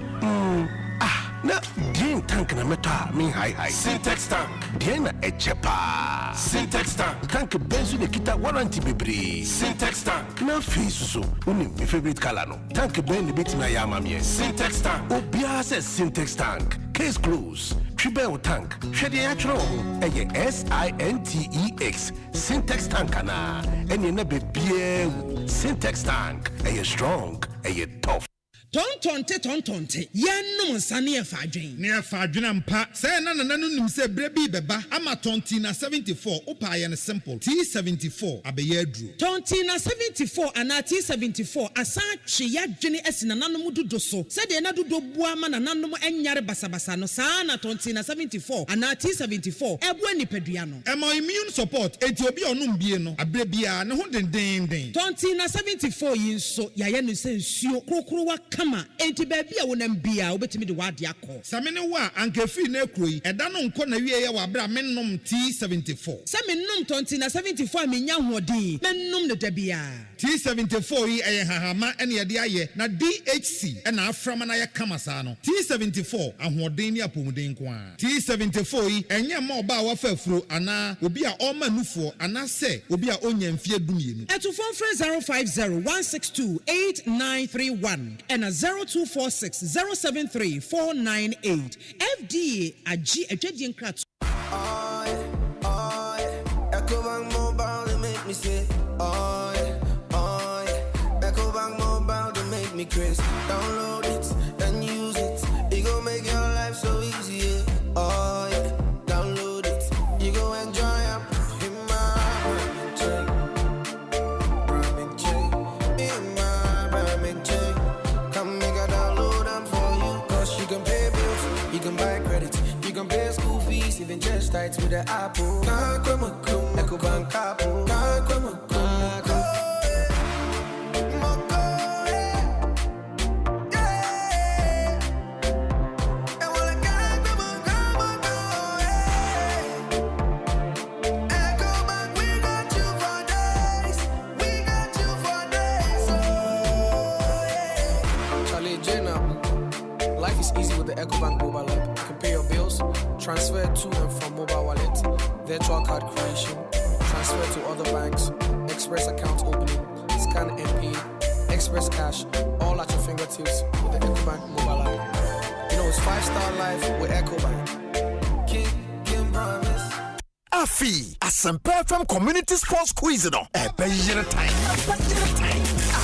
Na din tank na meta me high. Syntax tank. Din na echepa. Syntax tank. Tank benzu ne kita warranty bebre. Syntax tank. Na face so. Uni my favorite color no. Tank ben ne bit na yama me. Syntax tank. Obia says Syntax tank. Case close. Tribel tank. Shedi actual. Eye SINTEX. Syntax tank ana. Eni na be bie. Syntax tank. Eye strong. Eye tough. Tontonte yenum nsane efadwen ne efadwen ampa say na nim say brebi beba ama tonti na 74 opa ye ne simple T74 abeye adru tonti na 74 ana T74 asa twe yadwene asina nanom dodo so say de na dodo bua ma na nanom enyare basabasa no saa na tonti na 74 ana T74 ebu anipadua no emo immune support enti obi onum bie no abrebia ne ho den tonti na 74 yinso yaye no say nsuo krokro kama enti baby a wonam bia obetimi de wade akọ samene wa ankafi na ekroyi eda no nko na wie ye wa bra mennom T74 samennom tonti na 74 menya hoɔden mennom ne da bia T74 yi eye hahama ene ye de aye na DHC ena aframa na ye kama saa no T74 ahoɔden ne apomuden ko a T74 yi enye ma oba wa fafuro ana obi a ɔma nufuo ana se obi a onya mfie dumienu eto phone 05016289931 and 0246073498 FDA agi adwedie nkrat Ecobank Mobile they make me say Ecobank Mobile they make me crazy. Download it and use it. It go make your life so easy. Download it. You go enjoy it. In my Birmingham chain. Come make a download them for you. Cause you can pay bills, you can buy credit, you can pay school fees, even just tights with the Apple. Ecobank Apple. Life is easy with the Ecobank mobile app. You can pay your bills, transfer to and from mobile wallet, virtual card creation, transfer to other banks, express account opening, scan and pay, express cash, all at your fingertips with the Ecobank mobile app. You know it's 5-star life with Ecobank. King promise. Afi, Asempa from Community Sports Quiz no. Better time.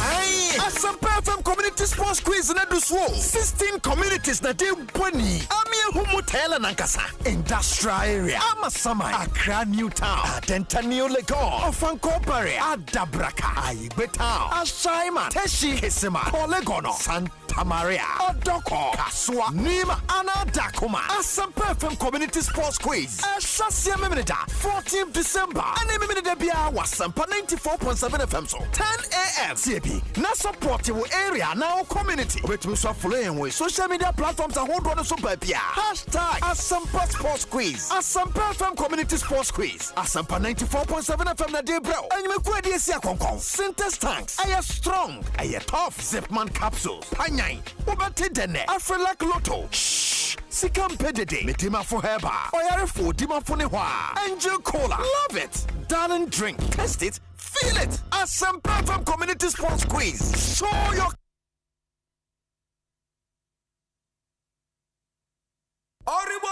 Aye, Asempa from Community Sports Quiz na do so. 16 communities na dey boni. Amia Humutela Nankasa, Industrial Area, Amasama, Accra New Town, Adenta New Legon, Ofankopare, Adabraka, Ayigbetown, Ashaima, Teshi Hisema, Olegono, Santa Santa Maria, Odoko, Kaswa, Nima, Anna Dakuma, Asempa FM Community Sports Quiz. Shasia Minida, 14th December. And a minute Bia was Asempa 94.7 FM so 10 a.m. CP. Now support your area now community. With me so following with social media platforms and hold on super Bia. Hashtag Asempa Sports Quiz. Asempa FM Community Sports Quiz. Asempa 94.7 FM na day bro. And you make way this year Konkon. Sintes tanks. Aye strong. Aye tough. Zipman capsules. Panyai. Ubate dene. Afrelak Lotto. Shh. Sikam pedede. Metima for heba. Oyare for dima for newa. Angel Cola. Love it. Darling drink. Test it. Feel it. Asempa FM Community Sports Quiz. Show your Arriba!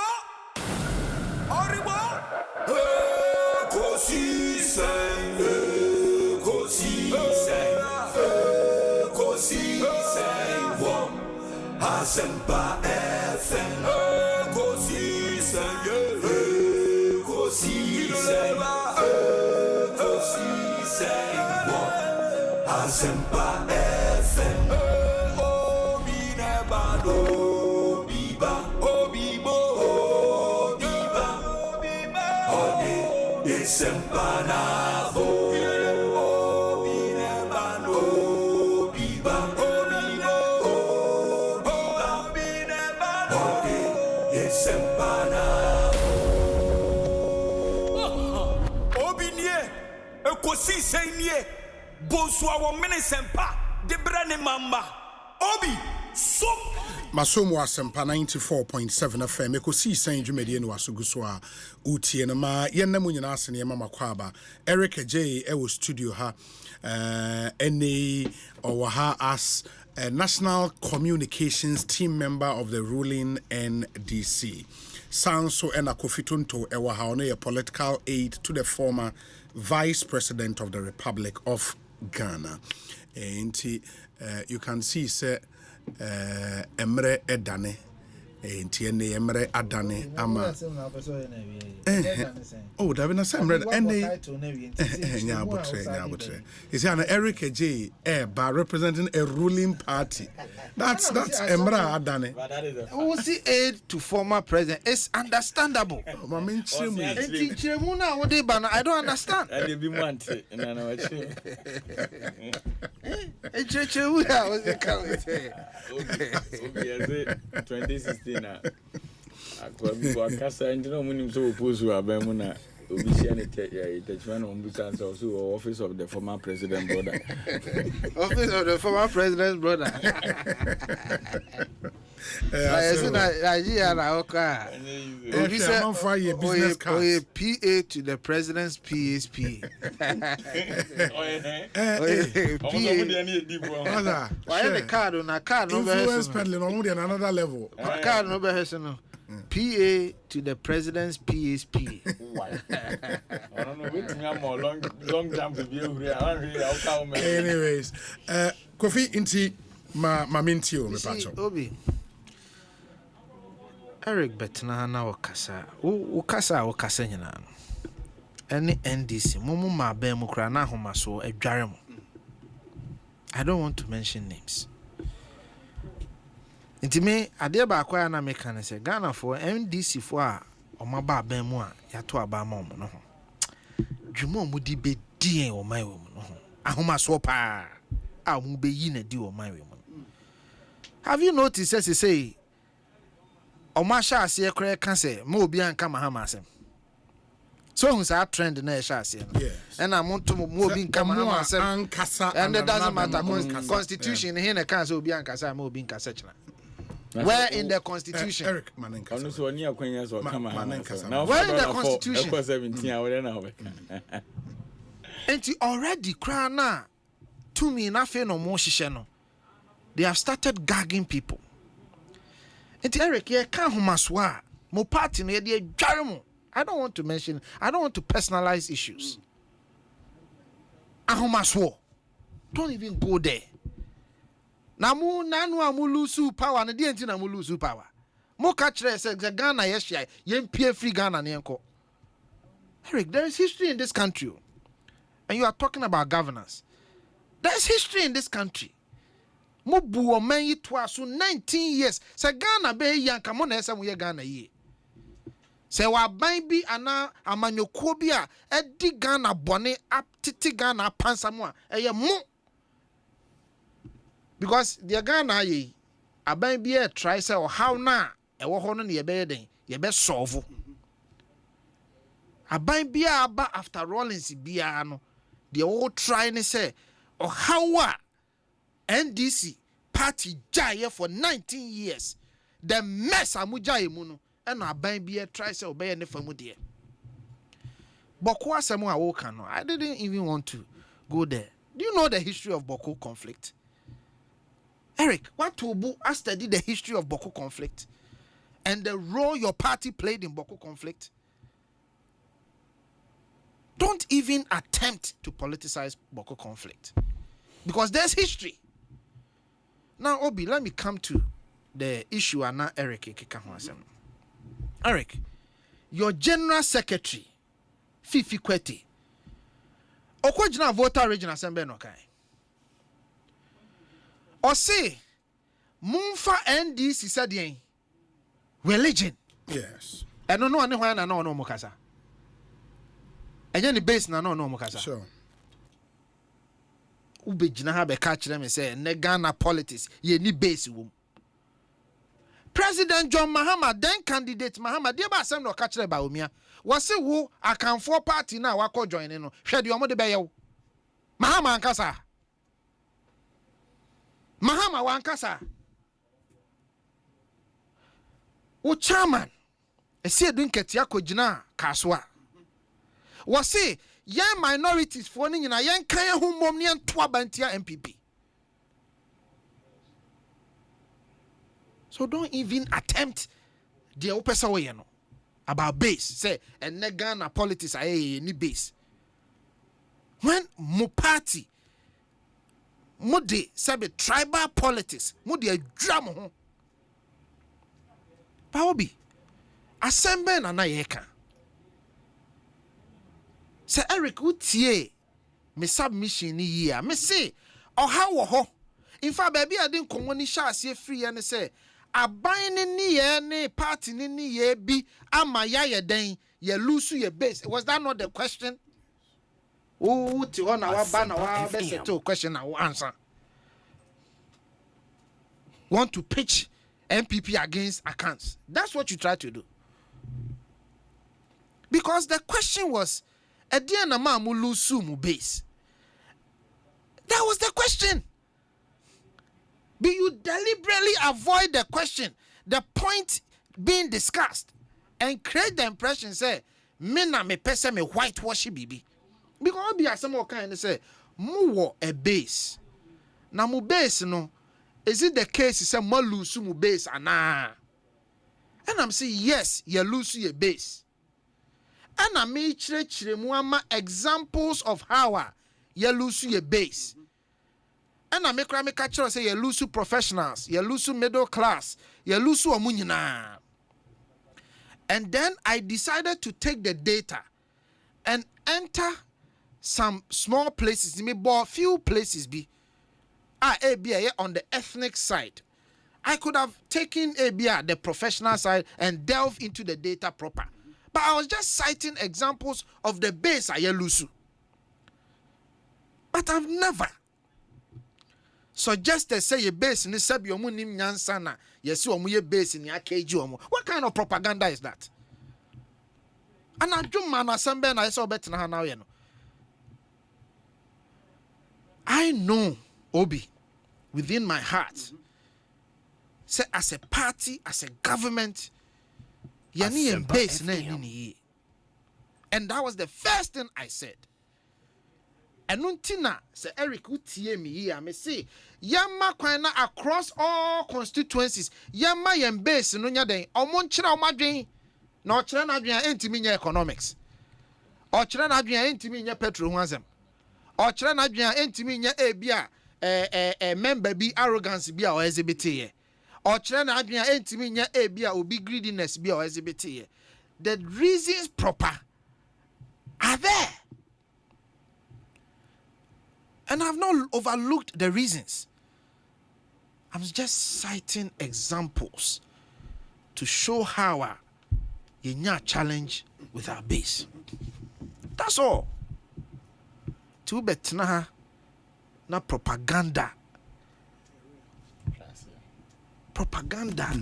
Ekosiisen, Asempa FM. Asempa FM. Obi nebado, biba, obibo, obiba, ode, Asempa nabo. Obi nebado, biba, obibo, obiba, ode, Asempa nabo. Obi nie, Ekosiisen nie. Bonsu Omanhene Asempa de brane mamba obi so Masomo Asempa 94.7 FM Ekosiisen dwumadi no asogu so a utie no ma yenam nyina asene mama Kwaba Eric J e wo studio ha any or ha as a National Communications team member of the ruling NDC. Sanso ena Kofitunto ewa ha ono a political aide to the former Vice President of the Republic of Ghana. And you can see say Emre Edane Entienne Emre Adane ama oh that been same red and nyabotre is an Eric J by representing a ruling party. That's Emre Adane. Who see aid to former president is understandable. I don't understand. Okay, 2016 Akasa and no munim so opposed to Abemuna. Office of the former president brother. Office of the former president's brother. PA to the president's PSP. Why the card on a card? Influence peddling on another level. Card no better. PA to the president's PSP. I don't know which more long jump to be over. Anyways, Kofi inti mamintio me pacho. Obi. Eric Betna na wakasa. Wakasa nyina. Any NDC mumu ma be mu kra na homa so adware mu. I don't want to mention names. Intime ade ba kwa na meka ne se Ghana for NDC for a omaba ban mu a yato aba ma omo no ho. Dwuma mu di be dien o man wo mu no ho. Ahoma so pa a mu be yi na di o man wo mu. Have you noticed say Oma sha ase kra ka se ma obi anka mahama asem. So who's our trend na sha ase no. And I'm to mo obi nka mahama asem. And it doesn't matter constitution here na kan se obi anka sa ma obi nka se china. Where in the constitution? Eric Manenka. Where in the constitution? And already cry na to me na fe no mo hihye no. They have started gagging people. And Eric ye kan homaswa mo party no ye de adware mo. I don't want to personalize issues. Ahomaswo. Don't even go there. Namu nanu amu lose power na di enti na mu lose power. Mo ka kire say Ghana yeshia yen pie free Ghana na enko. Eric, there is history in this country. And you are talking about governance. There is history in this country. Mobu or man it was so 19 years. Say Ghana be yan come on esa we Ghana ye. Say wa ban bi ana amanyoko bi a edi Ghana bone up titi Ghana pansamwa eye mo. Because the Ghana ye aban bi e try say o how na e wo ho no ne ye be den ye be solve. Aban bi aba after Rollins bia no the all try ne say or how NDC party jaye for 19 years. The mess amujaye muno and aban bi try say obey ne famu de. Boko asemu a wo kan no. I didn't even want to go there. Do you know the history of Boko conflict? Eric, what to I studied the history of Boko conflict and the role your party played in Boko conflict. Don't even attempt to politicize Boko conflict because there's history. Now, Obi, let me come to the issue and now Eric. Eric, your general secretary, Fifi Kweti, Okwajina voter region assembly no kai. Osei, Mumfa NDC said religion. Yes. I don't know anyone I know no mukasa. And then the base na no mukasa. Sure. Ube jina ha be catch them and say ne Ghana politics ye ni base wom. President John Mahama then candidate Mahama dey ba asem no catch them ba omia. Was say wo akanfo party na wako join no. Hwe de omo de be ye wo. Mahama ankasa. Mahama wankasa. Wo chairman esi edun ketia ko jina kaswa. Was say young minorities for ni na yen kan hu mom ne to abantia MPP. So don't even attempt the opesa way no about base. Say and Ghana politics aye ni base. When mo party mo de sabe tribal politics mo de adwa mo ho. Pa obi Asempa na yeka. Say Eric utie me submission ni year. Me say oha wo ho. In fact baby I didn't come ni sha ase free and say aban ni ye ne party ni ye bi ama ya ye den ye lose ye base. Was that not the question? Oh, ti on our ban our best question I will answer. Want to pitch MPP against accounts. That's what you try to do. Because the question was Ediana mamu lose mu base. That was the question. But you deliberately avoid the question, the point being discussed, and create the impression say, me na me pese me whitewash bibi. Because be some kind of say, mu a base. Na mu base no, is it the case say mo lose mu base ana? And I'm saying yes, you lose your base. And I may chire mu ama examples of how you lose your base. And I make sure say you lose professionals, you lose middle class, you lose omunyina. And then I decided to take the data and enter some small places, maybe a few places be on the ethnic side. I could have taken the professional side and delve into the data proper. But I was just citing examples of the base I lose. But I've never suggested say your base in the Sabio Munim Yansana, yes, you are base in your KG. What kind of propaganda is that? And I do man Asempa I saw better now, you know. I know, Obi, within my heart, say as a party, as a government, yani and base and that was the first thing I said. And untina say Eric utie me here, me say yama kwana across all constituencies, yama yen base no nya den omonchira omadwen na ochira na adwen entimi nya economics. Ochira na adwen entimi nya petrol ho azem. Ochira na adwen entimi nya ebia member bi arrogance bi a o exhibit here. Ochira na adwen entimi nya ebia obi greediness bi a o exhibit here. The reasons proper are there. And I've not overlooked the reasons. I'm just citing examples to show how you challenge with our base. That's all. To betna na propaganda. Propaganda.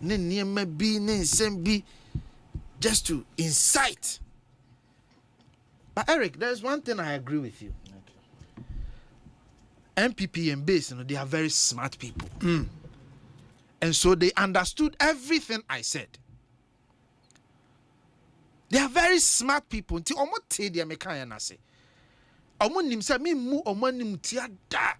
Ne niema bi ne nsem bi just to incite. But Eric, there's one thing I agree with you. MPP and base, they are very smart people. And so they understood everything I said. They are very smart people. Until omo dia meka na say. Omo nim say me mu omo nim tia da.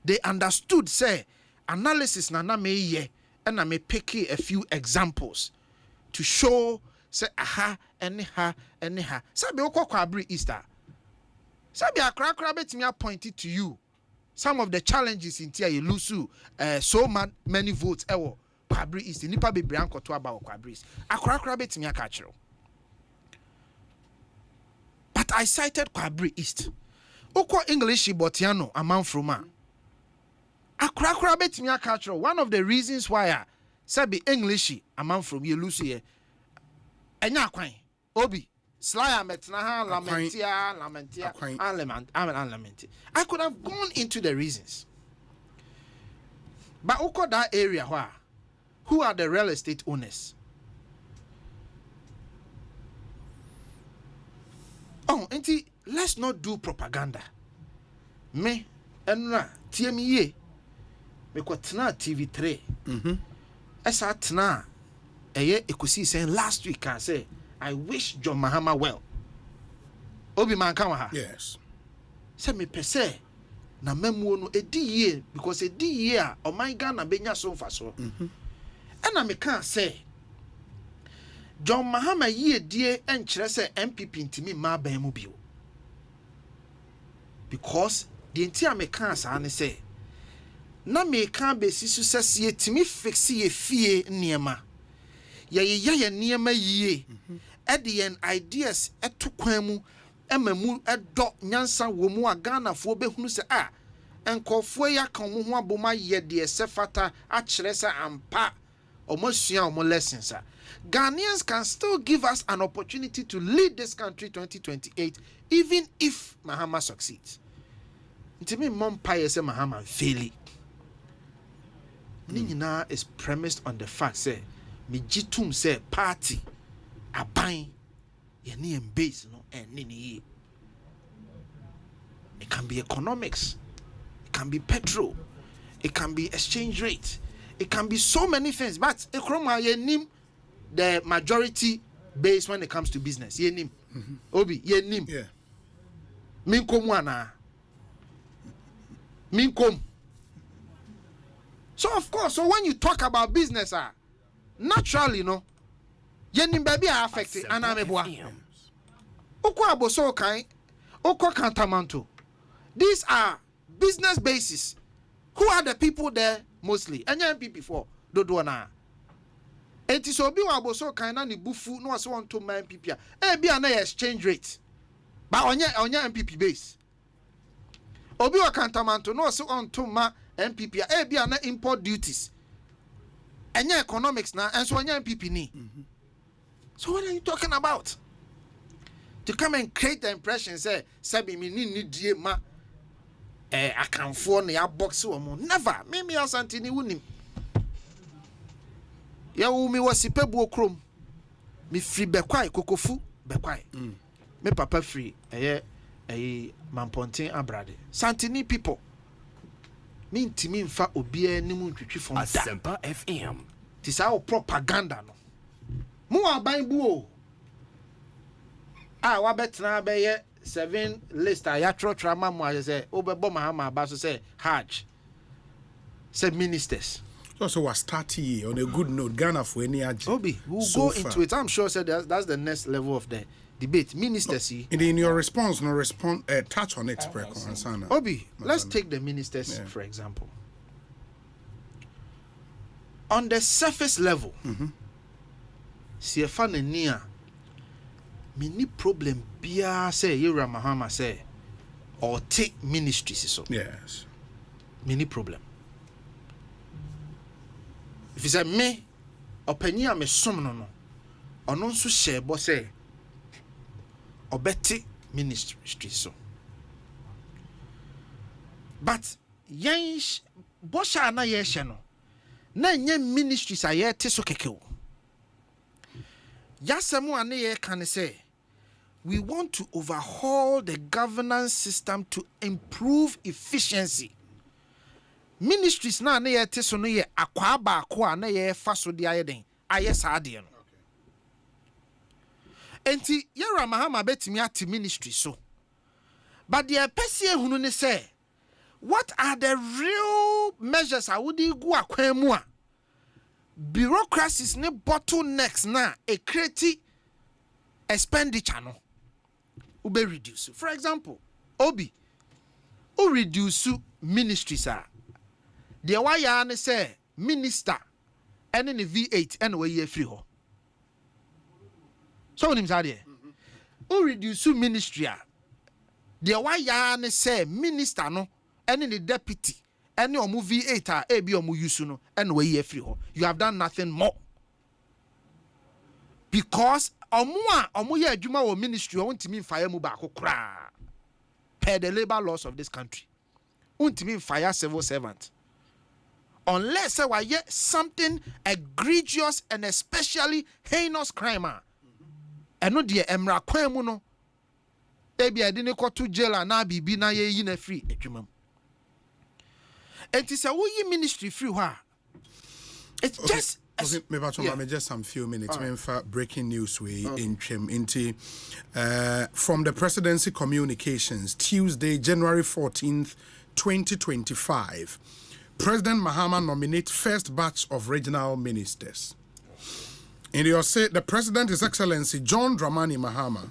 They understood say analysis na me ye and I may pick a few examples to show say aha anyha. Sabi okwa Kwabena Easter. Sabi akra betimi appointed to you some of the challenges in Tia Lusu so many votes ewo Kwabena East nipa bebre ankoto about Kwabena East akra betimi akachiro. But I cited Kwabena East. Oko English botiano amount from akra betimi akachiro. One of the reasons why sabi English amount from you Lusu ye enya kwan obi Slaya metna lamentia, I could have gone into the reasons. But uko that area where who are the real estate owners? Oh, auntie, let's not do propaganda. Me enra TME me kwatna TV3. Esa tna eye Ekosiisen last week I say I wish John Mahama well. Obi man kama. Yes. Say me pese na memu no edi ye because edi ye a o my Ghana benya so mfa so. Na me kan say John Mahama ye die enkyere say MPP ntimi ma ban mu bio. Because the enti me kan sa ne say na me kan be sisu sese timi fix ye fie niema. Ye niema yie. Edian ideas eto kwan mu emamu edo nyansa wo mu Ghana fo behunu se enkofo ya kan mu ho aboma ye de sefata a kire se ampa omosua omo lessons Ghanaians can still give us an opportunity to lead this country 2028 even if Mahama succeeds. Ntimi Mompire se Mahama fail. Ninyina is premised on the fact say me jitum say party aban yeni base no enini. It can be economics, it can be petrol, it can be exchange rate, it can be so many things, but ekroma yenim the majority base when it comes to business yenim. Obi yenim. Yeah. Minkom wana. Minkom. So of course, so when you talk about business naturally no yenim baby are affected and ameboa. Oko aboso kan, oko kantamanto. These are business bases. Who are the people there mostly? Anya MPP for dodo na. Enti so bi wa aboso kan na ni bufu no so want to my MPP. Bi na exchange rate. But onya MPP base. Obi wa kantamanto no so on to ma MPP. Bi na import duties. Anya economics na and so onya MPP ni. So what are you talking about? To come and create the impression say sabi me ni die ma akanfo na ya box wo mo. Never. Me Asante ni wunim. Ya wo mi wasipebu okrom. Mi free bekwai kokofu bekwai. Me papa free Mamponten Abrade. Santini people. Me ntimi mfa obi animu ntwitwi fom da. Asempa FM. Tisa o propaganda no. Mu aban bu o. Wa betna be ye 7 list ya trama mu a say obebo Mahama ba so say Hajj. Say ministers. So was starting on a good note. Ghana for any Hajj. Obi, we'll so go far into it. I'm sure said that's the next level of the debate. Ministers. In your response, touch on it, Obi, let's take the ministers for example. On the surface level, CFA Nenia, many problem bia say Yura Mahama say or take ministries so. Yes. Many problem. if you say me opinion me som no ono nso share bo say obeti ministry so but yen bosha na ye hye no na nye ministries aye te so keke yasemu ane ye kan say we want to overhaul the governance system to improve efficiency. Ministries na ane ye te so no ye akwa ba akwa na ye fa so de aye den aye saade no. Enti yera mahama betimi ati ministry so. But the pese ehunu ne say what are the real measures I would go akwan mu a bureaucracies ne bottlenecks na a create expenditure no ube reduce. For example, obi o reduce ministries a the why ne say minister and in the V8 and we ye free ho. So him say there o reduce ministry a the why ne say minister no and in the deputy any omu V8 a ebi omu use no and we ye free ho. You have done nothing more. Because omu ye adwuma wo ministry ontimi fire mu ba kokra per the labor laws of this country. Ontimi fire civil servant. Unless we get something egregious and especially heinous crime. And no de emra kwan mu no ebi ade ne koto jail na bibi na ye yi na free adwuma. And it's a ministry free ha. It's okay. Just me just some few minutes. Breaking news in Trim from the Presidency Communications Tuesday, January 14th, 2025. President Mahama nominates first batch of regional ministers. In the Osei, the President, His Excellency John Dramani Mahama,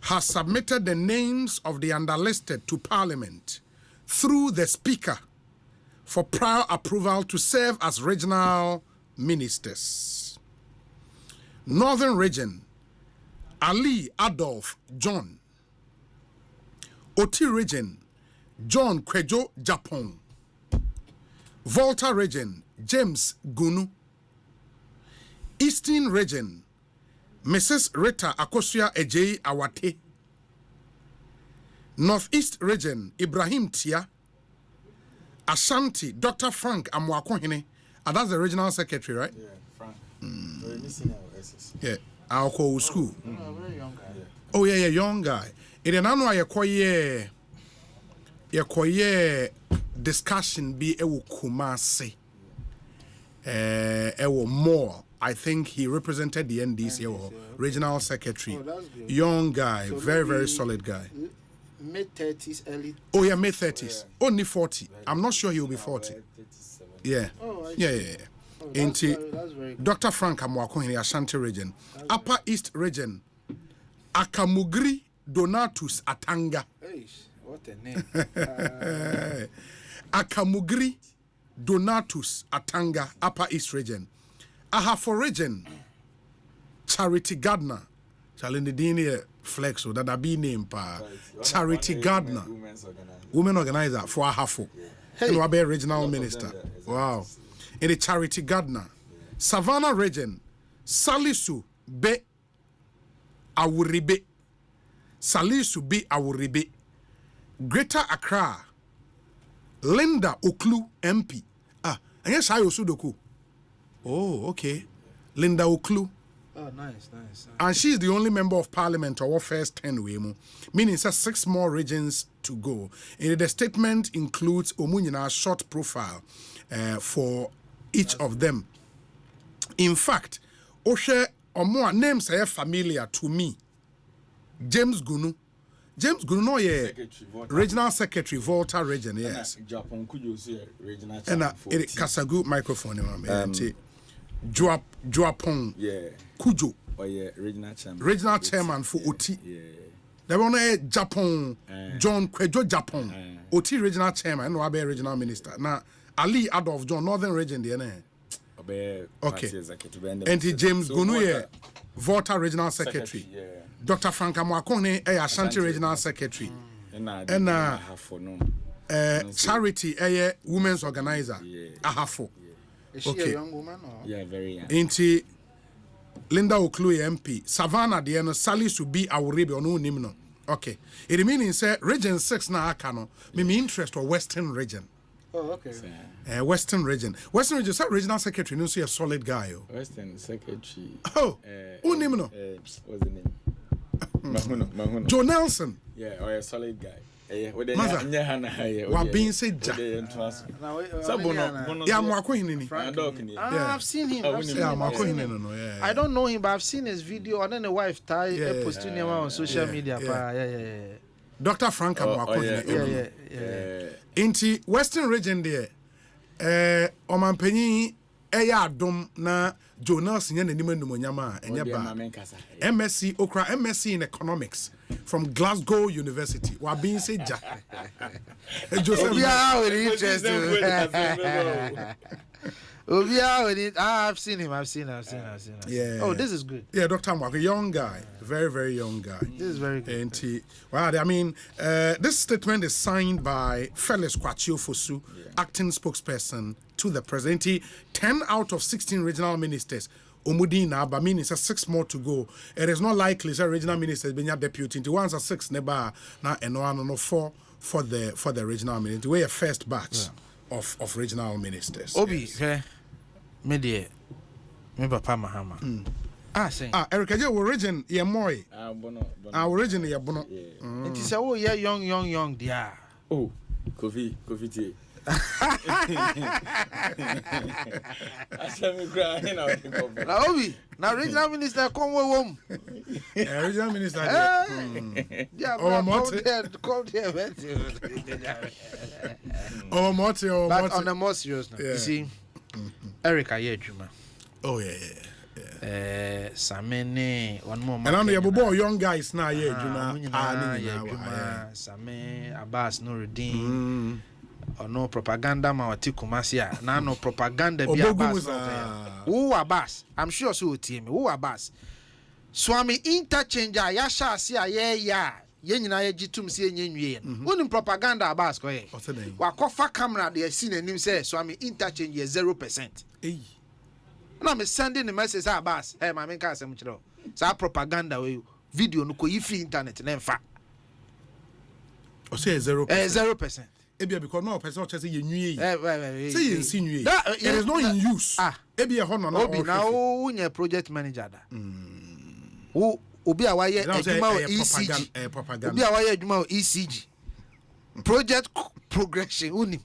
has submitted the names of the underlisted to Parliament through the Speaker for prior approval to serve as regional ministers. Northern Region, Ali Adolf John. Oti Region, John Kwejo Japon. Volta Region, James Gunu. Eastern Region, Mrs. Rita Akosua Ejei Awate. Northeast Region, Ibrahim Tia. Asante, Dr. Frank Amwakohene. And that's the regional secretary, right? Yeah, Frank. Yeah, our whole school. Very young guy. Yeah. Oh, yeah, young guy. In an annual discussion be ewu Kumasi. Ewu more. I think he represented the NDC regional secretary. Oh, that's good. Young guy, so very solid guy. Mid-30s, early. Oh yeah, mid-30s. Yeah. Only 40. I'm not sure he will be 40. Yeah. Oh, yeah. Oh, that's very Dr. Frank Amwako in the Asante region. Upper East region, Akamugri Donatus Atanga. Hey, what a name. Akamugri Donatus Atanga, Upper East region. Ahafo region, Charity Gardner. Chalindini flex so that be name pa Charity Gardner. Women organizer for Ahafo. Hey. And be regional minister. Wow. In the Charity Gardner. Savannah region, Salisu Be Awuribe. Salisu Be Awuribe. Greater Accra, Linda Oklu MP. And yes, I also doku. Oh, okay. Linda Oklu. Oh, nice. And she's the only member of parliament or first 10 women, meaning it's 6 more regions to go. And the statement includes Omunyina's short profile for each of them. In fact, Osei Omoa names are familiar to me. James Gunu. James Gunu, yeah, regional secretary, Volta region, yes. Japan could use regional and Kasagu microphone, Joapon, yeah, Kujo, oh yeah, regional chairman for OT. Yeah, there were Japan, John Kwejo Japan, OT regional chairman, no Abe regional minister. Now Ali Adolf John, Northern region, the okay, and James Gunu, Volta regional secretary. Dr. Frank Amwakone, Asante regional secretary, and Charity, women's organizer, Ahafo. Is she a young woman or? Yeah, very young. Inti Linda Oklu MP. Savannah the no Sally should be our rebe or no nimno. Okay. It meaning say region 6 na akano. Me interest or Western region. Oh, okay. Western region. Western region, sir, regional secretary, no see a solid guy. Western secretary. Oh, who name no? What's the name? Mahuno. Joe Nelson. Yeah, or a solid guy. Maza. Wa being said ja. Yeah, I've seen him. Yeah, I don't know him, but I've seen his video and then the wife posting him on social media. Yeah. Dr. Frank Amwako. Yeah. Inti Western region there. Omanpenyi eya adom na Jonas nya nanim anum nyama enya ba. MSc Okra MSc in economics from Glasgow University. Wa bin say ja. Joseph. Yeah, very interesting. I've seen him. Yeah. Oh, this is good. Yeah, Dr. Amwako, young guy, very, very young guy. This is very good. And I mean, this statement is signed by Felix Kwachio Fosu, acting spokesperson to the president. 10 out of 16 regional ministers. Omudina, but meaning it's 6 more to go. It is not likely that regional ministers being deputy. Into one's 6 never now and no 4 for the regional minister. We're a first batch of regional ministers. Obi, me dear, me papa Mahama. Eric, your region, yeah, more. Our region, yeah, bono. It is a young, dear. Oh, coffee tea. Obi, now regional minister come home. Regional minister. Yeah, but on a more serious note, you see, Eric, I hear Juma. Oh yeah. Samene, one more. And I'm the young guys now, Juma. Same Abbas Nuruddin. Or no propaganda mawati kumasia na no propaganda bi Abbas who Abbas I'm sure so team who Abbas Swami interchange ya sha ase ye nyina ye gitum se enyenwie no propaganda Abbas ko ye wakofa camera de asi nanim say Swami interchange ye 0%. Na me sending the message Abbas hey ma menka asem kiro sa propaganda we video no ko yi free internet na mfa o say 0%. 0%. Because no person say you nwie. Say you see nwie. It is not in use. Ebia ho no. Obi na wo nya project manager da. Wo obi a waye adwuma o ECG. Obi a waye adwuma o ECG. Project progression unim.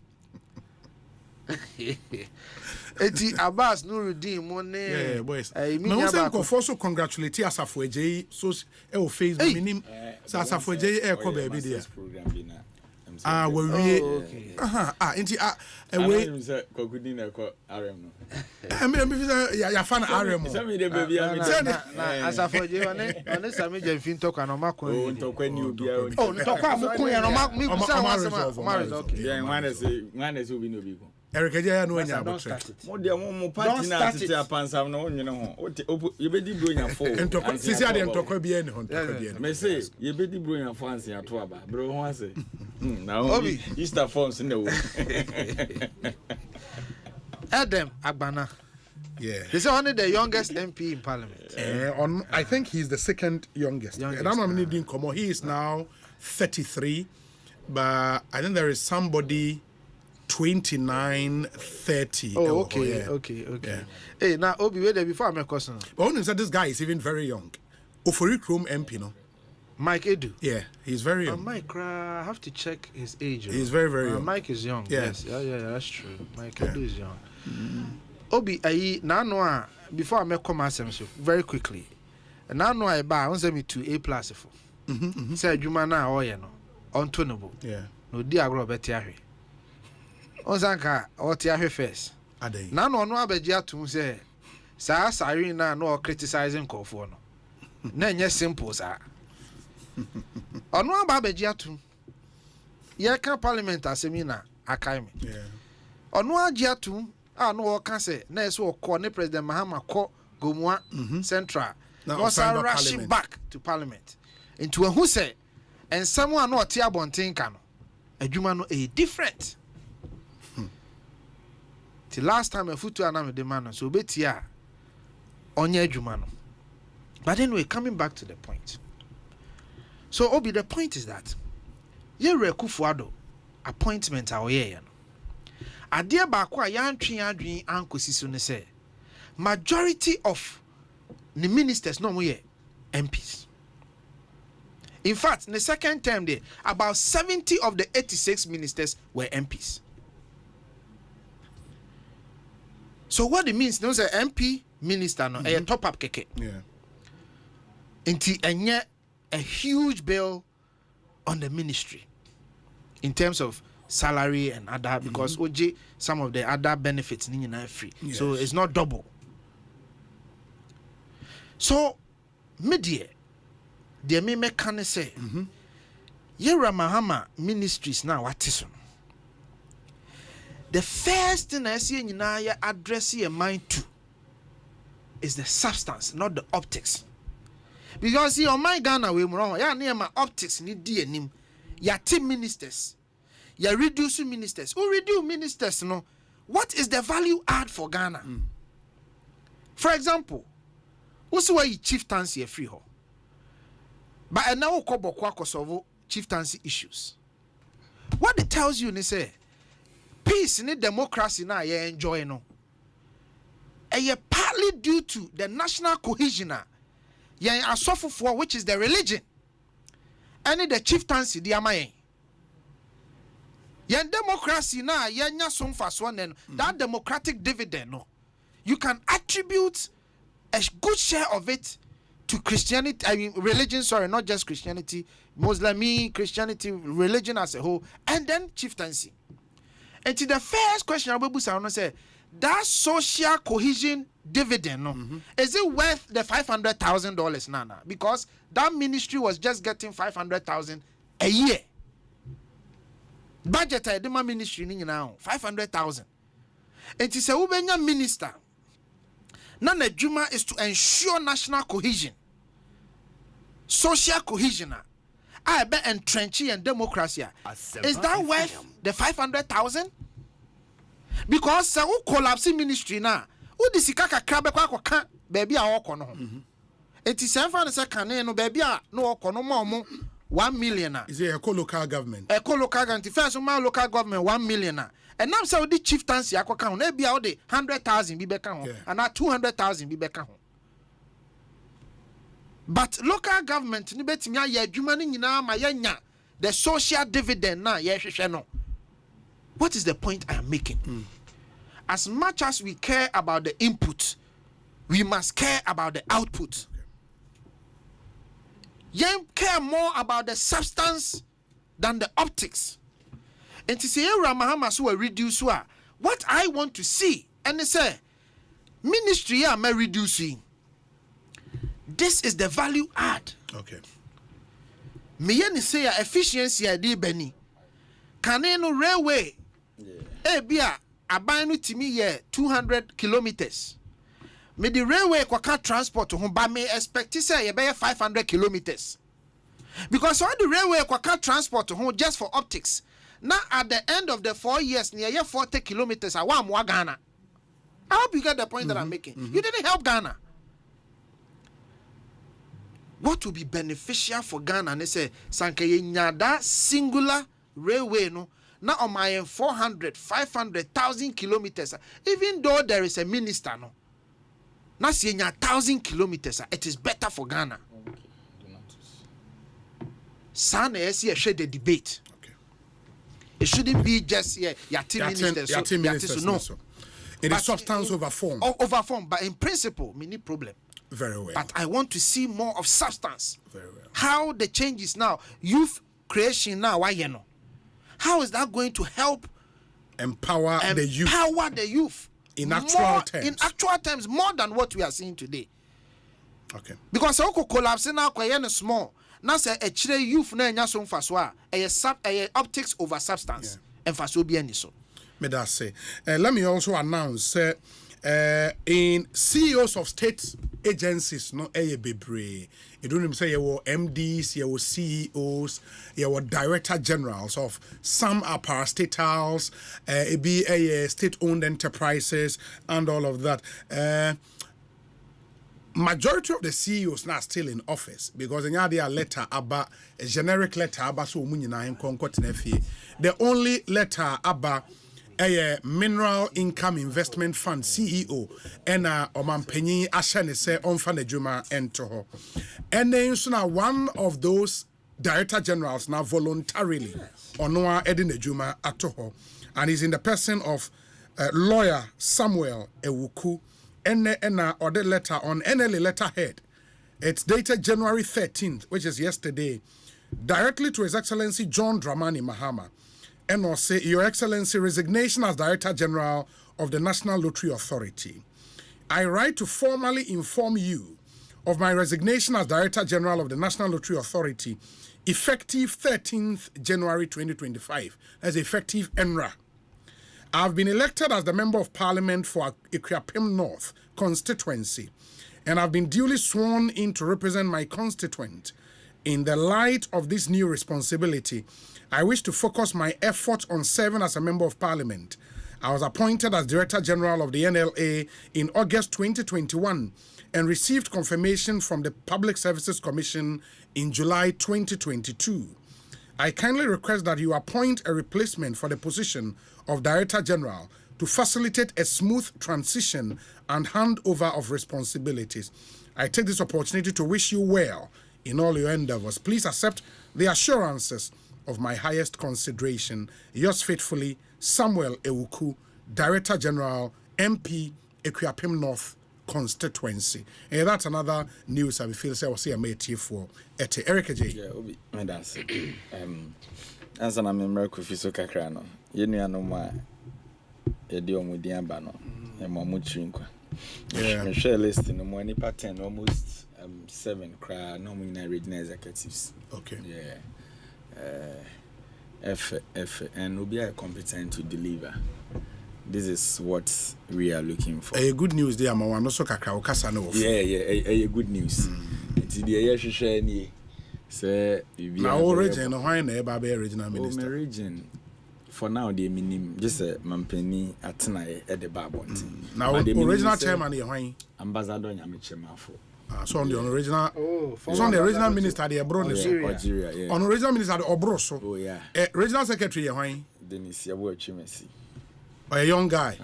Eti Abbas Nuruddin mo ne. Yeah, boys. Me want to also congratulate Asafo Eje so e Facebook minim. Asafo Eje e ko baby there. We inti we kokudi na ko RM no ya fan RM so me dey baby am Asafo je one sami je fin to kwa no makon ntokwa ni obi a ntokwa amukun ya no makon mi kusa wasema okay yeah one say obi no obi ko Eric Eja no nya abotre mo de mo party na tete apansam no nwene ho ye bedi bronya fo ntokwa sisi ade ntokwa bia ni ho ntokwa bia ni me say ye bedi bronya fo anse ato aba bro ho ase na obi Easter forms in the wo Adam Agbana. Yeah. He's only the youngest MP in Parliament. I think he's the second youngest. And I'm not needing come on. He is now 33, but I think there is somebody 29, 30. Oh, okay. Yeah. Hey, now Obi, wait there before I make question. But only said this guy is even very young. Ofori Chrome MP, no? Mike Edu. Yeah, he's very young. Mike, I have to check his age. He's very, very young. Mike is young. Yeah. Yes. Yeah, that's true. Mike Edu is young. Obi, now before I make comments, very quickly. Now I buy on me to A+ for. Say Juma na oye no untunable. Yeah. No di agro betiahe. On sanka o tiahe first. Adai. Now no abeji atum say sa sari na no criticizing kofo no. Na nye simple sa. Ono abeji atum. Ye kan parliament asemi na akai me. Yeah. Ono agi atum no o kan say na eso ko ne president Mahama ko Gomua Central. No rushing back to parliament. Into who say and someone not tia bontin kano adwuma no a different The last time a foot to another demand, so betia onye jumano. But anyway, coming back to the point. So Obi, the point is that ye Kufuado appointment a oye no. Adia ba kwa yan twi adwin ankosiso ne say majority of the ministers no mo ye MPs. In fact, in the second term there, about 70 of the 86 ministers were MPs. So what it means, those are MP minister no, a top up keke. Yeah. And a huge bill on the ministry in terms of salary and other, because OJ, some of the other benefits are free. Yes. So it's not double. So media, the me can say, Yera Mahama ministries now what is on. The first thing I see in address your mind to is the substance, not the optics. Because see on my Ghana we wrong, ya near my optics need DNM. Ya team ministers, ya reducing ministers. Who reduce ministers? No, what is the value add for Ghana? For example, what's why you chieftaincy a free ho? But now ko solve chieftaincy issues. What it tells you, they say, peace in democracy now you enjoy no. And partly due to the national cohesion. Yen asofo for which is the religion. Any the chieftaincy the amaye. Yen democracy na yen nya som faso nen that democratic dividend no. You can attribute a good share of it to Christianity, I mean religion, sorry, not just Christianity, Muslim, Christianity, religion as a whole, and then chieftaincy. And to the first question I will say, that social cohesion dividend, no, is it worth the $500,000 nana? Because that ministry was just getting $500,000 a year. Budget I my ministry now $500,000. And it's a Ubenya minister. Nana Juma is to ensure national cohesion, social cohesion. I bet entrenchy and democracy. Is that worth the 500,000? Because sa who collapse ministry na who the sikaka krabe kwa ka baby a woko no. Enti se fa na se kan no baby a no woko no mo 1 million. Is it a local government? A local government. First my local government 1 million. And now say the chieftaincy akoka ho na bia wo de 100,000 bi beka ho and na 200,000 bi beka ho. But local government ni betimi aye adwuma ni nyina ma yanya the social dividend na ye hwehwe no. What is the point I am making? As much as we care about the input, we must care about the output. You care more about the substance than the optics. And to say Ramahama so reduce what I want to see, and they say ministry am reducing. This is the value add. Okay. Me yen say efficiency ade bani. Kaneno railway. Bia aban no timi ye 200 kilometers. Me the railway kwaka transport ho ba me expect say ye be 500 kilometers. Because all the railway kwaka transport ho just for optics. Now at the end of the 4 years near 40 kilometers awa mo Ghana. I hope you get the point that I'm making. You didn't help Ghana. What will be beneficial for Ghana? And they say sanke that singular railway no now on my 400 500,000 kilometers, even though there is a minister no now see 1,000 kilometers, it is better for Ghana. Sana yes share the debate. It shouldn't be just team ministers. No. It is substance over form. Over form, but in principle, many problem. Very well. But I want to see more of substance. Very well. How the changes now, youth creation now, why you know? How is that going to help empower the youth? Empower the youth in actual terms. In actual terms, more than what we are seeing today. Okay. Because I could collapse now quite small. Now say a chile youth na nya so mfaso a optics over substance. And faso bi ani so. Me that say. Let me also announce in CEOs of state agencies, no bebre. You don't say you MDs, you CEOs, you director generals of some are parastatals, be state-owned enterprises, and all of that. Majority of the CEOs now still in office because they are letter about a generic letter about so the only letter about a mineral income investment fund CEO and Omanhene Ashane say on Fanejuma ento. And then so now one of those director generals now voluntarily Onoa Edinejuma atoho, and is in the person of lawyer Samuel Ewuku. And order letter on NLA letterhead. It's dated January 13th, which is yesterday, directly to His Excellency John Dramani Mahama. And or say, Your Excellency, resignation as Director General of the National Lottery Authority. I write to formally inform you of my resignation as Director General of the National Lottery Authority, effective 13th January 2025, as effective ENRA. I've been elected as the Member of Parliament for Ekosiise North constituency, and I've been duly sworn in to represent my constituent. In the light of this new responsibility, I wish to focus my effort on serving as a Member of Parliament. I was appointed as Director General of the NLA in August 2021 and received confirmation from the Public Services Commission in July 2022. I kindly request that you appoint a replacement for the position of Director General to facilitate a smooth transition and handover of responsibilities. I take this opportunity to wish you well in all your endeavors. Please accept the assurances of my highest consideration. Yours faithfully, Samuel Ewuku, Director General, MP, Ekosiise North constituency. And that's another news I feel say I was here made for Eric J. Yeah, Obi, that's as an American Fiso Kakrano. You know, my Edio Mudiambano, and Mamuchinkwa. Yeah, share list in the morning pattern almost 7 cry nominal regional executives. Okay. Yeah. F, and will be competent to deliver. This is what we are looking for. A good news there, ma wano so kakra okasa no. Yeah, good news. It's the year she share ni say na origin no why na e ba be regional minister. Region for now the minimum just a Mampeni atena at the Babonti. Now original chairman e why? Ambassador Nyamechemafo. So on the original so on the original minister the abroad Nigeria, yeah. On original minister the Obroso. Oh yeah. Regional secretary e why? Dennis Yabo Chimesi. Or a young guy.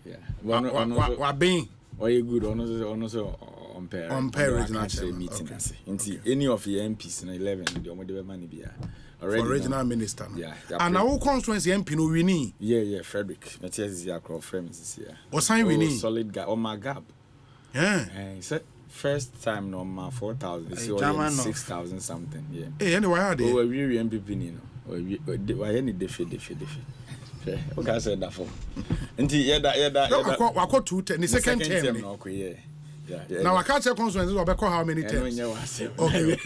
Yeah. What being? Or you good on pair regional meeting. Any of the MPs in 11 the Omodebe money be original minister. Yeah. And our constituency MP no winning. Yeah, Frederick. Matthias Yakro friends this year. Or sign winning. Solid guy on my gap. Yeah. He said first time no ma 4,000 6,000 something. Yeah. Hey, anyway, how they? Oh, we MPP ni no. Why any defe. Okay, I said that for. Until I got 2 10 the second term. Okay, yeah. Now I can't say constituency will be how many terms. Okay.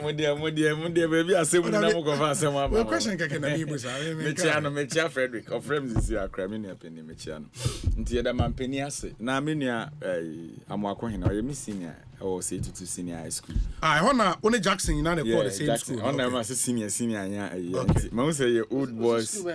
Mudia baby I say we na mo go fa say ma. Well question keke na bibu sa. Mechia Frederick of friends this year crime na penny mechia no. Until that man penny ase. Na me nua amwako hina o me senior or say to senior high school. Ah, hona only Jackson na dey call the same Jackson. school. Hona ma say senior anya. Ma say old boys.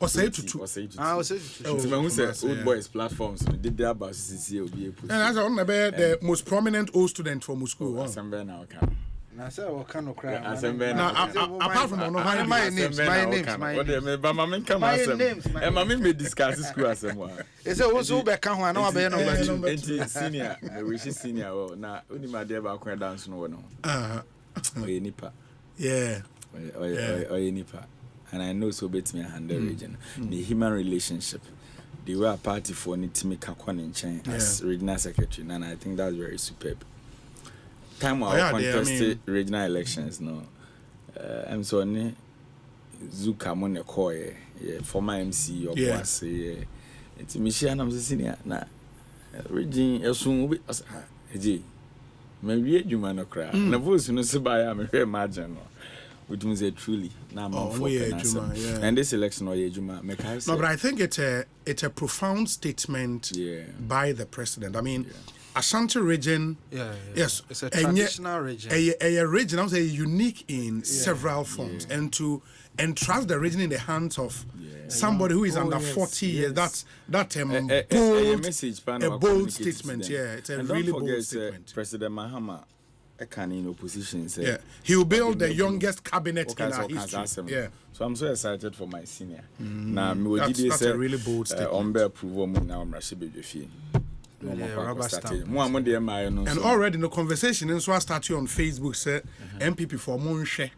Osei tutu. Osei tutu. When we say old boys platforms, we did that about CC will be a push. And that's one the most prominent old student from school. Asempa now can. Na say we can cry. Asempa now apart from my names. What they me ba mama come asem. E mama me discuss school asem. E say also be kan ho na wa be no ba. Senior, we she senior na onima dey ba kon dance no no. Oye nipa. Yeah. Oye nipa. And I know so bet me a handle region. The human relationship, they were a party for need to make a chain as regional secretary, and I think that's very superb. Time our contested regional elections, no. I'm so ne Zuka Mone Koye, former MC or boss, it's Michigan. I'm senior na region. As soon as maybe you man cry. Na voice no se buy. I'm very marginal. which means truly and this election or Juma. No, but I think it's a profound statement by the president. I mean, Asante region, yes, it's a traditional region. A region, I would say, unique in several forms, and to entrust the region in the hands of somebody who is under 40 years. That's a bold statement. Yeah, it's a really bold statement. President Mahama. In opposition, he will build the youngest cabinet in our history. Yeah, so I'm so excited for my senior. Now, that's a really bold statement. And already the conversation in so started on Facebook said MPP for Monshe.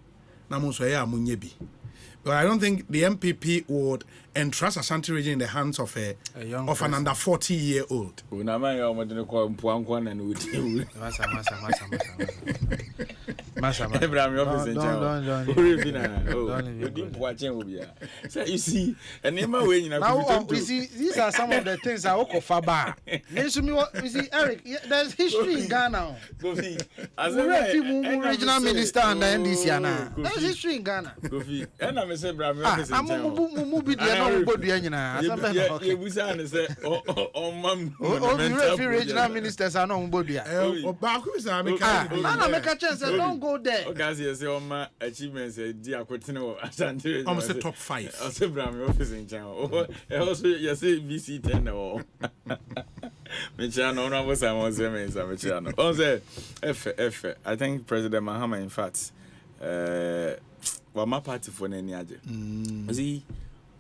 But I don't think the MPP would entrust Asante region in the hands of an under 40-year-old. You see, these are some of the things I work for. You see, Eric, there's history in Ghana. Regional minister and the NDC now. There's history in Ghana. Regional ministers are not don't go there. Achievements almost the top 5. Also, you say VC 10 or I think President Mahama, in fact, well, my party for any other. See,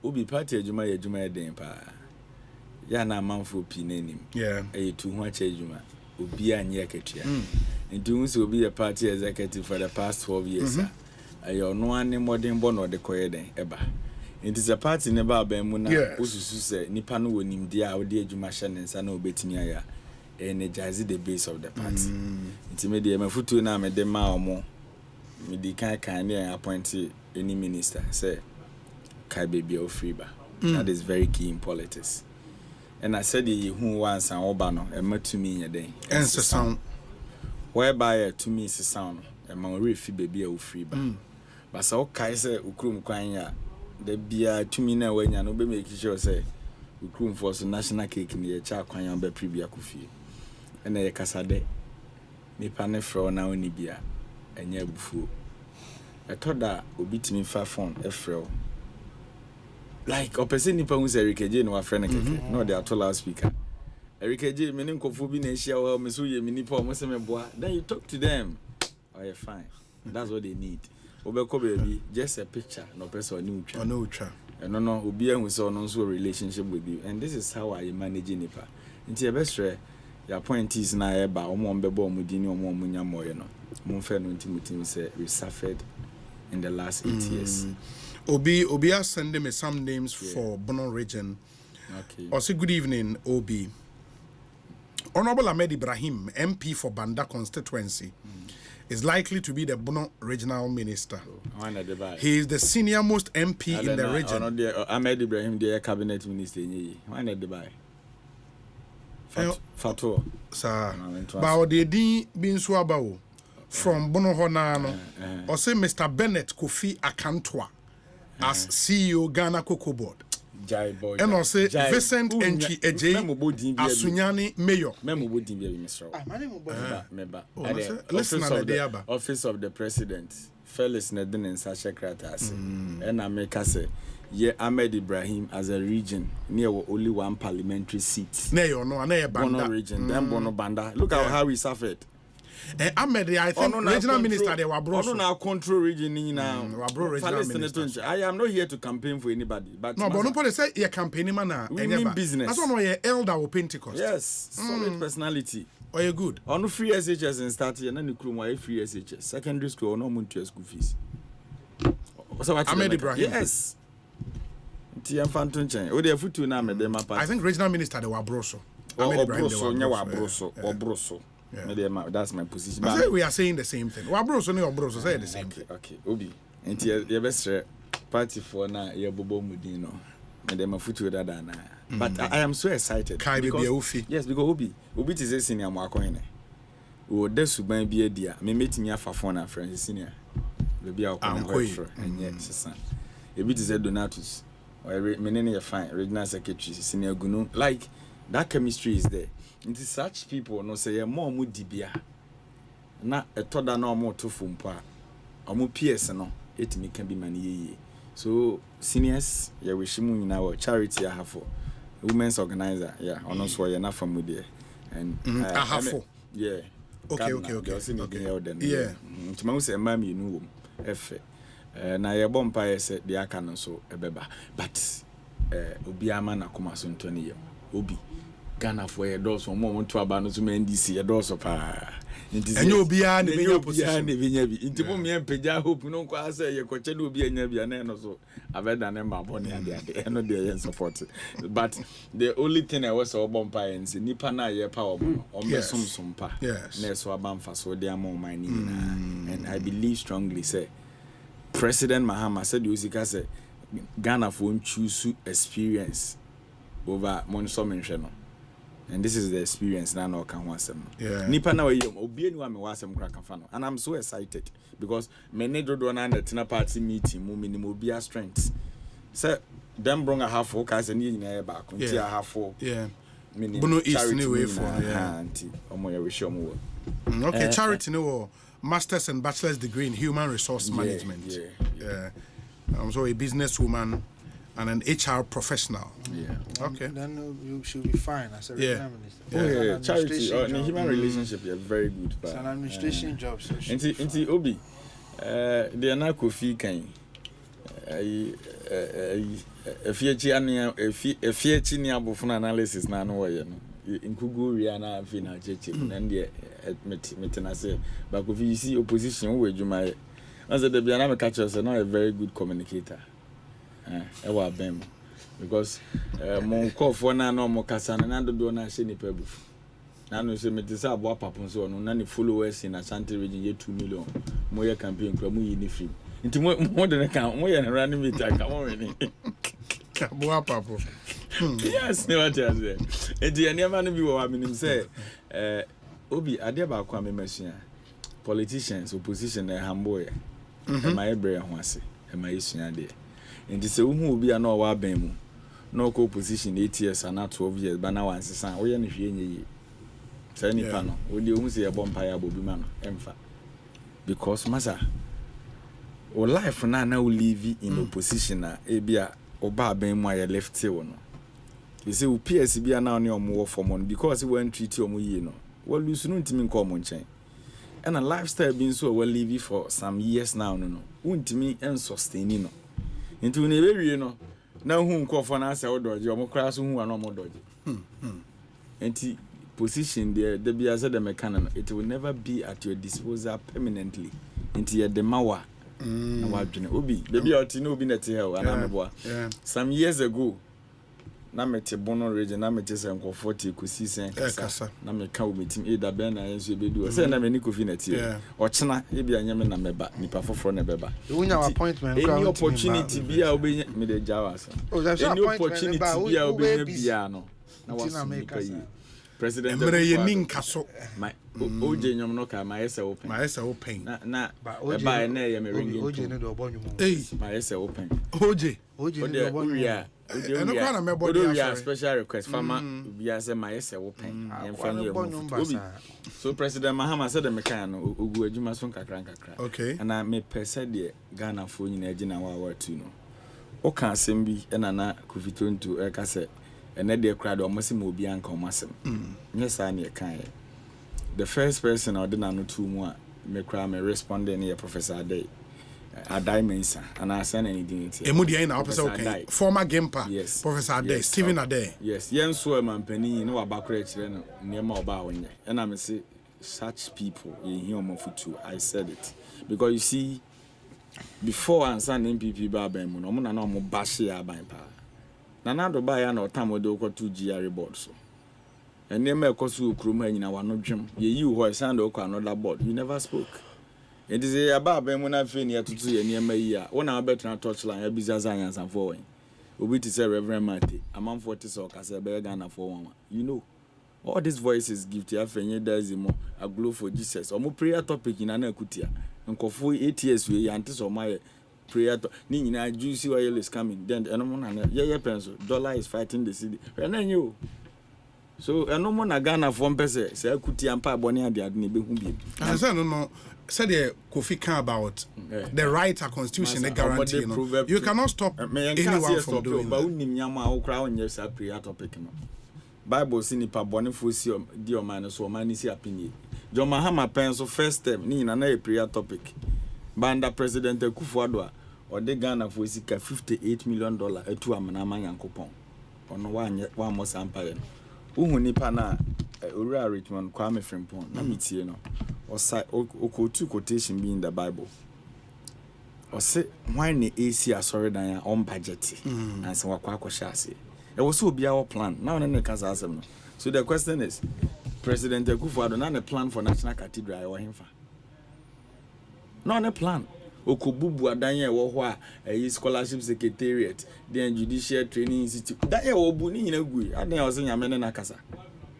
Ubi party, Juma, Dempa. Yana man for Pinanim. Yeah, a 2 much Juma. Ubi and Yakatia. And Dunes will be a party executive for the past 12 years. I no one more than born or the Koyede Eba. It is a party never Bemuna, Usu, Nipano, Nimdia, or dear Jumashan and Sano Betimia, energize the base of the party. It's immediate, my foot to name a dema or more. Me kind appointed any minister say Kai baby or freeba. That is very key in politics. And I said who wants an Obano and met to me a day. And sound whereby to me is a sound and my refi baby or freeba. But so Kaiser Ukrum Kwanya the beer to me now when you know be making sure say Ukrum for some national cake in the child Kwanya be previa kufi. And a casade Nipane fro now in Nibia. Enye bufu. I thought that obi timi fa phone efrel. Like opese nipa hu say Rikeje no afre na keke. No they are to loudspeaker. Rikeje me nkofu bi na ehia wo me so ye me nipa o mo se me boa. Then you talk to them. Oh yeah, fine. That's what they need. Obeko baby just a picture no person oni utwa. Oni utwa. No obi ehun say ono so relationship with you. And this is how I manage nipa. Nti e be sure your point is na e ba omo mbebo omudini omo omunya moye no. Mutim say we suffered in the last 8 years. Obi has sent me some names for Bono region. Okay. Also, good evening, Obi. Honorable Ahmed Ibrahim, MP for Banda constituency, is likely to be the Bono regional minister. He is the senior most MP in the region. Ahmed Ibrahim, the cabinet minister. Why not Dubai? Fatou. Sir, but the D bin swabao. From Bono Honano, or say Mr. Bennett Kofi Akantwa as CEO Ghana Cocoa Board. And also Vincent Enchi Eje as Sunyani Mayor. Listen to the Office of the President, Felix Nedin and Sasha Kratas. And I make us say, yeah, Ahmed Ibrahim as a region near only one parliamentary seat. Bono region, then Bono Banda. Look at how we suffered. Ahmed, I think regional minister they were brought. Now control region now. I am not here to campaign for anybody, but no, but nobody say you're campaigning man. We mean business. That's why you're elder or Pentecost. Yes, solid personality. Or you're good. On free SHS and start and then you crew free SHS. Secondary school no money to school fees. So Ahmed Ibrahim. Yes. I think regional minister they were Broso. Broso. Yeah. That's my position. I say we are saying the same thing. Wabroso say the same thing. Okay, Obi. And your best party for now, your Bobo Mudino. And but I am so excited. Yes, because Obi is a senior Marcoine. Who does be a dear, me meeting your phone and friends senior. Baby I'll come and yes, son. A bit is a Donatus. Or many fine, regional secretary, senior Gunu. Like that chemistry is there. Into such people, no say more mood dibia. Na a toda no more to fumpa. Or more PS no, it me can be money. So seniors, yeah, we shimu in our charity I have for women's organizer, yeah, on us why enough from with there. And I have for yeah. Okay. Yeah. To my say mammy no F. Na ye bompa said the akanon so ebeba. But Obiama na kuma so 20 years. Obi Ghana for your doors for more to abandon to NDC your doors of and you be an position. Into me and Peja hope no kwa say you could tell be a navy so I've had an emma bonnie and the end of the support. But the only thing I was all bompa and Nipana ye power or me some pa. Yes. Neso abamfa so they are more mining. And I believe strongly say President Mahama said Usika said Ghana for choose experience over Monsomensheno. And this is the experience now no can want some. Yeah. Nipa na we obi enu am wasem kra kan fa no. And I'm so excited because many do na na tina party meeting mo minimum obi a strength. Say them bring a half for case ni nyina ba ko nti a half for. Yeah. Bono East ni way for yeah. Nti omo ya we show mo. Okay, charity no master's and bachelor's degree in human resource management. Yeah. I'm so a businesswoman and an HR professional. Yeah. Okay. Then you should be fine as a minister. Yeah. Charity or human relationship, yeah, very good. It's an administration job. So Inti Obi, they are not Kofi Kane. If you're chinia for analysis, na no way. In Kugu, Rihanna, Fina, Chechim, and the Metanase. But if you see opposition, where you might, as the Bianama catchers are not a very good communicator. Ewa bem because mon call for na no mo kasa na do na she ni pebu na no se metisa abo apapon so no na ni followers in Asante region ye 2 million mo ye campaign kra mo yi ni free nti mo de kan mo ye na running meet aka mo we ni abo apapo yes ne what you say enti ene ma no bi wo aminim say obi ade ba kwa me masua politicians opposition na hambo ye e ma ebre ho ase e ma yesua de and this who be an over bemu no co-position 8 years and not 12 years, but now I'm saying, oh, you're not any panel. Would you say a bonfire will be man? Because, Massa, or life now live in opposition, Abia, or Barbem, why I left Tiwano. You say, PSB now near more for one because he won't treat you, you know. Well, you soon to me common chain. And a lifestyle being so well live for some years now, no, won't me and sustain, into an area, no. Now, whom call for an answer or dodge, or more class who are no more dodgy. And position there, the be as a mechanic, it will never be at your disposal permanently. Into your demawa. Ubi, baby, or Tino be at hell, and I'm a boy. Some years ago, Namete Bono region, Nametes and 40 Ekosiisen Casa, Nameka with him, Ada Ben, and you do. Send them any cofinity. Or China, maybe I am a member, Nipa for Nebeba. Any opportunity be our me the Jawas. Oh, that's any opportunity be our piano. President Castle. My OJ Noka, my essay open. My essay open. Not by a name, OJ, my essay open. OJ, special request farmer we as a my essay open and family. So President Mahama said the mechano ugu adwuma so kakra. Okay. And I me pese de Ghana fo nyina agina wa tu no. O kan asem bi na na Kofitonto e ka se ene de kra de omase obi anka omasem. Yes I na kan. The first person I did no two mu a me kra me responding ne Professor Adai. Adai Mensa and I send anything. Emudia na opposite okay. Former Gempa. Yes. Professor Adai, Stephen Adai. Yes. Yen so man pani no abakra kire no niema oba wonye. And I say such people in human futu. I said it because you see before answer MPP ba ban mu no mo na mo bashi aban pa. Na na do ba ya na otam de ko 2 GR board so. And niema ekoso okroma nyina wa no dwem. Ye yi ho e sand ko another board. You never spoke. It is a baba when I feel near to see near my year. One hour better not touch line, a business science and forward. Obi to say Reverend Mate, a man 40 sock as a beggar for one. You know, all these voices give to your friend, there's more a glow for Jesus or more prayer topic in an equity. nkofo 8 years we anti so my prayer to ni nyina juicy oil is coming then eno na ye pencil dollar is fighting the cedi na you so eno mo na Ghana for mpese say akuti ampa boni ade ade na be hu bi I say no said the Kofi can about the right of constitution the guarantee you cannot stop anyone from doing but unim nyama okra onye sa prayer topic no Bible say nipa boni fo si di o man so man si apinye John Mahama pencil first term ni na a prayer topic banda President Akufo-Addo or the Ghana for sika $58 million etu amana manyankopon ono wa mo sampaye no uhu nipa na Ura Richmond Kwame Frimpong na mitie no okotu quotation be in the Bible or say why na AC asori dan ya on budget and say wakwa akwhya ase e was obi our plan now na ne kasa asem no so the question is President Akufo-Addo na the plan for National Cathedral wa himfa no na plan okobubu adan ya wo ho a scholarship secretariat then judicial training institute dan ya obu ni nyina gui adan ya ose nyame ne na kasa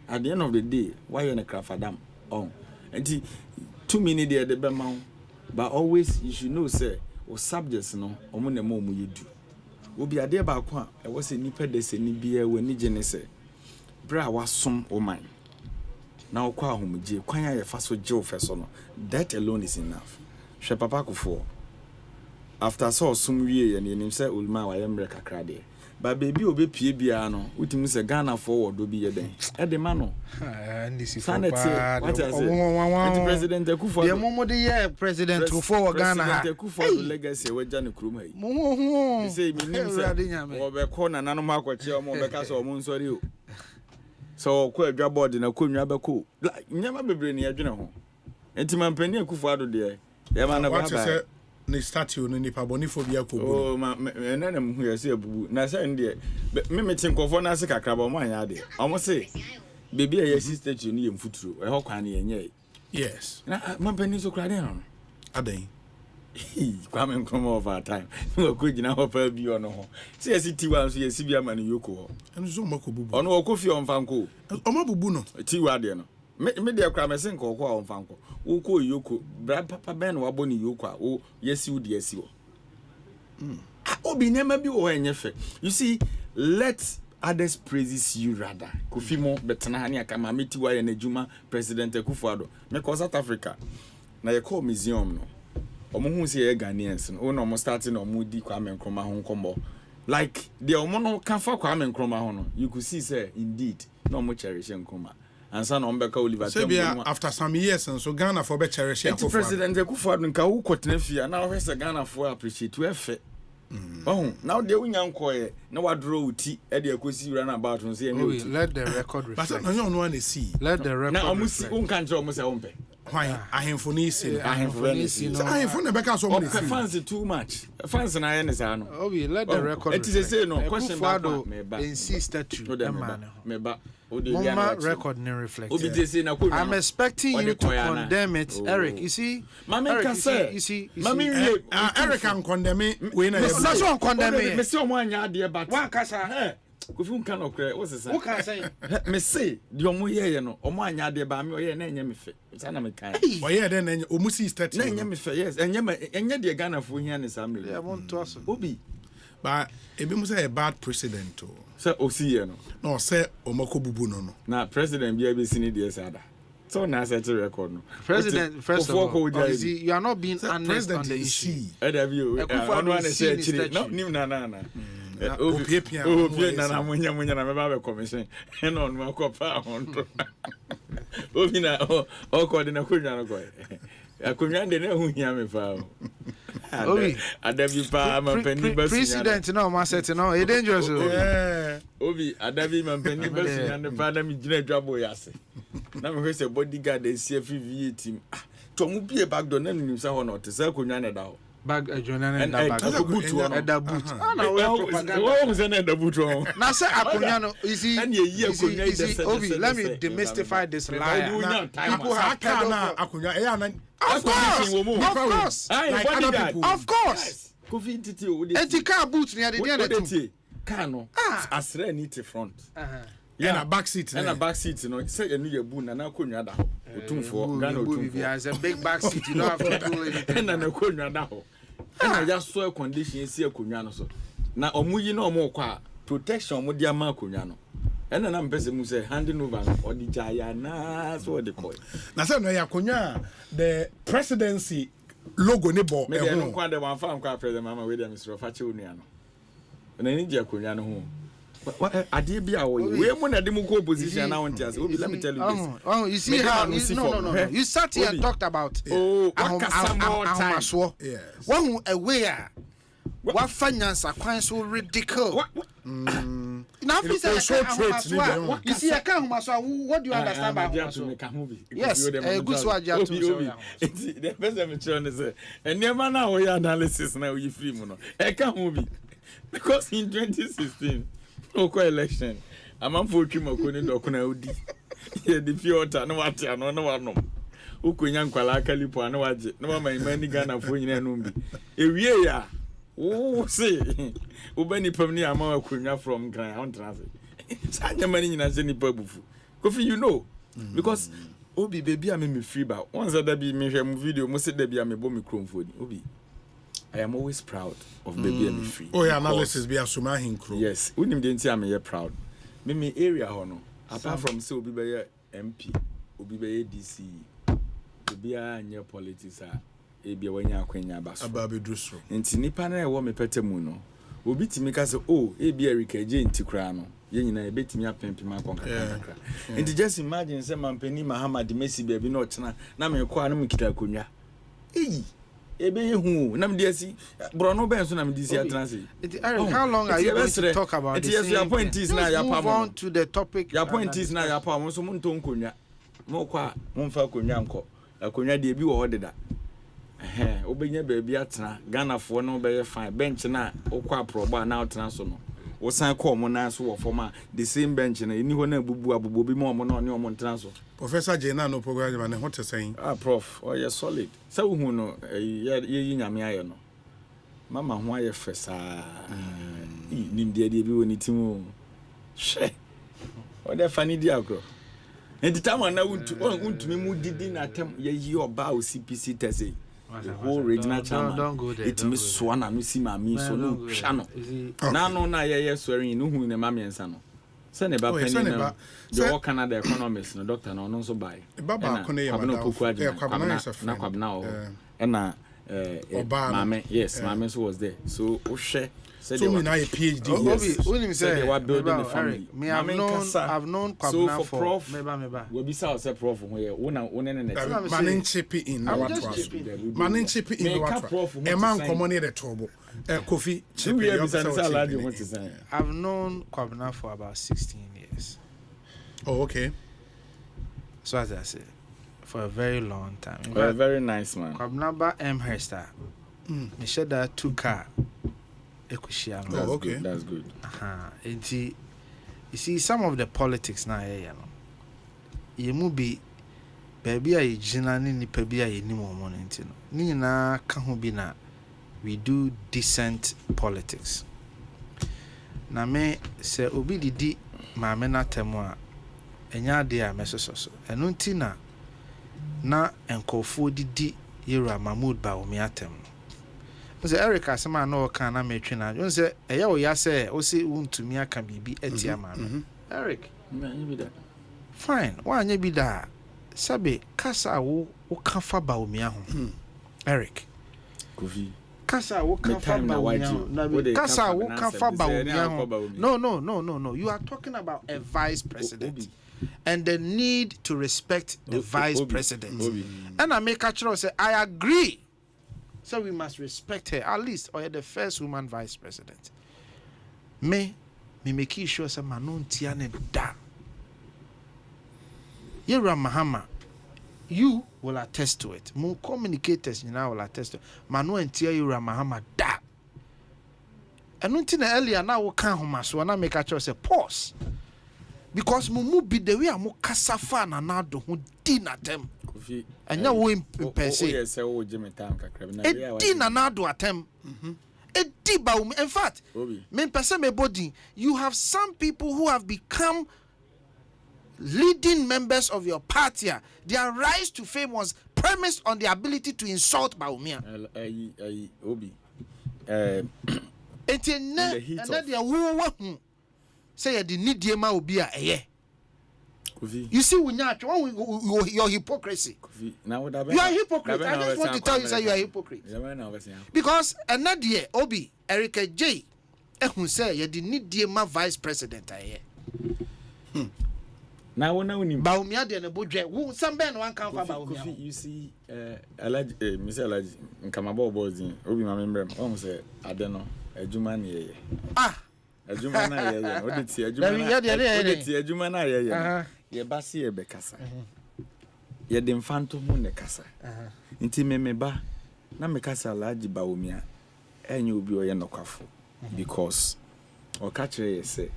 at the end of the day why you na crafadam on and 2 minutes there the bema but always you should know say o subjects no omo na mo mu yedu obi ade ba ko a e wo se nipa de se ni bia we ni gene se bra wasom o man na okwa ahomje kwan ya fa so je ofeso no that alone is enough hwe papa kofo after so sum wie ye nim se ulma wa yemre kakra de ba baby obepie bia no utimu se Ghana forward obi ye den e de ma no ndisi what I say President Akufo ye momo de ye President for Ghana President Akufo legacy we ja ne krum ha yi say mi nim se wo be ko na nanom akwache o mo be ka so o mo nsori o so ko adwa board na konwa be ko nyama bebre ne adwene ho enti mampani Akufo-Addo de ye ma na ba ba ne statue no nipa bonifobia ko bu oh ma na mhu ya se abubu na se ndie me metin kofo na se kakra ba mo anya de omo se bebi ya statue ni yemfuturo e ho kwan ne yenye yes na mampani so kra de no adan Kwame Nkrumah over time we ko gina ho pa bi ono ho se yesi tiwa so yesi bia ma ne yoko ho eno so mako bubu ono okofi onfanko omo bubu no tiwa de no me de kra me se nko ko onfanko uko yoko bra papa ben wabo ni yoko a o yesi udi yesi wo obi nema bi wo enyefe you see let others praises you rather kofi mo betena ha ne aka ma metiwa ye na juma President Akufo-Addo me ko South Africa na ye call museum no omo hu se ye Ghanaians no o no mo starting no mo di Kwame Nkrumah ho nkombo like the omo no kan fa Kwame Nkrumah ho no you could see say indeed no mo cherish Nkrumah and son Ombeka Oliver Tembo after some years and so Ghana for be cherish Akufo President Akufo-Addo nka wo kotena fia na wo se Ghana for appreciate we fe oh now the unya nkoye na wadro uti e de akosi ura na about no say let the record reflect but no no one see let the record na omusi unka nje omusi ompe why ahemfo ni si no ahemfo na beka so mo see fans too much fans na ye ne sa no obi let the record it is say no question back insist statue me ba Mama record ne reflect. I'm expecting you to condemn it, Eric. You see, Eric, Eric can condemn me. That's what condemn me. Me say omo anya de but one kasa. Kofi nka no kre, what is that? Who can say? Me say, the omo ye no, omo anya de ba me oye na enya me fe. It's na me kan. Oye de na enya omusi statue. Na enya me fe, yes. Enya de Ghana fo hia ne samle. Yeah, want to us. Obi. But ebi mo say a bad president to. Say osi no. No say omako bubu no. Na president bia be sini de sada. So na set record no. President first of all, you are not being honest on the issue. Ono na say chiri. No nim na. Opia na munya na me ba be commission. No no akopa hondo. Obi na o ko de na kunwa no ko. Akunwa de na hu hia me fa. Obi adabi pa mampani basu president no ma set no e dangerous obi adabi mampani basu na ne pa na mi gina dwabo yase na me hwese bodyguard e CFV team to mu bie back door na nim sa ho no te sa konwa na da ho bag ajonana na bag da boot na we propaganda we say na da boot ho na say akonwa no easy obi let me demystify this lie people have na akonwa e ana of course like other people of course covid titi o de eti car boot ni ade na tu car no asra ni te front Yeah, back seat. And a back seat, you know, say a new boon and I couldn't add a for has a big back seat, you don't have to do anything. And I couldn't add and I just saw a condition see a Kunyano. So now, Omuji no more protection with your Kunyano. And then I'm busy say handing over or the Jayana, so the boy. Now, so Kunya, the presidency logo nebo. Maybe I don't quite one farm car president, Mamma with Mr. Fachuniano. And I need your Kunyano home. What I did be away. We're one at the Muko position now. Let me tell you this. Oh, you see how no. You sat here and talked about yes. One who aware what finance are quite so ridiculous. Now, you see, I can't. What do you understand about yes, a good swag. The best I'm trying to say, and never now we analysis now you free mono. I can't movie because in 2016. No election. I'm on for Kimokuni Dokuna Udi. The Fiota, no what, no one. Ukuyan Kwalakalipo, no what, no my many Ghana for you and Umbi. A oh, say, Ubeni Pamni Ama Kunya from Grand Transit. Sanya money in a Jenny Babufu. Coffee, you know, because Obi baby, I made me free, but once that be me video, must say there be a me bomb chrome for Obi. I am always proud of baby and free. Oh, yeah, analysis be a sumahin crew. Yes, we didn't say I'm proud. Me area hono. Apart from so be MP, be DC, be a near politics, be when you are quenya bass. Ababi Drusro. And Tinipa na wo me petemuno. Obi timika say, oh, be a rikaje inti krano. Yen na beti me apempi ma konka kakra. And just imagine say mampeni Muhammad Messi baby no chana na me kwa na me kita konya. Eh. Ebe hu na me dey see brono ben so na me dey see atranse. How long are you going to talk about this? Yes, your point is now your move on to the topic. Your point is now your power so mun to nkonya. Mo kwa mo fa konya nko. Akonya de bi wo hodeda. Obenya baabi atena Ghana fo no be fine bench na okwa proba na atena so no. Wo san call mo na so wo forma the same bench na eni ho na bubu abubo bi mo no ne o mo ntena so. Professor Jena no program na what you saying? Prof, oh yeah solid. Say wo hu no ye nyame aye no. Mama ho aye fesa. Nim de bi woni timo. She. O de fani di akro. Enti tama na untumi mu didi na tem ye yi oba o CPC tese. The whole regional chairman. Don't go there. It miss Swana no see ma mi so no chano. Na no na ye swearing no hu ne ma mi ensa no. Se ne ba penny no. The all Canada economist no doctor no so buy. Baba ko ne ya na Kwabena na Mame, yes, Mame so was there. So Osei so we now a PhD. Yes. They were building the family. I've known Kwabena so for prof, meba. We be say prof where manin chip in our trust. Manin chip in our trust. A man common the trouble. Coffee chip. I've known Kwabena for about 16 years. Oh, okay. So as I said, for a very long time. A very nice man. Kwabena Hester. Me share that 2 car. Ekosiise. Oh, okay. That's good. And you see some of the politics now here, you know. Be baby a jina ni pebi a ni mo money ntino. Ni na ka ho bi na we do decent politics. Na me se obi didi maame na temo a enya de a mesoso. Eno ntina na enkofo didi Yera Mahmoud ba o mi atem. Say Eric asema no kan na metwe na. You say eya o ya say o say untumi aka bibi etia ma. Eric, you be that. Fine. Wa anya bi da. Sabe kasa wo kafa ba o mi aho. Eric. Kofi. Kasa wo kafa ba o mi aho. Kasa wo kafa ba o mi aho. No. You are talking about a vice president. And the need to respect the vice president. And I make a choice say I agree. So we must respect her, at least, or the first woman vice president. Me make sure say manon tiane da. Yera Mahama, you will attest to it. More communicators, you know, will attest to it. Manon tia Yera Mahama da. And until earlier now we can't so and I make a choice say pause. Because mumu be the way amu kasafa na nado hu dina tem. And now we per se. Yes, oh Jimmy Town kakra. E dina nado atem. E diba in fact, men person me body. You have some people who have become leading members of your party, their rise to fame was premised on the ability to insult Bawumia. Obi. Say the need yema obia eye. You see, your hypocrisy. You are hypocrite. I just want to tell you that you are hypocrite. Because another year, Obi, Erica J. Who say you need yema vice president eye. Now when Bawumia de budget. Who some ben one come from Bawumia. You see, Mr. Alaj, Nkamabo Bozin, Obi Mamembrem, almost say, I don't know, a Juman ye. Ajumana ye what did see Ajumana ye basi ye bekasa ye de mfanto mu ne kasa nti memeba na mekasa Alhaji Bawumia enye obi oye nokwafo because o ka kire ye say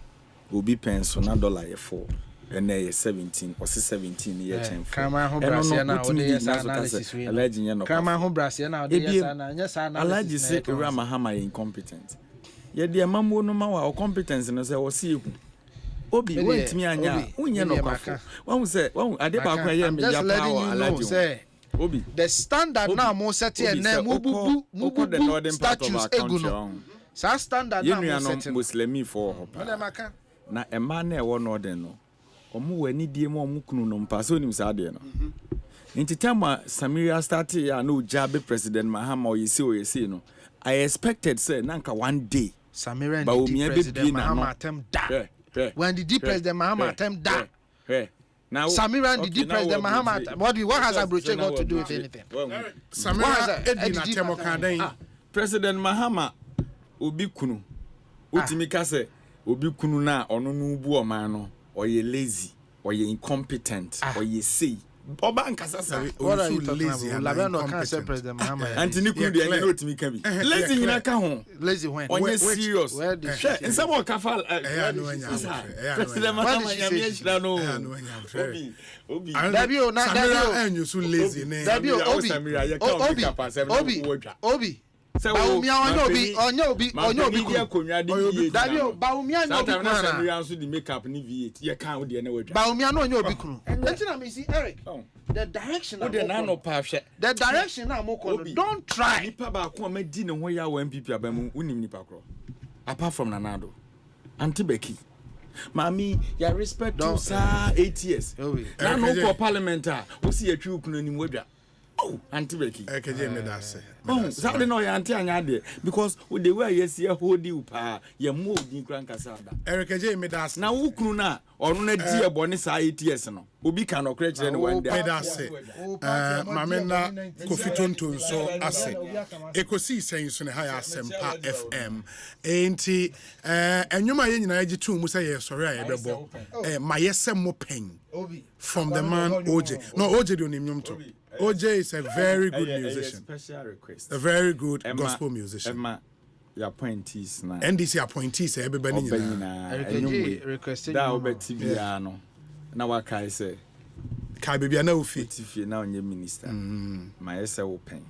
obi penso na dollar ye 4 ene ye 17 or 17 ye chen kama ho brase na o de yes analysis we Alhaji nye nokwafo kama ho brase na o de yes na nya sa analysis Alhaji say Ura Mahama incompetent. Ye de mamu no ma wa competence no say wo see eku obi wantimi anya unye no kwafo wan say wan ade ba kwa ye me ya power Alhaji obi the standard now mo set here na mububu statues eguno sa standard now mo set muslimi for hopa na ema na e wo no den no omo wani die mo omo kunu no mpa so nim sa de no nti tema Samaria started ya no jabe president Mahama oyesi no I expected say nanka one day Samira and the President Mahama attempt that. When the President Mahama attempt that. Now Samira and the President Mahama. What has Abroche got to do with anything? Samira Edina Temokadei. President Mahama obi kunu. Utimi ka say obi kunu na ono no bu o man no or ye lazy or ye incompetent or ye say Oba nkasa sa what are you talking about? Labeno can't say President Mahama. Antini kunu de anya no timi ka bi. Lazy hina ka ho. Lazy when? Onye serious. In some of kafal President Mahama nyame hira no. Obi. Dabio na Samira enyu so lazy ne. Dabio Obi. Bawumia onye obi Dabio Bawumia no obi kunu na Samira so the makeup ni V8 ye kan wo de na wadwa Bawumia no onye obi kunu entina me see Eric the direction the direction na mo ko don't try nipa ba ko ma di ne ho ya wa MPP abamu unim nipa kro apart from Nanado Antibeki Mami ya respect to sa 8 years na no for parliament wo si atwi kunu ni wadwa oh Antibeki ekeje me da say oh Saturday no ya anti anya de because with the way yes ye hold you pa ye mo odin kran kasa da ekeje me da say na wo kunu na onu na di e bone sa 8 years no obi kan okra kire ne one day me da say mamena Kofi Tonton so ase Ekosiisen so ne ha ya Asempa FM enti enwuma ye nyina agi tu mu say ye sori a ye bebo ma yesem mo pen from the man OJ no OJ do nimnyum to OJ is a very good musician. Special request. A very good gospel musician. Emma, your appointees now. NDC appointees, everybody. Requesting. That obeti biano. Now what can I say? Kai baby na ufi. If you now your minister. My ese open.